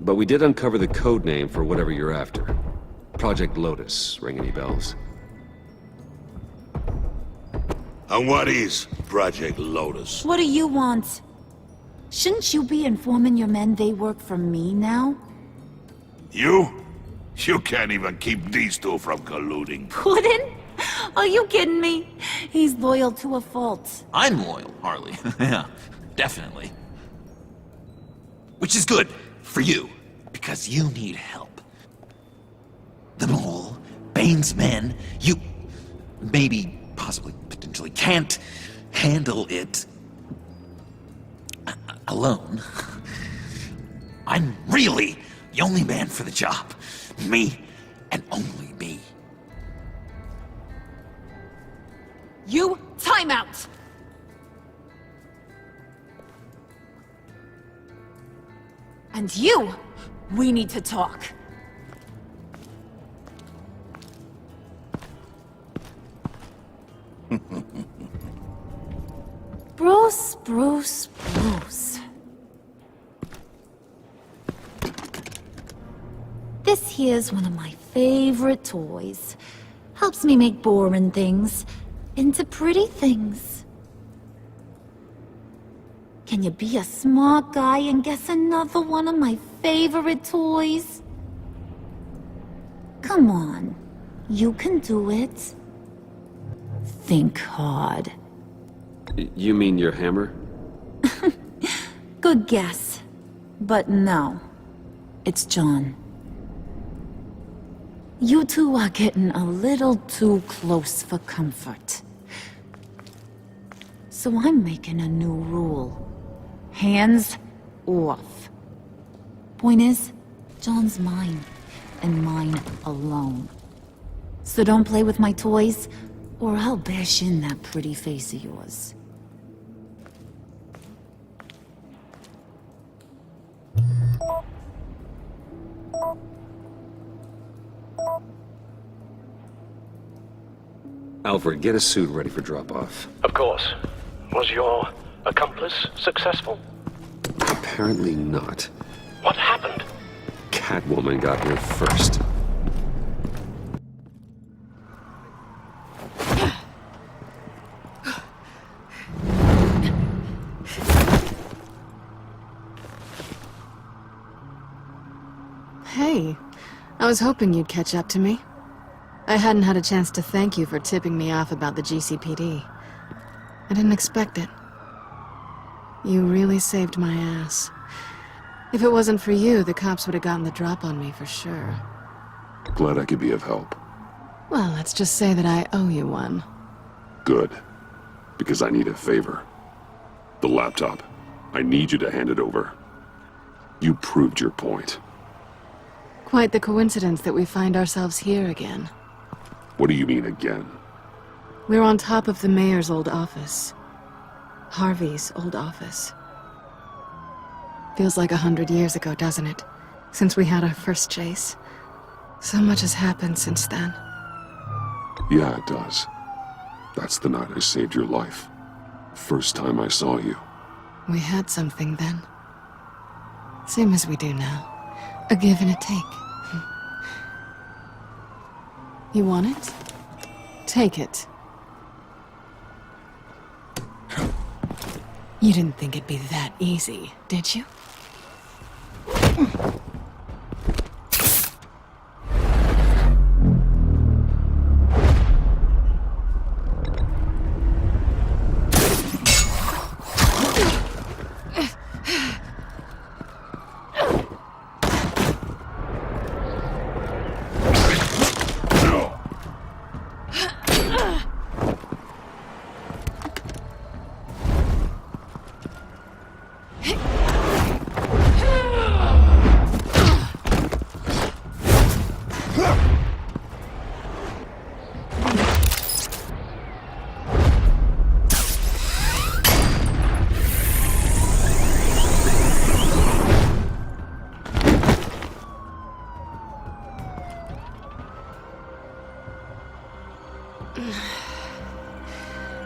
but we did uncover the code name for whatever you're after. Project Lotus. Ring any bells? And what is Project Lotus? What do you want? Shouldn't you be informing your men they work for me now? You? You can't even keep these two from colluding. Puddin'? Are you kidding me? He's loyal to a fault. I'm loyal, Harley. Yeah, definitely. Which is good for you, because you need help. The mole, Bane's men, you maybe, possibly, potentially can't handle it. alone. I'm really the only man for the job. Me and only me. You, time out! And you, we need to talk. Bruce, Bruce, Bruce. This here's one of my favorite toys. Helps me make boring things into pretty things. Can you be a smart guy and guess another one of my favorite toys? Come on, you can do it. Think hard. You mean your hammer? Good guess. But no. It's John. You two are getting a little too close for comfort. So I'm making a new rule. Hands off. Point is, John's mine, and mine alone. So don't play with my toys, or I'll bash in that pretty face of yours. Alfred, get a suit ready for drop-off. Of course. Was your accomplice successful? Apparently not. What happened? Catwoman got here first. Hey, I was hoping you'd catch up to me. I hadn't had a chance to thank you for tipping me off about the GCPD. I didn't expect it. You really saved my ass. If it wasn't for you, the cops would have gotten the drop on me for sure. Glad I could be of help. Well, let's just say that I owe you one. Good. Because I need a favor. The laptop. I need you to hand it over. You proved your point. Quite the coincidence that we find ourselves here again. What do you mean again? We're on top of the mayor's old office. Harvey's old office. Feels like 100 years ago, doesn't it? Since we had our first chase. So much has happened since then. Yeah, it does. That's the night I saved your life. First time I saw you. We had something then. Same as we do now. A give and a take. You want it? Take it. You didn't think it'd be that easy, did you?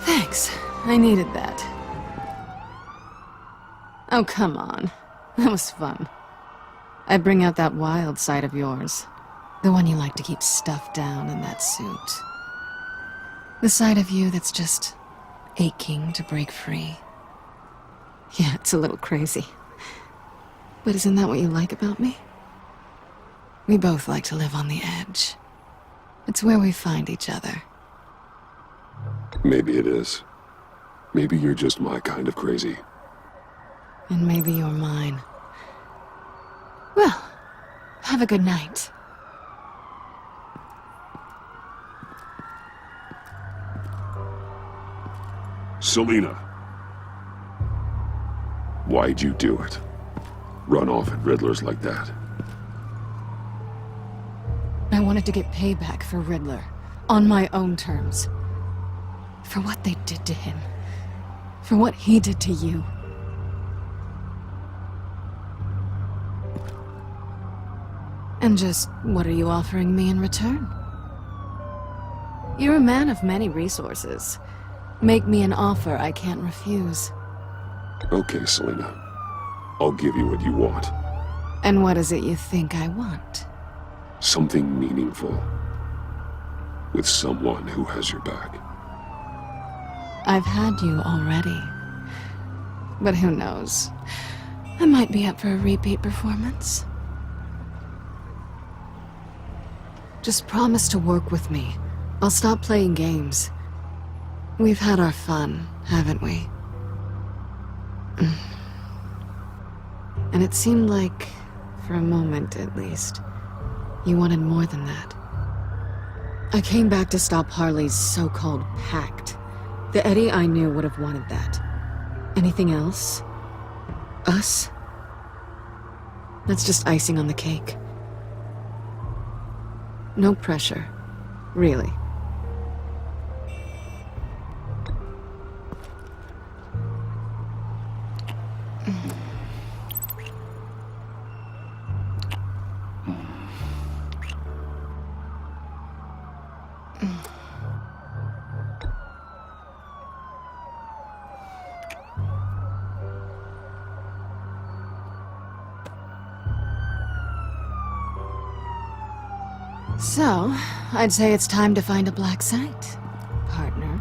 Thanks. I needed that. Oh, come on. That was fun. I bring out that wild side of yours. The one you like to keep stuffed down in that suit. The side of you that's just aching to break free. Yeah, it's a little crazy. But isn't that what you like about me? We both like to live on the edge. It's where we find each other. Maybe it is. Maybe you're just my kind of crazy. And maybe you're mine. Well, have a good night. Selina. Why'd you do it? Run off at Riddlers like that? I wanted to get payback for Riddler, on my own terms. For what they did to him. For what he did to you. And just, what are you offering me in return? You're a man of many resources. Make me an offer I can't refuse. Okay, Selena. I'll give you what you want. And what is it you think I want? Something meaningful. With someone who has your back. I've had you already. But who knows? I might be up for a repeat performance. Just promise to work with me. I'll stop playing games. We've had our fun, haven't we? And it seemed like, for a moment at least, you wanted more than that. I came back to stop Harley's so-called pact. The Eddie I knew would have wanted that. Anything else? Us? That's just icing on the cake. No pressure. Really. So, I'd say it's time to find a black site, partner.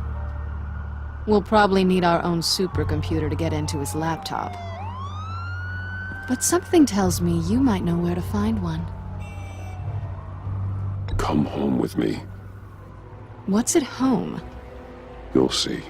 We'll probably need our own supercomputer to get into his laptop. But something tells me you might know where to find one. Come home with me. What's at home? You'll see.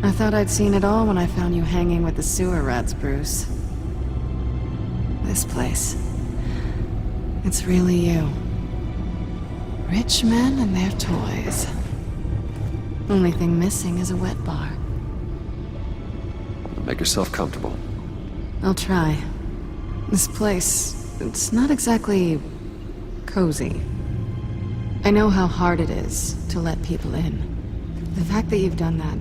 I thought I'd seen it all when I found you hanging with the sewer rats, Bruce. This place. It's really you. Rich men and their toys. Only thing missing is a wet bar. Make yourself comfortable. I'll try. This place, it's not exactly cozy. I know how hard it is to let people in. The fact that you've done that,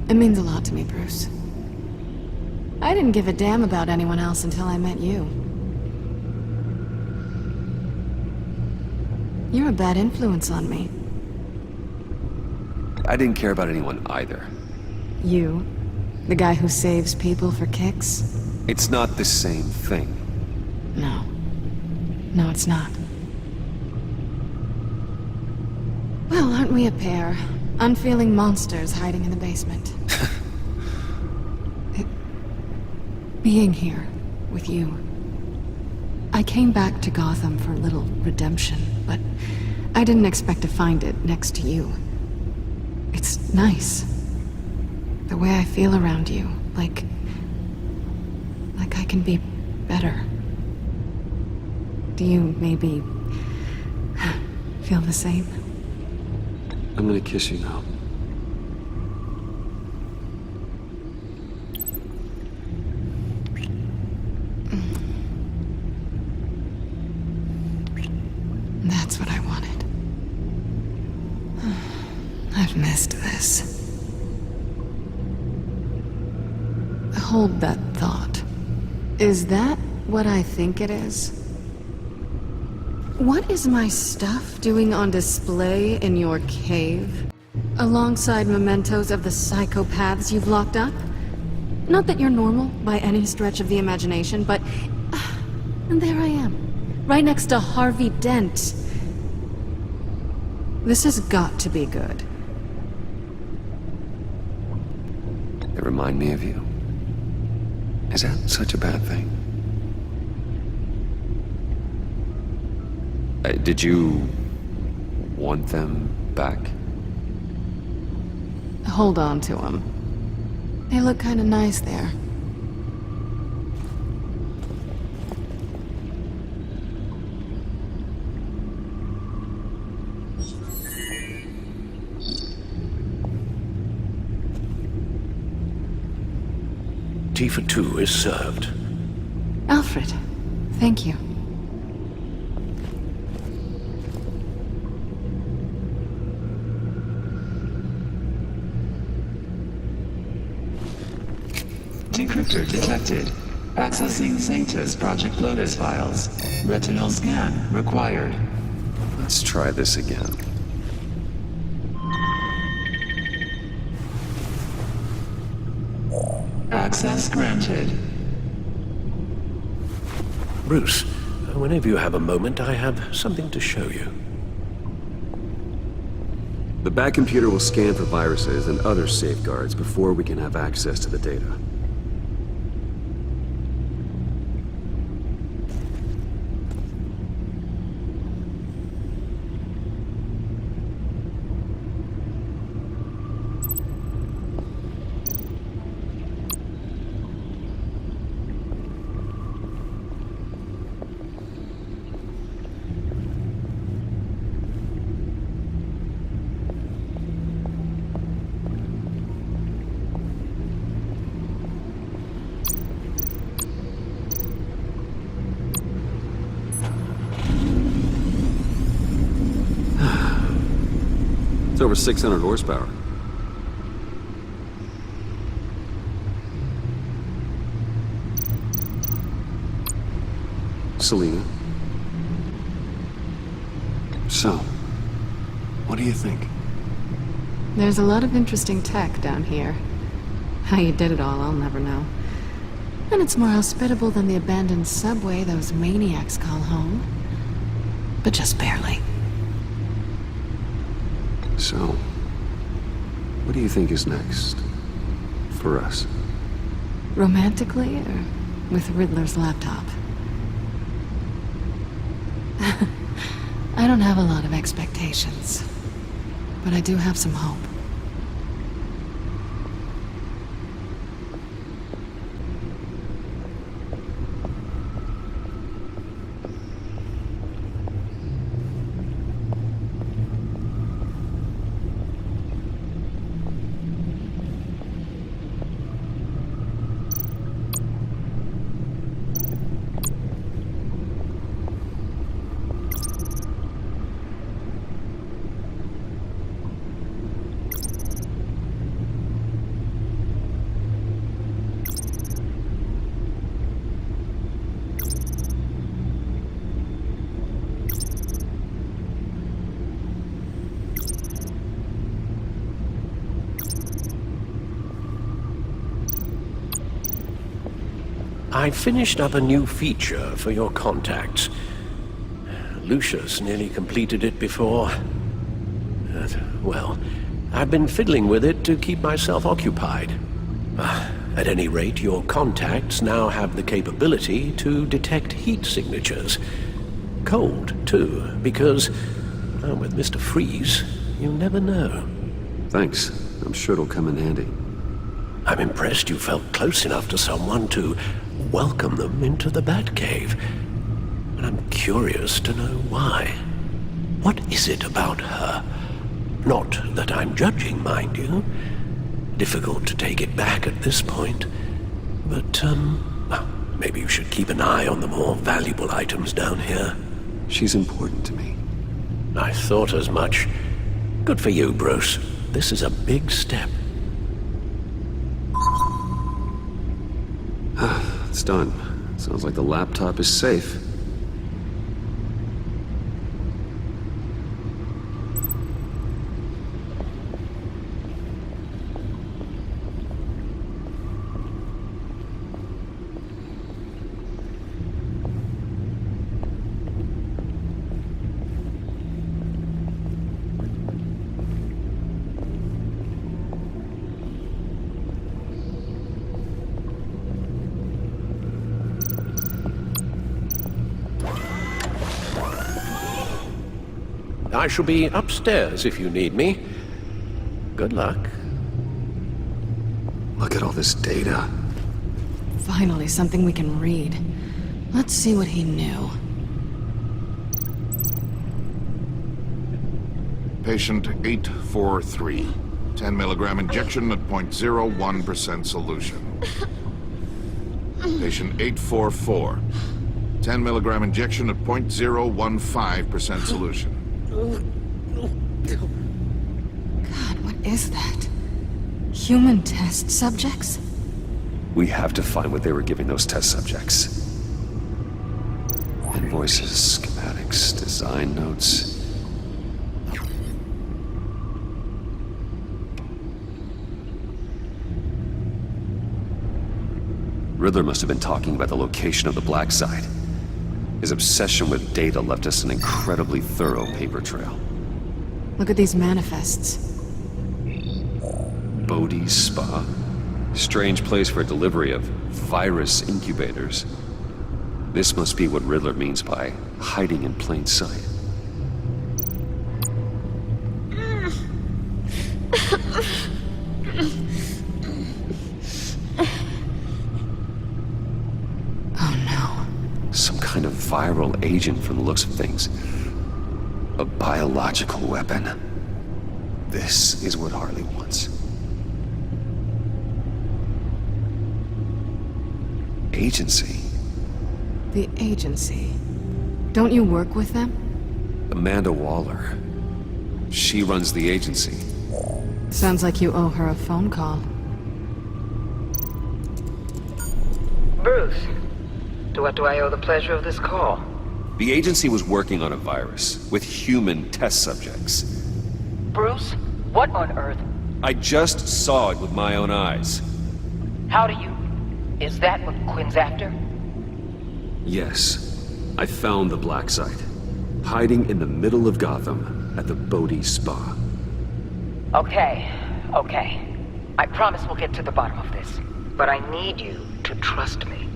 it means a lot to me, Bruce. I didn't give a damn about anyone else until I met you. You're a bad influence on me. I didn't care about anyone either. You? The guy who saves people for kicks? It's not the same thing. No. No, it's not. Well, aren't we a pair? Unfeeling monsters hiding in the basement. Being here with you. I came back to Gotham for a little redemption, but I didn't expect to find it next to you. It's nice. The way I feel around you, like I can be better. Do you maybe feel the same? I'm gonna kiss you now. That's what I wanted. I've missed this. Hold that thought. Is that what I think it is? What is my stuff doing on display in your cave? Alongside mementos of the psychopaths you've locked up? Not that you're normal by any stretch of the imagination, but... and there I am, right next to Harvey Dent. This has got to be good. remind me of you? Is that such a bad thing? Did you want them back? Hold on to them. They look kind of nice there. Tea for two is served. Alfred, thank you. Decryptor detected. Accessing Sanctus Project Lotus files. Retinal scan required. Let's try this again. Access granted. Bruce, whenever you have a moment, I have something to show you. The back computer will scan for viruses and other safeguards before we can have access to the data. It's over 600 horsepower. Selena. So, what do you think? There's a lot of interesting tech down here. How you did it all, I'll never know. And it's more hospitable than the abandoned subway those maniacs call home. But just barely. So, what do you think is next? For us? Romantically, or with Riddler's laptop? I don't have a lot of expectations, but I do have some hope. I finished up a new feature for your contacts. Lucius nearly completed it before. Well, I've been fiddling with it to keep myself occupied. At any rate, your contacts now have the capability to detect heat signatures. Cold, too, because, with Mr. Freeze, you never know. Thanks. I'm sure it'll come in handy. I'm impressed you felt close enough to someone to welcome them into the Batcave. But I'm curious to know why. What is it about her? Not that I'm judging, mind you. Difficult to take it back at this point. But, maybe you should keep an eye on the more valuable items down here. She's important to me. I thought as much. Good for you, Bruce. This is a big step. It's done. Sounds like the laptop is safe. I shall be upstairs if you need me. Good luck. Look at all this data. Finally, something we can read. Let's see what he knew. Patient 843. 10 milligram injection at 0.01% solution. Patient 844. 10 milligram injection at 0.015% solution. God, what is that? Human test subjects? We have to find what they were giving those test subjects. Invoices, schematics, design notes. Riddler must have been talking about the location of the black site. His obsession with data left us an incredibly thorough paper trail. Look at these manifests. Bodhi's Spa? Strange place for delivery of virus incubators. This must be what Riddler means by hiding in plain sight. Some kind of viral agent from the looks of things. A biological weapon. This is what Harley wants. Agency. The agency. Don't you work with them? Amanda Waller. She runs the agency. Sounds like you owe her a phone call. Bruce, to what do I owe the pleasure of this call? The agency was working on a virus with human test subjects. Bruce, what on earth? I just saw it with my own eyes. How do you... Is that what Quinn's after? Yes. I found the black site. Hiding in the middle of Gotham at the Bodhi Spa. Okay. I promise we'll get to the bottom of this. But I need you to trust me.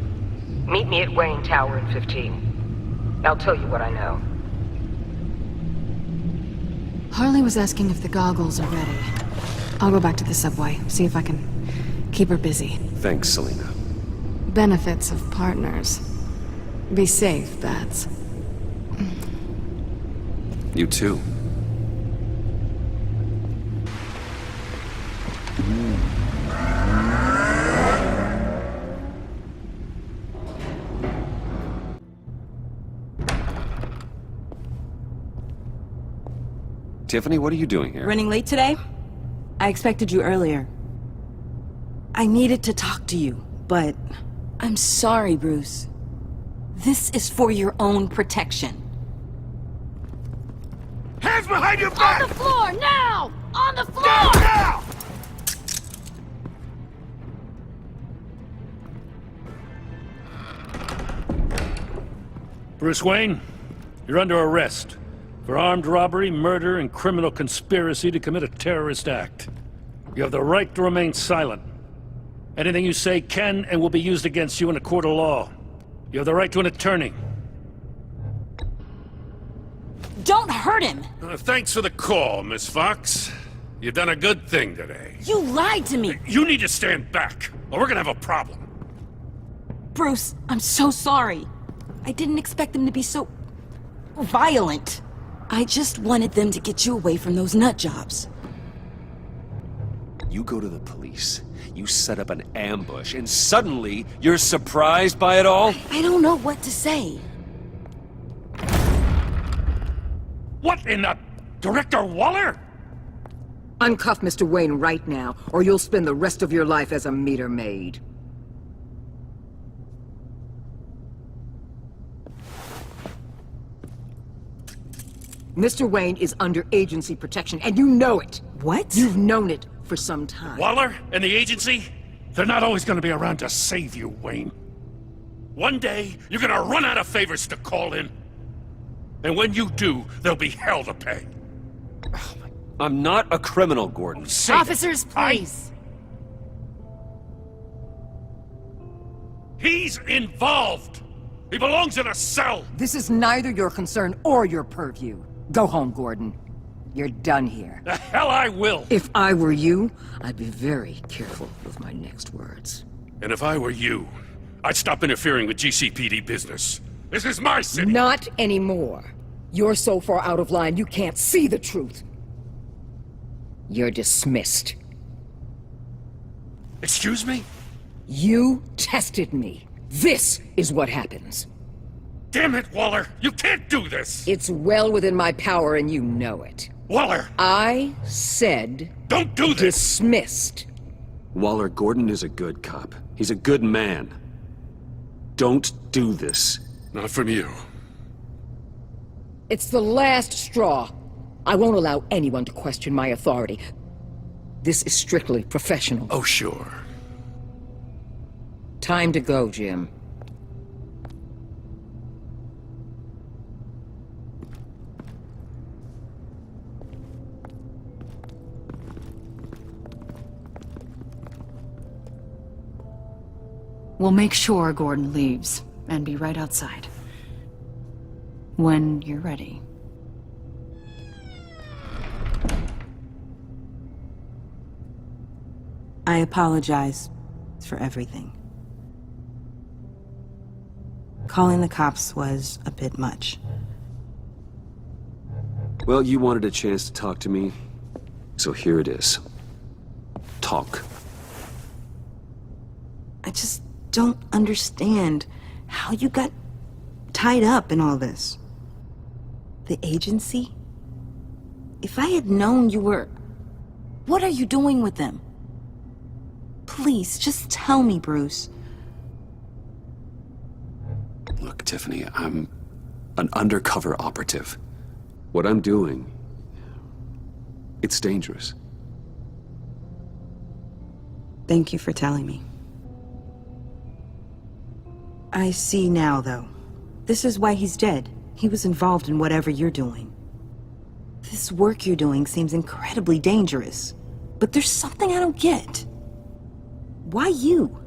Meet me at Wayne Tower in 15. I'll tell you what I know. Harley was asking if the goggles are ready. I'll go back to the subway, see if I can keep her busy. Thanks, Selina. Benefits of partners. Be safe, Bats. You too. Tiffany, what are you doing here? Running late today? I expected you earlier. I needed to talk to you, but I'm sorry, Bruce. This is for your own protection. Hands behind your back! On the floor, now! On the floor! Now! Bruce Wayne, you're under arrest for armed robbery, murder, and criminal conspiracy to commit a terrorist act. You have the right to remain silent. Anything you say can and will be used against you in a court of law. You have the right to an attorney. Don't hurt him! Thanks for the call, Miss Fox. You've done a good thing today. You lied to me! You need to stand back, or we're gonna have a problem. Bruce, I'm so sorry. I didn't expect them to be so... violent. I just wanted them to get you away from those nut jobs. You go to the police, you set up an ambush, and suddenly you're surprised by it all? I don't know what to say. What in the... Director Waller? Uncuff Mr. Wayne right now, or you'll spend the rest of your life as a meter maid. Mr. Wayne is under agency protection, and you know it. What? You've known it for some time. Waller and the agency? They're not always gonna be around to save you, Wayne. One day, you're gonna run out of favors to call in. And when you do, there'll be hell to pay. I'm not a criminal, Gordon. Officers, please. He's involved! He belongs in a cell! This is neither your concern or your purview. Go home, Gordon. You're done here. The hell I will! If I were you, I'd be very careful with my next words. And if I were you, I'd stop interfering with GCPD business. This is my city! Not anymore. You're so far out of line, you can't see the truth. You're dismissed. Excuse me? You tested me. This is what happens. Damn it, Waller! You can't do this! It's well within my power and you know it. Waller! I said... Don't do this! Dismissed. Waller, Gordon is a good cop. He's a good man. Don't do this. Not from you. It's the last straw. I won't allow anyone to question my authority. This is strictly professional. Oh, sure. Time to go, Jim. We'll make sure Gordon leaves, and be right outside. When you're ready. I apologize for everything. Calling the cops was a bit much. Well, you wanted a chance to talk to me, so here it is. Talk. I just don't understand how you got tied up in all this. The agency? If I had known you were... What are you doing with them? Please, just tell me, Bruce. Look, Tiffany, I'm an undercover operative. What I'm doing, it's dangerous. Thank you for telling me. I see now, though. This is why he's dead. He was involved in whatever you're doing. This work you're doing seems incredibly dangerous. But there's something I don't get. Why you?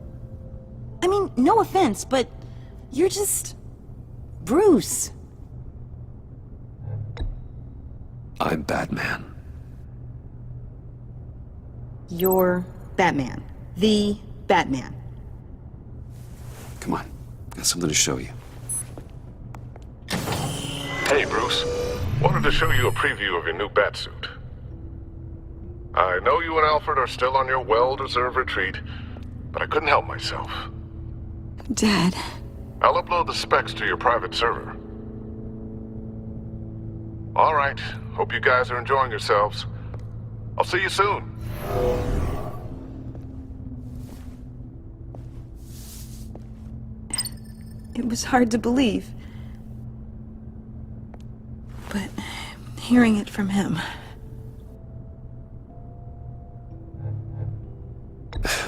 I mean, no offense, but you're just... Bruce. I'm Batman. You're Batman. The Batman. Come on, got something to show you. Hey, Bruce. Wanted to show you a preview of your new Batsuit. I know you and Alfred are still on your well-deserved retreat, but I couldn't help myself. Dad. I'll upload the specs to your private server. All right. Hope you guys are enjoying yourselves. I'll see you soon. It was hard to believe. But hearing it from him...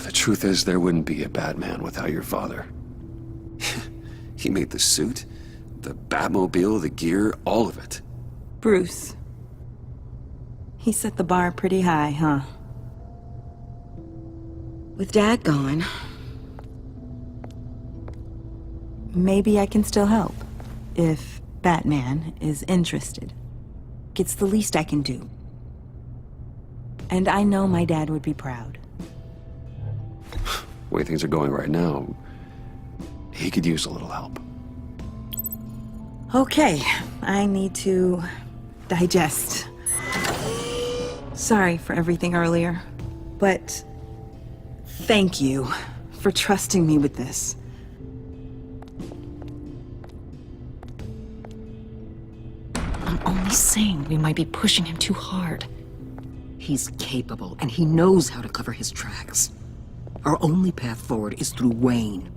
The truth is, there wouldn't be a Batman without your father. He made the suit, the Batmobile, the gear, all of it. Bruce. He set the bar pretty high, huh? With Dad gone... Maybe I can still help. If Batman is interested. It's the least I can do. And I know my dad would be proud. The way things are going right now, he could use a little help. Okay, I need to digest. Sorry for everything earlier, but thank you for trusting me with this. I'm only saying we might be pushing him too hard. He's capable, and he knows how to cover his tracks. Our only path forward is through Wayne.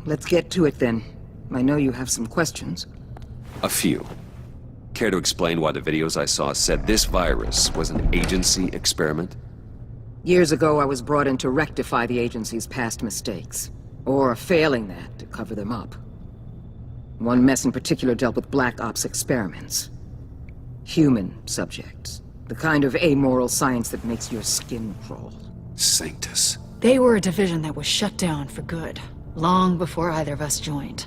Let's get to it then. I know you have some questions. A few. Care to explain why the videos I saw said this virus was an agency experiment? Years ago, I was brought in to rectify the agency's past mistakes. Or, failing that, to cover them up. One mess in particular dealt with Black Ops experiments. Human subjects. The kind of amoral science that makes your skin crawl. Sanctus. They were a division that was shut down for good, long before either of us joined.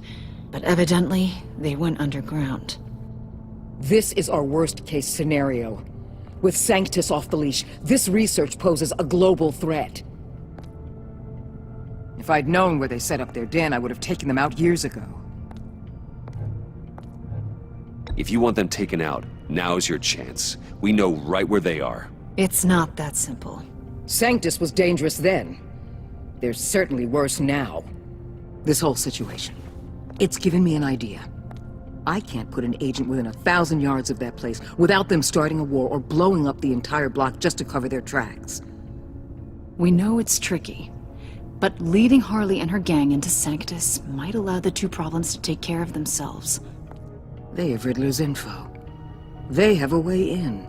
But evidently, they went underground. This is our worst-case scenario. With Sanctus off the leash, this research poses a global threat. If I'd known where they set up their den, I would have taken them out years ago. If you want them taken out, now's your chance. We know right where they are. It's not that simple. Sanctus was dangerous then. They're certainly worse now. This whole situation, it's given me an idea. I can't put an agent within 1,000 yards of that place without them starting a war or blowing up the entire block just to cover their tracks. We know it's tricky, but leading Harley and her gang into Sanctus might allow the two problems to take care of themselves. They have Riddler's info. They have a way in.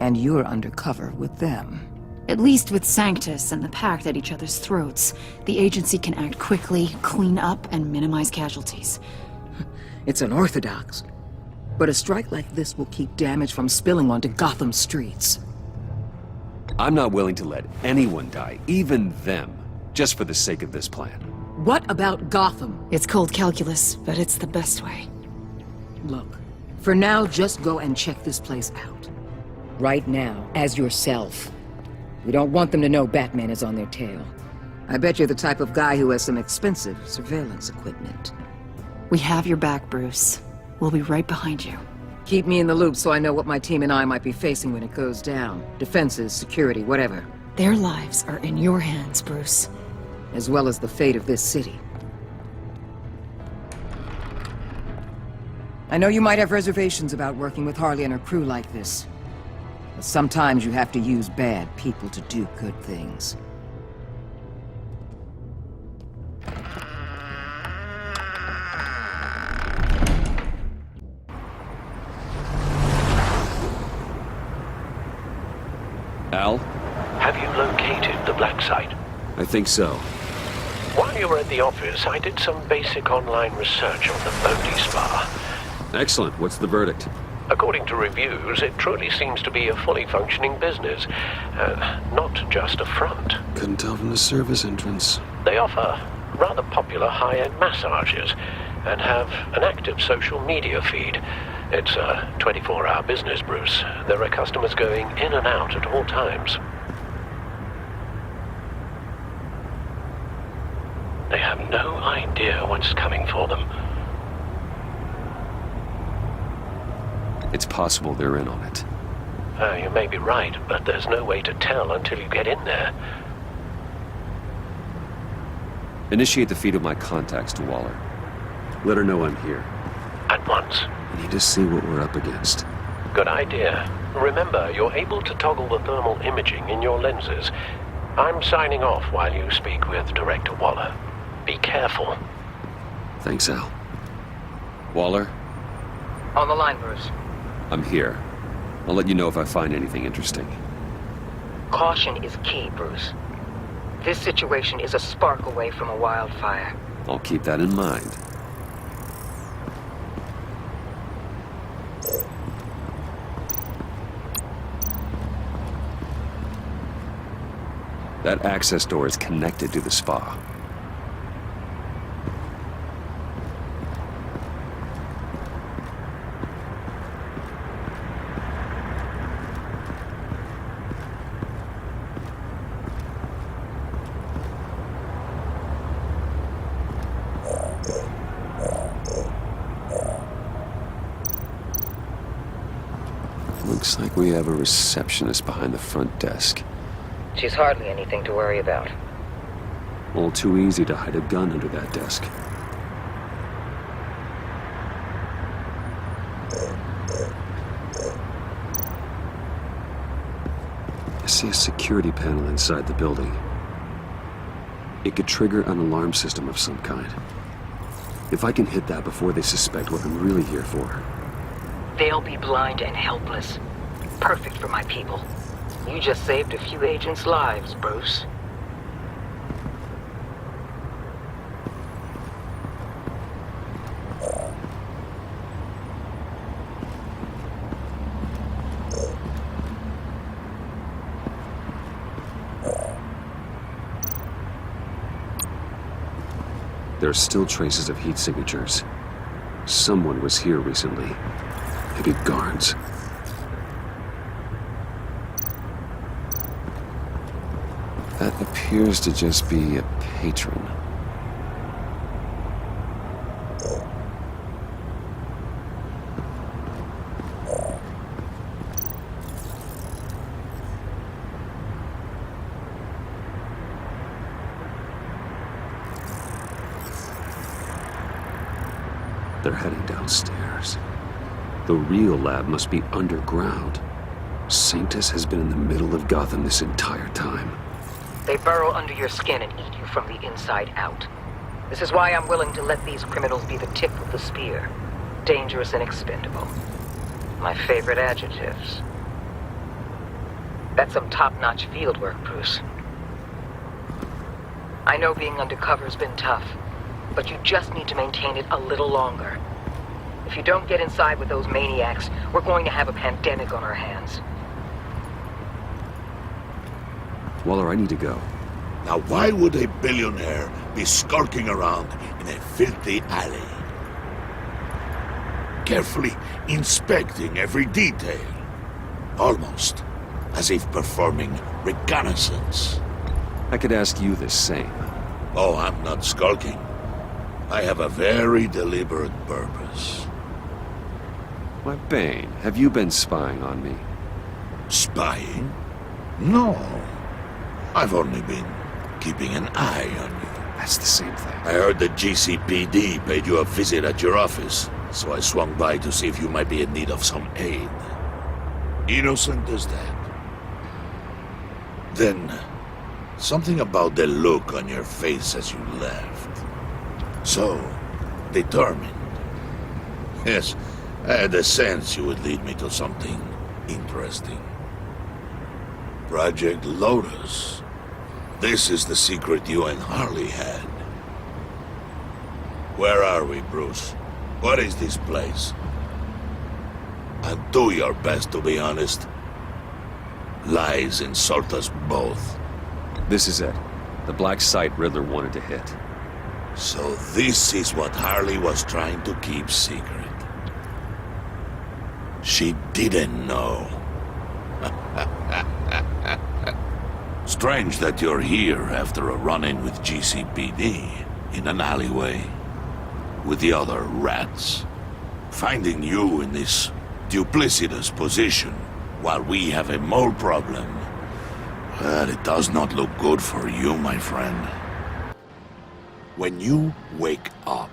And you're undercover with them. At least with Sanctus and the Pact at each other's throats, the agency can act quickly, clean up, and minimize casualties. It's unorthodox. But a strike like this will keep damage from spilling onto Gotham streets. I'm not willing to let anyone die, even them, just for the sake of this plan. What about Gotham? It's cold calculus, but it's the best way. Look, for now, just go and check this place out. Right now, as yourself. We don't want them to know Batman is on their tail. I bet you're the type of guy who has some expensive surveillance equipment. We have your back, Bruce. We'll be right behind you. Keep me in the loop so I know what my team and I might be facing when it goes down. Defenses, security, whatever. Their lives are in your hands, Bruce. As well as the fate of this city. I know you might have reservations about working with Harley and her crew like this. But sometimes you have to use bad people to do good things. Al? Have you located the black site? I think so. While you were at the office, I did some basic online research on the Bodhi Spa. Excellent. What's the verdict? According to reviews, it truly seems to be a fully functioning business, not just a front. Couldn't tell from the service entrance. They offer rather popular high-end massages and have an active social media feed. It's a 24-hour business, Bruce. There are customers going in and out at all times. They have no idea what's coming for them. It's possible they're in on it. You may be right, but there's no way to tell until you get in there. Initiate the feed of my contacts to Waller. Let her know I'm here. At once. I need to see what we're up against. Good idea. Remember, you're able to toggle the thermal imaging in your lenses. I'm signing off while you speak with Director Waller. Be careful. Thanks, Al. Waller? On the line, Bruce. I'm here. I'll let you know if I find anything interesting. Caution is key, Bruce. This situation is a spark away from a wildfire. I'll keep that in mind. That access door is connected to the spa. Looks like we have a receptionist behind the front desk. She's hardly anything to worry about. All too easy to hide a gun under that desk. I see a security panel inside the building. It could trigger an alarm system of some kind. If I can hit that before they suspect what I'm really here for. They'll be blind and helpless. Perfect for my people. You just saved a few agents' lives, Bruce. There are still traces of heat signatures. Someone was here recently. Maybe guards. That appears to just be a patron. They're heading downstairs. The real lab must be underground. Sanctus has been in the middle of Gotham this entire time. They burrow under your skin and eat you from the inside out. This is why I'm willing to let these criminals be the tip of the spear. Dangerous and expendable. My favorite adjectives. That's some top-notch field work, Bruce. I know being undercover's been tough, but you just need to maintain it a little longer. If you don't get inside with those maniacs, we're going to have a pandemic on our hands. Waller, I need to go. Now why would a billionaire be skulking around in a filthy alley? Carefully inspecting every detail. Almost as if performing reconnaissance. I could ask you the same. Oh, I'm not skulking. I have a very deliberate purpose. Why, Bane, have you been spying on me? Spying? No. I've only been keeping an eye on you. That's the same thing. I heard the GCPD paid you a visit at your office, so I swung by to see if you might be in need of some aid. Innocent as that. Then, something about the look on your face as you left. So, determined. Yes, I had a sense you would lead me to something interesting. Project Lotus. This is the secret you and Harley had. Where are we, Bruce? What is this place? And do your best to be honest. Lies insult us both. This is it. The black site Riddler wanted to hit. So this is what Harley was trying to keep secret. She didn't know. Strange that you're here after a run-in with GCPD in an alleyway with the other rats. Finding you in this duplicitous position while we have a mole problem. Well, it does not look good for you, my friend. When you wake up,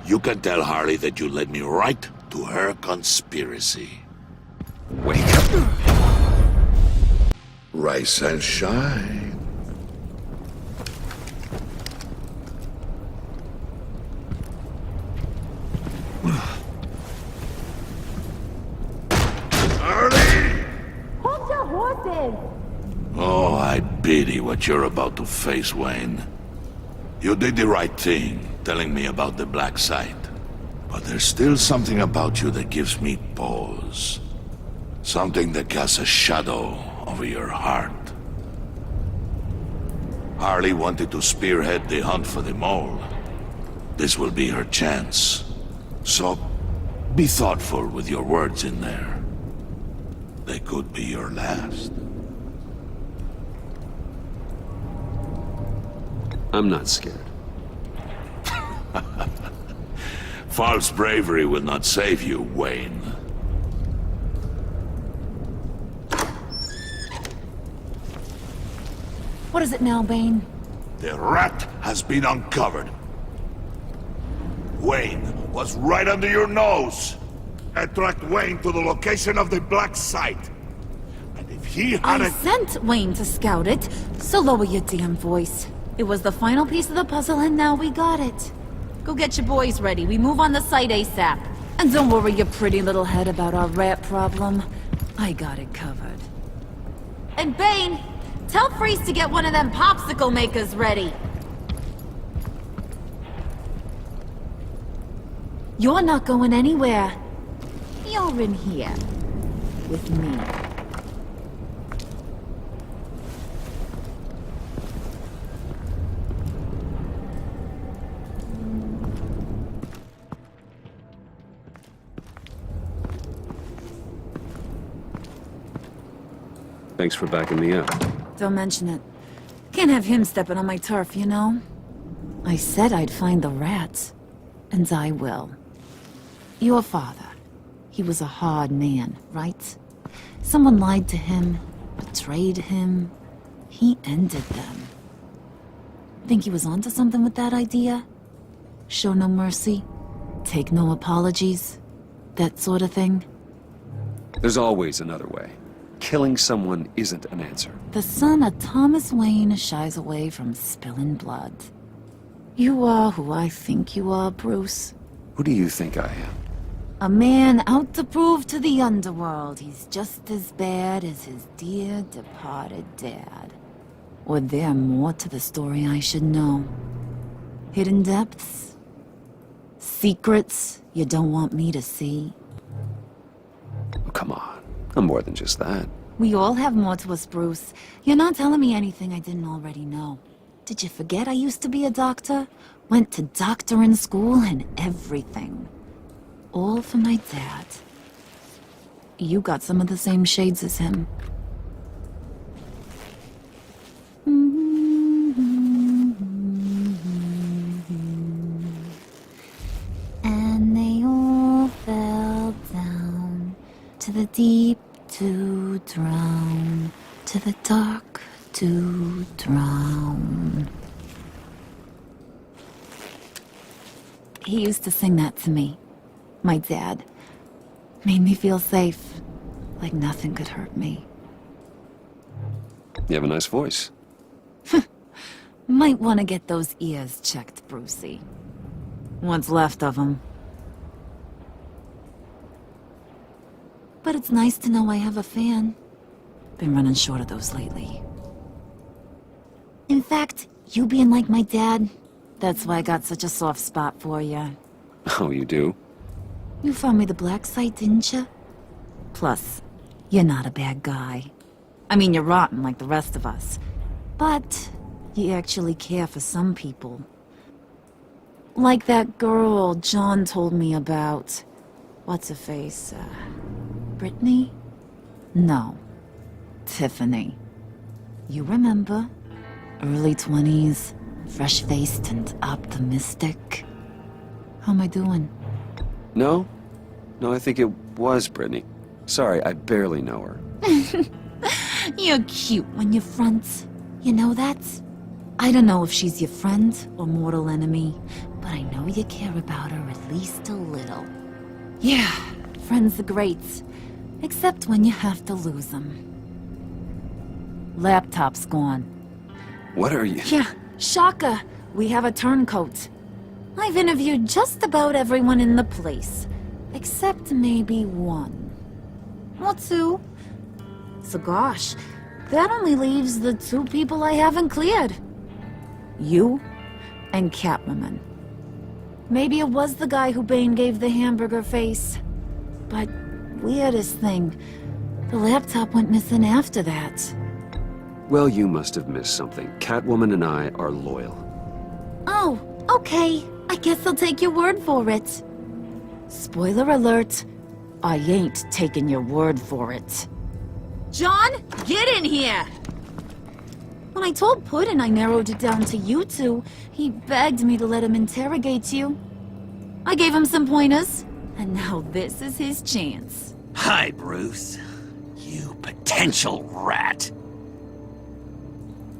you can tell Harley that you led me right to her conspiracy. Wake up! Rise and shine. Harley! Hold your horses! Oh, I pity what you're about to face, Wayne. You did the right thing, telling me about the black site. But there's still something about you that gives me pause. Something that casts a shadow over your heart. Harley wanted to spearhead the hunt for the mole. This will be her chance. So, be thoughtful with your words in there. They could be your last. I'm not scared. False bravery will not save you, Wayne. What is it now, Bane? The rat has been uncovered. Wayne was right under your nose. I tracked Wayne to the location of the black site. And if he had I sent Wayne to scout it, so lower your damn voice. It was the final piece of the puzzle, and now we got it. Go get your boys ready. We move on the site ASAP. And don't worry your pretty little head about our rat problem. I got it covered. And Bane, tell Freeze to get one of them popsicle makers ready. You're not going anywhere. You're in here. With me. Thanks for backing me up. Don't mention it. Can't have him stepping on my turf, you know? I said I'd find the rats. And I will. Your father. He was a hard man, right? Someone lied to him, betrayed him. He ended them. Think he was onto something with that idea? Show no mercy? Take no apologies? That sort of thing? There's always another way. Killing someone isn't an answer. The son of Thomas Wayne shies away from spilling blood. You are who I think you are, Bruce. Who do you think I am? A man out to prove to the underworld he's just as bad as his dear departed dad. Or there more to the story I should know? Hidden depths? Secrets you don't want me to see? Oh, come on. I'm more than just that. We all have more to us, Bruce. You're not telling me anything I didn't already know. Did you forget I used to be a doctor? Went to doctoring school and everything. All for my dad. You got some of the same shades as him. And they all fell down to the deep to drown, to the dark to drown. He used to sing that to me. My dad. Made me feel safe. Like nothing could hurt me. You have a nice voice. Might want to get those ears checked, Brucey. What's left of them. But it's nice to know I have a fan. Been running short of those lately. In fact, you being like my dad, that's why I got such a soft spot for you. Oh, you do? You found me the black site, didn't you? Plus, you're not a bad guy. I mean, you're rotten like the rest of us. But you actually care for some people. Like that girl John told me about. What's her face? Brittany? No. Tiffany. You remember? Early 20s, fresh-faced and optimistic. How am I doing? No? No, I think it was Brittany. Sorry, I barely know her. You're cute when you front. You know that? I don't know if she's your friend or mortal enemy, but I know you care about her at least a little. Yeah, friends are great. Except when you have to lose them. Laptop's gone. What are you? Yeah, shocker. We have a turncoat. I've interviewed just about everyone in the place. Except maybe one. Or two. So gosh, that only leaves the two people I haven't cleared. You and Catwoman. Maybe it was the guy who Bane gave the hamburger face. But weirdest thing, the laptop went missing after that. Well, you must have missed something. Catwoman and I are loyal. Oh, okay. I guess I'll take your word for it. Spoiler alert, I ain't taking your word for it. John, get in here! When I told Puddin' I narrowed it down to you two, he begged me to let him interrogate you. I gave him some pointers, and now this is his chance. Hi, Bruce. You potential rat.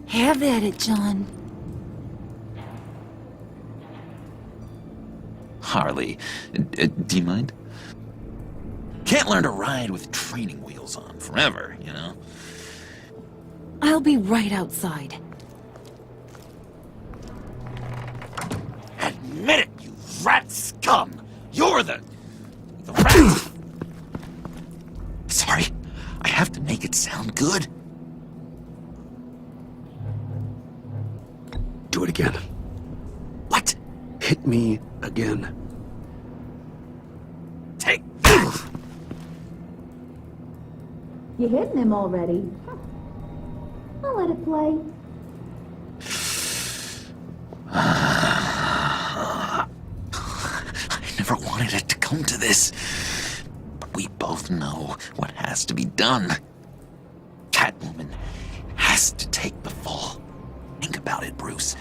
Have at it, John. Harley, do you mind? Can't learn to ride with training wheels on forever, you know? I'll be right outside. Admit it, you rat scum! You're the rat! Sorry, I have to make it sound good. Do it again. What? Hit me again. Take that! You're hitting him already. I'll let it play. I never wanted it to come to this. But we both know what has to be done. Catwoman Bruce.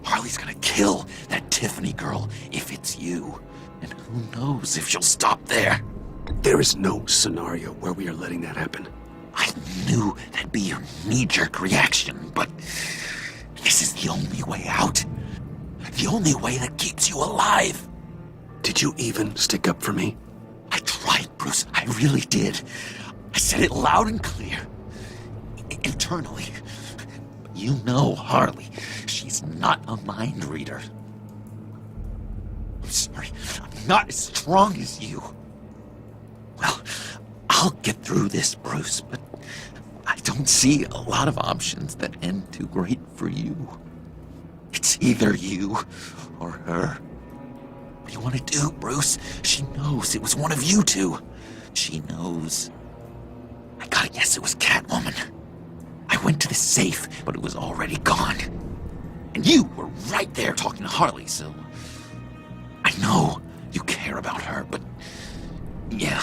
Harley's gonna kill that Tiffany girl if it's you. And who knows if she'll stop there. There is no scenario where we are letting that happen. I knew that'd be your knee-jerk reaction, but this is the only way out. The only way that keeps you alive. Did you even stick up for me? I tried, Bruce. I really did. I said it loud and clear. Internally. But you know Harley. She's not a mind reader. I'm sorry. I'm not as strong as you. Well, I'll get through this, Bruce, but I don't see a lot of options that end too great for you. It's either you or her. What do you want to do, Bruce? She knows it was one of you two. She knows. I gotta guess it was Catwoman. I went to the safe, but it was already gone. And you were right there talking to Harley, so... I know you care about her, but... yeah.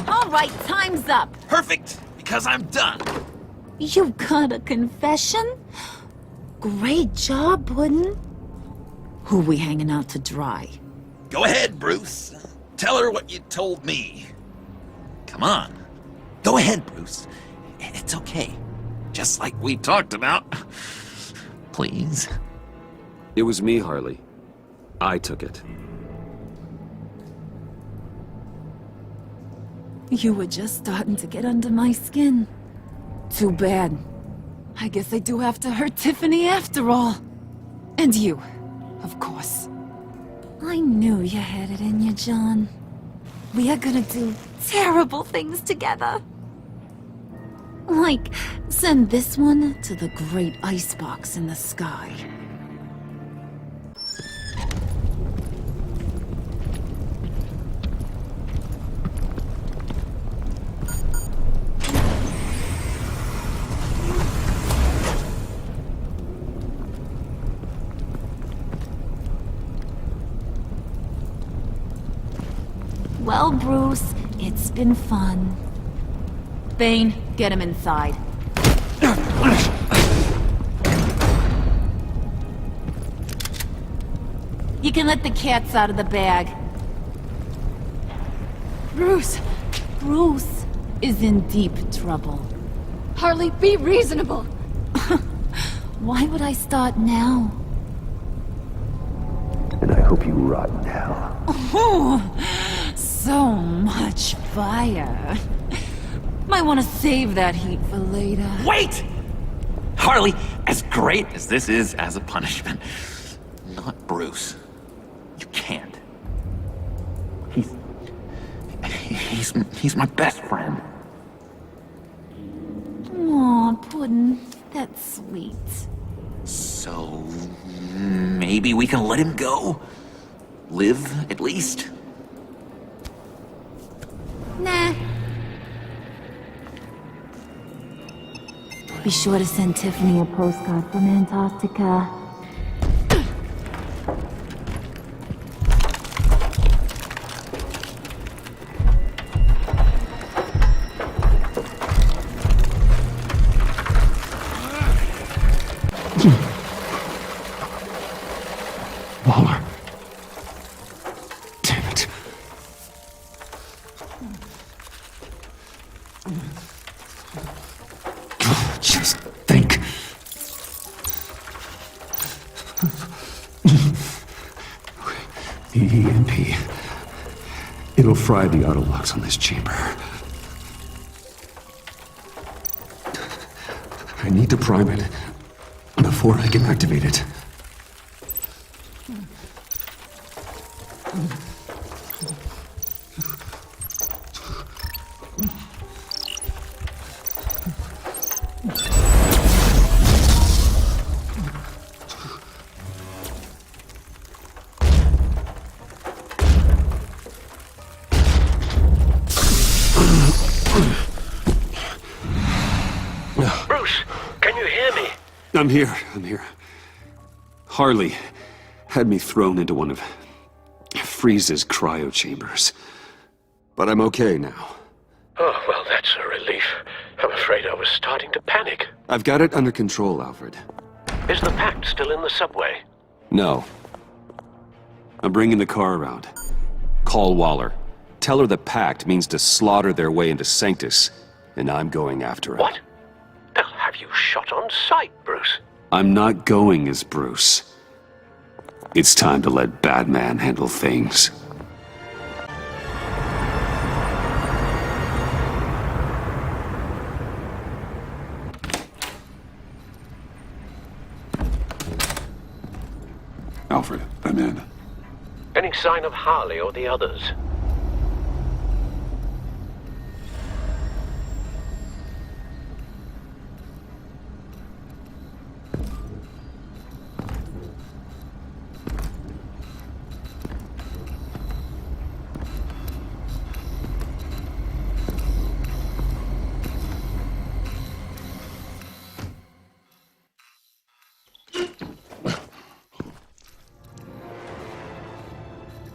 All right, time's up. Perfect, because I'm done. You got a confession? Great job, Puddin'. Who we hanging out to dry? Go ahead, Bruce. Tell her what you told me. Come on. Go ahead, Bruce. It's okay. Just like we talked about. Please. It was me, Harley. I took it. You were just starting to get under my skin. Too bad. I guess I do have to hurt Tiffany after all. And you, of course. I knew you had it in you, John. We are gonna do terrible things together. Like, send this one to the great icebox in the sky. Well, Bruce, it's been fun. Bane, get him inside. You can let the cats out of the bag. Bruce! Bruce is in deep trouble. Harley, be reasonable! Why would I start now? And I hope you rot in hell. Oh, so much fire. Might want to save that heat for later. Wait! Harley, as great as this is as a punishment, not Bruce. You can't. He's my best friend. Aw, Puddin', that's sweet. So, maybe we can let him go? Live, at least? Nah. Be sure to send Tiffany a postcard from Antarctica. Waller. Damn it. Just think. The EMP. It'll fry the auto locks on this chamber. I need to prime it before I can activate it. Bruce, can you hear me? I'm here. Harley had me thrown into one of Freeze's cryo chambers. But I'm okay now. Oh, well, that's a relief. I'm afraid I was starting to panic. I've got it under control, Alfred. Is the pact still in the subway? No. I'm bringing the car around. Call Waller. Tell her the pact means to slaughter their way into Sanctus, and I'm going after it. What? They'll have you shot on sight, Bruce. I'm not going as Bruce. It's time to let Batman handle things. Alfred, I'm in. Any sign of Harley or the others?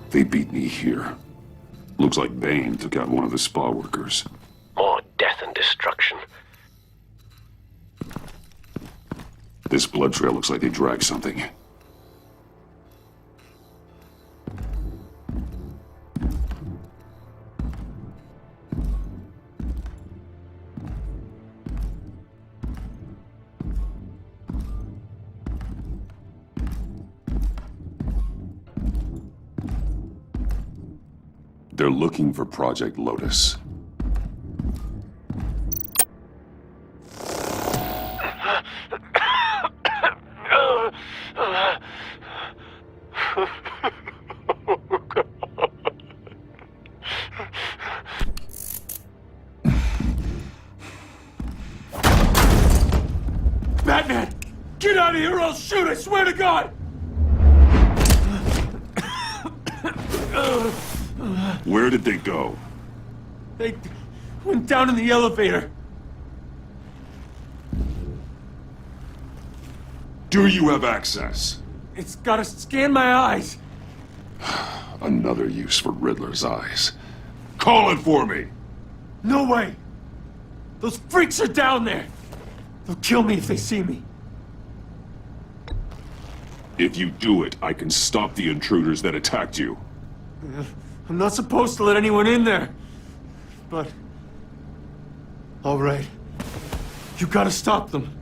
They beat me here. Looks like Bane took out one of the spa workers. More death and destruction. This blood trail looks like they dragged something. They're looking for Project Lotus. Batman! Get out of here or I'll shoot, I swear to God! Where did they go? They went down in the elevator. Do you have access? It's gotta scan my eyes. Another use for Riddler's eyes. Call it for me! No way! Those freaks are down there! They'll kill me if they see me. If you do it, I can stop the intruders that attacked you. I'm not supposed to let anyone in there. But... all right. You gotta stop them.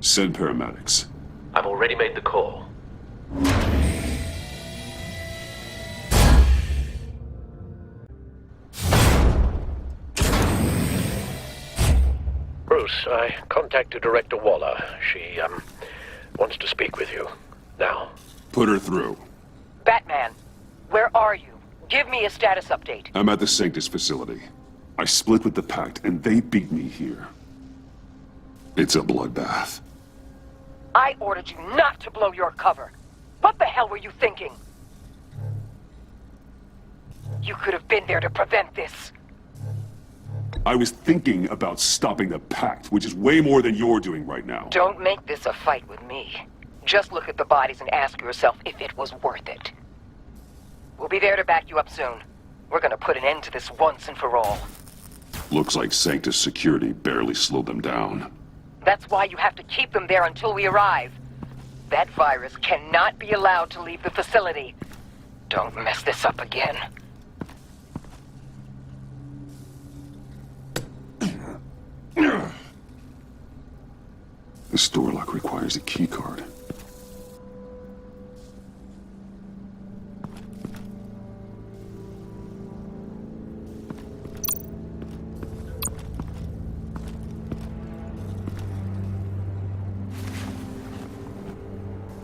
Send paramedics. I've already made the call. Bruce, I contacted Director Waller. She, wants to speak with you. Now. Put her through. Batman, where are you? Give me a status update. I'm at the Sanctus facility. I split with the Pact, and they beat me here. It's a bloodbath. I ordered you not to blow your cover. What the hell were you thinking? You could have been there to prevent this. I was thinking about stopping the Pact, which is way more than you're doing right now. Don't make this a fight with me. Just look at the bodies and ask yourself if it was worth it. We'll be there to back you up soon. We're gonna put an end to this once and for all. Looks like Sanctus security barely slowed them down. That's why you have to keep them there until we arrive. That virus cannot be allowed to leave the facility. Don't mess this up again. This door lock requires a key card.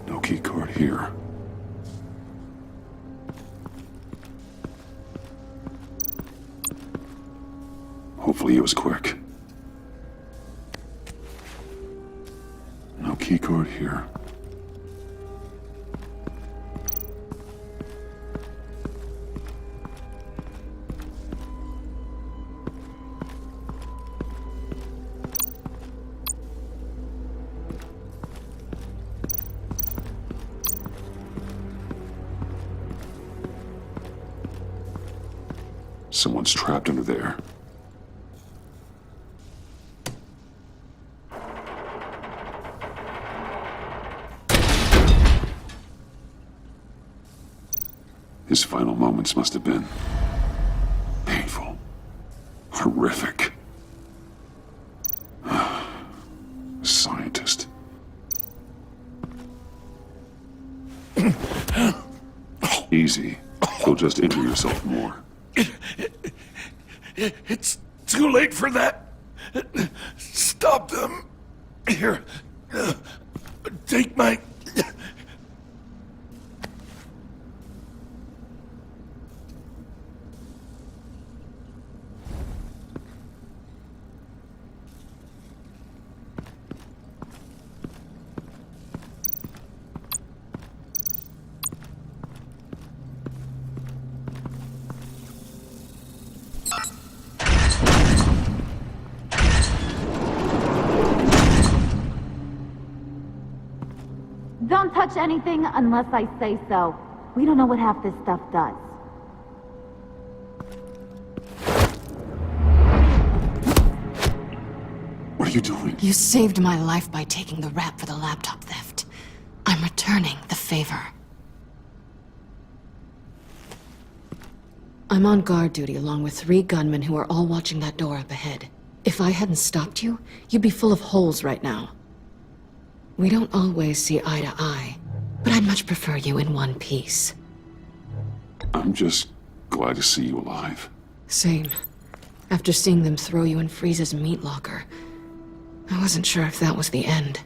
No key card here. Hopefully it was quick. No key card here. Someone's trapped under there. His final moments must have been painful, horrific. Scientist. Easy. You'll just injure yourself more. It's too late for that. Stop them. Here. Take my... Don't touch anything unless I say so. We don't know what half this stuff does. What are you doing? You saved my life by taking the rap for the laptop theft. I'm returning the favor. I'm on guard duty along with 3 gunmen who are all watching that door up ahead. If I hadn't stopped you, you'd be full of holes right now. We don't always see eye to eye, but I'd much prefer you in one piece. I'm just glad to see you alive. Same. After seeing them throw you in Freeze's meat locker, I wasn't sure if that was the end.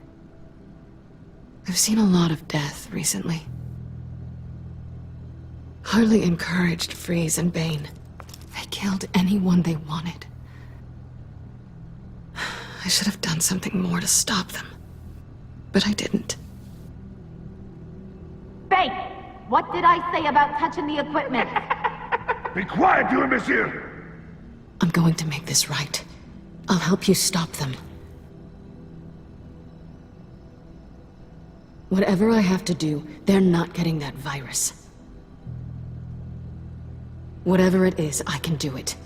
I've seen a lot of death recently. Harley encouraged Freeze and Bane. They killed anyone they wanted. I should have done something more to stop them. But I didn't. Fake! What did I say about touching the equipment? Be quiet, you imbecile! I'm going to make this right. I'll help you stop them. Whatever I have to do, they're not getting that virus. Whatever it is, I can do it.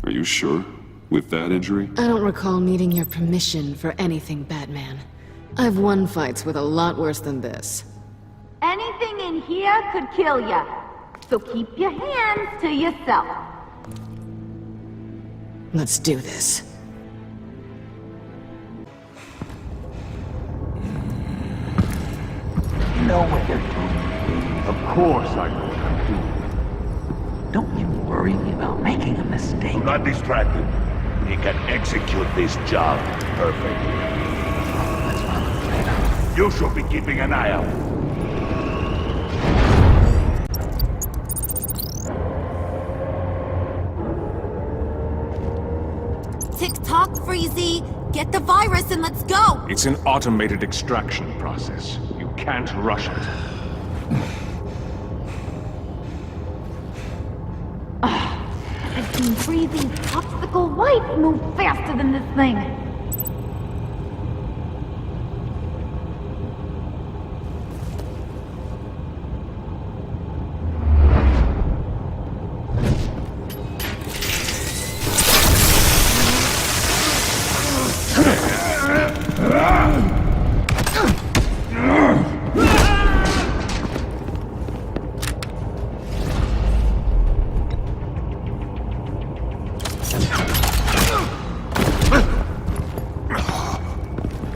Are you sure? With that injury? I don't recall needing your permission for anything, Batman. I've won fights with a lot worse than this. Anything in here could kill ya. So keep your hands to yourself. Let's do this. You know what you're doing. Of course I know what I'm doing. Don't you worry about making a mistake. I'm not distracted. He can execute this job perfectly. That's what I'm afraid of. You should be keeping an eye out. Tick-tock, Freezy! Get the virus and let's go! It's an automated extraction process. You can't rush it. I've seen Freezy's popsicle wife move faster than this thing.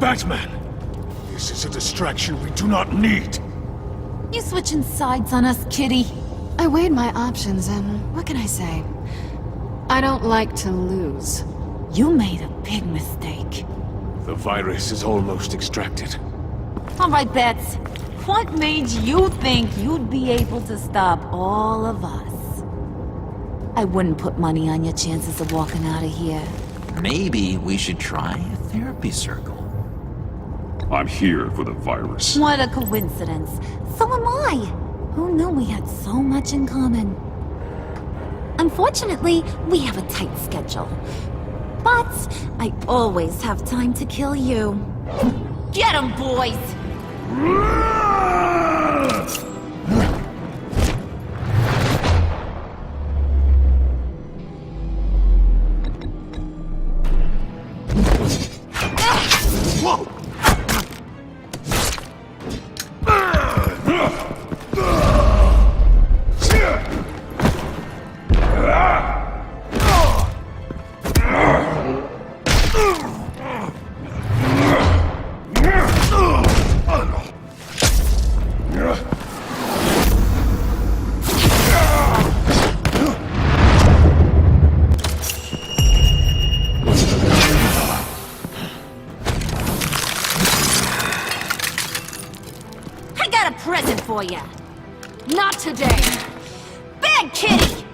Batman! This is a distraction we do not need. You switching sides on us, kitty? I weighed my options and what can I say? I don't like to lose. You made a big mistake. The virus is almost extracted. All right, Bats. What made you think you'd be able to stop all of us? I wouldn't put money on your chances of walking out of here. Maybe we should try a therapy circle. I'm here for the virus. What a coincidence. So am I. Who knew we had so much in common? Unfortunately, we have a tight schedule. But I always have time to kill you. Get 'em, boys! got a present for you. Not today. Big kitty!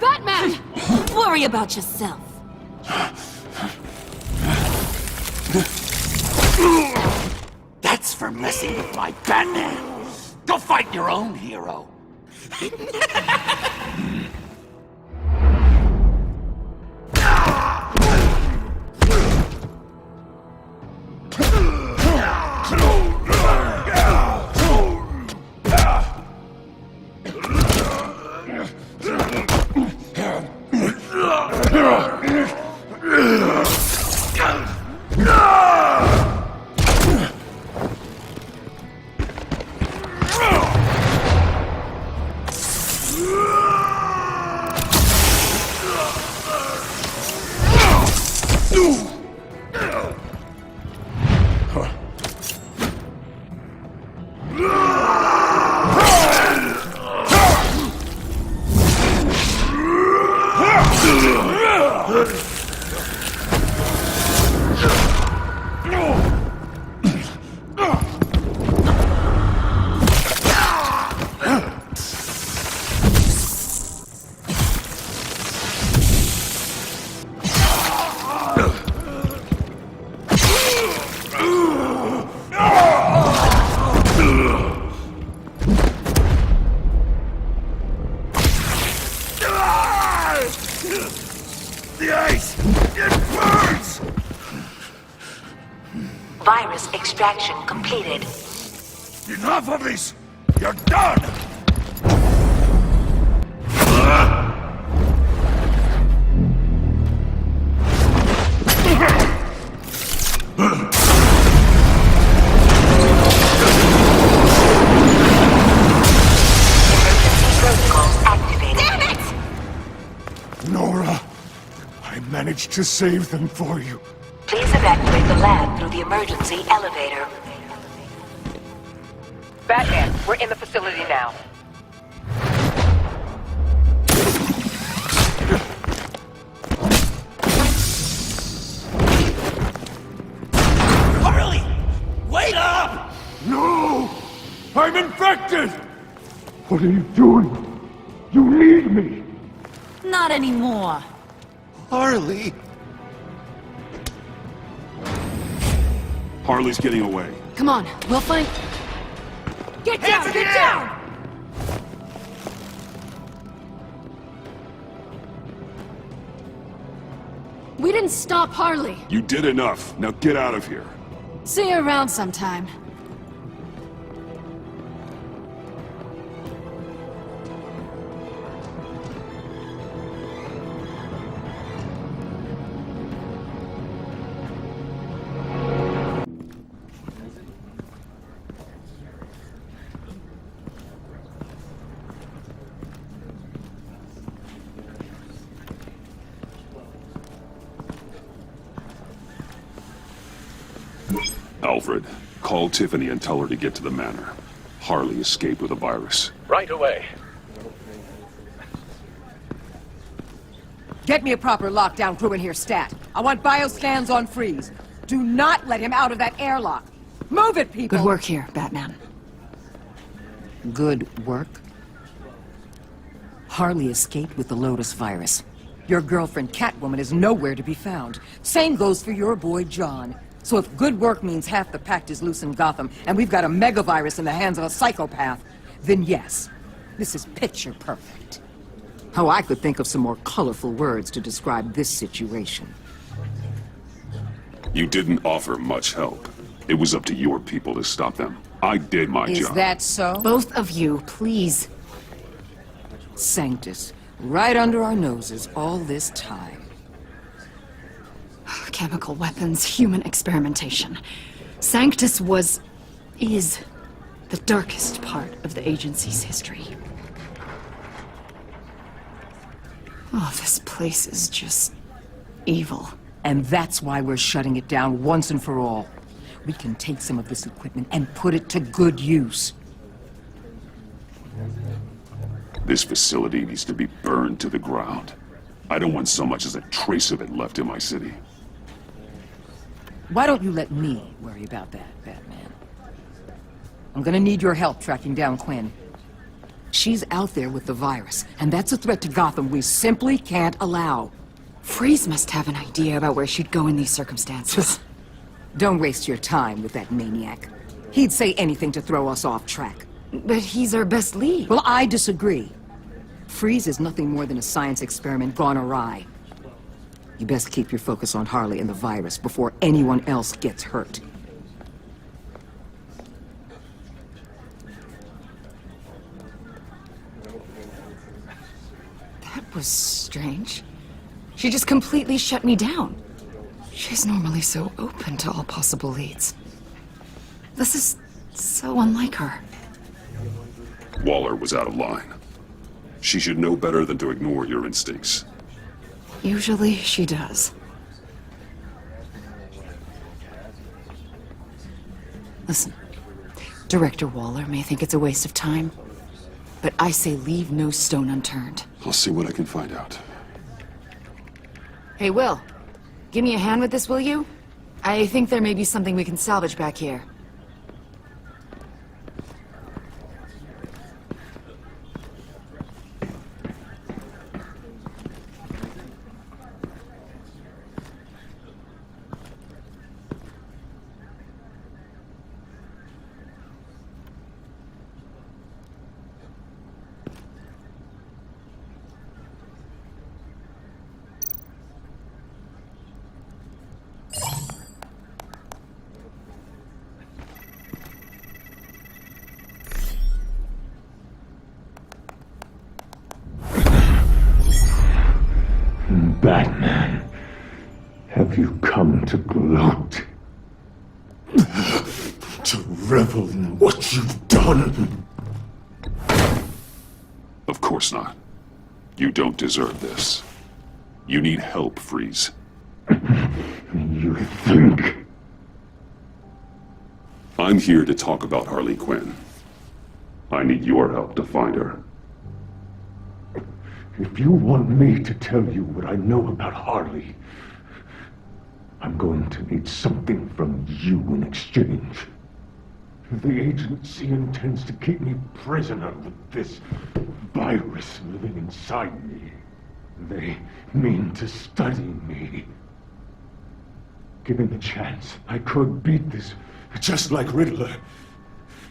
Batman! Worry about yourself. That's for messing with my Batman. Go fight your own hero. The ice! It burns! Virus extraction completed. Enough of this! You're done! Protocols activated. Damn it! Nora, I managed to save them for you. Please evacuate the lab through the emergency elevator. Batman, we're in the facility now. Harley! Wait up! No! I'm infected! What are you doing? You need me! Not anymore. Harley! Harley's getting away. Come on, we'll find... Get down! Get down! We didn't stop Harley. You did enough. Now get out of here. See you around sometime. Alfred, call Tiffany and tell her to get to the manor. Harley escaped with a virus. Right away. Get me a proper lockdown crew in here, stat. I want bioscans on freeze. Do not let him out of that airlock. Move it, people! Good work here, Batman. Good work? Harley escaped with the Lotus virus. Your girlfriend, Catwoman, is nowhere to be found. Same goes for your boy, John. So if good work means half the pact is loose in Gotham, and we've got a megavirus in the hands of a psychopath, then yes, this is picture perfect. Oh, I could think of some more colorful words to describe this situation. You didn't offer much help. It was up to your people to stop them. I did my job. Is that so? Both of you, please. Sanctus, right under our noses all this time. chemical weapons, human experimentation. Sanctus is the darkest part of the agency's history. Oh, this place is just evil. And that's why we're shutting it down once and for all. We can take some of this equipment and put it to good use. This facility needs to be burned to the ground. I don't want so much as a trace of it left in my city. Why don't you let me worry about that, Batman? I'm gonna need your help tracking down Quinn. She's out there with the virus, and that's a threat to Gotham we simply can't allow. Freeze must have an idea about where she'd go in these circumstances. Don't waste your time with that maniac. He'd say anything to throw us off track. But he's our best lead. Well, I disagree. Freeze is nothing more than a science experiment gone awry. You best keep your focus on Harley and the virus before anyone else gets hurt. That was strange. She just completely shut me down. She's normally so open to all possible leads. This is so unlike her. Waller was out of line. She should know better than to ignore your instincts. Usually she does. Listen, Director Waller may think it's a waste of time, but I say leave no stone unturned. I'll see what I can find out. Hey, Will. Give me a hand with this, will you? I think there may be something we can salvage back here. Batman, have you come to gloat? To revel in what you've done? Of course not. You don't deserve this. You need help, Freeze. You think? I'm here to talk about Harley Quinn. I need your help to find her. If you want me to tell you what I know about Harley, I'm going to need something from you in exchange. The agency intends to keep me prisoner with this virus living inside me. They mean to study me. Given the chance, I could beat this, just like Riddler.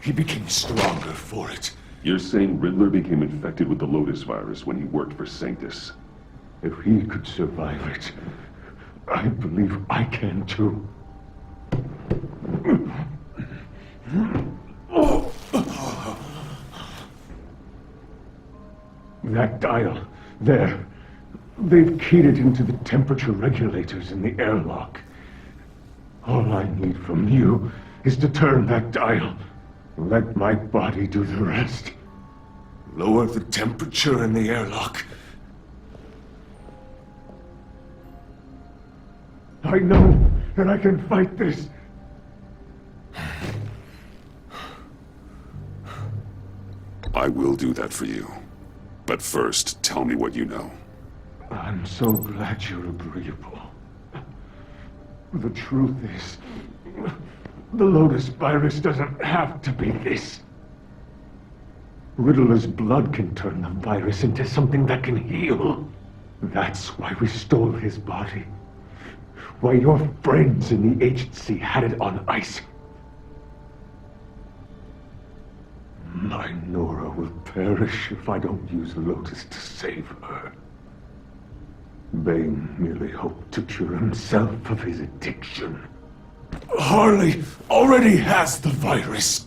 He became stronger for it. You're saying Riddler became infected with the Lotus virus when he worked for Sanctus? If he could survive it, I believe I can too. That dial, there. They've keyed it into the temperature regulators in the airlock. All I need from you is to turn that dial. Let my body do the rest. Lower the temperature in the airlock. I know that I can fight this. I will do that for you. But first, tell me what you know. I'm so glad you're agreeable. The truth is, the Lotus virus doesn't have to be this. Riddler's blood can turn the virus into something that can heal. That's why we stole his body. Why your friends in the agency had it on ice. My Nora will perish if I don't use Lotus to save her. Bane merely hoped to cure himself of his addiction. Harley already has the virus.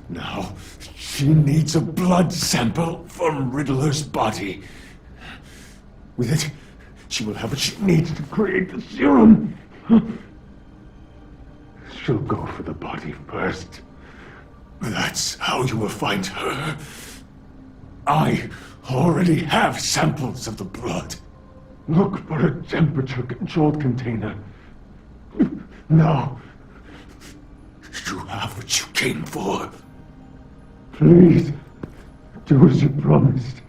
Now, she needs a blood sample from Riddler's body. With it, She will have what she needs to create the serum. She'll go for the body first. That's how you will find her. I already have samples of the blood. Look for a temperature-controlled container. Now, you have what you came for. Please, do as you promised.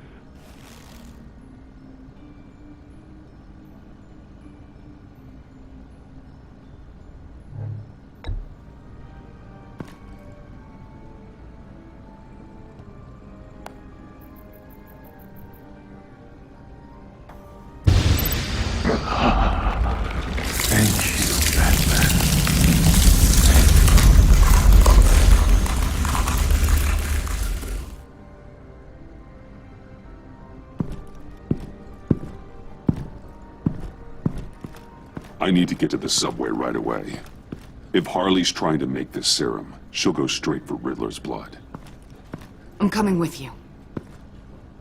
I need to get to the subway right away. If Harley's trying to make this serum, she'll go straight for Riddler's blood. I'm coming with you.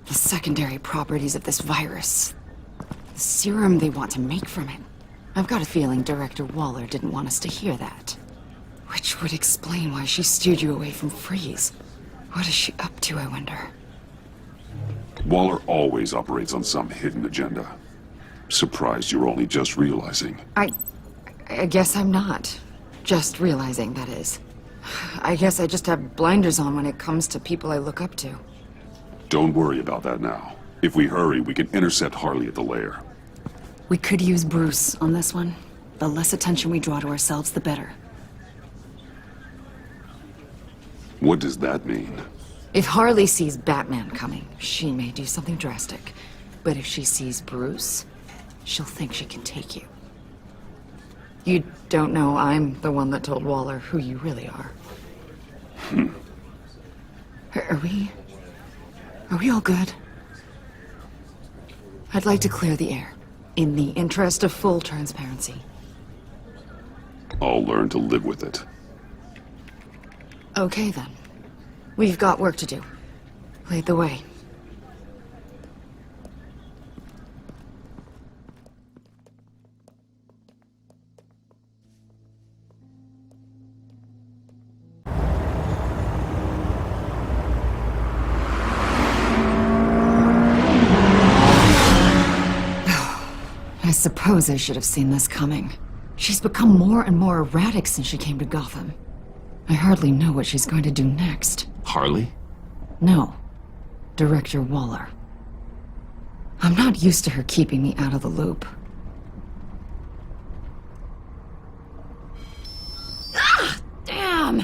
The secondary properties of this virus. The serum they want to make from it. I've got a feeling Director Waller didn't want us to hear that. Which would explain why she steered you away from Freeze. What is she up to, I wonder? Waller always operates on some hidden agenda. Surprised you're only just realizing. I guess I'm not. Just realizing, that is. I guess I just have blinders on when it comes to people I look up to. Don't worry about that now. If we hurry, we can intercept Harley at the lair. We could use Bruce on this one. The less attention we draw to ourselves, the better. What does that mean? If Harley sees Batman coming, she may do something drastic. But if she sees Bruce, she'll think she can take you. You don't know I'm the one that told Waller who you really are. Are we all good? I'd like to clear the air, in the interest of full transparency. I'll learn to live with it. Okay then. We've got work to do. Lead the way. I suppose I should have seen this coming. She's become more and more erratic since she came to Gotham. I hardly know what she's going to do next. Harley? No. Director Waller. I'm not used to her keeping me out of the loop. Ah! Damn!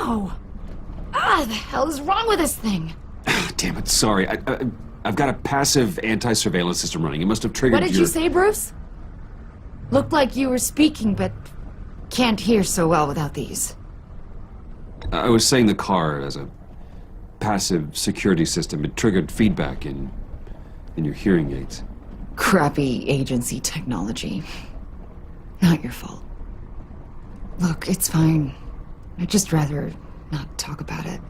Ow! Ah, the hell is wrong with this thing? Damn it, sorry. I've got a passive anti-surveillance system running. It must have triggered What did you say, Bruce? Looked like you were speaking, but can't hear so well without these. I was saying the car as a passive security system. It triggered feedback in your hearing aids. Crappy agency technology. Not your fault. Look, it's fine. I'd just rather not talk about it.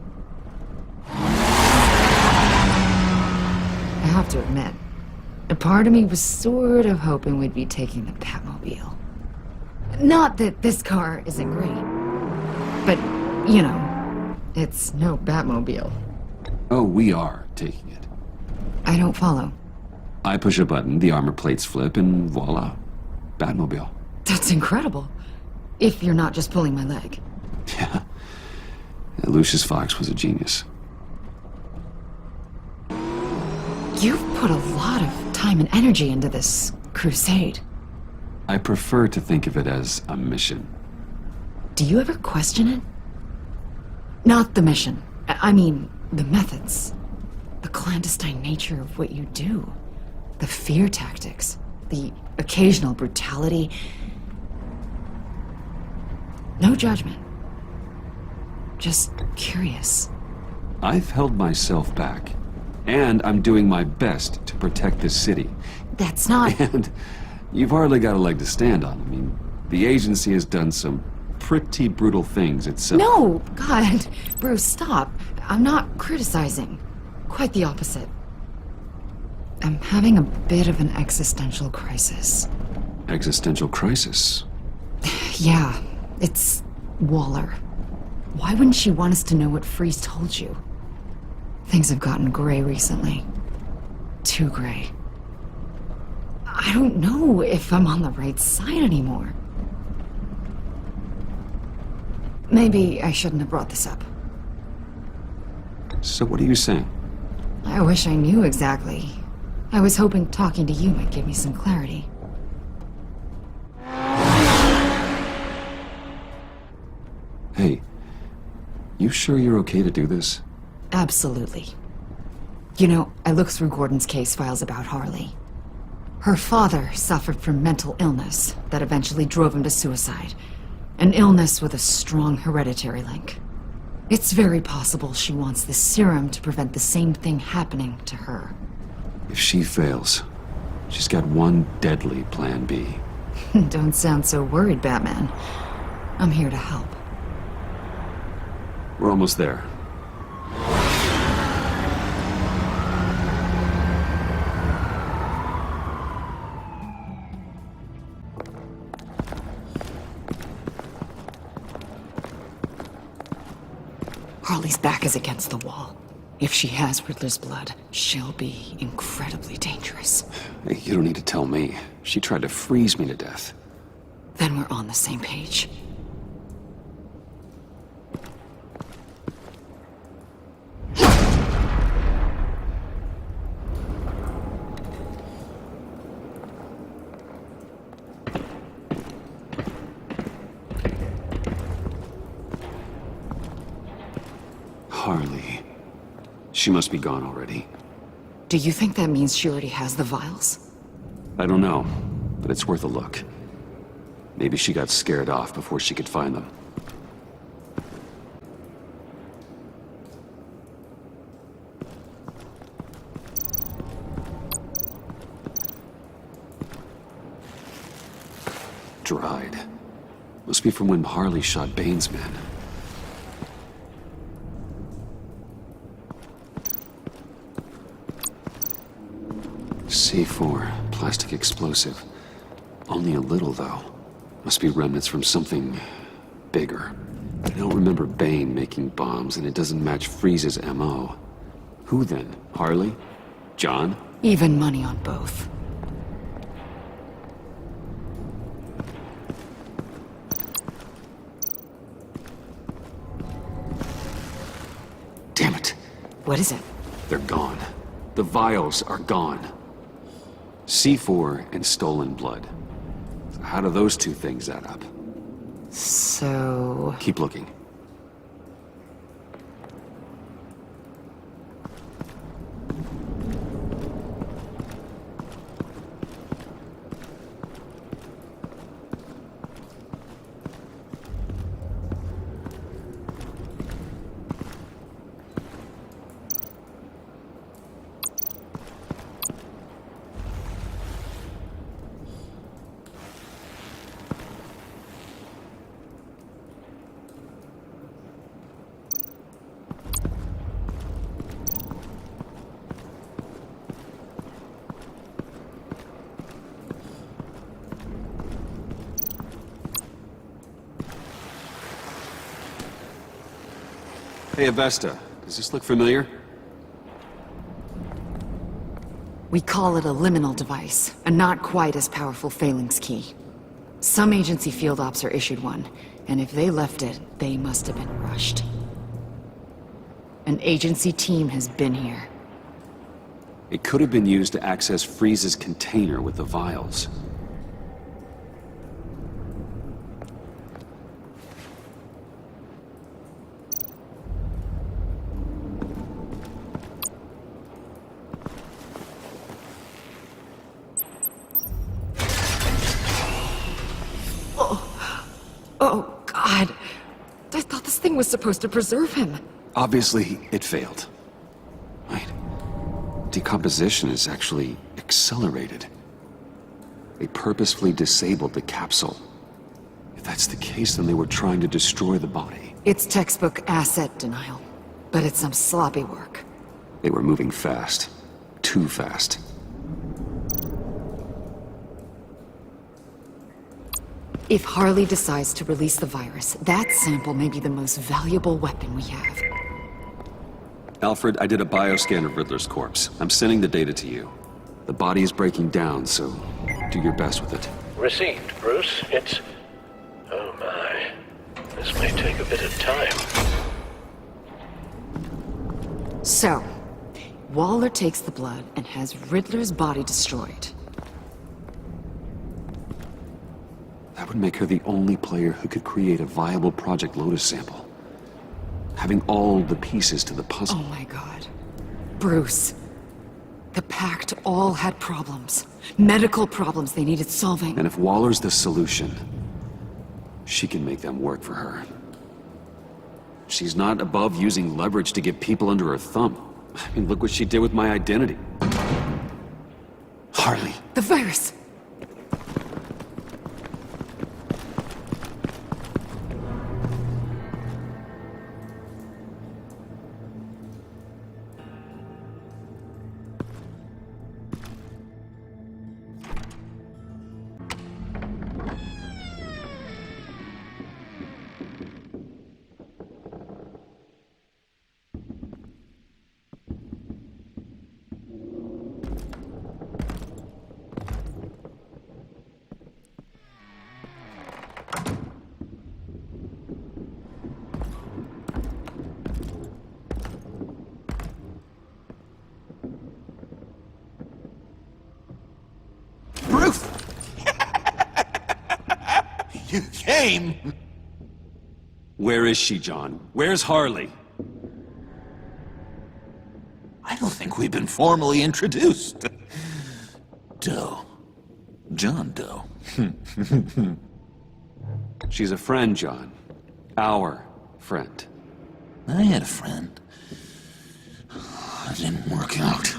I have to admit, a part of me was sort of hoping we'd be taking the Batmobile. Not that this car isn't great, but, you know, it's no Batmobile. Oh, we are taking it. I don't follow. I push a button, the armor plates flip, and voila, Batmobile. That's incredible. If you're not just pulling my leg. Yeah. Lucius Fox was a genius. You've put a lot of time and energy into this crusade. I prefer to think of it as a mission. Do you ever question it? Not the mission. I mean, the methods. The clandestine nature of what you do. The fear tactics. The occasional brutality. No judgment. Just curious. I've held myself back. And I'm doing my best to protect this city. That's not... And you've hardly got a leg to stand on. I mean, the agency has done some pretty brutal things itself. No! God, Bruce, stop. I'm not criticizing. Quite the opposite. I'm having a bit of an existential crisis. Existential crisis? Yeah, it's Waller. Why wouldn't she want us to know what Freeze told you? Things have gotten gray recently. Too gray. I don't know if I'm on the right side anymore. Maybe I shouldn't have brought this up. So what are you saying? I wish I knew exactly. I was hoping talking to you might give me some clarity. Hey, you sure you're okay to do this? Absolutely. You know, I looked through Gordon's case files about Harley. Her father suffered from mental illness that eventually drove him to suicide. An illness with a strong hereditary link. It's very possible she wants this serum to prevent the same thing happening to her. If she fails, she's got one deadly plan B. Don't sound so worried, Batman. I'm here to help. We're almost there. Harley's back is against the wall. If she has Riddler's blood, she'll be incredibly dangerous. Hey, you don't need to tell me. She tried to freeze me to death. Then we're on the same page. Harley. She must be gone already. Do you think that means she already has the vials? I don't know, but it's worth a look. Maybe she got scared off before she could find them. Dried. Must be from when Harley shot Bane's men. C4, plastic explosive. Only a little, though. Must be remnants from something bigger. I don't remember Bane making bombs, and it doesn't match Freeze's MO. Who then? Harley? John? Even money on both. Damn it. What is it? They're gone. The vials are gone. C4 and stolen blood. How do those two things add up? So... Keep looking. Hey, Avesta. Does this look familiar? We call it a liminal device, a not quite as powerful phalanx key. Some agency field ops are issued one, and if they left it, they must have been rushed. An agency team has been here. It could have been used to access Freeze's container with the vials. Oh, God. I thought this thing was supposed to preserve him. Obviously, it failed. Wait. Decomposition is actually accelerated. They purposefully disabled the capsule. If that's the case, then they were trying to destroy the body. It's textbook asset denial, but it's some sloppy work. They were moving fast. Too fast. If Harley decides to release the virus, that sample may be the most valuable weapon we have. Alfred, I did a bioscan of Riddler's corpse. I'm sending the data to you. The body is breaking down, so do your best with it. Received, Bruce. It's... oh my. This may take a bit of time. So, Waller takes the blood and has Riddler's body destroyed. That would make her the only player who could create a viable Project Lotus sample. Having all the pieces to the puzzle. Oh my god. Bruce. The Pact all had problems. Medical problems they needed solving. And if Waller's the solution, she can make them work for her. She's not above using leverage to get people under her thumb. I mean, look what she did with my identity. Harley. The virus! You came! Where is she, John? Where's Harley? I don't think we've been formally introduced. Doe. John Doe. She's a friend, John. Our friend. I had a friend. It didn't work out.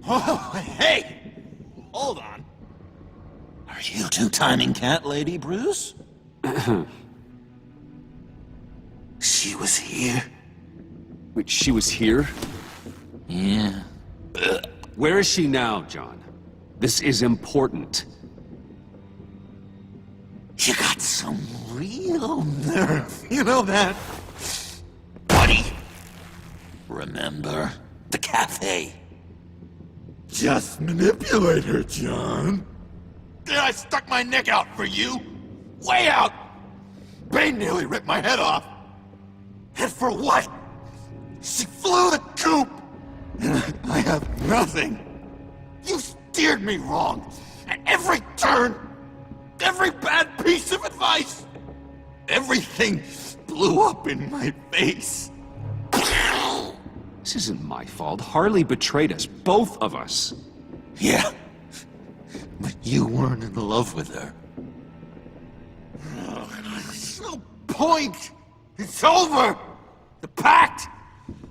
Oh, hey! Hold on. Are you two-timing cat lady, Bruce? She was here. Wait, she was here? Yeah. Where is she now, John? This is important. You got some real nerve, you know that? Buddy! Remember the cafe? Just manipulate her, John. Then I stuck my neck out for you. Way out! Bane nearly ripped my head off. And for what? She flew the coop! And I have nothing. You steered me wrong. At every turn. Every bad piece of advice. Everything blew up in my face. This isn't my fault. Harley betrayed us. Both of us. Yeah. But you weren't in love with her. There's no point. It's over. The pact.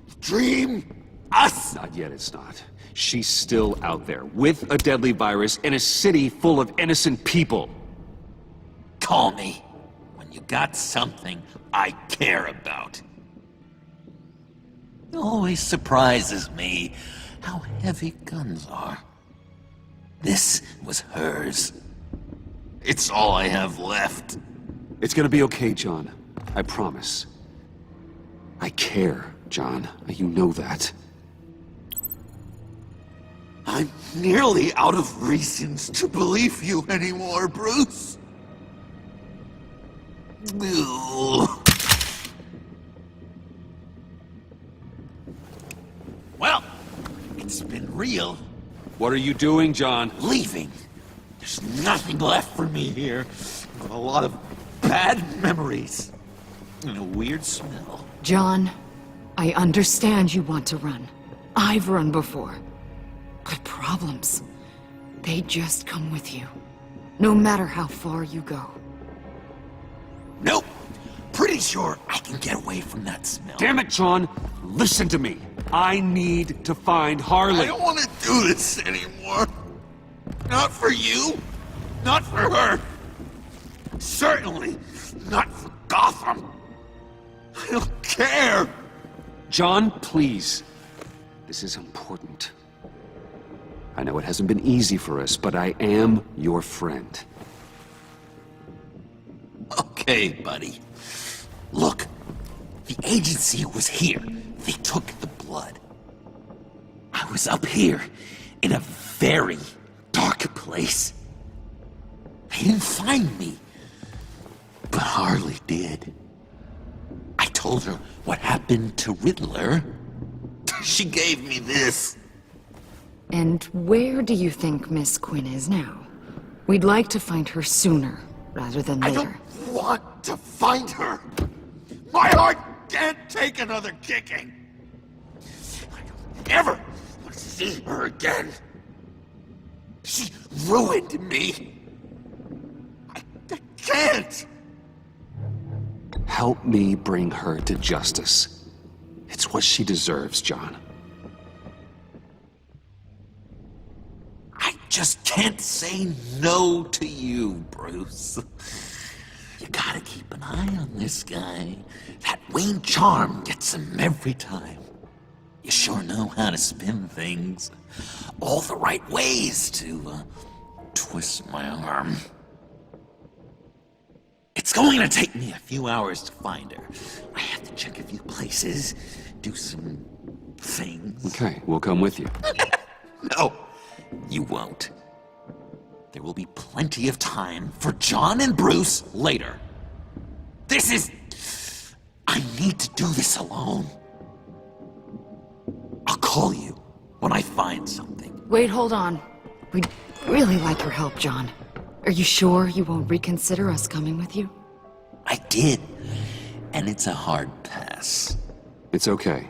The dream. Us. Not yet, it's not. She's still out there, with a deadly virus, in a city full of innocent people. Call me when you got something I care about. It always surprises me how heavy guns are. This was hers. It's all I have left. It's gonna be okay, John. I promise. I care, John. You know that. I'm nearly out of reasons to believe you anymore, Bruce. Well, it's been real. What are you doing, John? Leaving. There's nothing left for me here. But a lot of bad memories. And a weird smell. John, I understand you want to run. I've run before. But problems, they just come with you. No matter how far you go. Nope. Pretty sure I can get away from that smell. Damn it, John! Listen to me. I need to find Harley. I don't want to do this anymore. Not for you. Not for her. Certainly not for Gotham. I don't care. John, please. This is important. I know it hasn't been easy for us, but I am your friend. Okay, buddy. Look, the agency was here. They took the blood. I was up here in a very dark place. They didn't find me, but Harley did. I told her what happened to Riddler. She gave me this. And where do you think Miss Quinn is now? We'd like to find her sooner, rather than later. I don't want to find her. My heart can't take another kicking. I don't ever want to see her again. She ruined me. I can't. Help me bring her to justice. It's what she deserves, John. I just can't say no to you, Bruce. You gotta keep an eye on this guy. That Wayne charm gets him every time. You sure know how to spin things. All the right ways to twist my arm. It's going to take me a few hours to find her. I have to check a few places, do some things. Okay, we'll come with you. No, you won't. There will be plenty of time for John and Bruce later. I need to do this alone. I'll call you when I find something. Wait, hold on. We'd really like your help, John. Are you sure you won't reconsider us coming with you? I did, and it's a hard pass. It's okay.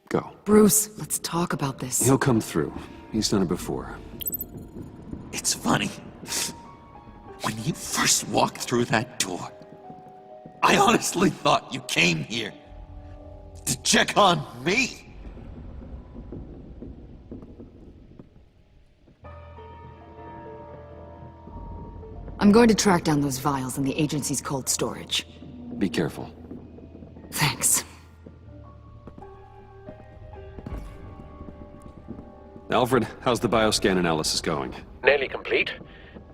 Go. Bruce, let's talk about this. He'll come through. He's done it before. It's funny. When you first walked through that door, I honestly thought you came here to check on me. I'm going to track down those vials in the agency's cold storage. Be careful. Thanks. Alfred, how's the bioscan analysis going? Nearly complete.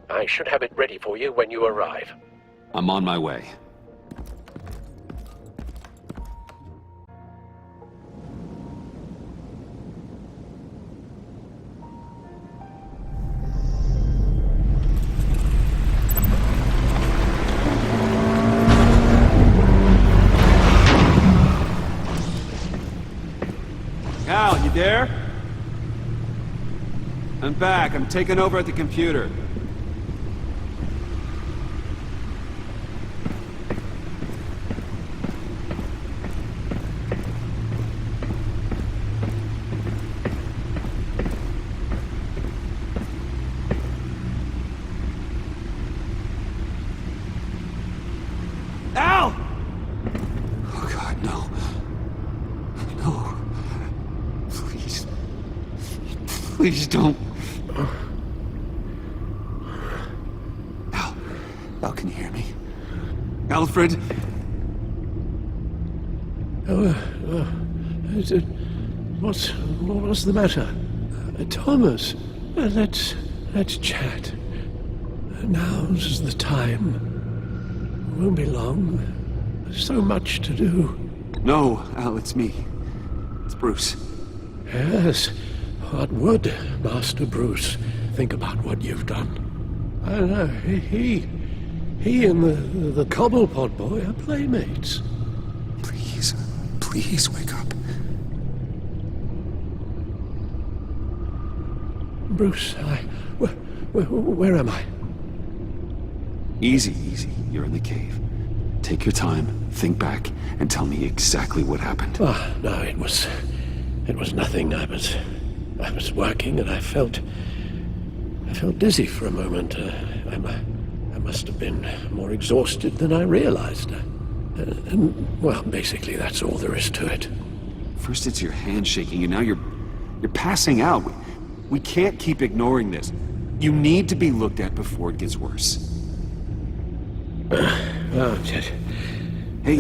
I should have it ready for you when you arrive. I'm on my way. Al, you there? I'm back. I'm taking over at the computer. Al! Oh God, no. No. Please. Please don't. Al, can you hear me? Alfred? What's the matter? Thomas, let's chat. Now's the time. Won't be long. There's so much to do. No, Al, it's me. It's Bruce. Yes. What would Master Bruce think about what you've done? I know. He and the Cobblepot boy are playmates. Please wake up. Bruce, where am I? Easy. You're in the cave. Take your time, think back, and tell me exactly what happened. Oh, no, it was nothing. I was working and I felt dizzy for a moment. I must have been more exhausted than I realized. And, well, basically that's all there is to it. First it's your hand shaking, and now you're passing out. We can't keep ignoring this. You need to be looked at before it gets worse. Oh, Ted. Hey,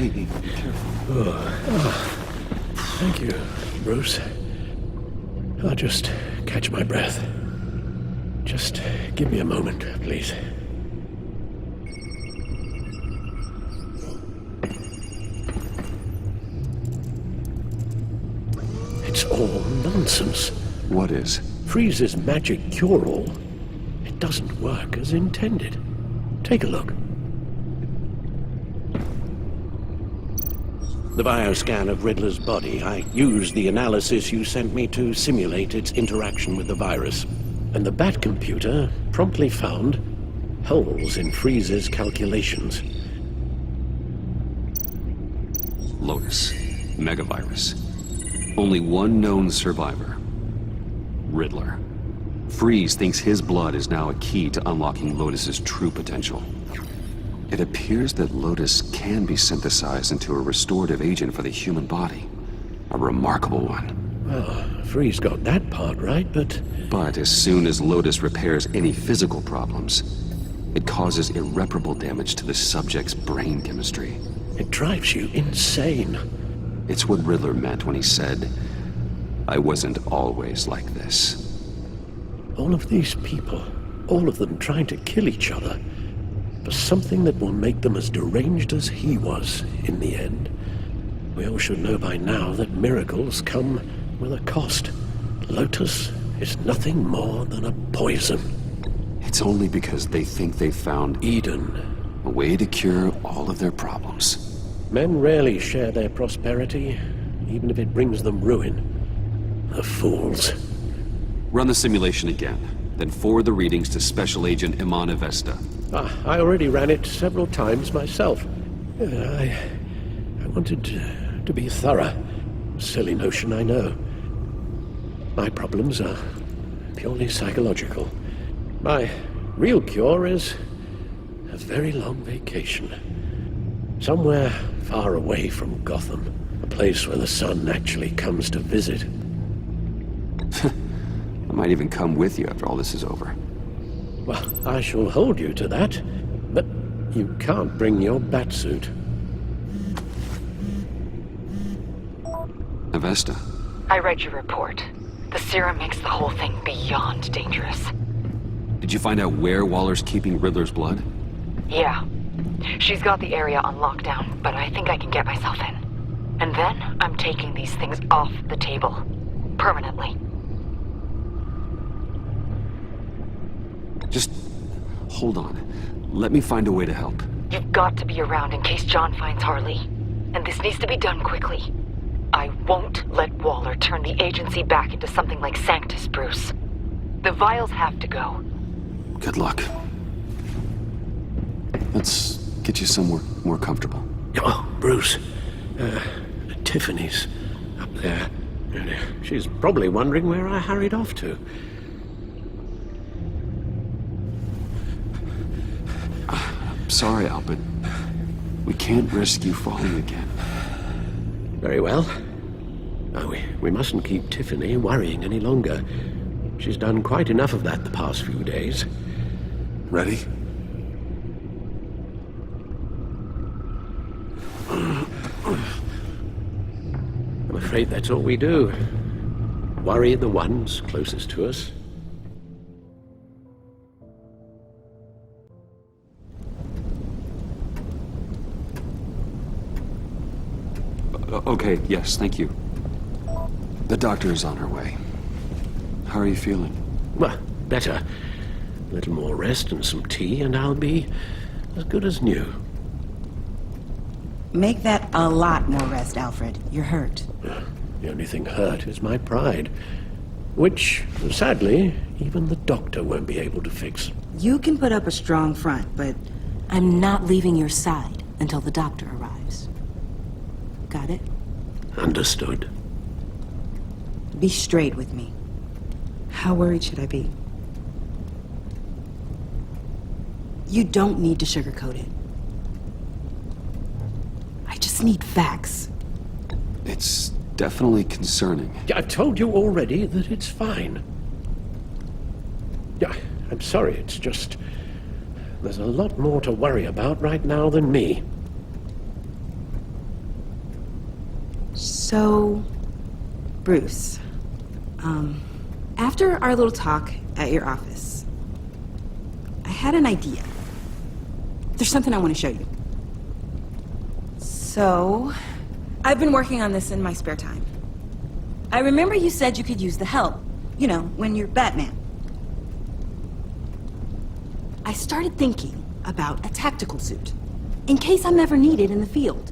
be careful. Thank you, Bruce. I'll just catch my breath. Just give me a moment, please. nonsense. What is? Freeze's magic cure-all. It doesn't work as intended. Take a look. The bioscan of Riddler's body. I used the analysis you sent me to simulate its interaction with the virus. And the Bat computer promptly found holes in Freeze's calculations. Lotus. Megavirus. Only one known survivor. Riddler. Freeze thinks his blood is now a key to unlocking Lotus's true potential. It appears that Lotus can be synthesized into a restorative agent for the human body. A remarkable one. Well, Freeze got that part right, but... But as soon as Lotus repairs any physical problems, it causes irreparable damage to the subject's brain chemistry. It drives you insane. It's what Riddler meant when he said, "I wasn't always like this." All of these people, all of them trying to kill each other, for something that will make them as deranged as he was in the end. We all should know by now that miracles come with a cost. Lotus is nothing more than a poison. It's only because they think they've found Eden. A way to cure all of their problems. Men rarely share their prosperity, even if it brings them ruin. The fools. Run the simulation again, then forward the readings to Special Agent Imana Vesta. I already ran it several times myself. I wanted to be thorough. Silly notion, I know. My problems are purely psychological. My real cure is a very long vacation. Somewhere far away from Gotham. A place where the sun actually comes to visit. I might even come with you after all this is over. Well, I shall hold you to that, but you can't bring your batsuit. Avesta. I read your report. The serum makes the whole thing beyond dangerous. Did you find out where Waller's keeping Riddler's blood? Yeah. She's got the area on lockdown, but I think I can get myself in. And then I'm taking these things off the table. Permanently. Just hold on. Let me find a way to help. You've got to be around in case John finds Harley. And this needs to be done quickly. I won't let Waller turn the agency back into something like Sanctus, Bruce. The vials have to go. Good luck. Let's get you somewhere more comfortable. Oh, Bruce. Tiffany's up there. She's probably wondering where I hurried off to. Sorry, Al, but we can't risk you falling again. Very well. No, we mustn't keep Tiffany worrying any longer. She's done quite enough of that the past few days. Ready? I'm afraid that's all we do. Worry the ones closest to us. Okay, yes, thank you. The doctor is on her way. How are you feeling? Well, better. A little more rest and some tea, and I'll be as good as new. Make that a lot more rest, Alfred. You're hurt. The only thing hurt is my pride. Which, sadly, even the doctor won't be able to fix. You can put up a strong front, but I'm not leaving your side until the doctor arrives. Got it? Understood. Be straight with me. How worried should I be? You don't need to sugarcoat it. I just need facts. It's definitely concerning. I've told you already that it's fine. Yeah, I'm sorry, it's just... there's a lot more to worry about right now than me. So... Bruce... after our little talk at your office, I had an idea. There's something I want to show you. So... I've been working on this in my spare time. I remember you said you could use the help. You know, when you're Batman. I started thinking about a tactical suit, in case I'm ever needed in the field.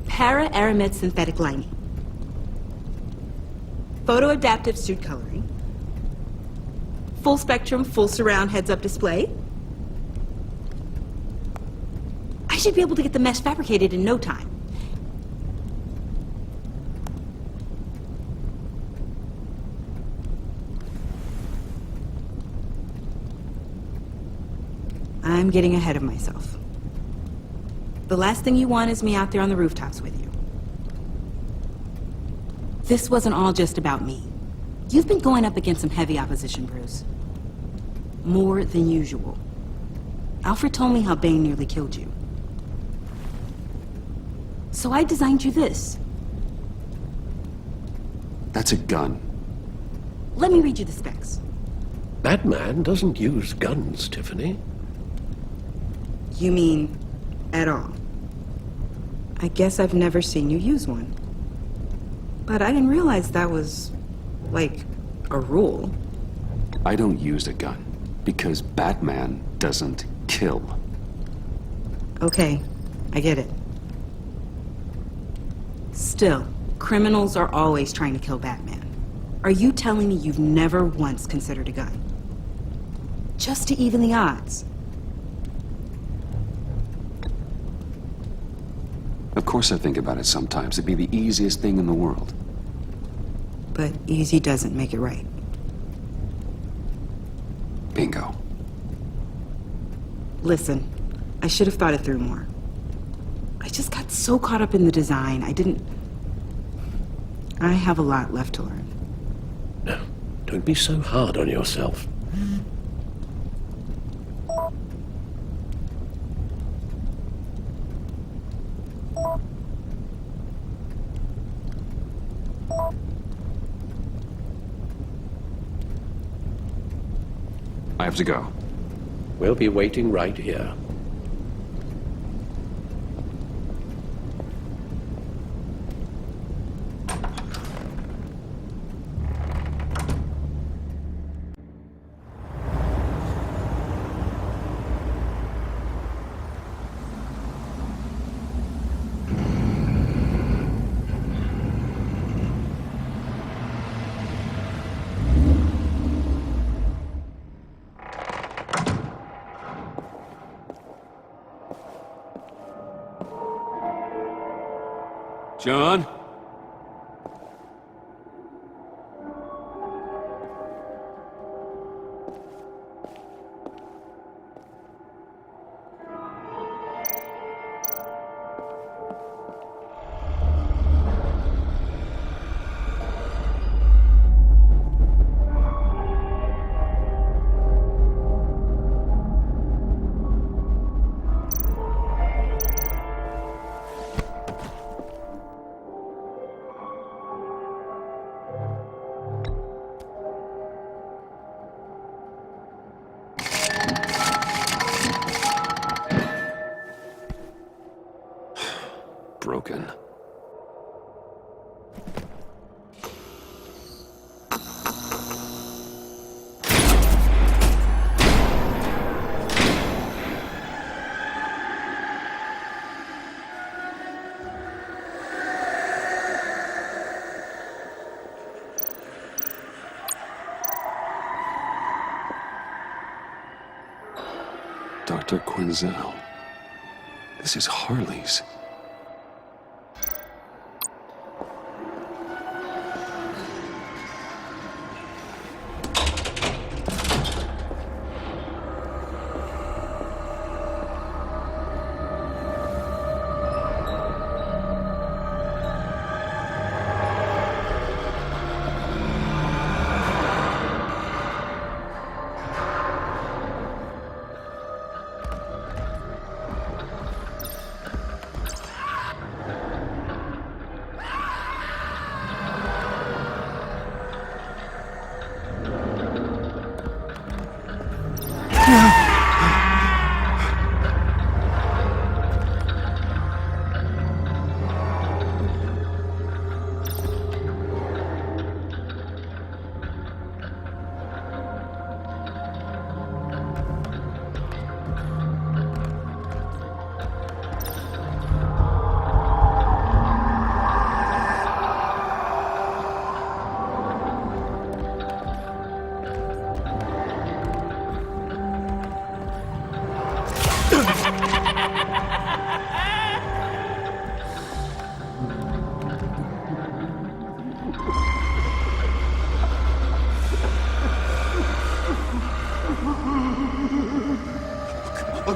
Para-aramid synthetic lining. Photo-adaptive suit coloring. Full spectrum, full surround heads-up display. I should be able to get the mesh fabricated in no time. I'm getting ahead of myself. The last thing you want is me out there on the rooftops with you. This wasn't all just about me. You've been going up against some heavy opposition, Bruce. More than usual. Alfred told me how Bane nearly killed you. So I designed you this. That's a gun. Let me read you the specs. Batman doesn't use guns, Tiffany. You mean, at all? I guess I've never seen you use one. But I didn't realize that was, like, a rule. I don't use a gun, because Batman doesn't kill. Okay, I get it. Still, criminals are always trying to kill Batman. Are you telling me you've never once considered a gun? Just to even the odds? Of course I think about it sometimes. It'd be the easiest thing in the world. But easy doesn't make it right. Bingo. Listen, I should have thought it through more. I just got so caught up in the design, I have a lot left to learn. No, don't be so hard on yourself. I have to go. We'll be waiting right here. John? Broken. Dr. Quinzel. This is Harley's.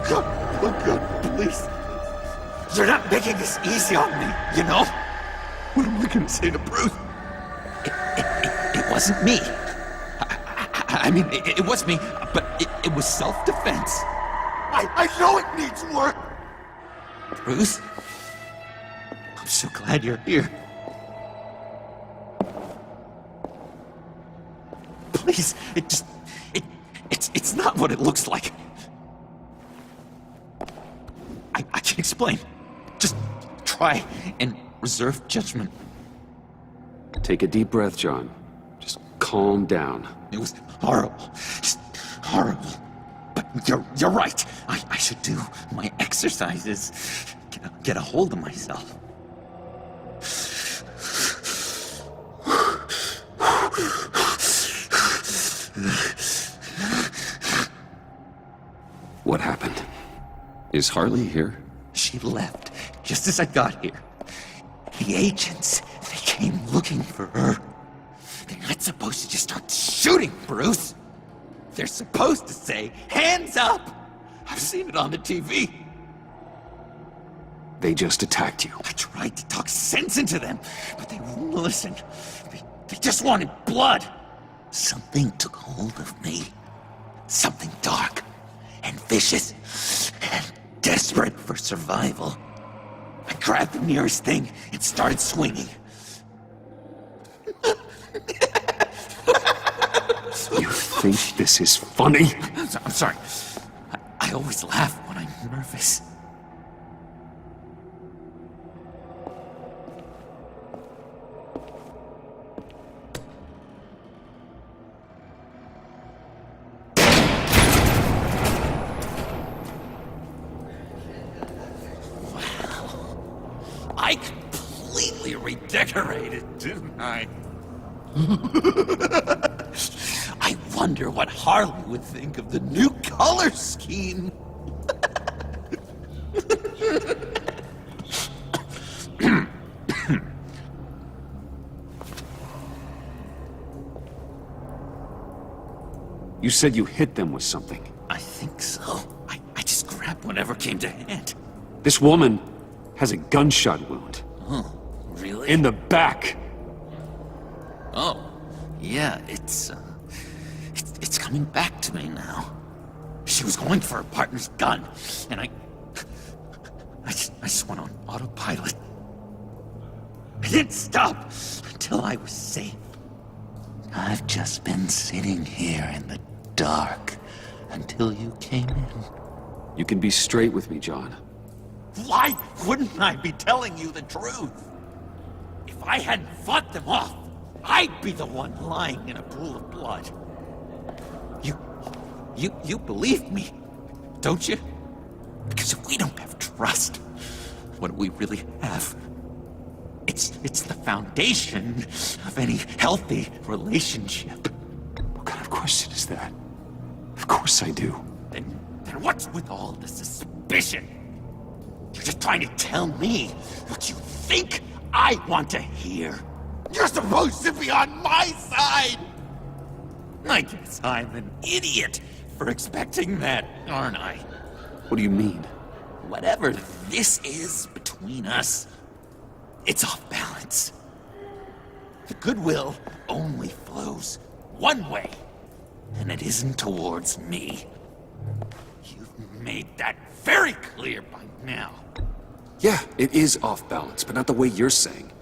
God, please. You're not making this easy on me, you know? What am I gonna say to Bruce? It wasn't me. I mean, it was me, but it was self-defense. I know it needs work. Bruce, I'm so glad you're here. Please, it's not what it looks like. I can explain. Just try and reserve judgment. Take a deep breath, John. Just calm down. It was horrible. Just horrible. But you're right. I should do my exercises. Get a hold of myself. What happened? Is Harley here? She left just as I got here. The agents, they came looking for her. They're not supposed to just start shooting, Bruce. They're supposed to say, hands up! I've seen it on the TV. They just attacked you. I tried to talk sense into them, but they wouldn't listen. They just wanted blood. Something took hold of me. Something dark and vicious and desperate for survival. I grabbed the nearest thing and started swinging. You think this is funny? I'm sorry. I always laugh when I'm nervous. I completely redecorated, didn't I? I wonder what Harley would think of the new color scheme. You said you hit them with something. I think so. I just grabbed whatever came to hand. This woman has a gunshot wound. Oh, really? In the back. Oh, yeah, it's coming back to me now. She was going for her partner's gun, and I just went on autopilot. I didn't stop until I was safe. I've just been sitting here in the dark until you came in. You can be straight with me, John. Why wouldn't I be telling you the truth? If I hadn't fought them off, I'd be the one lying in a pool of blood. You believe me, don't you? Because if we don't have trust, what do we really have? It's the foundation of any healthy relationship. What kind of question is that? Of course I do. Then what's with all the suspicion? You're just trying to tell me what you think I want to hear. You're supposed to be on my side! I guess I'm an idiot for expecting that, aren't I? What do you mean? Whatever this is between us, it's off balance. The goodwill only flows one way, and it isn't towards me. You've made that very clear by now. Yeah, it is off balance, but not the way you're saying.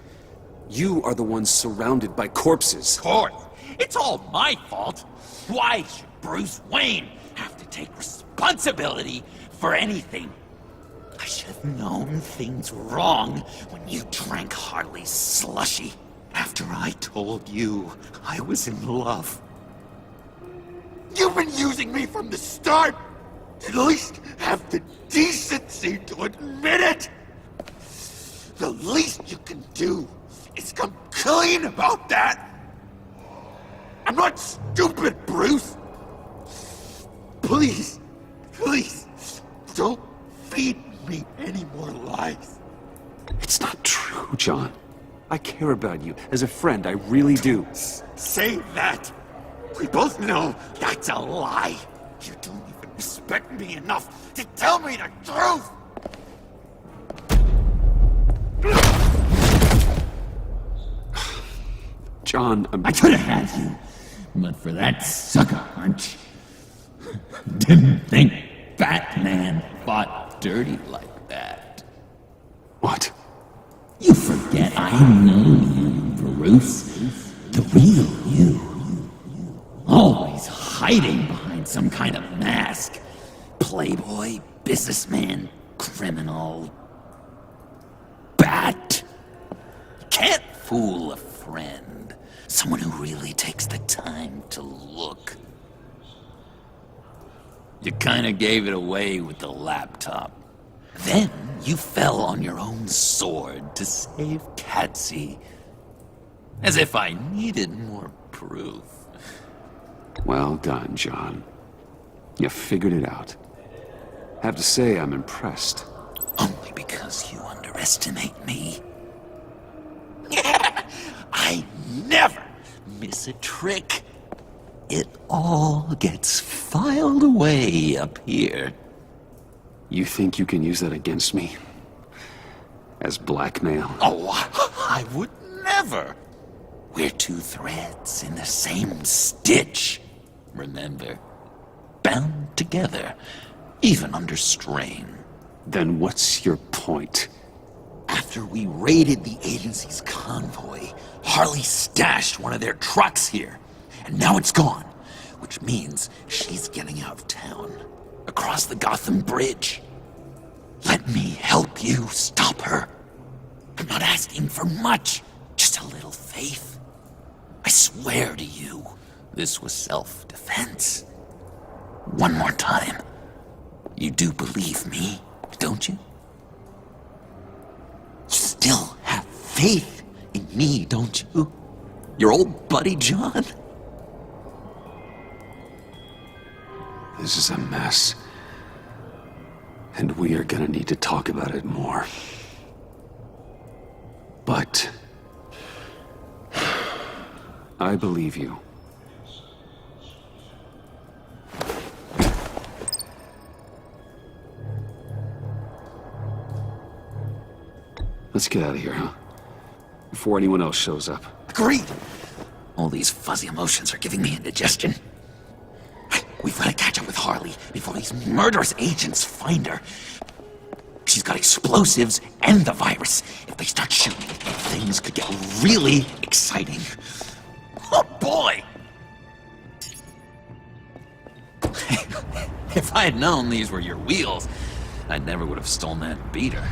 You are the ones surrounded by corpses. Of course. It's all my fault. Why should Bruce Wayne have to take responsibility for anything? I should have known things were wrong when you drank Harley's slushy after I told you I was in love. You've been using me from the start. At least have the decency to admit it. The least you can do is come clean about that. I'm not stupid, Bruce. Please, don't feed me any more lies. It's not true, John. I care about you. As a friend, I really do. Say that. We both know that's a lie. You don't even respect me enough to tell me the truth! John, I could have had you, but for that sucker punch. Didn't think Batman fought dirty like that. What? You forget I know you, Bruce. The real you. Always hiding behind some kind of mask. Playboy, businessman, criminal. Bat. You can't fool a friend. Someone who really takes the time to look. You kinda gave it away with the laptop. Then you fell on your own sword to save Patsy. As if I needed more proof. Well done, John. You figured it out. Have to say, I'm impressed. Only because you underestimate me. I never miss a trick. It all gets filed away up here. You think you can use that against me? As blackmail? Oh, I would never. We're two threads in the same stitch. Remember? Bound together, even under strain. Then what's your point? After we raided the agency's convoy, Harley stashed one of their trucks here. And now it's gone, which means she's getting out of town, across the Gotham Bridge. Let me help you stop her. I'm not asking for much, just a little faith. I swear to you, this was self-defense. One more time. You do believe me, don't you? You still have faith in me, don't you? Your old buddy, John? This is a mess. And we are gonna need to talk about it more. But I believe you. Let's get out of here, huh? Before anyone else shows up. Agreed! All these fuzzy emotions are giving me indigestion. We've got to catch up with Harley before these murderous agents find her. She's got explosives and the virus. If they start shooting, things could get really exciting. Oh boy! If I had known these were your wheels, I never would have stolen that beater.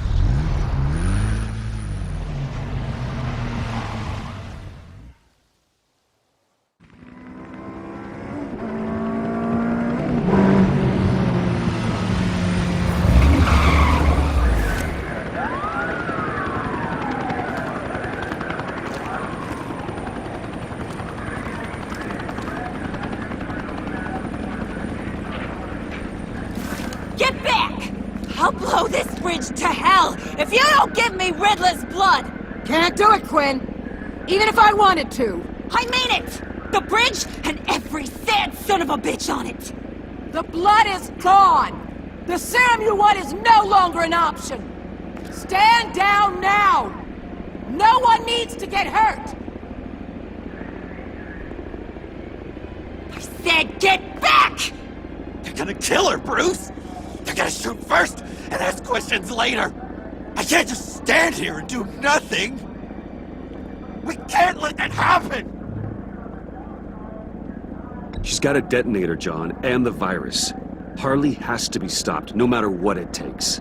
Get back! I'll blow this bridge to hell if you don't give me Riddler's blood! Can't do it, Quinn. Even if I wanted to. I mean it! The bridge and every sad son of a bitch on it! The blood is gone! The serum you want is no longer an option! Stand down now! No one needs to get hurt! I said get back! They're gonna kill her, Bruce! They're gonna shoot first and ask questions later! I can't just stand here and do nothing! We can't let that happen! She's got a detonator, John, and the virus. Harley has to be stopped, no matter what it takes.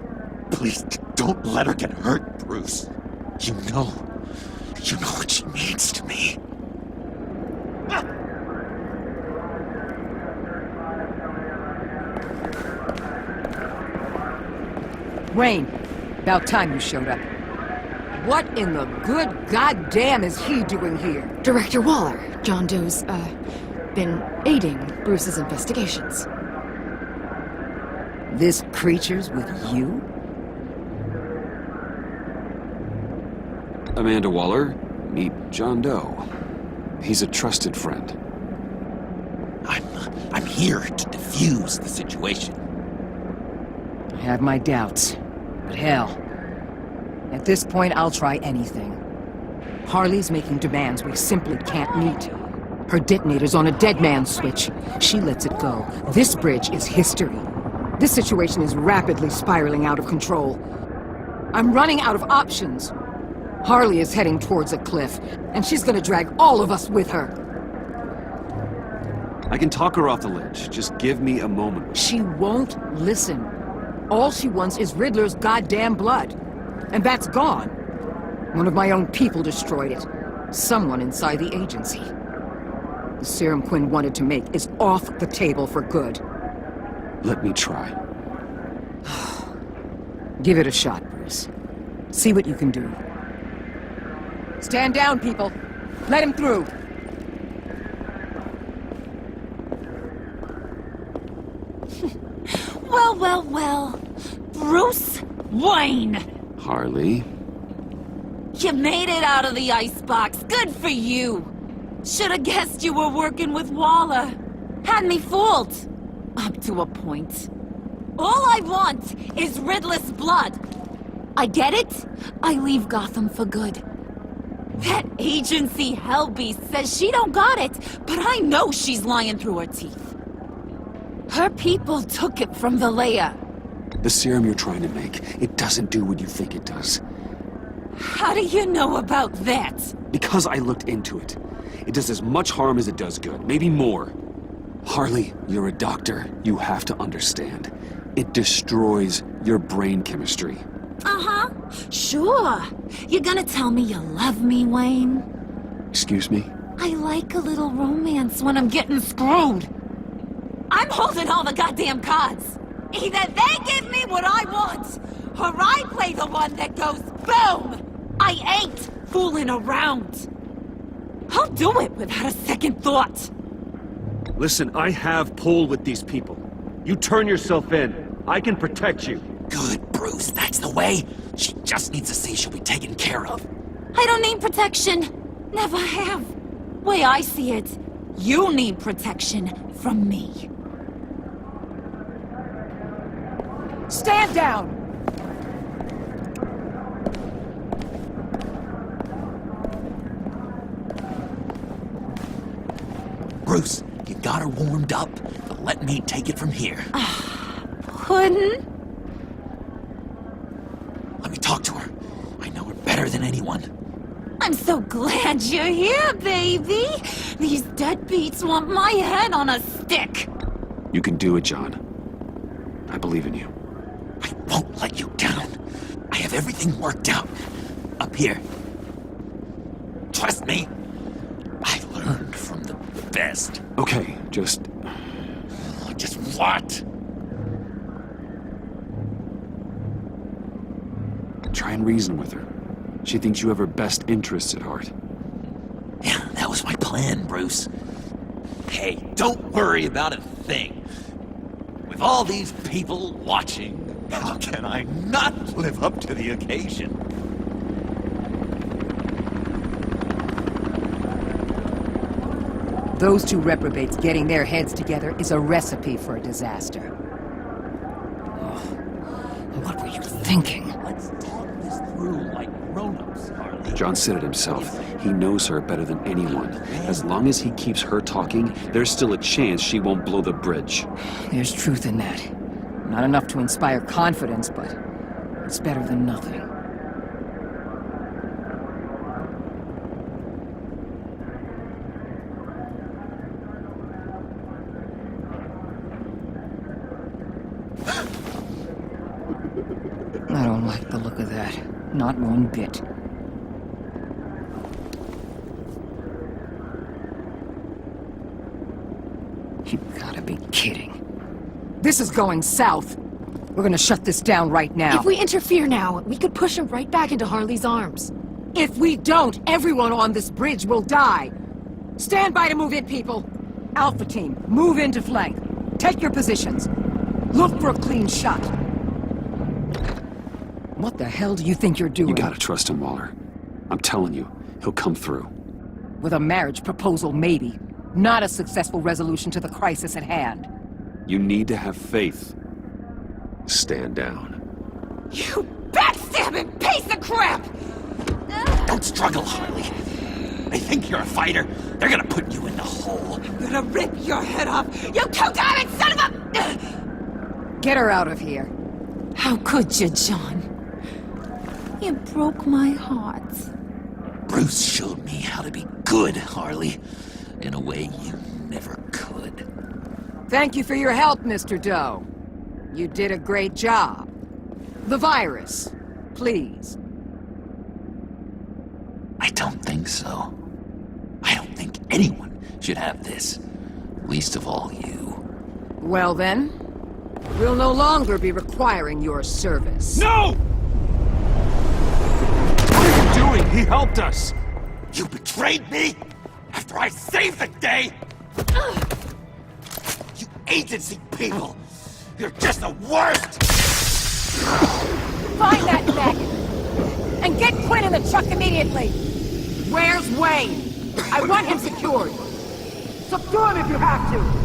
Please, don't let her get hurt, Bruce. You know what she means to me. Wayne, about time you showed up. What in the good goddamn is he doing here? Director Waller, John Doe's, been aiding Bruce's investigations. This creature's with you? Amanda Waller, meet John Doe. He's a trusted friend. I'm here to defuse the situation. have my doubts. But hell, at this point I'll try anything. Harley's making demands we simply can't meet. Her detonator's on a dead man's switch. She lets it go. This bridge is history. This situation is rapidly spiraling out of control. I'm running out of options. Harley is heading towards a cliff, and she's gonna drag all of us with her. I can talk her off the ledge. Just give me a moment. She won't listen. All she wants is Riddler's goddamn blood. And that's gone. One of my own people destroyed it. Someone inside the agency. The serum Quinn wanted to make is off the table for good. Let me try. Give it a shot, Bruce. See what you can do. Stand down, people. Let him through. Well, well, well. Bruce Wayne! Harley? You made it out of the icebox. Good for you. Should've guessed you were working with Waller. Had me fooled. Up to a point. All I want is Riddler's blood. I get it. I leave Gotham for good. That agency hellbeast says she don't got it, but I know she's lying through her teeth. Her people took it from the layer. The serum you're trying to make, it doesn't do what you think it does. How do you know about that? Because I looked into it. It does as much harm as it does good, maybe more. Harley, you're a doctor. You have to understand. It destroys your brain chemistry. Uh-huh. Sure. You're gonna tell me you love me, Wayne? Excuse me? I like a little romance when I'm getting screwed. I'm holding all the goddamn cards. Either they give me what I want, or I play the one that goes boom! I ain't fooling around. I'll do it without a second thought. Listen, I have pull with these people. You turn yourself in. I can protect you. Good, Bruce, that's the way. She just needs to see she'll be taken care of. I don't need protection. Never have. Way I see it, you need protection from me. Stand down! Bruce, you got her warmed up, but let me take it from here. Puddin'? Let me talk to her. I know her better than anyone. I'm so glad you're here, baby. These deadbeats want my head on a stick. You can do it, John. I believe in you. I won't let you down. I have everything worked out. Up here. Trust me. I learned from the best. Okay, just what? Try and reason with her. She thinks you have her best interests at heart. Yeah, that was my plan, Bruce. Hey, don't worry about a thing. With all these people watching, how can I not live up to the occasion? Those two reprobates getting their heads together is a recipe for a disaster. Oh, what were you thinking? Let's talk this through like grown-ups, Harley. John said it himself. He knows her better than anyone. As long as he keeps her talking, there's still a chance she won't blow the bridge. There's truth in that. Not enough to inspire confidence, but it's better than nothing. I don't like the look of that. Not one bit. You gotta be kidding. This is going south. We're gonna shut this down right now. If we interfere now, we could push him right back into Harley's arms. If we don't, everyone on this bridge will die. Stand by to move in, people. Alpha team, move into flank. Take your positions. Look for a clean shot. What the hell do you think you're doing? You gotta trust him, Waller. I'm telling you, he'll come through. With a marriage proposal, maybe. Not a successful resolution to the crisis at hand. You need to have faith. stand down. You backstabbing piece of crap! Don't struggle, Harley. They think you're a fighter. They're gonna put you in the hole. I'm gonna rip your head off, you two-diamond son of a... Get her out of here. How could you, John? You broke my heart. Bruce showed me how to be good, Harley. In a way you never could. Thank you for your help, Mr. Doe. You did a great job. The virus, please. I don't think so. I don't think anyone should have this. Least of all you. Well then, we'll no longer be requiring your service. No! What are you doing? He helped us! You betrayed me? After I saved the day? You agency people! You're just the worst! Find that maggot! And get Quinn in the truck immediately! Where's Wayne? I want him secured! Subdue him if you have to!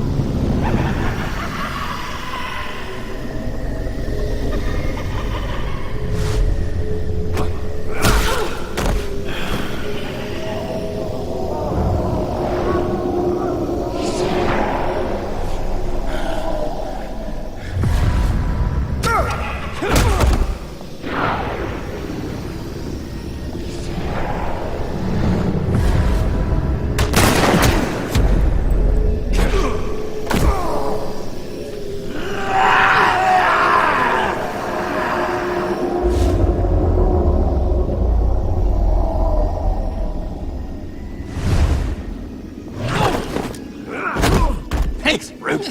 Thanks, Bruce.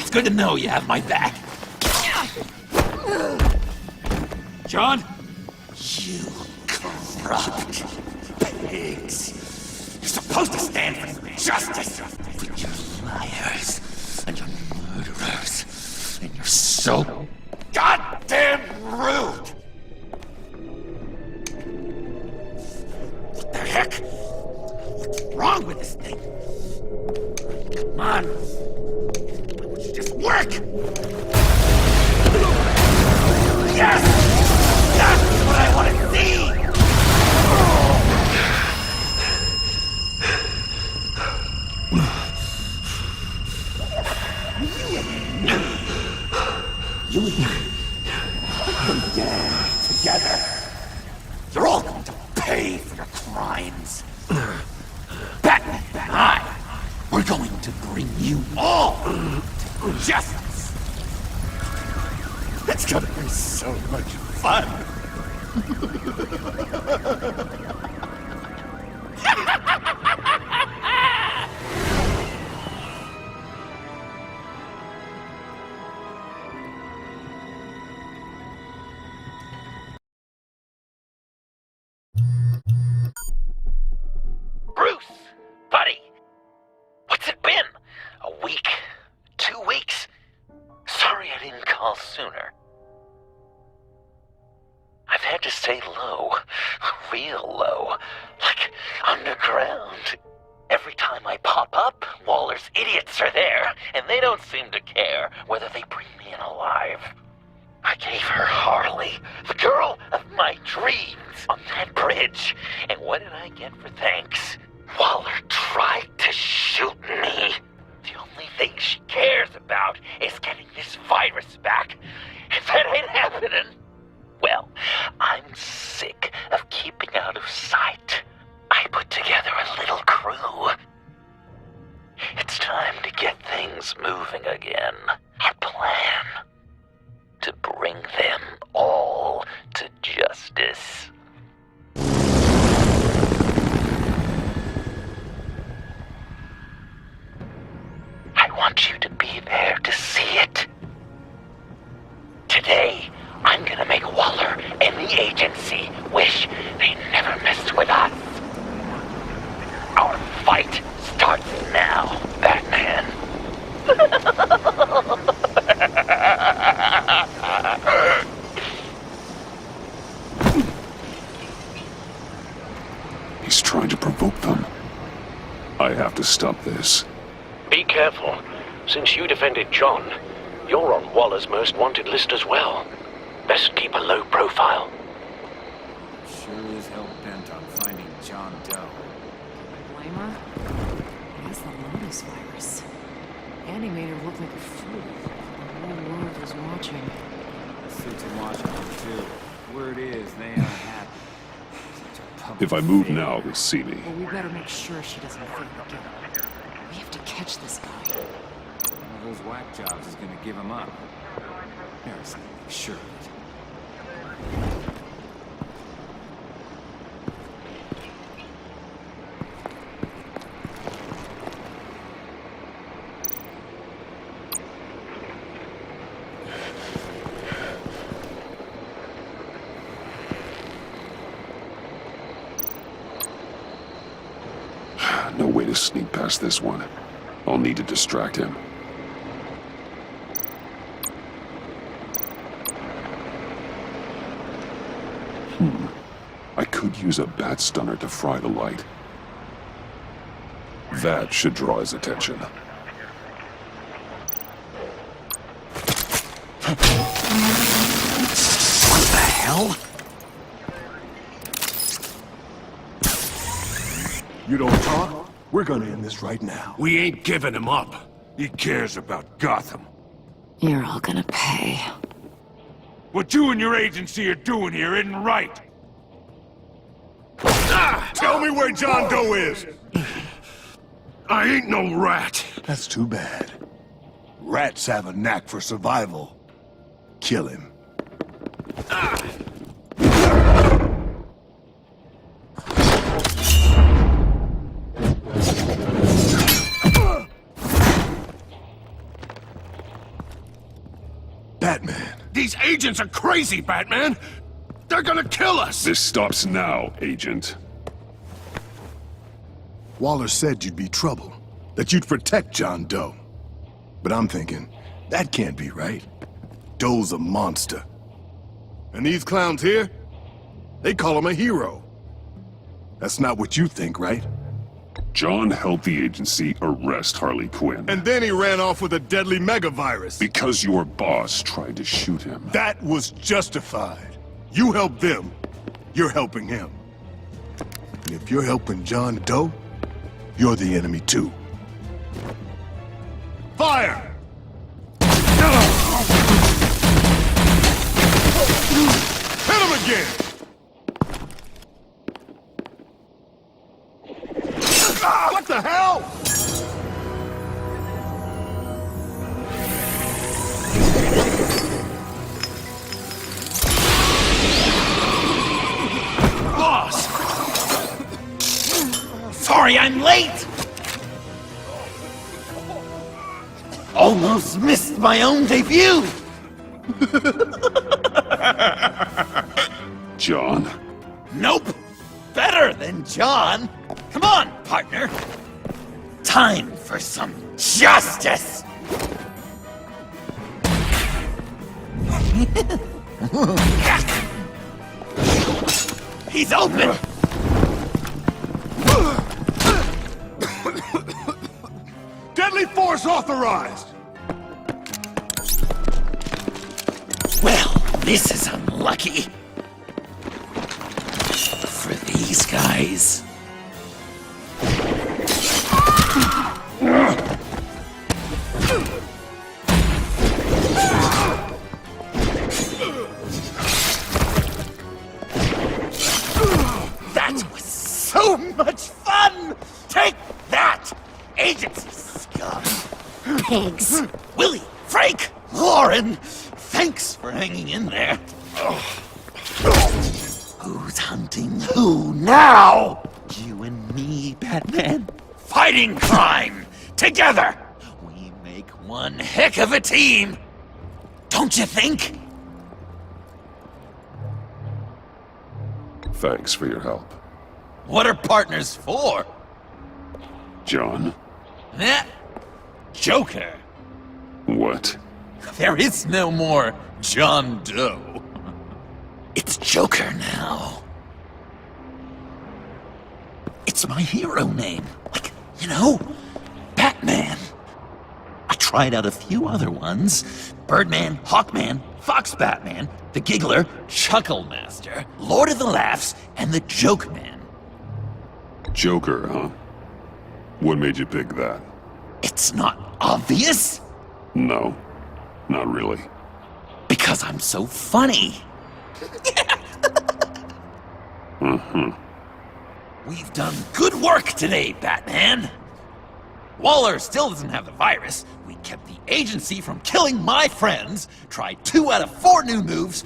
It's good to know you have my back. John? You corrupt pigs. You're supposed to stand for justice. But you're liars. And you're murderers. And you're so goddamn rude! What the heck? What's wrong with this thing? Come on. Why don't you just work? Yes! That's what I want to see! You and me. Yeah, together. You're all going to pay for your crimes. Batman and I, we're going to bring you all to justice. It's gonna be so much fun. Bruce, buddy, what's it been? A week? 2 weeks? Sorry I didn't call sooner. I've had to stay low, real low, like underground. Every time I pop up, Waller's idiots are there, and they don't seem to care whether they bring me in alive. I gave her Harley, the girl of my dreams, on that bridge, and what did I get for thanks? Waller tried to shoot me. The only thing she cares about is getting this virus back. If that ain't happening, well, I'm sick of keeping out of sight. I put together a little crew. It's time to get things moving again. A plan to bring them all to justice. I want you to be there to see it. Today, I'm gonna make Waller and the agency wish they never messed with us. Our fight starts now, Batman. He's trying to provoke them. I have to stop this. Be careful. Since you defended John, You're on Waller's most wanted list as well. Best keep a low profile. Sure is hell-bent on finding John Doe. Blame her? It's the Lotus virus. Annie made her look like a fool. The whole world was watching. The suits are watching them too. Word is, they aren't happy. If I move now, he'll see me. Well, we better make sure she doesn't feel again. We have to catch this guy. One of those whack jobs is gonna give him up. Harrison, make sure of it. No way to sneak past this one. I'll need to distract him. I could use a bat stunner to fry the light. That should draw his attention. What the hell? You don't talk? We're gonna end this right now. We ain't giving him up. He cares about Gotham. You're all gonna pay. What you and your agency are doing here isn't right. Tell me where John Doe is! I ain't no rat. That's too bad. Rats have a knack for survival. Kill him. Batman. These agents are crazy, Batman. They're gonna kill us. This stops now, Agent. Waller said you'd be trouble, that you'd protect John Doe. But I'm thinking, that can't be right. Doe's a monster. And these clowns here, they call him a hero. That's not what you think, right? John helped the agency arrest Harley Quinn. And then he ran off with a deadly megavirus. Because your boss tried to shoot him. That was justified. You helped them, you're helping him. And if you're helping John Doe, you're the enemy too. Fire! Hit him again! What the hell? Boss! Sorry I'm late! Almost missed my own debut! John? Nope! Better than John! Come on, partner! Time for some justice! He's open! Deadly force authorized! Well, this is unlucky. For these guys. That was so much fun! Take that, agency scum! Pigs. Willie, Frank, Lauren, thanks for hanging in there. Who's hunting who now? You and me, Batman. Fighting crime together. We make one heck of a team. Don't you think? Thanks for your help. What are partners for? John? Eh? Joker. What? There is no more John Doe. It's Joker now. It's my hero name. Like, you know, Batman. I tried out a few other ones, Birdman, Hawkman, Fox Batman, the Giggler, Chuckle Master, Lord of the Laughs, and the Joke Man. Joker, huh? What made you pick that? It's not obvious? No, not really. Because I'm so funny. We've done good work today, Batman. Waller still doesn't have the virus. We kept the agency from killing my friends. Tried 2 out of 4 new moves.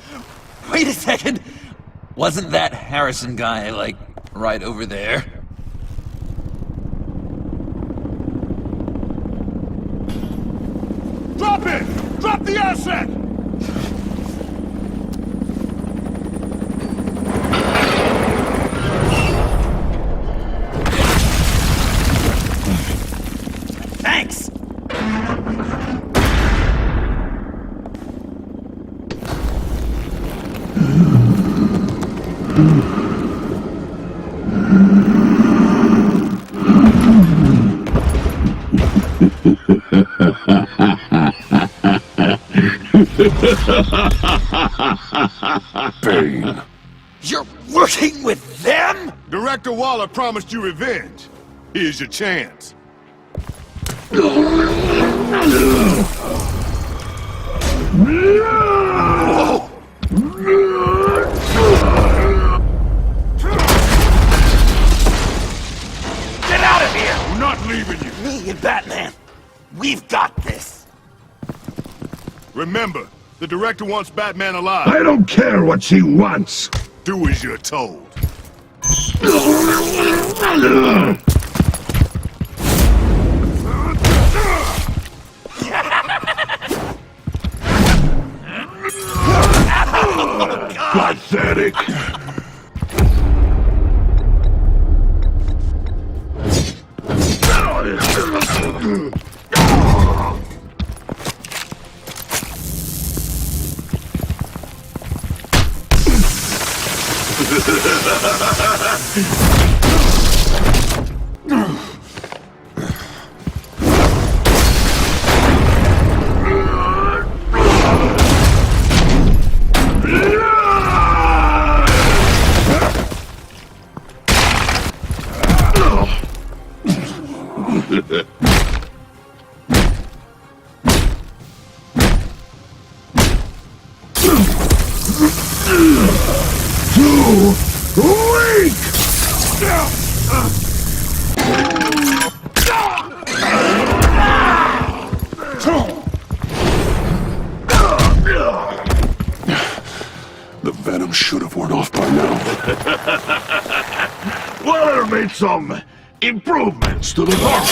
Wait a second. Wasn't that Harrison guy, like, right over there? Drop it! Drop the asset! Thanks! Bane. You're working with them? Director Waller promised you revenge. Here's your chance. Whoa! Get out of here! I'm not leaving you. Me and Batman, we've got this. Remember, the director wants Batman alive. I don't care what she wants. Do as you're told. Pathetic. Too weak! The venom should have worn off by now. Waller made some improvements to the car.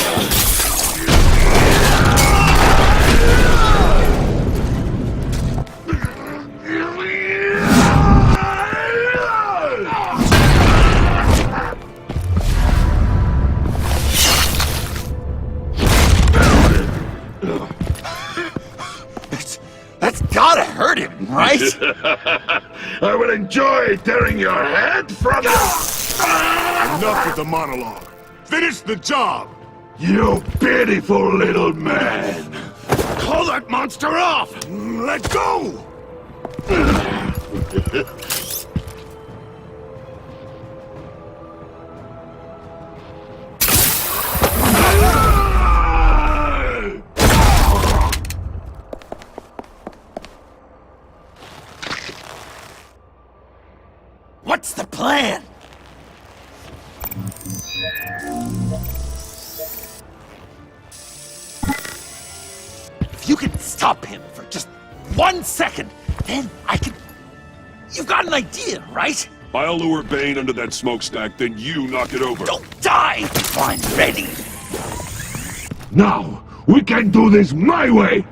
That's gotta hurt him, right? I will enjoy tearing your head from you. Enough with the monologue. Finish the job! You pitiful little man. Call that monster off! Let go! What's the plan? If you can stop him for just 1 second, then I can... You've got an idea, right? I'll lure Bane under that smokestack, then you knock it over. Don't die before I'm ready! Now, we can do this my way.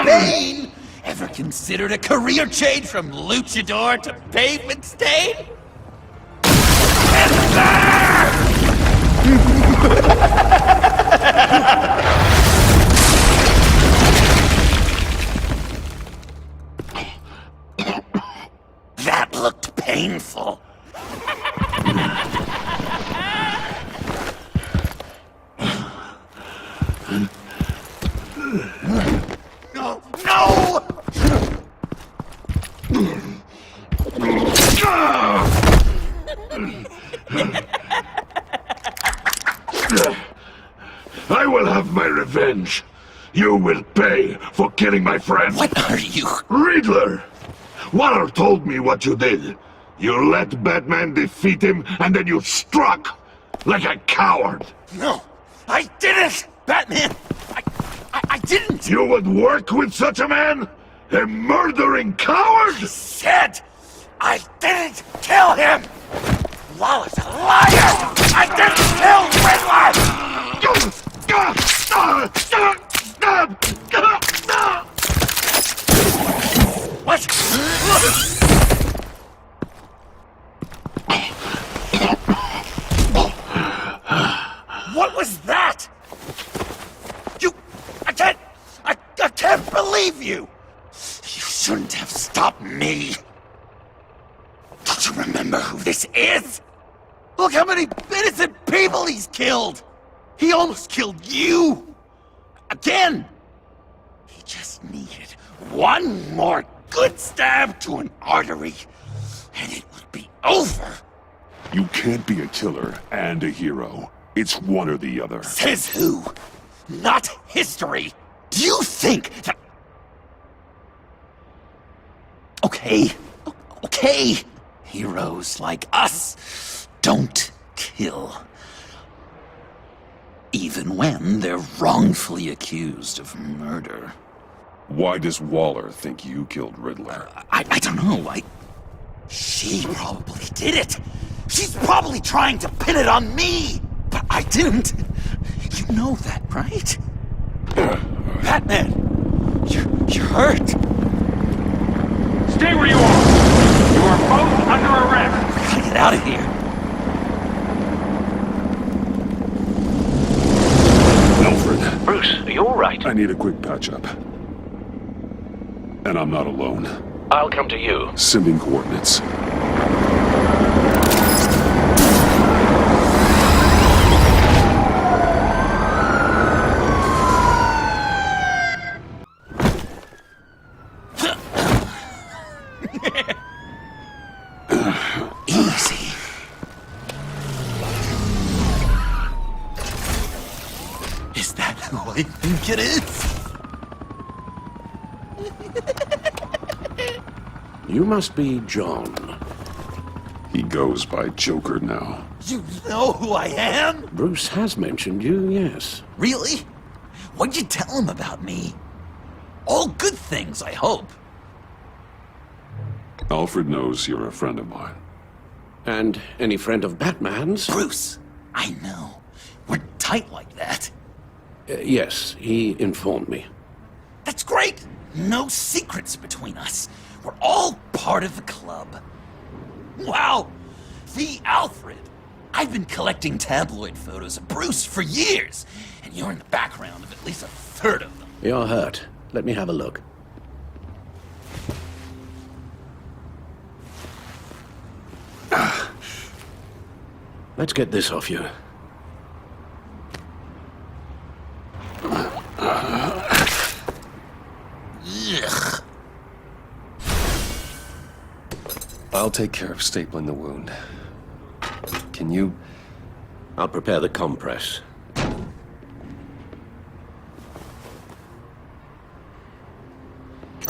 Bane! Ever considered a career change from luchador to pavement stain? looked painful. No! No! I will have my revenge. You will pay for killing my friend. What are you? Riddler! Waller told me what you did. You let Batman defeat him, and then you struck like a coward. No, I didn't! Batman! I didn't! You would work with such a man? A murdering coward? I said I didn't kill him! Waller's a liar! I didn't kill Riddler! What? What was that? I can't believe you! You shouldn't have stopped me. Don't you remember who this is? Look how many innocent people he's killed! He almost killed you! Again! He just needed one more good stab to an artery, and it would be over. You can't be a killer and a hero. It's one or the other. Says who? Not history. Do you think that... Okay. Heroes like us don't kill. Even when they're wrongfully accused of murder. Why does Waller think you killed Riddler? I don't know. She probably did it. She's probably trying to pin it on me. But I didn't. You know that, right? Batman! You're hurt. Stay where you are! You are both under arrest! We gotta get out of here. Alfred. Bruce, are you alright? I need a quick patch-up. And I'm not alone. I'll come to you. Sending coordinates. Easy. Is that who I think it is? You must be John. He goes by Joker now. You know who I am? Bruce has mentioned you, yes. Really? What'd you tell him about me? All good things, I hope. Alfred knows you're a friend of mine. And any friend of Batman's? Bruce, I know. We're tight like that. Yes, he informed me. That's great. No secrets between us. We're all part of the club. Wow! The Alfred! I've been collecting tabloid photos of Bruce for years, and you're in the background of at least a third of them. You're hurt. Let me have a look. Let's get this off you. Ugh. I'll take care of stapling the wound. Can you... I'll prepare the compress. Can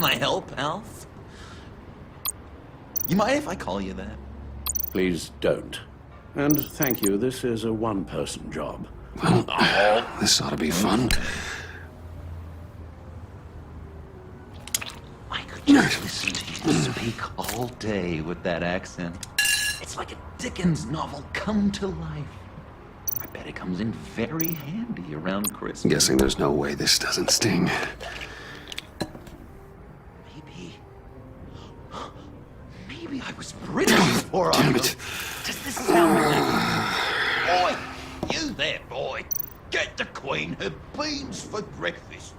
I help, Alf? You mind if I call you that? Please don't. And thank you, this is a one-person job. Well, this ought to be fun. I could just listen to you speak all day with that accent. It's like a Dickens novel come to life. I bet it comes in very handy around Christmas. I'm guessing there's no way this doesn't sting. Maybe I was British before Damn it. Does this sound like... Boy, you there, boy. Get the Queen her beans for breakfast.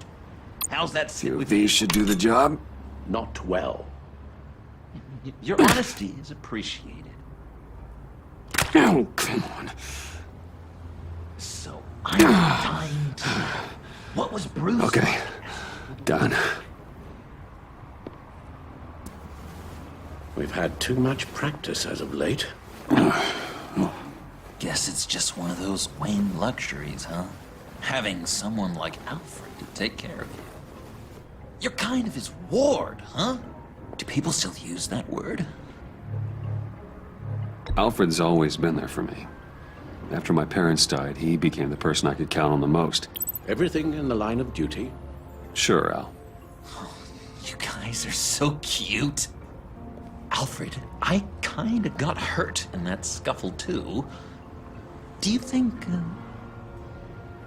How's that sit Few with of these should do the job. Not well. Your honesty is appreciated. Oh, come on. So, I'm dying to know. What was Bruce? Okay, done. We've had too much practice as of late. Guess it's just one of those Wayne luxuries, huh? Having someone like Alfred to take care of you. You're kind of his ward, huh? Do people still use that word? Alfred's always been there for me. After my parents died, he became the person I could count on the most. Everything in the line of duty? Sure, Al. You guys are so cute. Alfred, I kinda got hurt in that scuffle too. Do you think...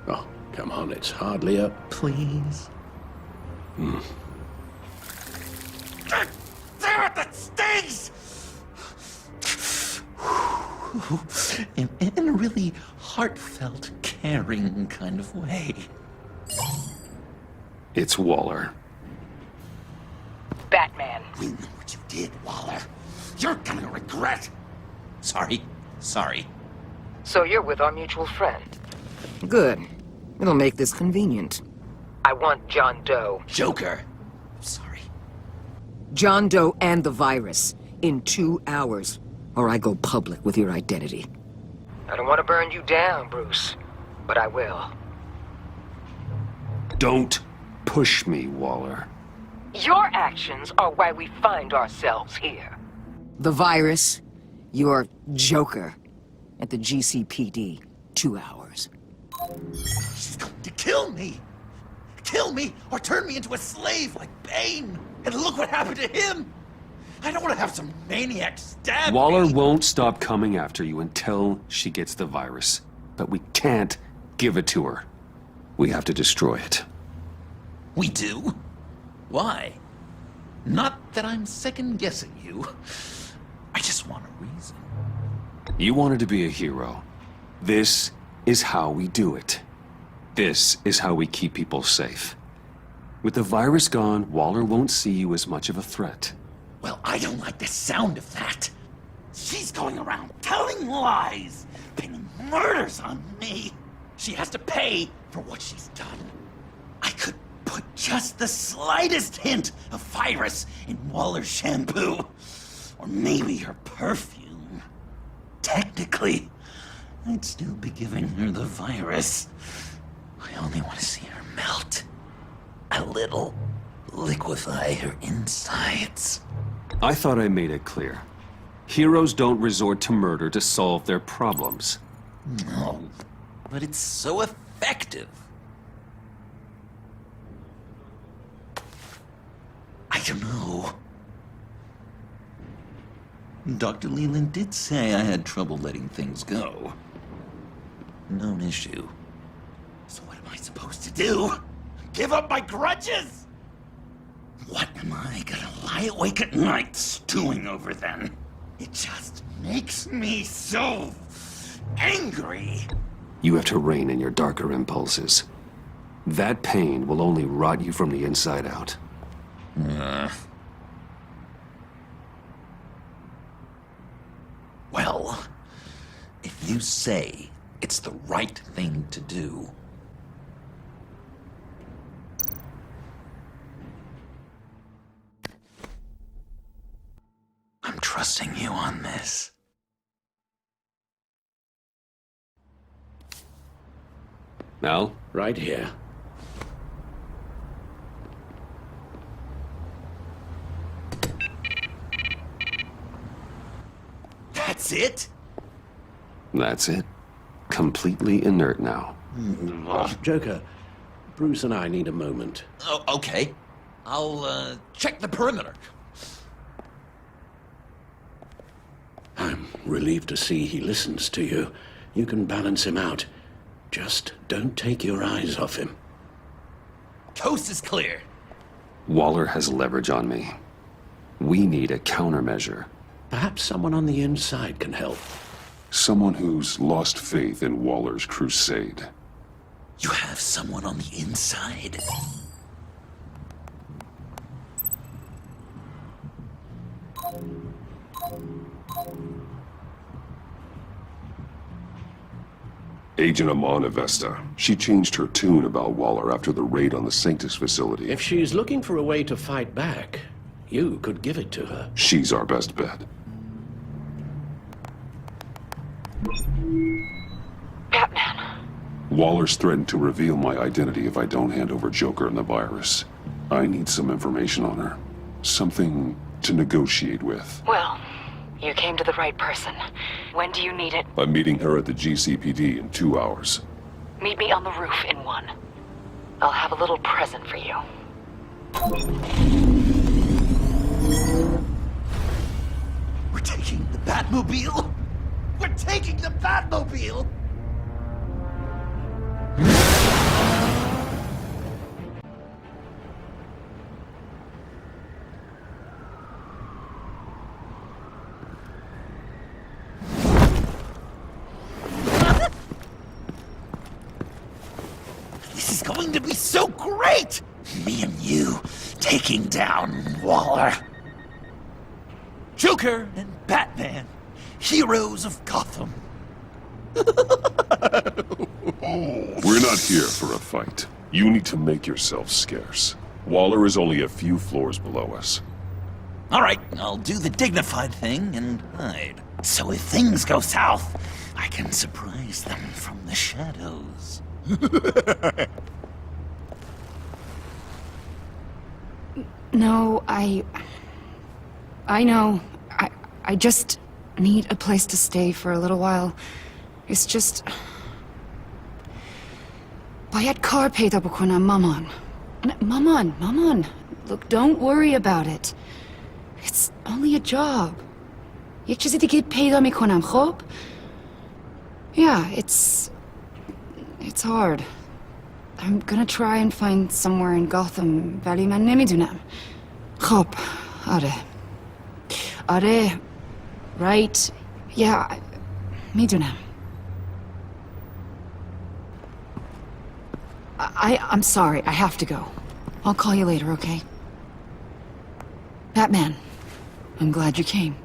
Oh, come on, it's hardly a... Please? Damn it, that stings! In a really heartfelt, caring kind of way. It's Waller. Batman. We know what you did, Waller. You're gonna regret. Sorry. So you're with our mutual friend. Good. It'll make this convenient. I want John Doe. Joker. Sorry. John Doe and the virus in 2 hours, or I go public with your identity. I don't want to burn you down, Bruce, but I will. Don't push me, Waller. Your actions are why we find ourselves here. The virus, your Joker, at the GCPD, 2 hours. She's going to kill me! Kill me, or turn me into a slave like Bane! And look what happened to him! I don't want to have some maniac stab Waller me! won't stop coming after you until she gets the virus. But we can't give it to her. We have to destroy it. We do? Why? Not that I'm second-guessing you. I just want a reason. You wanted to be a hero. This is how we do it. This is how we keep people safe. With the virus gone, Waller won't see you as much of a threat. Well, I don't like the sound of that. She's going around telling lies, pinning murders on me. She has to pay for what she's done. I could put just the slightest hint of virus in Waller's shampoo. Or maybe her perfume. Technically, I'd still be giving her the virus. I only want to see her melt. A little. Liquefy her insides. I thought I made it clear. Heroes don't resort to murder to solve their problems. No, but it's so effective. I don't know. Dr. Leland did say I had trouble letting things go. Known issue. So what am I supposed to do? Give up my grudges? What am I gonna lie awake at night stewing over then? It just makes me so angry. You have to rein in your darker impulses. That pain will only rot you from the inside out. Well, if you say it's the right thing to do, I'm trusting you on this. Al? Right here. That's it? That's it. Completely inert now. Joker, Bruce and I need a moment. Oh, okay. I'll, check the perimeter. I'm relieved to see he listens to you. You can balance him out. Just don't take your eyes off him. Coast is clear. Waller has leverage on me. We need a countermeasure. Perhaps someone on the inside can help. Someone who's lost faith in Waller's crusade. You have someone on the inside? Agent Amana Vesta. She changed her tune about Waller after the raid on the Sanctus facility. If she's looking for a way to fight back, you could give it to her. She's our best bet. Batman. Waller's threatened to reveal my identity if I don't hand over Joker and the virus. I need some information on her. Something to negotiate with. Well, you came to the right person. When do you need it? I'm meeting her at the GCPD in 2 hours. Meet me on the roof in 1. I'll have a little present for you. We're taking the Batmobile? We're taking the Batmobile! This is going to be so great! Me and you taking down Waller. Joker and Batman, heroes of Gotham. We're not here for a fight. You need to make yourself scarce. Waller is only a few floors below us. All right, I'll do the dignified thing and hide. So if things go south, I can surprise them from the shadows. No, I know. I just need a place to stay for a little while. It's just... Bayad kar peyda bukonam maman. Maman. Look, don't worry about it. It's only a job. Yek chizi dige peyda mikonam, khob? Yeah, it's hard. I'm gonna try and find somewhere in Gotham, vali man nemidunam. Khob, Are, right? Yeah, midunam. I'm sorry, I have to go. I'll call you later, okay? Batman, I'm glad you came.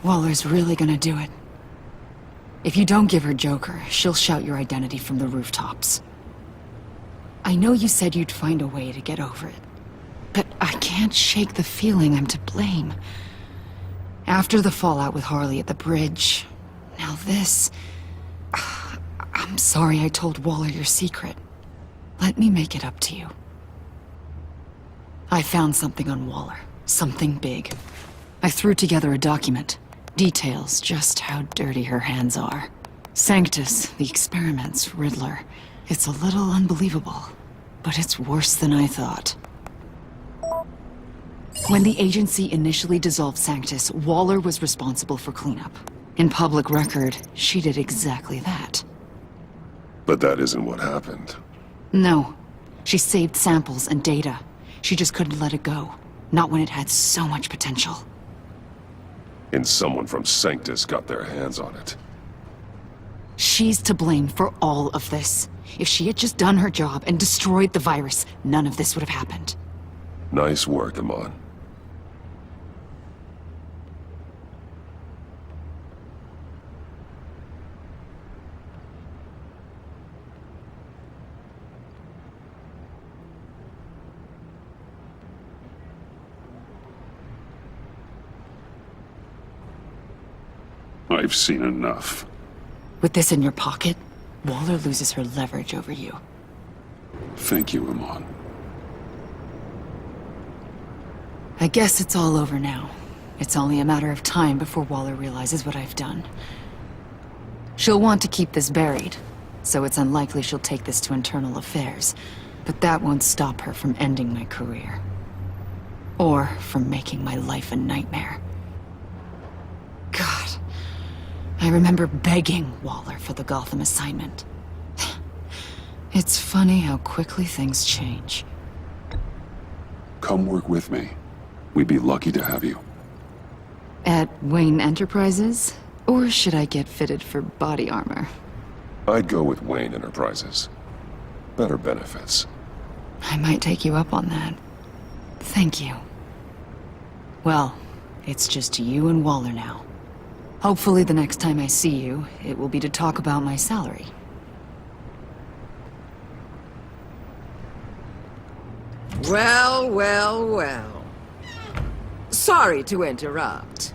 Waller's really gonna do it. If you don't give her Joker, she'll shout your identity from the rooftops. I know you said you'd find a way to get over it, but I can't shake the feeling I'm to blame. After the fallout with Harley at the bridge, now this... I'm sorry I told Waller your secret. Let me make it up to you. I found something on Waller. Something big. I threw together a document. Details just how dirty her hands are. Sanctus, the experiments, Riddler. It's a little unbelievable, but it's worse than I thought. When the agency initially dissolved Sanctus, Waller was responsible for cleanup. In public record, she did exactly that. But that isn't what happened. No. She saved samples and data. She just couldn't let it go. Not when it had so much potential. And someone from Sanctus got their hands on it. She's to blame for all of this. If she had just done her job and destroyed the virus, none of this would have happened. Nice work, Amon. I've seen enough. With this in your pocket, Waller loses her leverage over you. Thank you, Amon. I guess it's all over now. It's only a matter of time before Waller realizes what I've done. She'll want to keep this buried, so it's unlikely she'll take this to internal affairs. But that won't stop her from ending my career. Or from making my life a nightmare. God. I remember begging Waller for the Gotham assignment. It's funny how quickly things change. Come work with me. We'd be lucky to have you. At Wayne Enterprises? Or should I get fitted for body armor? I'd go with Wayne Enterprises. Better benefits. I might take you up on that. Thank you. Well, it's just you and Waller now. Hopefully the next time I see you, it will be to talk about my salary. Well, well, well. Sorry to interrupt.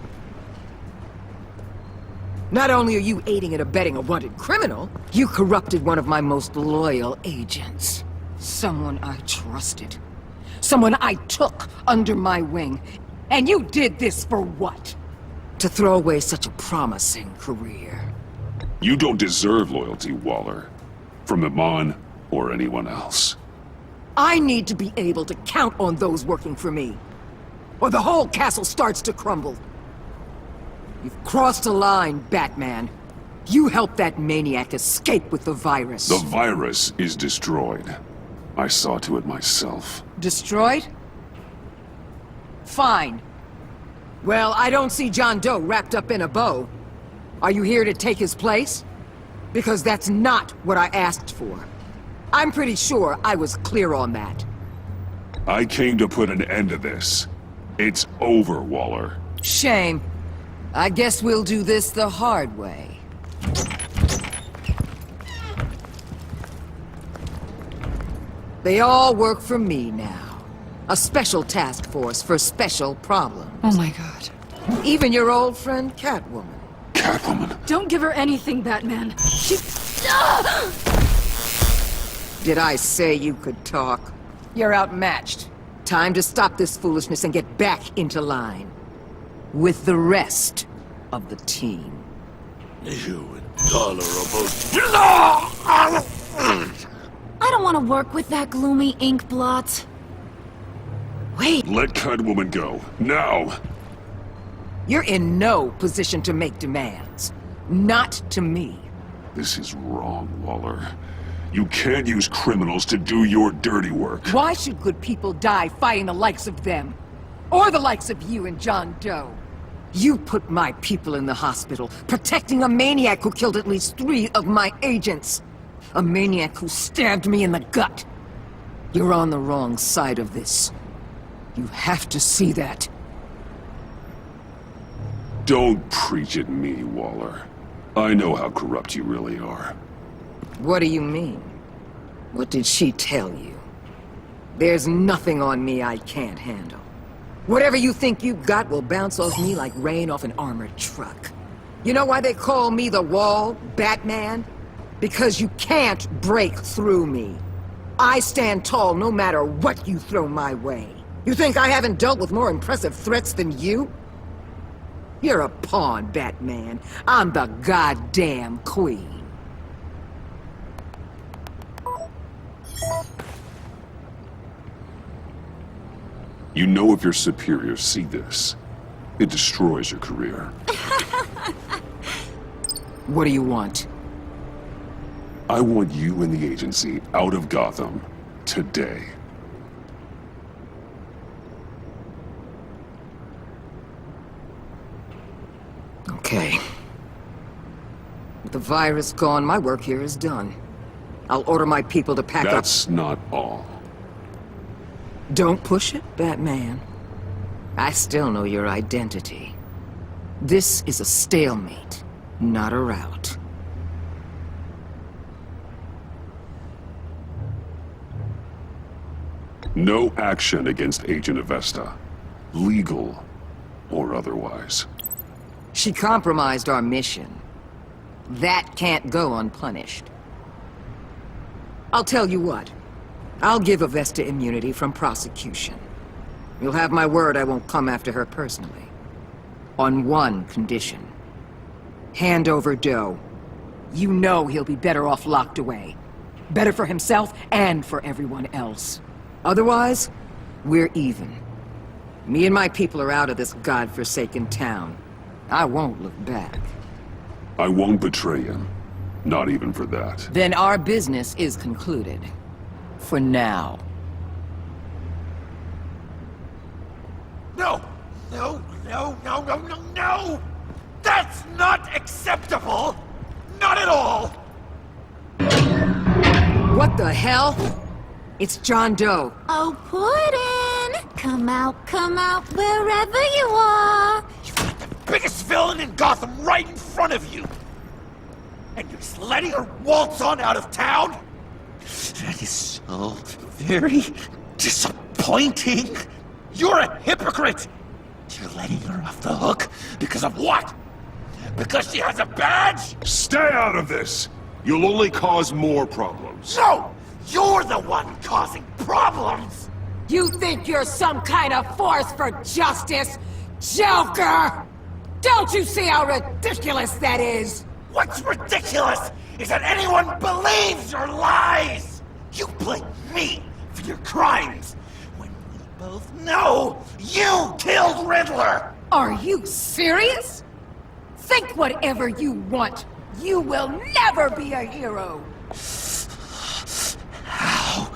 Not only are you aiding and abetting a wanted criminal, you corrupted one of my most loyal agents. Someone I trusted. Someone I took under my wing. And you did this for what? To throw away such a promising career. You don't deserve loyalty, Waller. From Iman or anyone else. I need to be able to count on those working for me. Or the whole castle starts to crumble. You've crossed a line, Batman. You helped that maniac escape with the virus. The virus is destroyed. I saw to it myself. Destroyed? Fine. Well, I don't see John Doe wrapped up in a bow. Are you here to take his place? Because that's not what I asked for. I'm pretty sure I was clear on that. I came to put an end to this. It's over, Waller. Shame. I guess we'll do this the hard way. They all work for me now. A special task force for special problems. Oh my god. Even your old friend Catwoman. Catwoman? Don't give her anything, Batman. She... Did I say you could talk? You're outmatched. Time to stop this foolishness and get back into line. With the rest of the team. You intolerable... I don't want to work with that gloomy ink blot. Wait! Let Catwoman go. Now! You're in no position to make demands. Not to me. This is wrong, Waller. You can't use criminals to do your dirty work. Why should good people die fighting the likes of them? Or the likes of you and John Doe? You put my people in the hospital, protecting a maniac who killed at least 3 of my agents. A maniac who stabbed me in the gut. You're on the wrong side of this. You have to see that. Don't preach at me, Waller. I know how corrupt you really are. What do you mean? What did she tell you? There's nothing on me I can't handle. Whatever you think you got will bounce off me like rain off an armored truck. You know why they call me the Wall, Batman? Because you can't break through me. I stand tall no matter what you throw my way. You think I haven't dealt with more impressive threats than you? You're a pawn, Batman. I'm the goddamn queen. You know if your superiors see this, it destroys your career. What do you want? I want you and the agency out of Gotham today. Okay. With the virus gone, my work here is done. I'll order my people to pack up. That's not all. Don't push it, Batman. I still know your identity. This is a stalemate, not a rout. No action against Agent Avesta, legal or otherwise. She compromised our mission. That can't go unpunished. I'll tell you what. I'll give Avesta immunity from prosecution. You'll have my word I won't come after her personally. On one condition. Hand over Doe. You know he'll be better off locked away. Better for himself and for everyone else. Otherwise, we're even. Me and my people are out of this godforsaken town. I won't look back. I won't betray him. Not even for that. Then our business is concluded. For now. No! No, no, no, no, no, no! That's not acceptable! Not at all! What the hell? It's John Doe. Oh, Puddin'! come out, wherever you are. Biggest villain in Gotham right in front of you! And you're just letting her waltz on out of town? That is so very disappointing. You're a hypocrite! You're letting her off the hook because of what? Because she has a badge? Stay out of this! You'll only cause more problems. No! You're the one causing problems! You think you're some kind of force for justice, Joker? Don't you see how ridiculous that is? What's ridiculous is that anyone believes your lies! You blame me for your crimes, when we both know you killed Riddler! Are you serious? Think whatever you want. You will never be a hero. How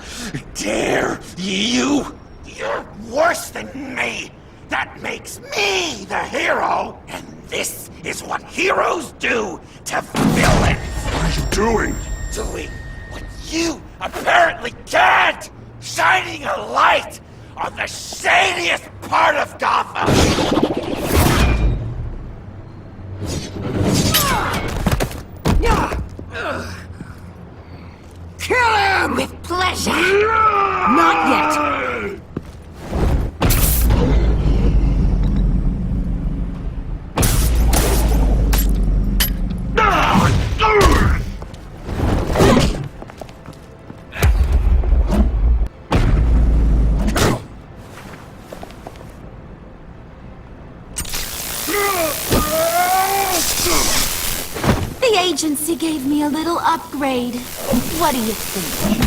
dare you? You're worse than me! That makes me the hero! And this is what heroes do to villains! What are you doing? Doing what you apparently can't! Shining a light on the shadiest part of Gotham! Kill him! With pleasure. Not yet. The agency gave me a little upgrade. What do you think?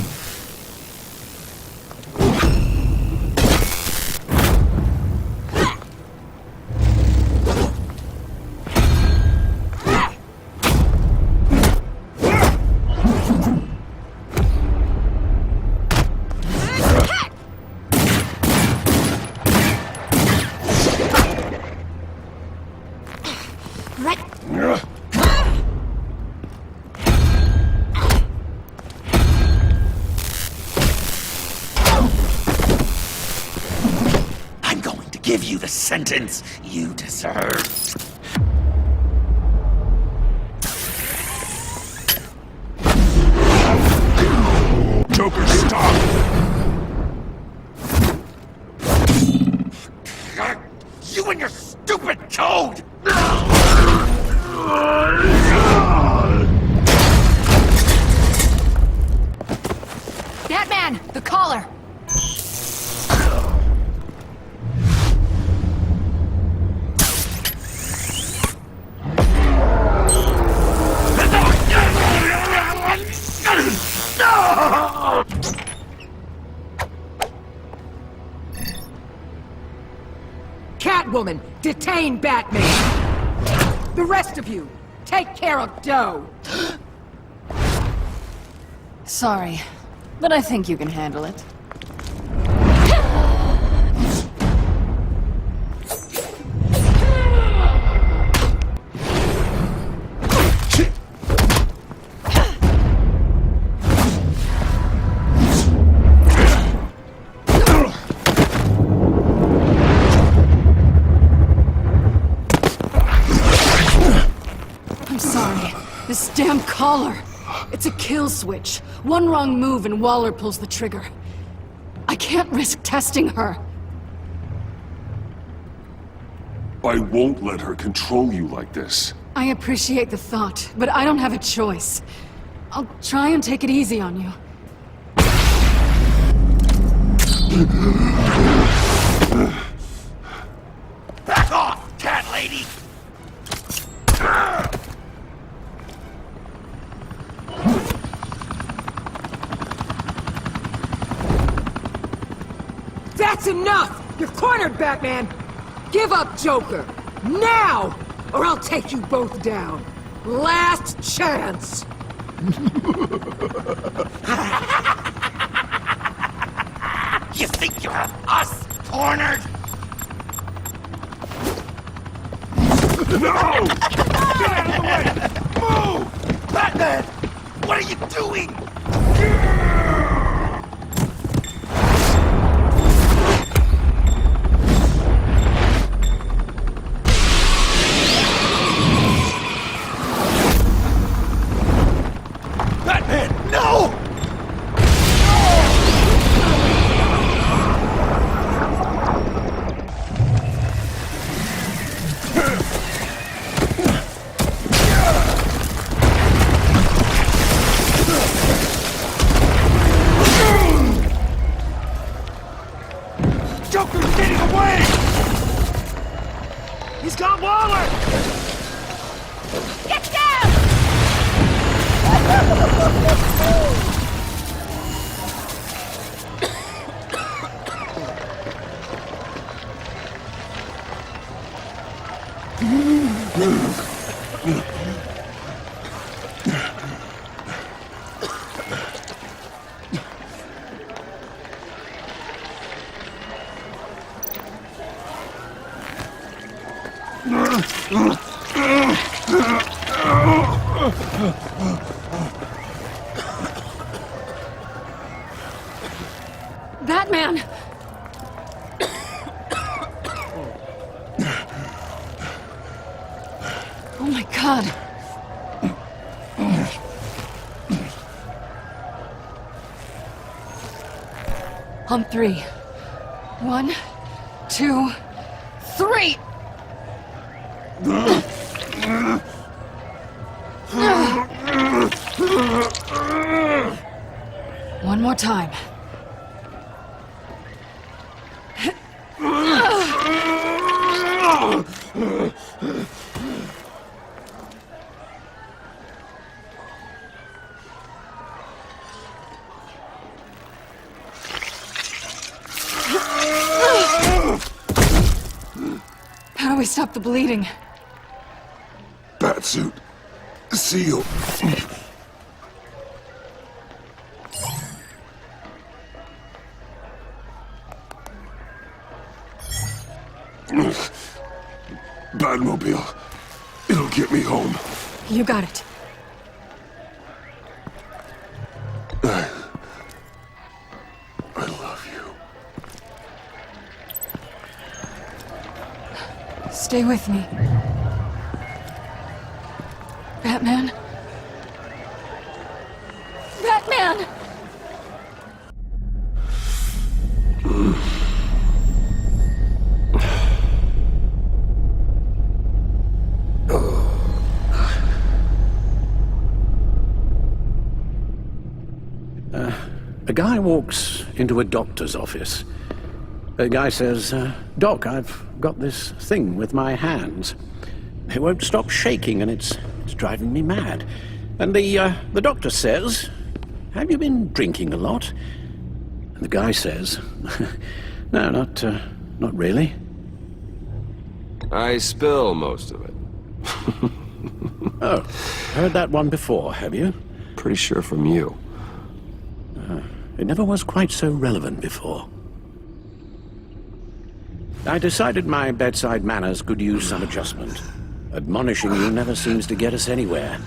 Give you the sentence you deserve. Joker, stop! You and your stupid code! Batman, the collar. Catwoman, detain Batman! The rest of you, take care of Doe! Sorry, but I think you can handle it. This damn collar! It's a kill switch. One wrong move and Waller pulls the trigger. I can't risk testing her. I won't let her control you like this. I appreciate the thought, but I don't have a choice. I'll try and take it easy on you. Back off, cat lady! That's enough! You're cornered, Batman! Give up, Joker! Now! Or I'll take you both down! Last chance! You think you have us cornered? No! Get out of the way! Move! Batman! What are you doing? He's got Waller! Get down! Batman! Oh my God. On three. 1, 2, 3! One more time. How do we stop the bleeding? Batsuit. Seal. Batmobile. It'll get me home. You got it. I love you. Stay with me. Batman? Batman! A guy walks into a doctor's office. The guy says, Doc, I've got this thing with my hands. It won't stop shaking and it's driving me mad. And the doctor says, have you been drinking a lot? And the guy says, no, not really. I spill most of it. Oh, heard that one before, have you? Pretty sure from you. It never was quite so relevant before. I decided my bedside manners could use some adjustment. Admonishing you never seems to get us anywhere.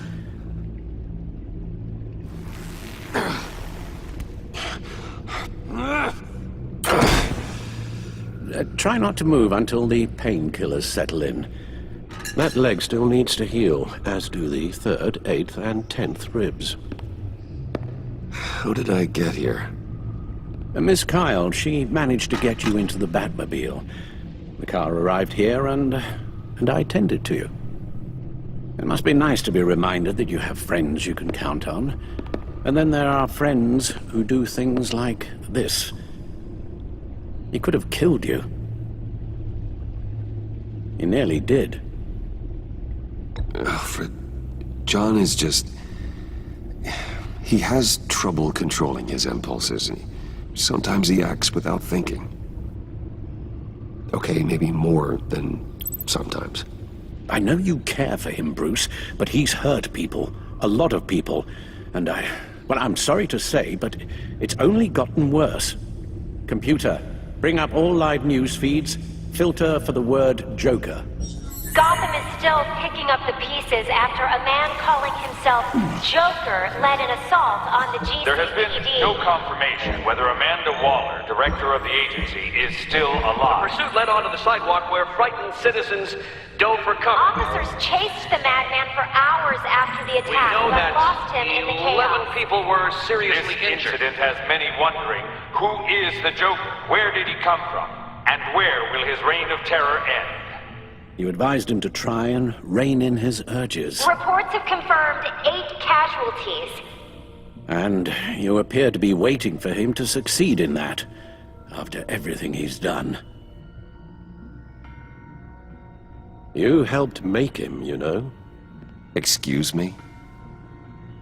Try not to move until the painkillers settle in. That leg still needs to heal, as do the 3rd, 8th, and 10th ribs. How did I get here? Miss Kyle, she managed to get you into the Batmobile. The car arrived here, and I tended to you. It must be nice to be reminded that you have friends you can count on. And then there are friends who do things like this. He could have killed you. He nearly did. Alfred, John is just... He has trouble controlling his impulses. Sometimes he acts without thinking. Okay, maybe more than sometimes. I know you care for him, Bruce, but he's hurt people. A lot of people. And well, I'm sorry to say, but it's only gotten worse. Computer, bring up all live news feeds. Filter for the word Joker. Gotham is still picking up the pieces after a man calling himself Joker led an assault on the GCPD. There has been no confirmation whether Amanda Waller, director of the agency, is still alive. The pursuit led onto the sidewalk where frightened citizens dove for cover. Officers chased the madman for hours after the attack, We know but that lost him in the 11 chaos. people were seriously This injured. incident has many wondering, who is the Joker? Where did he come from? And where will his reign of terror end? You advised him to try and rein in his urges. Reports have confirmed 8 casualties. And you appear to be waiting for him to succeed in that, after everything he's done. You helped make him, you know. Excuse me?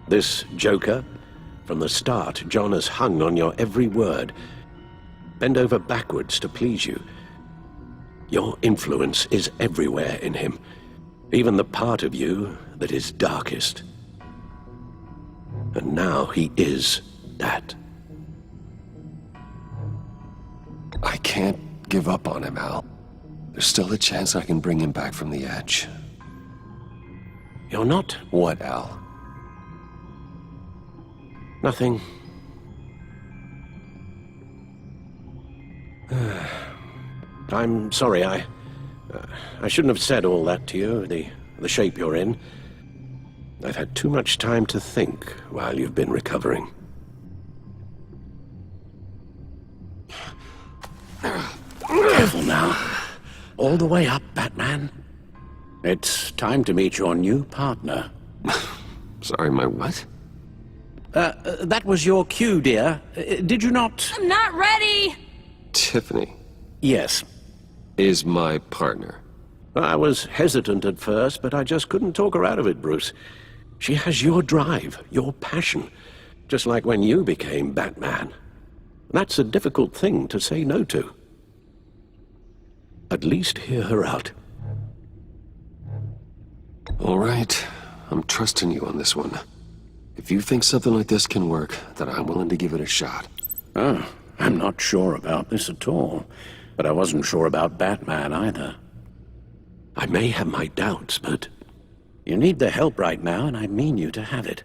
This Joker, from the start, John has hung on your every word. Bend over backwards to please you. Your influence is everywhere in him, even the part of you that is darkest. And now he is that. I can't give up on him, Al. There's still a chance I can bring him back from the edge. You're not... What, Al? Nothing. I'm sorry, I shouldn't have said all that to you, the shape you're in. I've had too much time to think while you've been recovering. Careful now. All the way up, Batman. It's time to meet your new partner. Sorry, my what? That was your cue, dear. Did you not... I'm not ready! Tiffany. Yes. Is my partner. I was hesitant at first, but I just couldn't talk her out of it, Bruce. She has your drive, your passion, just like when you became Batman. That's a difficult thing to say no to. At least hear her out. All right. I'm trusting you on this one. If you think something like this can work, then I'm willing to give it a shot. Oh, I'm not sure about this at all. But I wasn't sure about Batman either. I may have my doubts, but you need the help right now, and I mean you to have it.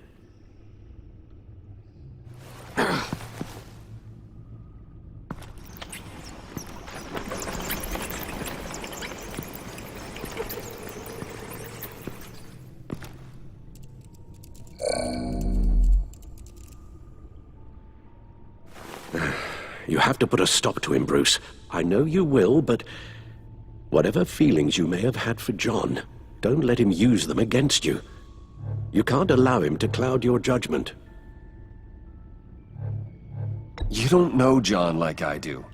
You have to put a stop to him, Bruce. I know you will, but whatever feelings you may have had for John, don't let him use them against you. You can't allow him to cloud your judgment. You don't know John like I do.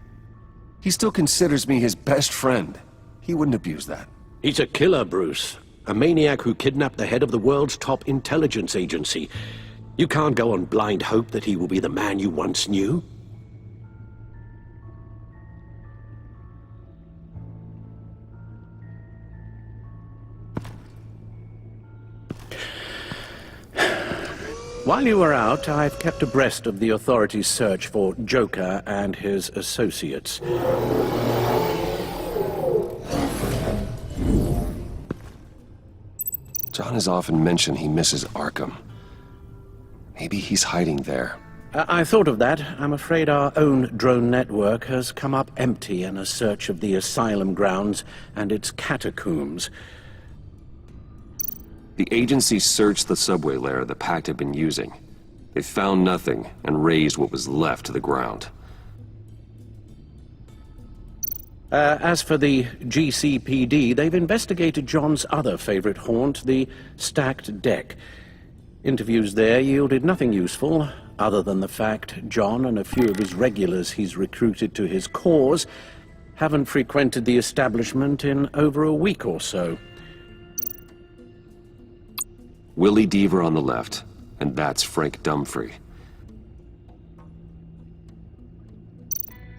He still considers me his best friend. He wouldn't abuse that. He's a killer, Bruce. A maniac who kidnapped the head of the world's top intelligence agency. You can't go on blind hope that he will be the man you once knew. While you were out, I've kept abreast of the authorities' search for Joker and his associates. John has often mentioned he misses Arkham. Maybe he's hiding there. I thought of that. I'm afraid our own drone network has come up empty in a search of the asylum grounds and its catacombs. The agency searched the subway layer the Pact had been using. They found nothing and razed what was left to the ground. As for the GCPD, they've investigated John's other favorite haunt, the stacked deck. Interviews there yielded nothing useful, other than the fact John and a few of his regulars he's recruited to his cause haven't frequented the establishment in over a week or so. Willie Deaver on the left, and that's Frank Dumfrey.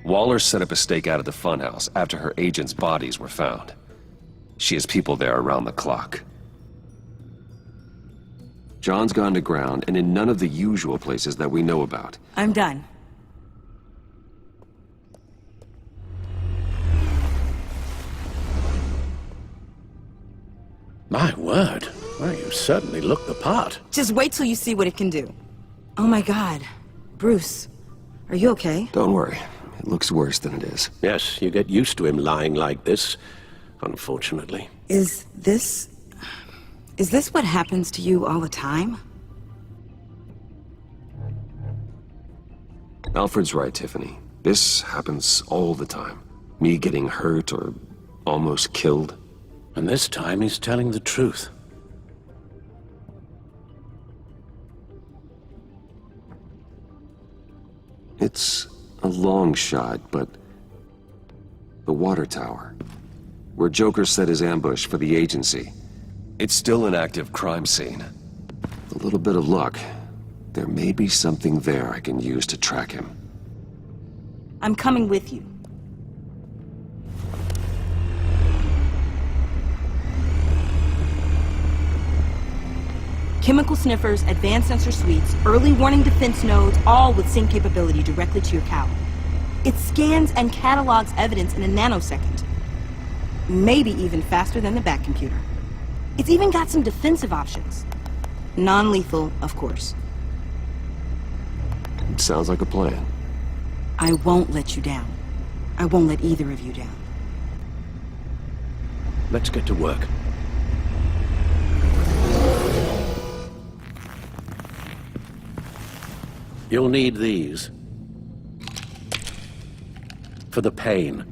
Waller set up a stakeout at the funhouse after her agents' bodies were found. She has people there around the clock. John's gone to ground and in none of the usual places that we know about. I'm done. My word. Well, you certainly look the part. Just wait till you see what it can do. Oh my god. Bruce, are you okay? Don't worry. It looks worse than it is. Yes, you get used to him lying like this, unfortunately. Is this what happens to you all the time? Alfred's right, Tiffany. This happens all the time. Me getting hurt or almost killed. And this time he's telling the truth. It's a long shot, but the water tower. where Joker set his ambush for the agency. It's still an active crime scene. With a little bit of luck, there may be something there I can use to track him. I'm coming with you. Chemical sniffers, advanced sensor suites, early warning defense nodes, all with sync capability directly to your cowl. It scans and catalogs evidence in a nanosecond. Maybe even faster than the Bat computer. It's even got some defensive options. Non-lethal, of course. It sounds like a plan. I won't let you down. I won't let either of you down. Let's get to work. You'll need these. For the pain.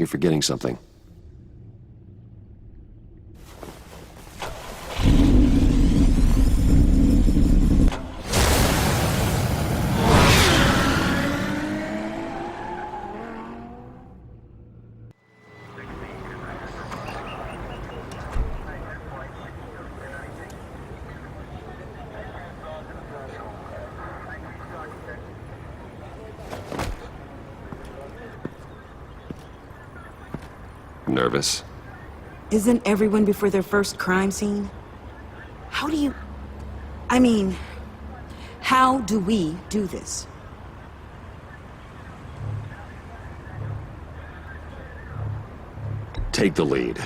You're forgetting something. Nervous? Isn't everyone before their first crime scene? How do you... I mean, how do we do this? Take the lead.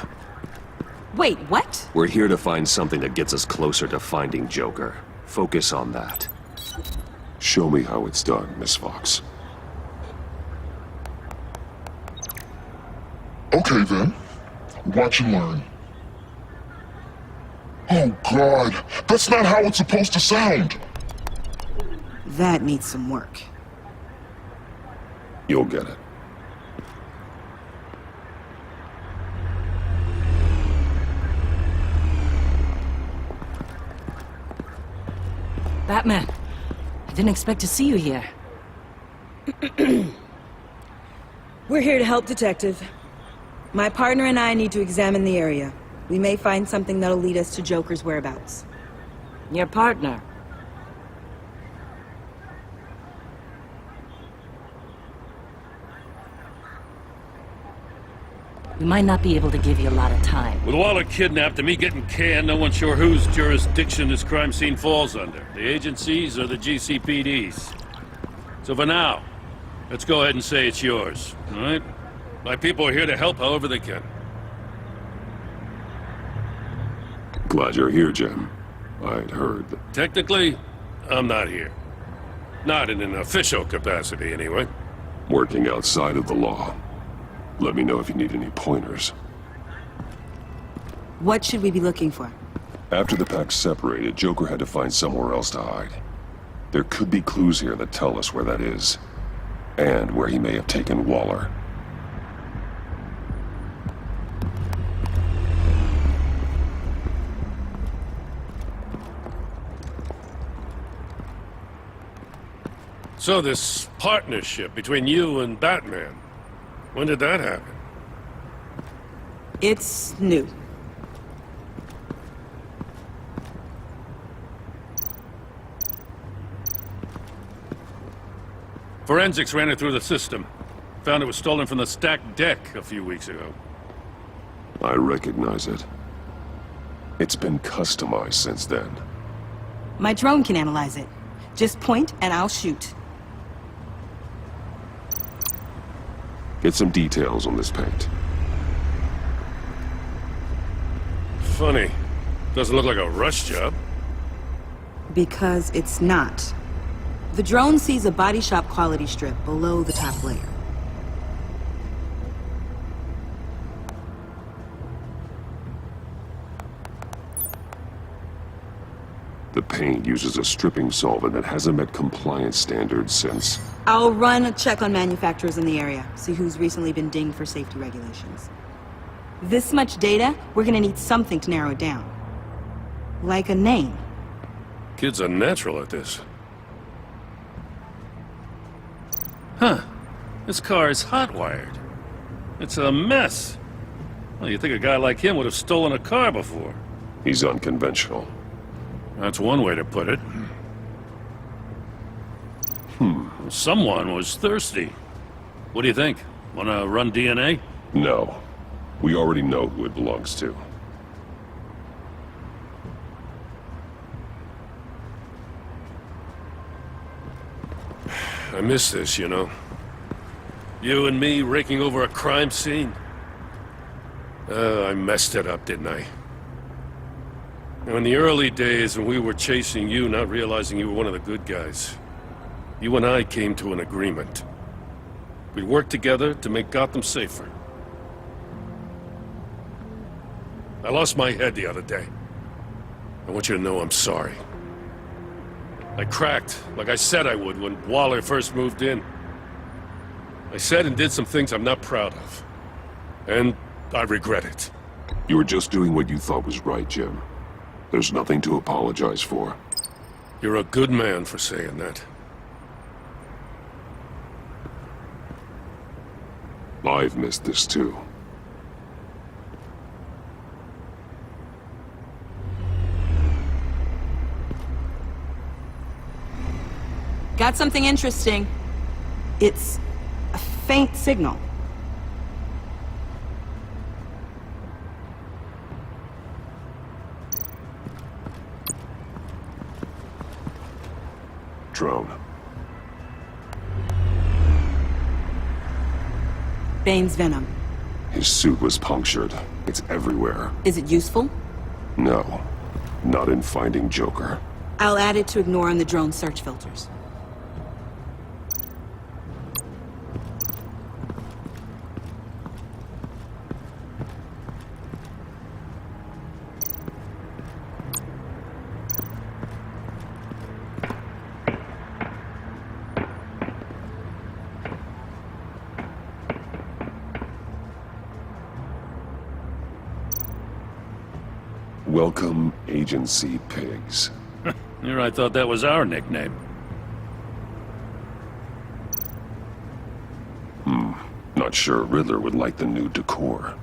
Wait, what? We're here to find something that gets us closer to finding Joker. Focus on that. Show me how it's done, Miss Fox. Okay then. Watch and learn. Oh God, that's not how it's supposed to sound. That needs some work. You'll get it. Batman, I didn't expect to see you here. We're here to help, Detective. My partner and I need to examine the area. We may find something that'll lead us to Joker's whereabouts. Your partner? We might not be able to give you a lot of time. With Waller kidnapped and me getting canned, no one's sure whose jurisdiction this crime scene falls under. The agencies or the GCPD's. So for now, let's go ahead and say it's yours, all right? My people are here to help however they can. Glad you're here, Jim. I'd heard that... Technically, I'm not here. Not in an official capacity, anyway. Working outside of the law. Let me know if you need any pointers. What should we be looking for? After the pack separated, Joker had to find somewhere else to hide. There could be clues here that tell us where that is. And where he may have taken Waller. So this partnership between you and Batman, when did that happen? It's new. Forensics ran it through the system. Found it was stolen from the stacked deck a few weeks ago. I recognize it. It's been customized since then. My drone can analyze it. Just point and I'll shoot. Get some details on this paint. Funny. Doesn't look like a rush job. Because it's not. The drone sees a body shop quality strip below the top layer. The paint uses a stripping solvent that hasn't met compliance standards since... I'll run a check on manufacturers in the area, see who's recently been dinged for safety regulations. This much data, we're gonna need something to narrow it down. Like a name. Kid's a natural at this. Huh. This car is hot-wired. It's a mess. Well, you'd think a guy like him would have stolen a car before. He's unconventional. That's one way to put it. Someone was thirsty. What do you think? Wanna run DNA? No. We already know who it belongs to. I miss this, you know. You and me raking over a crime scene. I messed it up, didn't I? Now, in the early days when we were chasing you, not realizing you were one of the good guys, you and I came to an agreement. We'd work together to make Gotham safer. I lost my head the other day. I want you to know I'm sorry. I cracked, like I said I would when Waller first moved in. I said and did some things I'm not proud of. And I regret it. You were just doing what you thought was right, Jim. There's nothing to apologize for. You're a good man for saying that. I've missed this too. Got something interesting. It's a faint signal. Drone. Bane's venom. His suit was punctured. It's everywhere. Is it useful? No. Not in finding Joker. I'll add it to ignore on the drone search filters. Welcome, Agency Pigs. Here I thought that was our nickname. Not sure Riddler would like the new decor.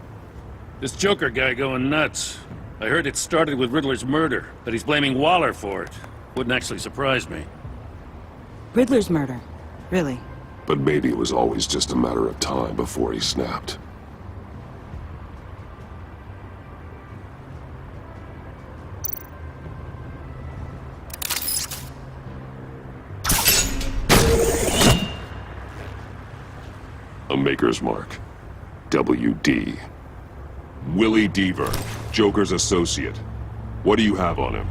This Joker guy going nuts. I heard it started with Riddler's murder, that he's blaming Waller for it. Wouldn't actually surprise me. Riddler's murder? Really? But maybe it was always just a matter of time before he snapped. A Maker's Mark. WD. Willie Deaver, Joker's associate. What do you have on him?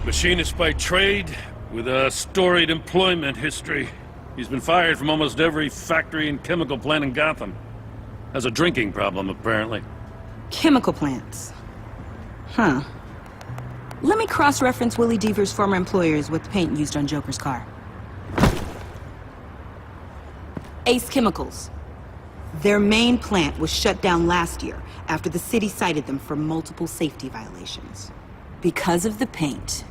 Machinist by trade, with a storied employment history. He's been fired from almost every factory and chemical plant in Gotham. Has a drinking problem, apparently. Chemical plants. Huh. Let me cross-reference Willie Deaver's former employers with the paint used on Joker's car. Ace Chemicals. Their main plant was shut down last year after the city cited them for multiple safety violations. Because of the paint.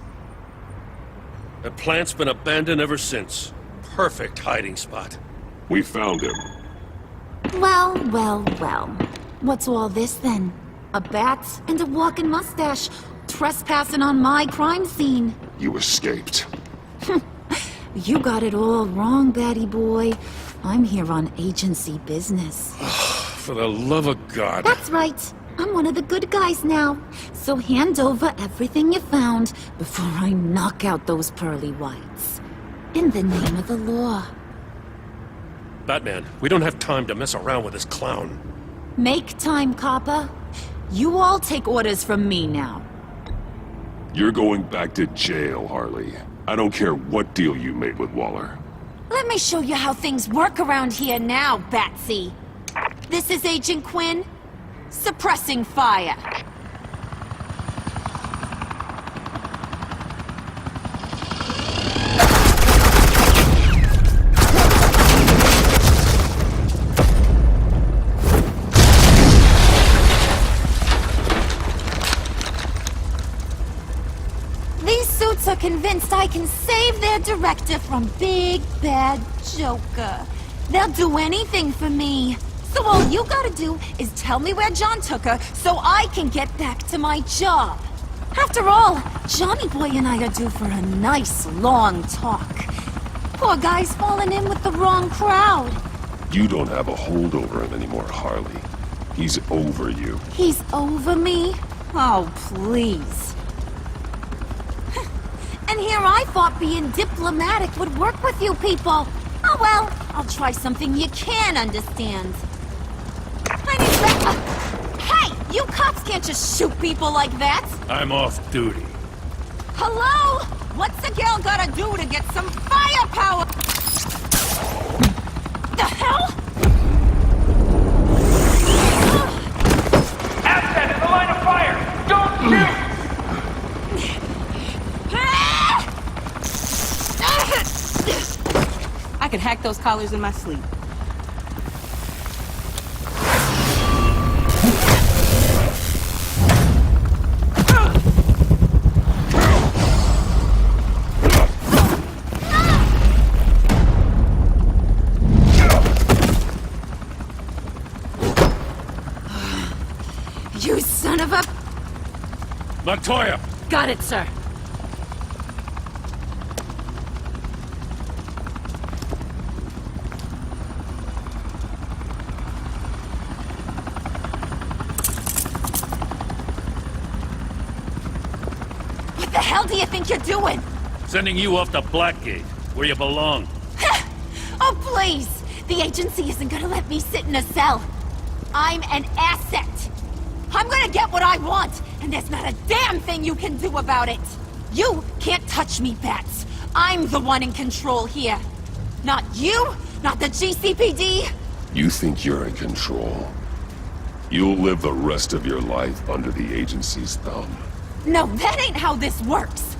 The plant's been abandoned ever since. Perfect hiding spot. We found him. Well, well, well. What's all this then? A bat and a walking mustache, trespassing on my crime scene. You escaped. You got it all wrong, Batty boy. I'm here on agency business. For the love of God. That's right. I'm one of the good guys now. So hand over everything you found before I knock out those pearly whites. In the name of the law. Batman, we don't have time to mess around with this clown. Make time, copper. You all take orders from me now. You're going back to jail, Harley. I don't care what deal you made with Waller. Let me show you how things work around here now, Batsy. This is Agent Quinn. Suppressing fire. suits are convinced I can save their director from Big Bad Joker. They'll do anything for me. So all you gotta do is tell me where John took her so I can get back to my job. After all, Johnny Boy and I are due for a nice long talk. Poor guy's fallen in with the wrong crowd. You don't have a hold over him anymore, Harley. He's over you. He's over me? Oh, please. And here I thought being diplomatic would work with you people. Oh well, I'll try something you can understand. I need that. Hey, you cops can't just shoot people like that. I'm off duty. Hello? What's a girl gotta do to get some firepower? The hell? Asset in the line of fire! Don't shoot! I could hack those collars in my sleep. You son of a... Montoya! Got it, sir. What the hell do you think you're doing? Sending you off to Blackgate, where you belong. Oh, please! The agency isn't gonna let me sit in a cell. I'm an asset. I'm gonna get what I want, and there's not a damn thing you can do about it. You can't touch me, Bats. I'm the one in control here. Not you, not the GCPD. You think you're in control? You'll live the rest of your life under the agency's thumb. No, that ain't how this works.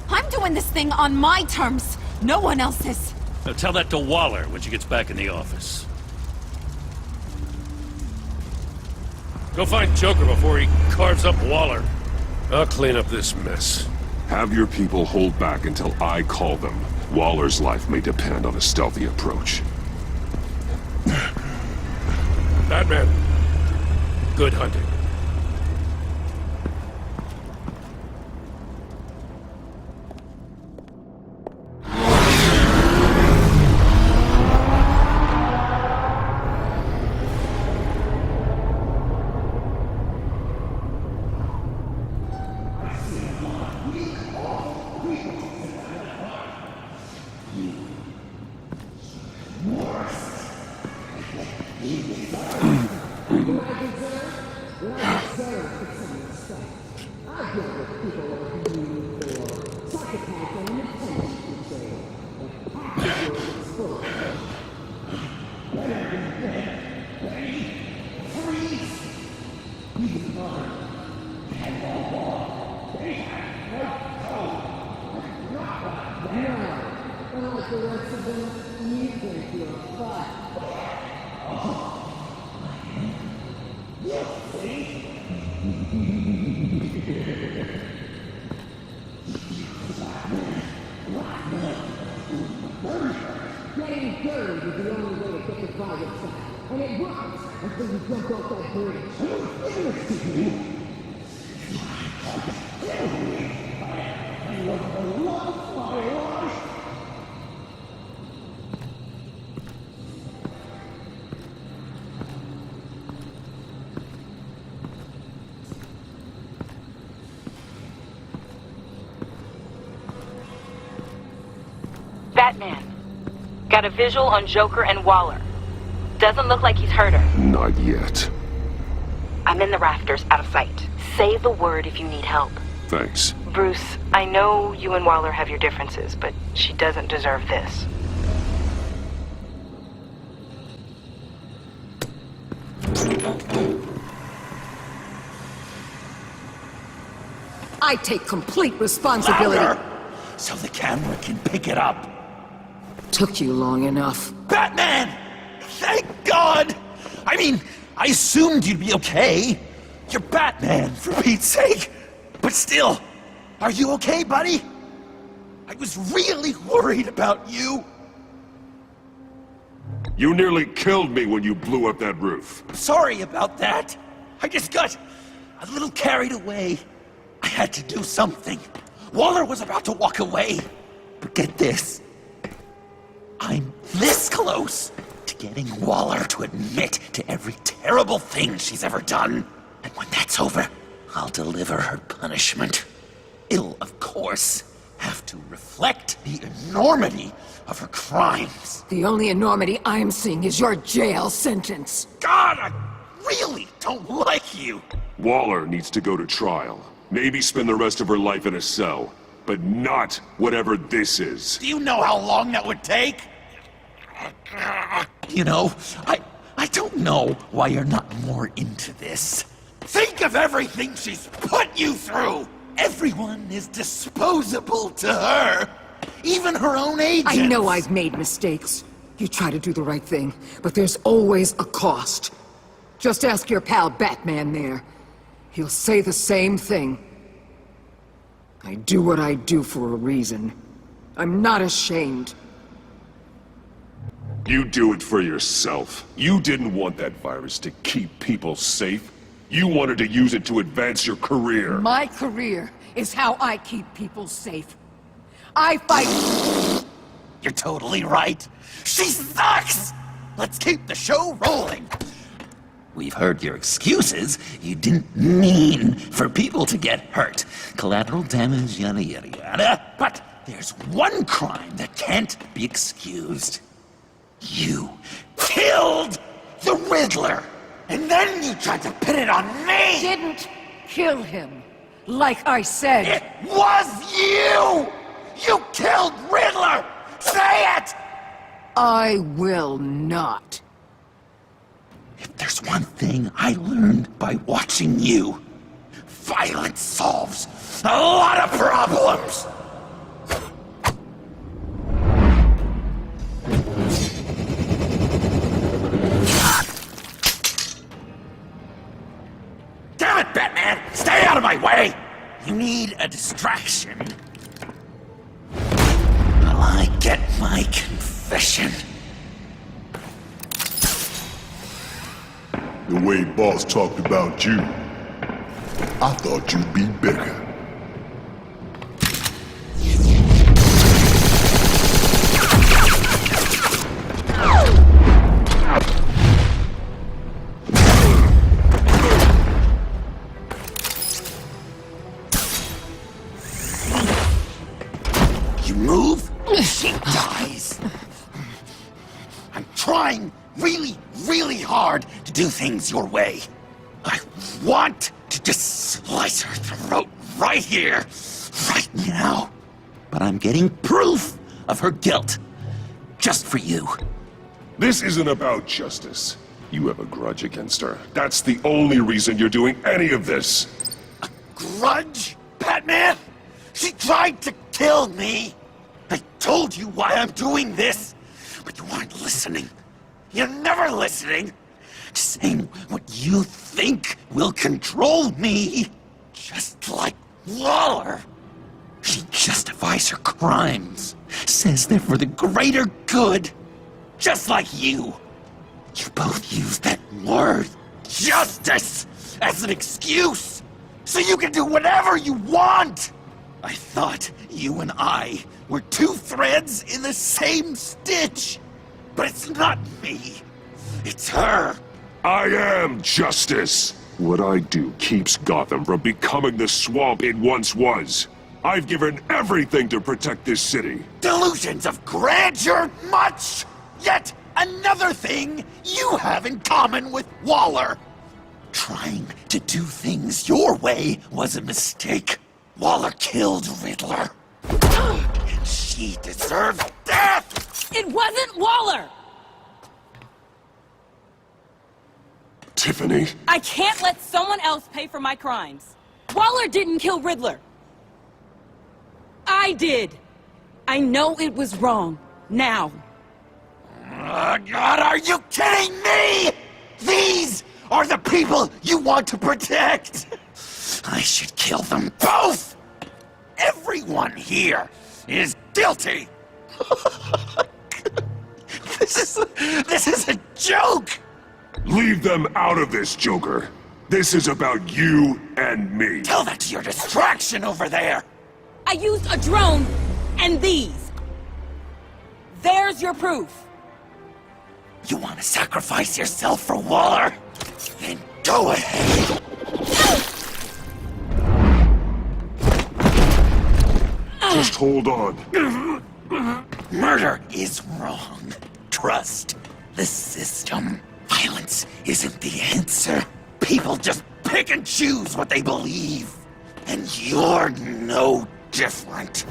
I'm doing this thing on my terms, no one else's. Now tell that to Waller when she gets back in the office. Go find Joker before he carves up Waller. I'll clean up this mess. Have your people hold back until I call them. Waller's life may depend on a stealthy approach. Batman, good hunting. Getting buried is the only way to get the private side. And it works until you jump off that bridge. Batman. Got a visual on Joker and Waller. Doesn't look like he's hurt her. Not yet. I'm in the rafters, out of sight. Say the word if you need help. Thanks. Bruce, I know you and Waller have your differences, but she doesn't deserve this. I take complete responsibility. Louder, so the camera can pick it up. Took you long enough. Batman! Thank God! I mean, I assumed you'd be okay. You're Batman, for Pete's sake. But still, are you okay, buddy? I was really worried about you. You nearly killed me when you blew up that roof. Sorry about that. I just got a little carried away. I had to do something. Waller was about to walk away. But get this. I'm this close to getting Waller to admit to every terrible thing she's ever done. And when that's over, I'll deliver her punishment. It'll, of course, have to reflect the enormity of her crimes. The only enormity I'm seeing is your jail sentence. God, I really don't like you. Waller needs to go to trial. Maybe spend the rest of her life in a cell. But not whatever this is. Do you know how long that would take? You know, I don't know why you're not more into this. Think of everything she's put you through! Everyone is disposable to her. Even her own agents. I know I've made mistakes. You try to do the right thing, but there's always a cost. Just ask your pal Batman there. He'll say the same thing. I do what I do for a reason. I'm not ashamed. You do it for yourself. You didn't want that virus to keep people safe. You wanted to use it to advance your career. My career is how I keep people safe. I fight... You're totally right. She sucks! Let's keep the show rolling. We've heard your excuses. You didn't mean for people to get hurt. Collateral damage, yada yada yada. But there's one crime that can't be excused. You killed the Riddler! And then you tried to pin it on me! Didn't kill him. Like I said. It was you! You killed Riddler! Say it! I will not. If there's one thing I learned by watching you, violence solves a lot of problems! Damn it, Batman! Stay out of my way! You need a distraction. Will I get my confession? The way Boss talked about you, I thought you'd be bigger. You move, she dies. I'm trying really, really hard to do things your way. I want to just slice her throat right here, right now. But I'm getting proof of her guilt, just for you. This isn't about justice. You have a grudge against her. That's the only reason you're doing any of this. A grudge, Batman? She tried to kill me. I told you why I'm doing this, but you weren't listening. You're never listening. Just saying what you think will control me. Just like Waller. She justifies her crimes. Says they're for the greater good. Just like you. You both use that word, justice, as an excuse. So you can do whatever you want. I thought you and I were two threads in the same stitch. But it's not me. It's her. I am justice. What I do keeps Gotham from becoming the swamp it once was. I've given everything to protect this city. Delusions of grandeur much? Yet another thing you have in common with Waller. Trying to do things your way was a mistake. Waller killed Riddler. And she deserves death! It wasn't Waller! Tiffany? I can't let someone else pay for my crimes. Waller didn't kill Riddler. I did. I know it was wrong. Now. God, are you kidding me? These are the people you want to protect. I should kill them both. Everyone here is guilty! This is a joke! Leave them out of this, Joker. This is about you and me. Tell that to your distraction over there! I used a drone and these. There's your proof. You want to sacrifice yourself for Waller? Then go ahead! Just hold on. Murder is wrong. Trust the system. Violence isn't the answer. People just pick and choose what they believe. And you're no different.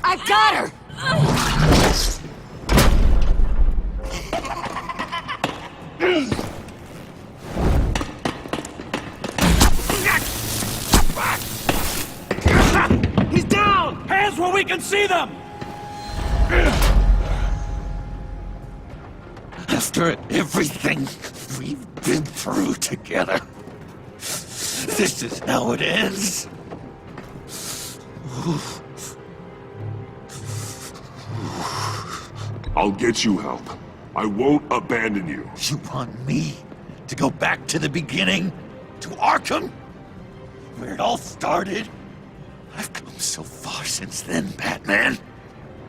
I got her! He's down! Hands where we can see them! After everything we've been through together, this is how it ends. I'll get you help. I won't abandon you. You want me to go back to the beginning? To Arkham? Where it all started? I've come so far since then, Batman.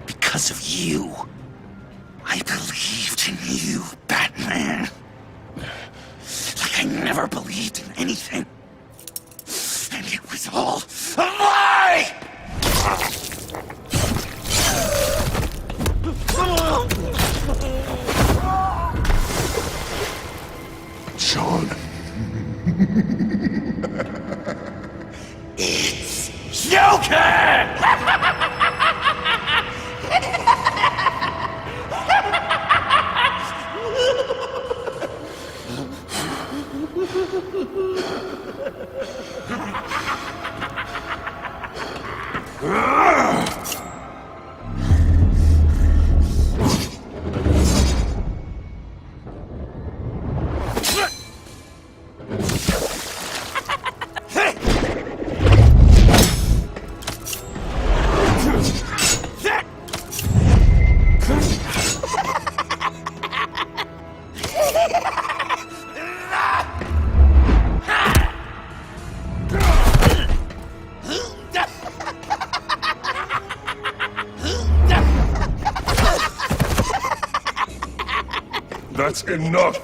Because of you. I believed in you, Batman. Like I never believed in anything. And it was all a lie! Sean. It's Joker! That's enough!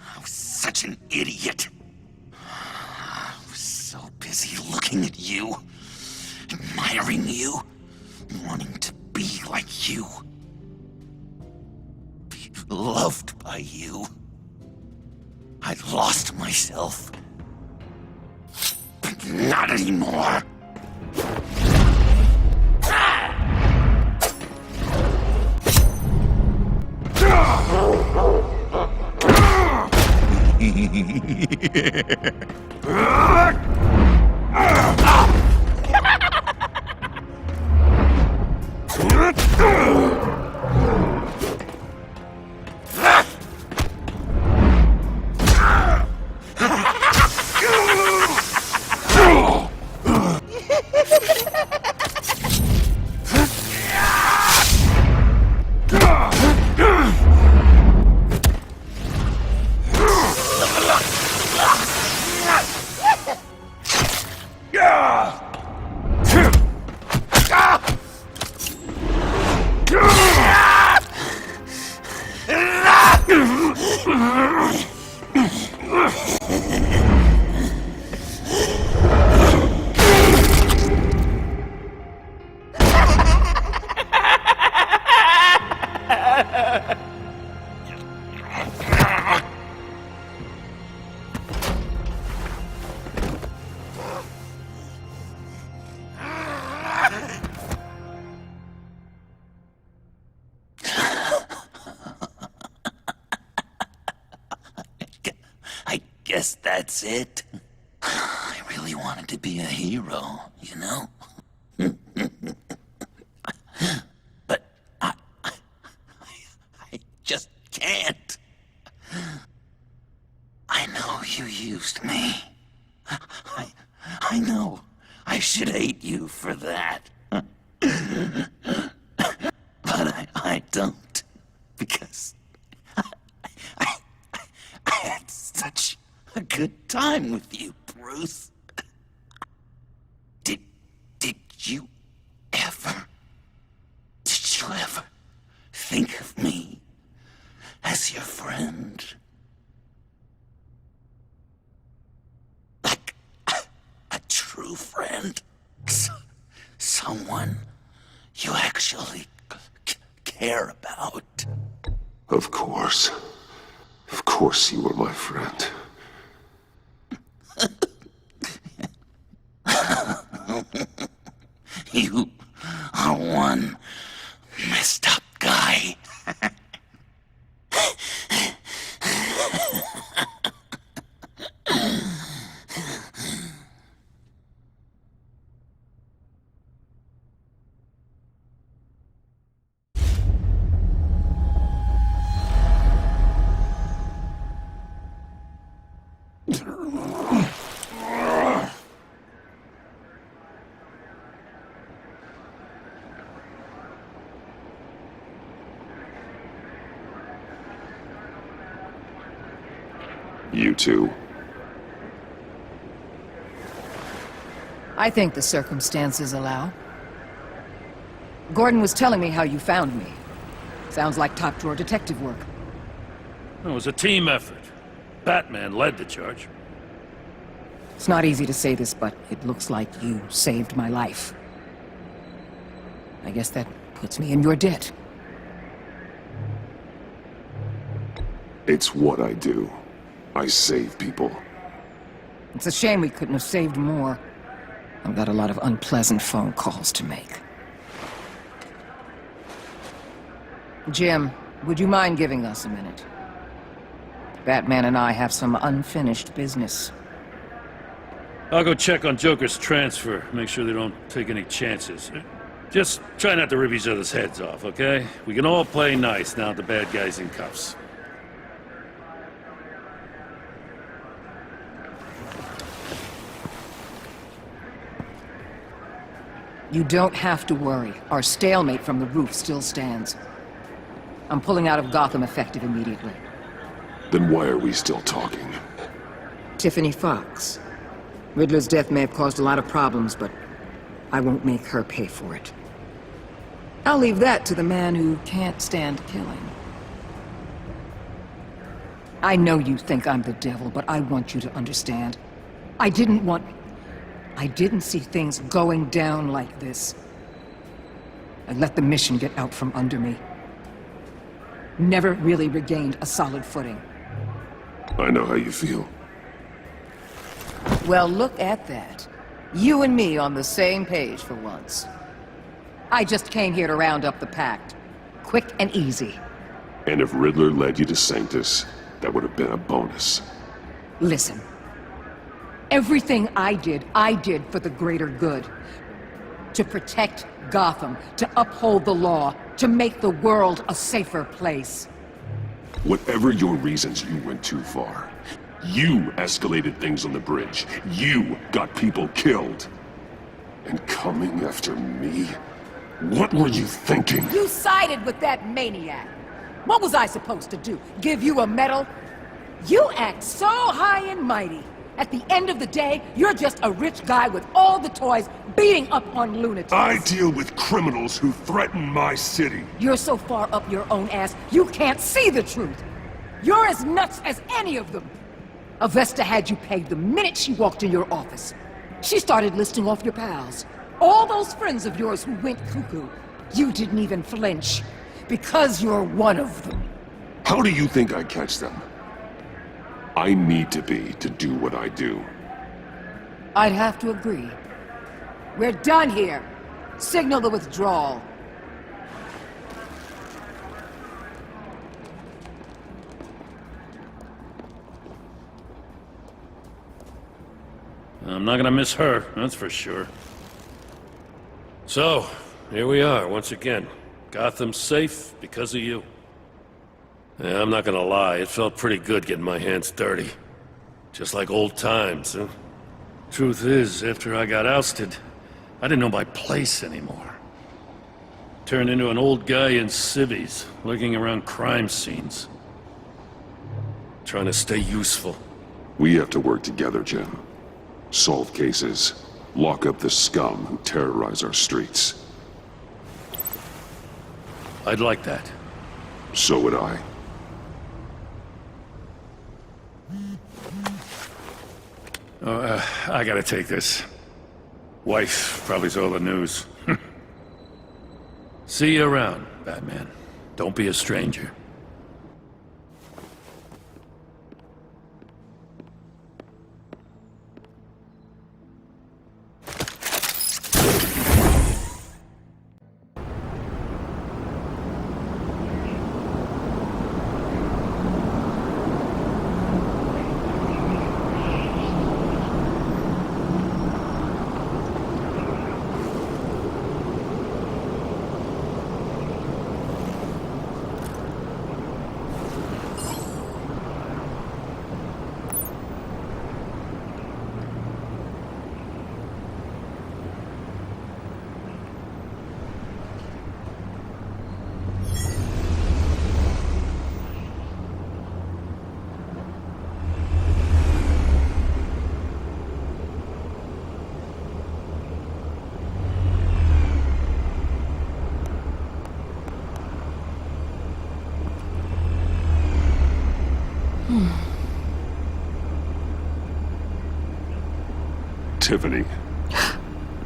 I was such an idiot. I was so busy looking at you, admiring you, wanting to be like you. Be loved by you. I lost myself. But not anymore. Guess that's it. I really wanted to be a hero, you know? But I just can't. I know you used me. I know I should hate you for that. But I don't. Because I had such a good time with you, Bruce. Did you ever think of me as your friend? Like a true friend? Someone you actually care about? Of course. Of course you were my friend. You are one messed up guy. You too. I think the circumstances allow. Gordon was telling me how you found me. Sounds like top-drawer detective work. It was a team effort. Batman led the charge. It's not easy to say this, but it looks like you saved my life. I guess that puts me in your debt. It's what I do. I save people. It's a shame we couldn't have saved more. I've got a lot of unpleasant phone calls to make. Jim, would you mind giving us a minute? Batman and I have some unfinished business. I'll go check on Joker's transfer, make sure they don't take any chances. Just try not to rip each other's heads off, okay? We can all play nice now that the bad guy's in cuffs. You don't have to worry. Our stalemate from the roof still stands. I'm pulling out of Gotham effective immediately. Then why are we still talking? Tiffany Fox. Riddler's death may have caused a lot of problems, but I won't make her pay for it. I'll leave that to the man who can't stand killing. I know you think I'm the devil, but I want you to understand. I didn't see things going down like this. I let the mission get out from under me. Never really regained a solid footing. I know how you feel. Well, look at that. You and me on the same page for once. I just came here to round up the pact. Quick and easy. And if Riddler led you to Sanctus, that would have been a bonus. Listen. Everything I did for the greater good. To protect Gotham, to uphold the law, to make the world a safer place. Whatever your reasons, you went too far. You escalated things on the bridge. You got people killed. And coming after me? What were you thinking? You sided with that maniac. What was I supposed to do? Give you a medal? You act so high and mighty. At the end of the day, you're just a rich guy with all the toys beating up on lunatics. I deal with criminals who threaten my city. You're so far up your own ass, you can't see the truth. You're as nuts as any of them. Avesta had you pegged the minute she walked in your office. She started listing off your pals. All those friends of yours who went cuckoo. You didn't even flinch. Because you're one of them. How do you think I catch them? I need to be to do what I do. I'd have to agree. We're done here. Signal the withdrawal. I'm not gonna miss her, that's for sure. So, here we are, once again. Gotham's safe because of you. Yeah, I'm not gonna lie, it felt pretty good getting my hands dirty. Just like old times, huh? Truth is, after I got ousted, I didn't know my place anymore. Turned into an old guy in civvies, lurking around crime scenes. Trying to stay useful. We have to work together, Jim. Solve cases. Lock up the scum who terrorize our streets. I'd like that. So would I. I gotta take this. Wife probably saw the news. See you around, Batman. Don't be a stranger. Tiffany,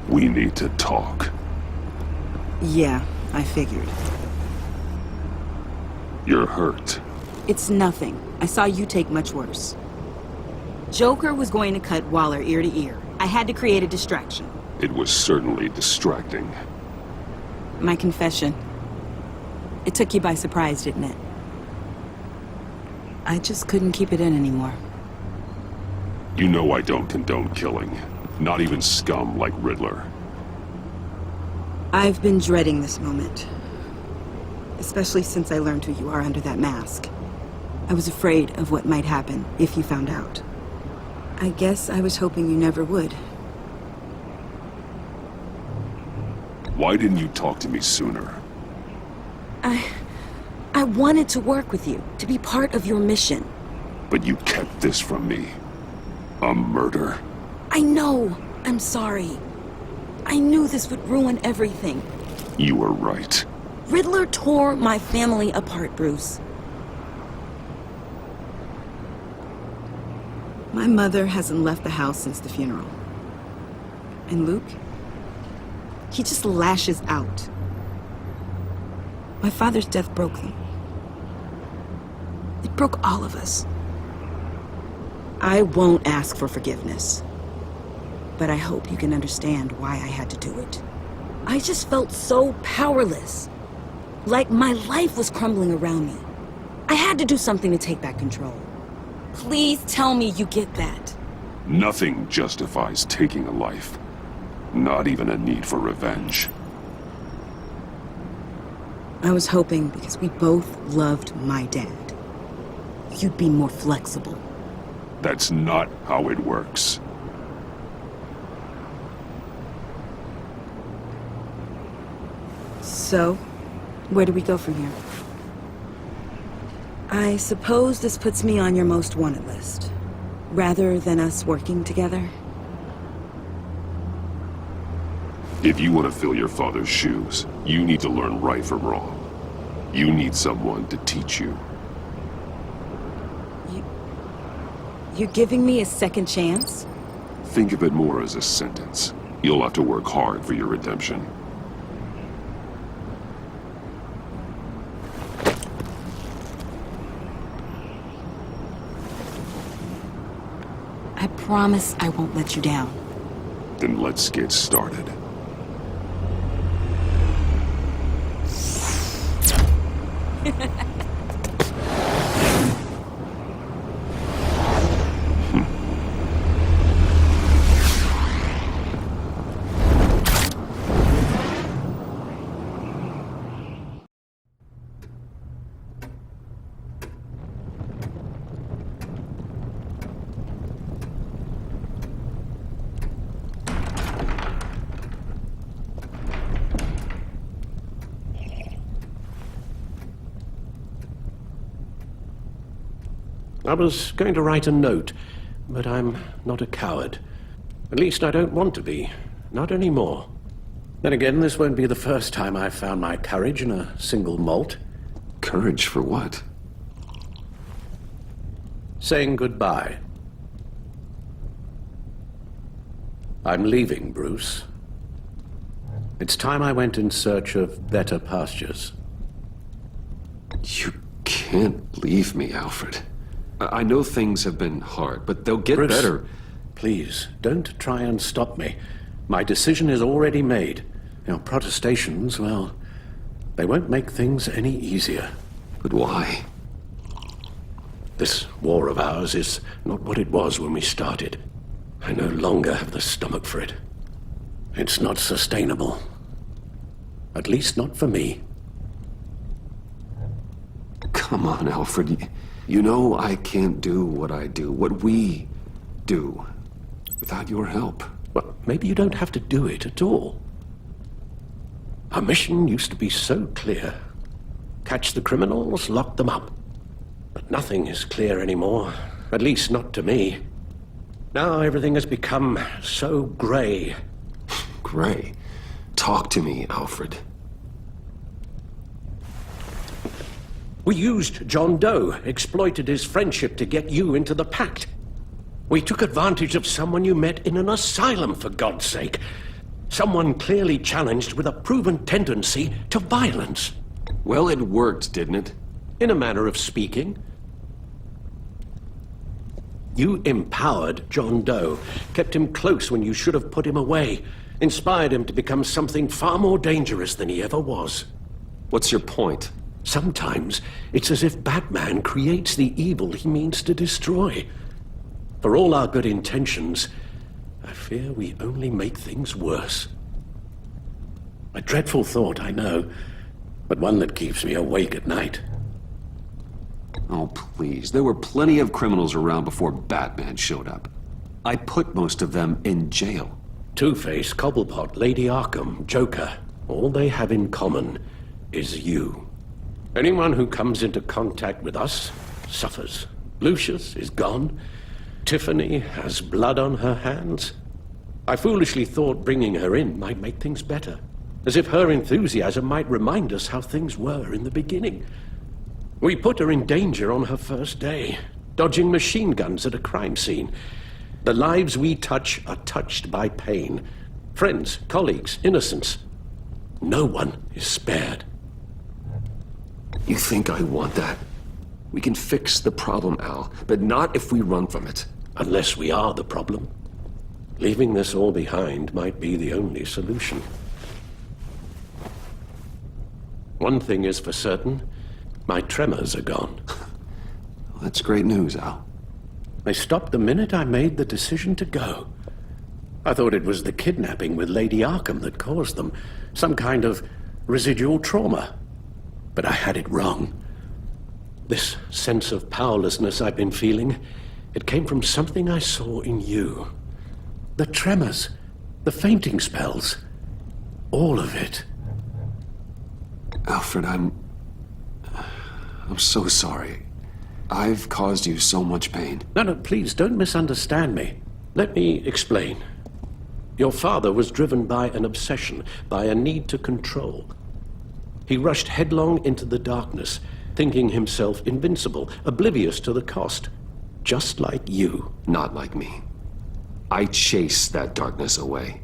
we need to talk. Yeah, I figured. You're hurt. It's nothing. I saw you take much worse. Joker was going to cut Waller ear to ear. I had to create a distraction. It was certainly distracting. My confession. It took you by surprise, didn't it? I just couldn't keep it in anymore. You know I don't condone killing. Not even scum like Riddler. I've been dreading this moment. Especially since I learned who you are under that mask. I was afraid of what might happen if you found out. I guess I was hoping you never would. Why didn't you talk to me sooner? I wanted to work with you, to be part of your mission. But you kept this from me. A murder. I know. I'm sorry. I knew this would ruin everything. You were right. Riddler tore my family apart, Bruce. My mother hasn't left the house since the funeral. And Luke? He just lashes out. My father's death broke them. It broke all of us. I won't ask for forgiveness. But I hope you can understand why I had to do it. I just felt so powerless. Like my life was crumbling around me. I had to do something to take back control. Please tell me you get that. Nothing justifies taking a life. Not even a need for revenge. I was hoping because we both loved my dad, you'd be more flexible. That's not how it works. So, where do we go from here? I suppose this puts me on your most wanted list, rather than us working together. If you want to fill your father's shoes, you need to learn right from wrong. You need someone to teach you. You're giving me a second chance? Think of it more as a sentence. You'll have to work hard for your redemption. I promise I won't let you down. Then let's get started. I was going to write a note, but I'm not a coward. At least I don't want to be. Not anymore. Then again, this won't be the first time I've found my courage in a single malt. Courage for what? Saying goodbye. I'm leaving, Bruce. It's time I went in search of better pastures. You can't leave me, Alfred. I know things have been hard, but they'll get Bruce, better. Please, don't try and stop me. My decision is already made. Your protestations, well, they won't make things any easier. But why? This war of ours is not what it was when we started. I no longer have the stomach for it. It's not sustainable. At least not for me. Come on, Alfred. You know I can't do what I do, what we do, without your help. Well, maybe you don't have to do it at all. Our mission used to be so clear. Catch the criminals, lock them up. But nothing is clear anymore, at least not to me. Now everything has become so gray. Gray? Talk to me, Alfred. We used John Doe, exploited his friendship to get you into the pact. We took advantage of someone you met in an asylum, for God's sake. Someone clearly challenged with a proven tendency to violence. Well, it worked, didn't it? In a manner of speaking. You empowered John Doe, kept him close when you should have put him away, inspired him to become something far more dangerous than he ever was. What's your point? Sometimes it's as if Batman creates the evil he means to destroy. For all our good intentions, I fear we only make things worse. A dreadful thought, I know, but one that keeps me awake at night. Oh, please. There were plenty of criminals around before Batman showed up. I put most of them in jail. Two-Face, Cobblepot, Lady Arkham, Joker, all they have in common is you. Anyone who comes into contact with us suffers. Lucius is gone. Tiffany has blood on her hands. I foolishly thought bringing her in might make things better, as if her enthusiasm might remind us how things were in the beginning. We put her in danger on her first day, dodging machine guns at a crime scene. The lives we touch are touched by pain. Friends, colleagues, innocents. No one is spared. You think I want that? We can fix the problem, Al, but not if we run from it. Unless we are the problem. Leaving this all behind might be the only solution. One thing is for certain, my tremors are gone. That's great news, Al. They stopped the minute I made the decision to go. I thought it was the kidnapping with Lady Arkham that caused them, some kind of residual trauma. But I had it wrong. This sense of powerlessness I've been feeling, it came from something I saw in you. The tremors, the fainting spells, all of it. Alfred, I'm so sorry. I've caused you so much pain. No, please, don't misunderstand me. Let me explain. Your father was driven by an obsession, by a need to control. He rushed headlong into the darkness, thinking himself invincible, oblivious to the cost. Just like you. Not like me. I chased that darkness away.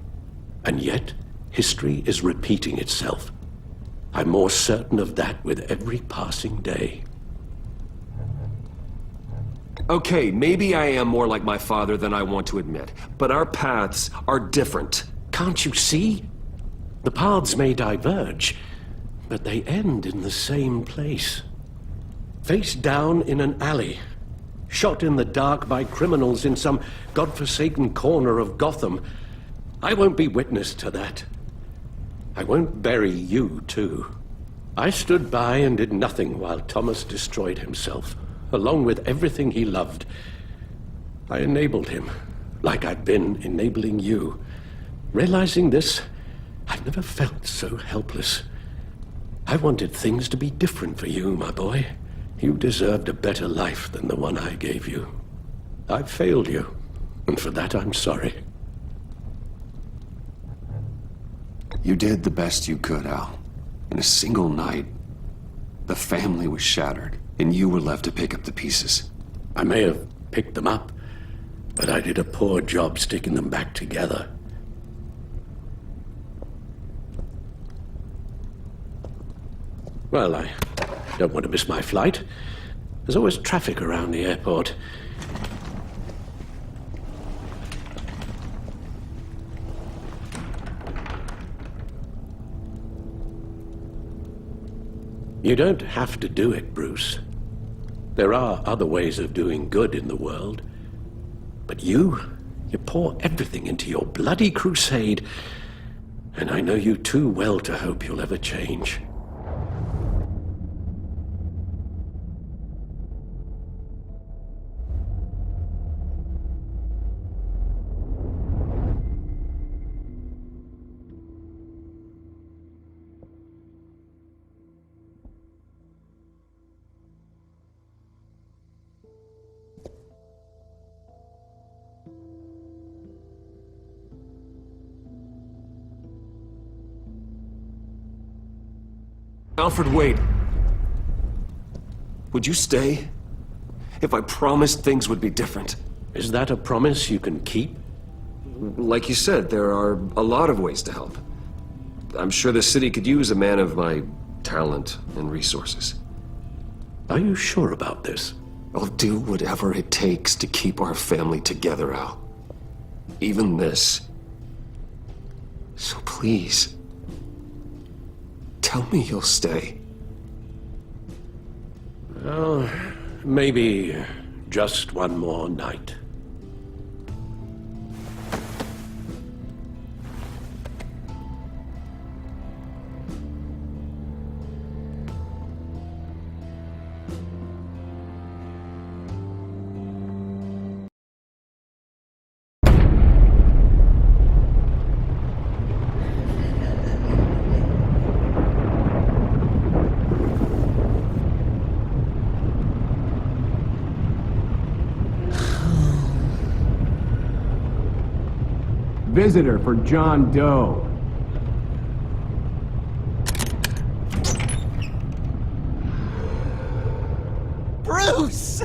And yet, history is repeating itself. I'm more certain of that with every passing day. Okay, maybe I am more like my father than I want to admit, but our paths are different. Can't you see? The paths may diverge, but they end in the same place. Face down in an alley, shot in the dark by criminals in some godforsaken corner of Gotham. I won't be witness to that. I won't bury you, too. I stood by and did nothing while Thomas destroyed himself, along with everything he loved. I enabled him, like I'd been enabling you. Realizing this, I've never felt so helpless. I wanted things to be different for you, my boy. You deserved a better life than the one I gave you. I've failed you, and for that I'm sorry. You did the best you could, Al. In a single night, the family was shattered, and you were left to pick up the pieces. I may have picked them up, but I did a poor job sticking them back together. Well, I don't want to miss my flight. There's always traffic around the airport. You don't have to do it, Bruce. There are other ways of doing good in the world. But you pour everything into your bloody crusade, and I know you too well to hope you'll ever change. Alfred, wait. Would you stay? If I promised things would be different. Is that a promise you can keep? Like you said, there are a lot of ways to help. I'm sure the city could use a man of my talent and resources. Are you sure about this? I'll do whatever it takes to keep our family together, Al. Even this. So please, tell me you'll stay. Well, maybe just one more night. Visitor for John Doe. Bruce!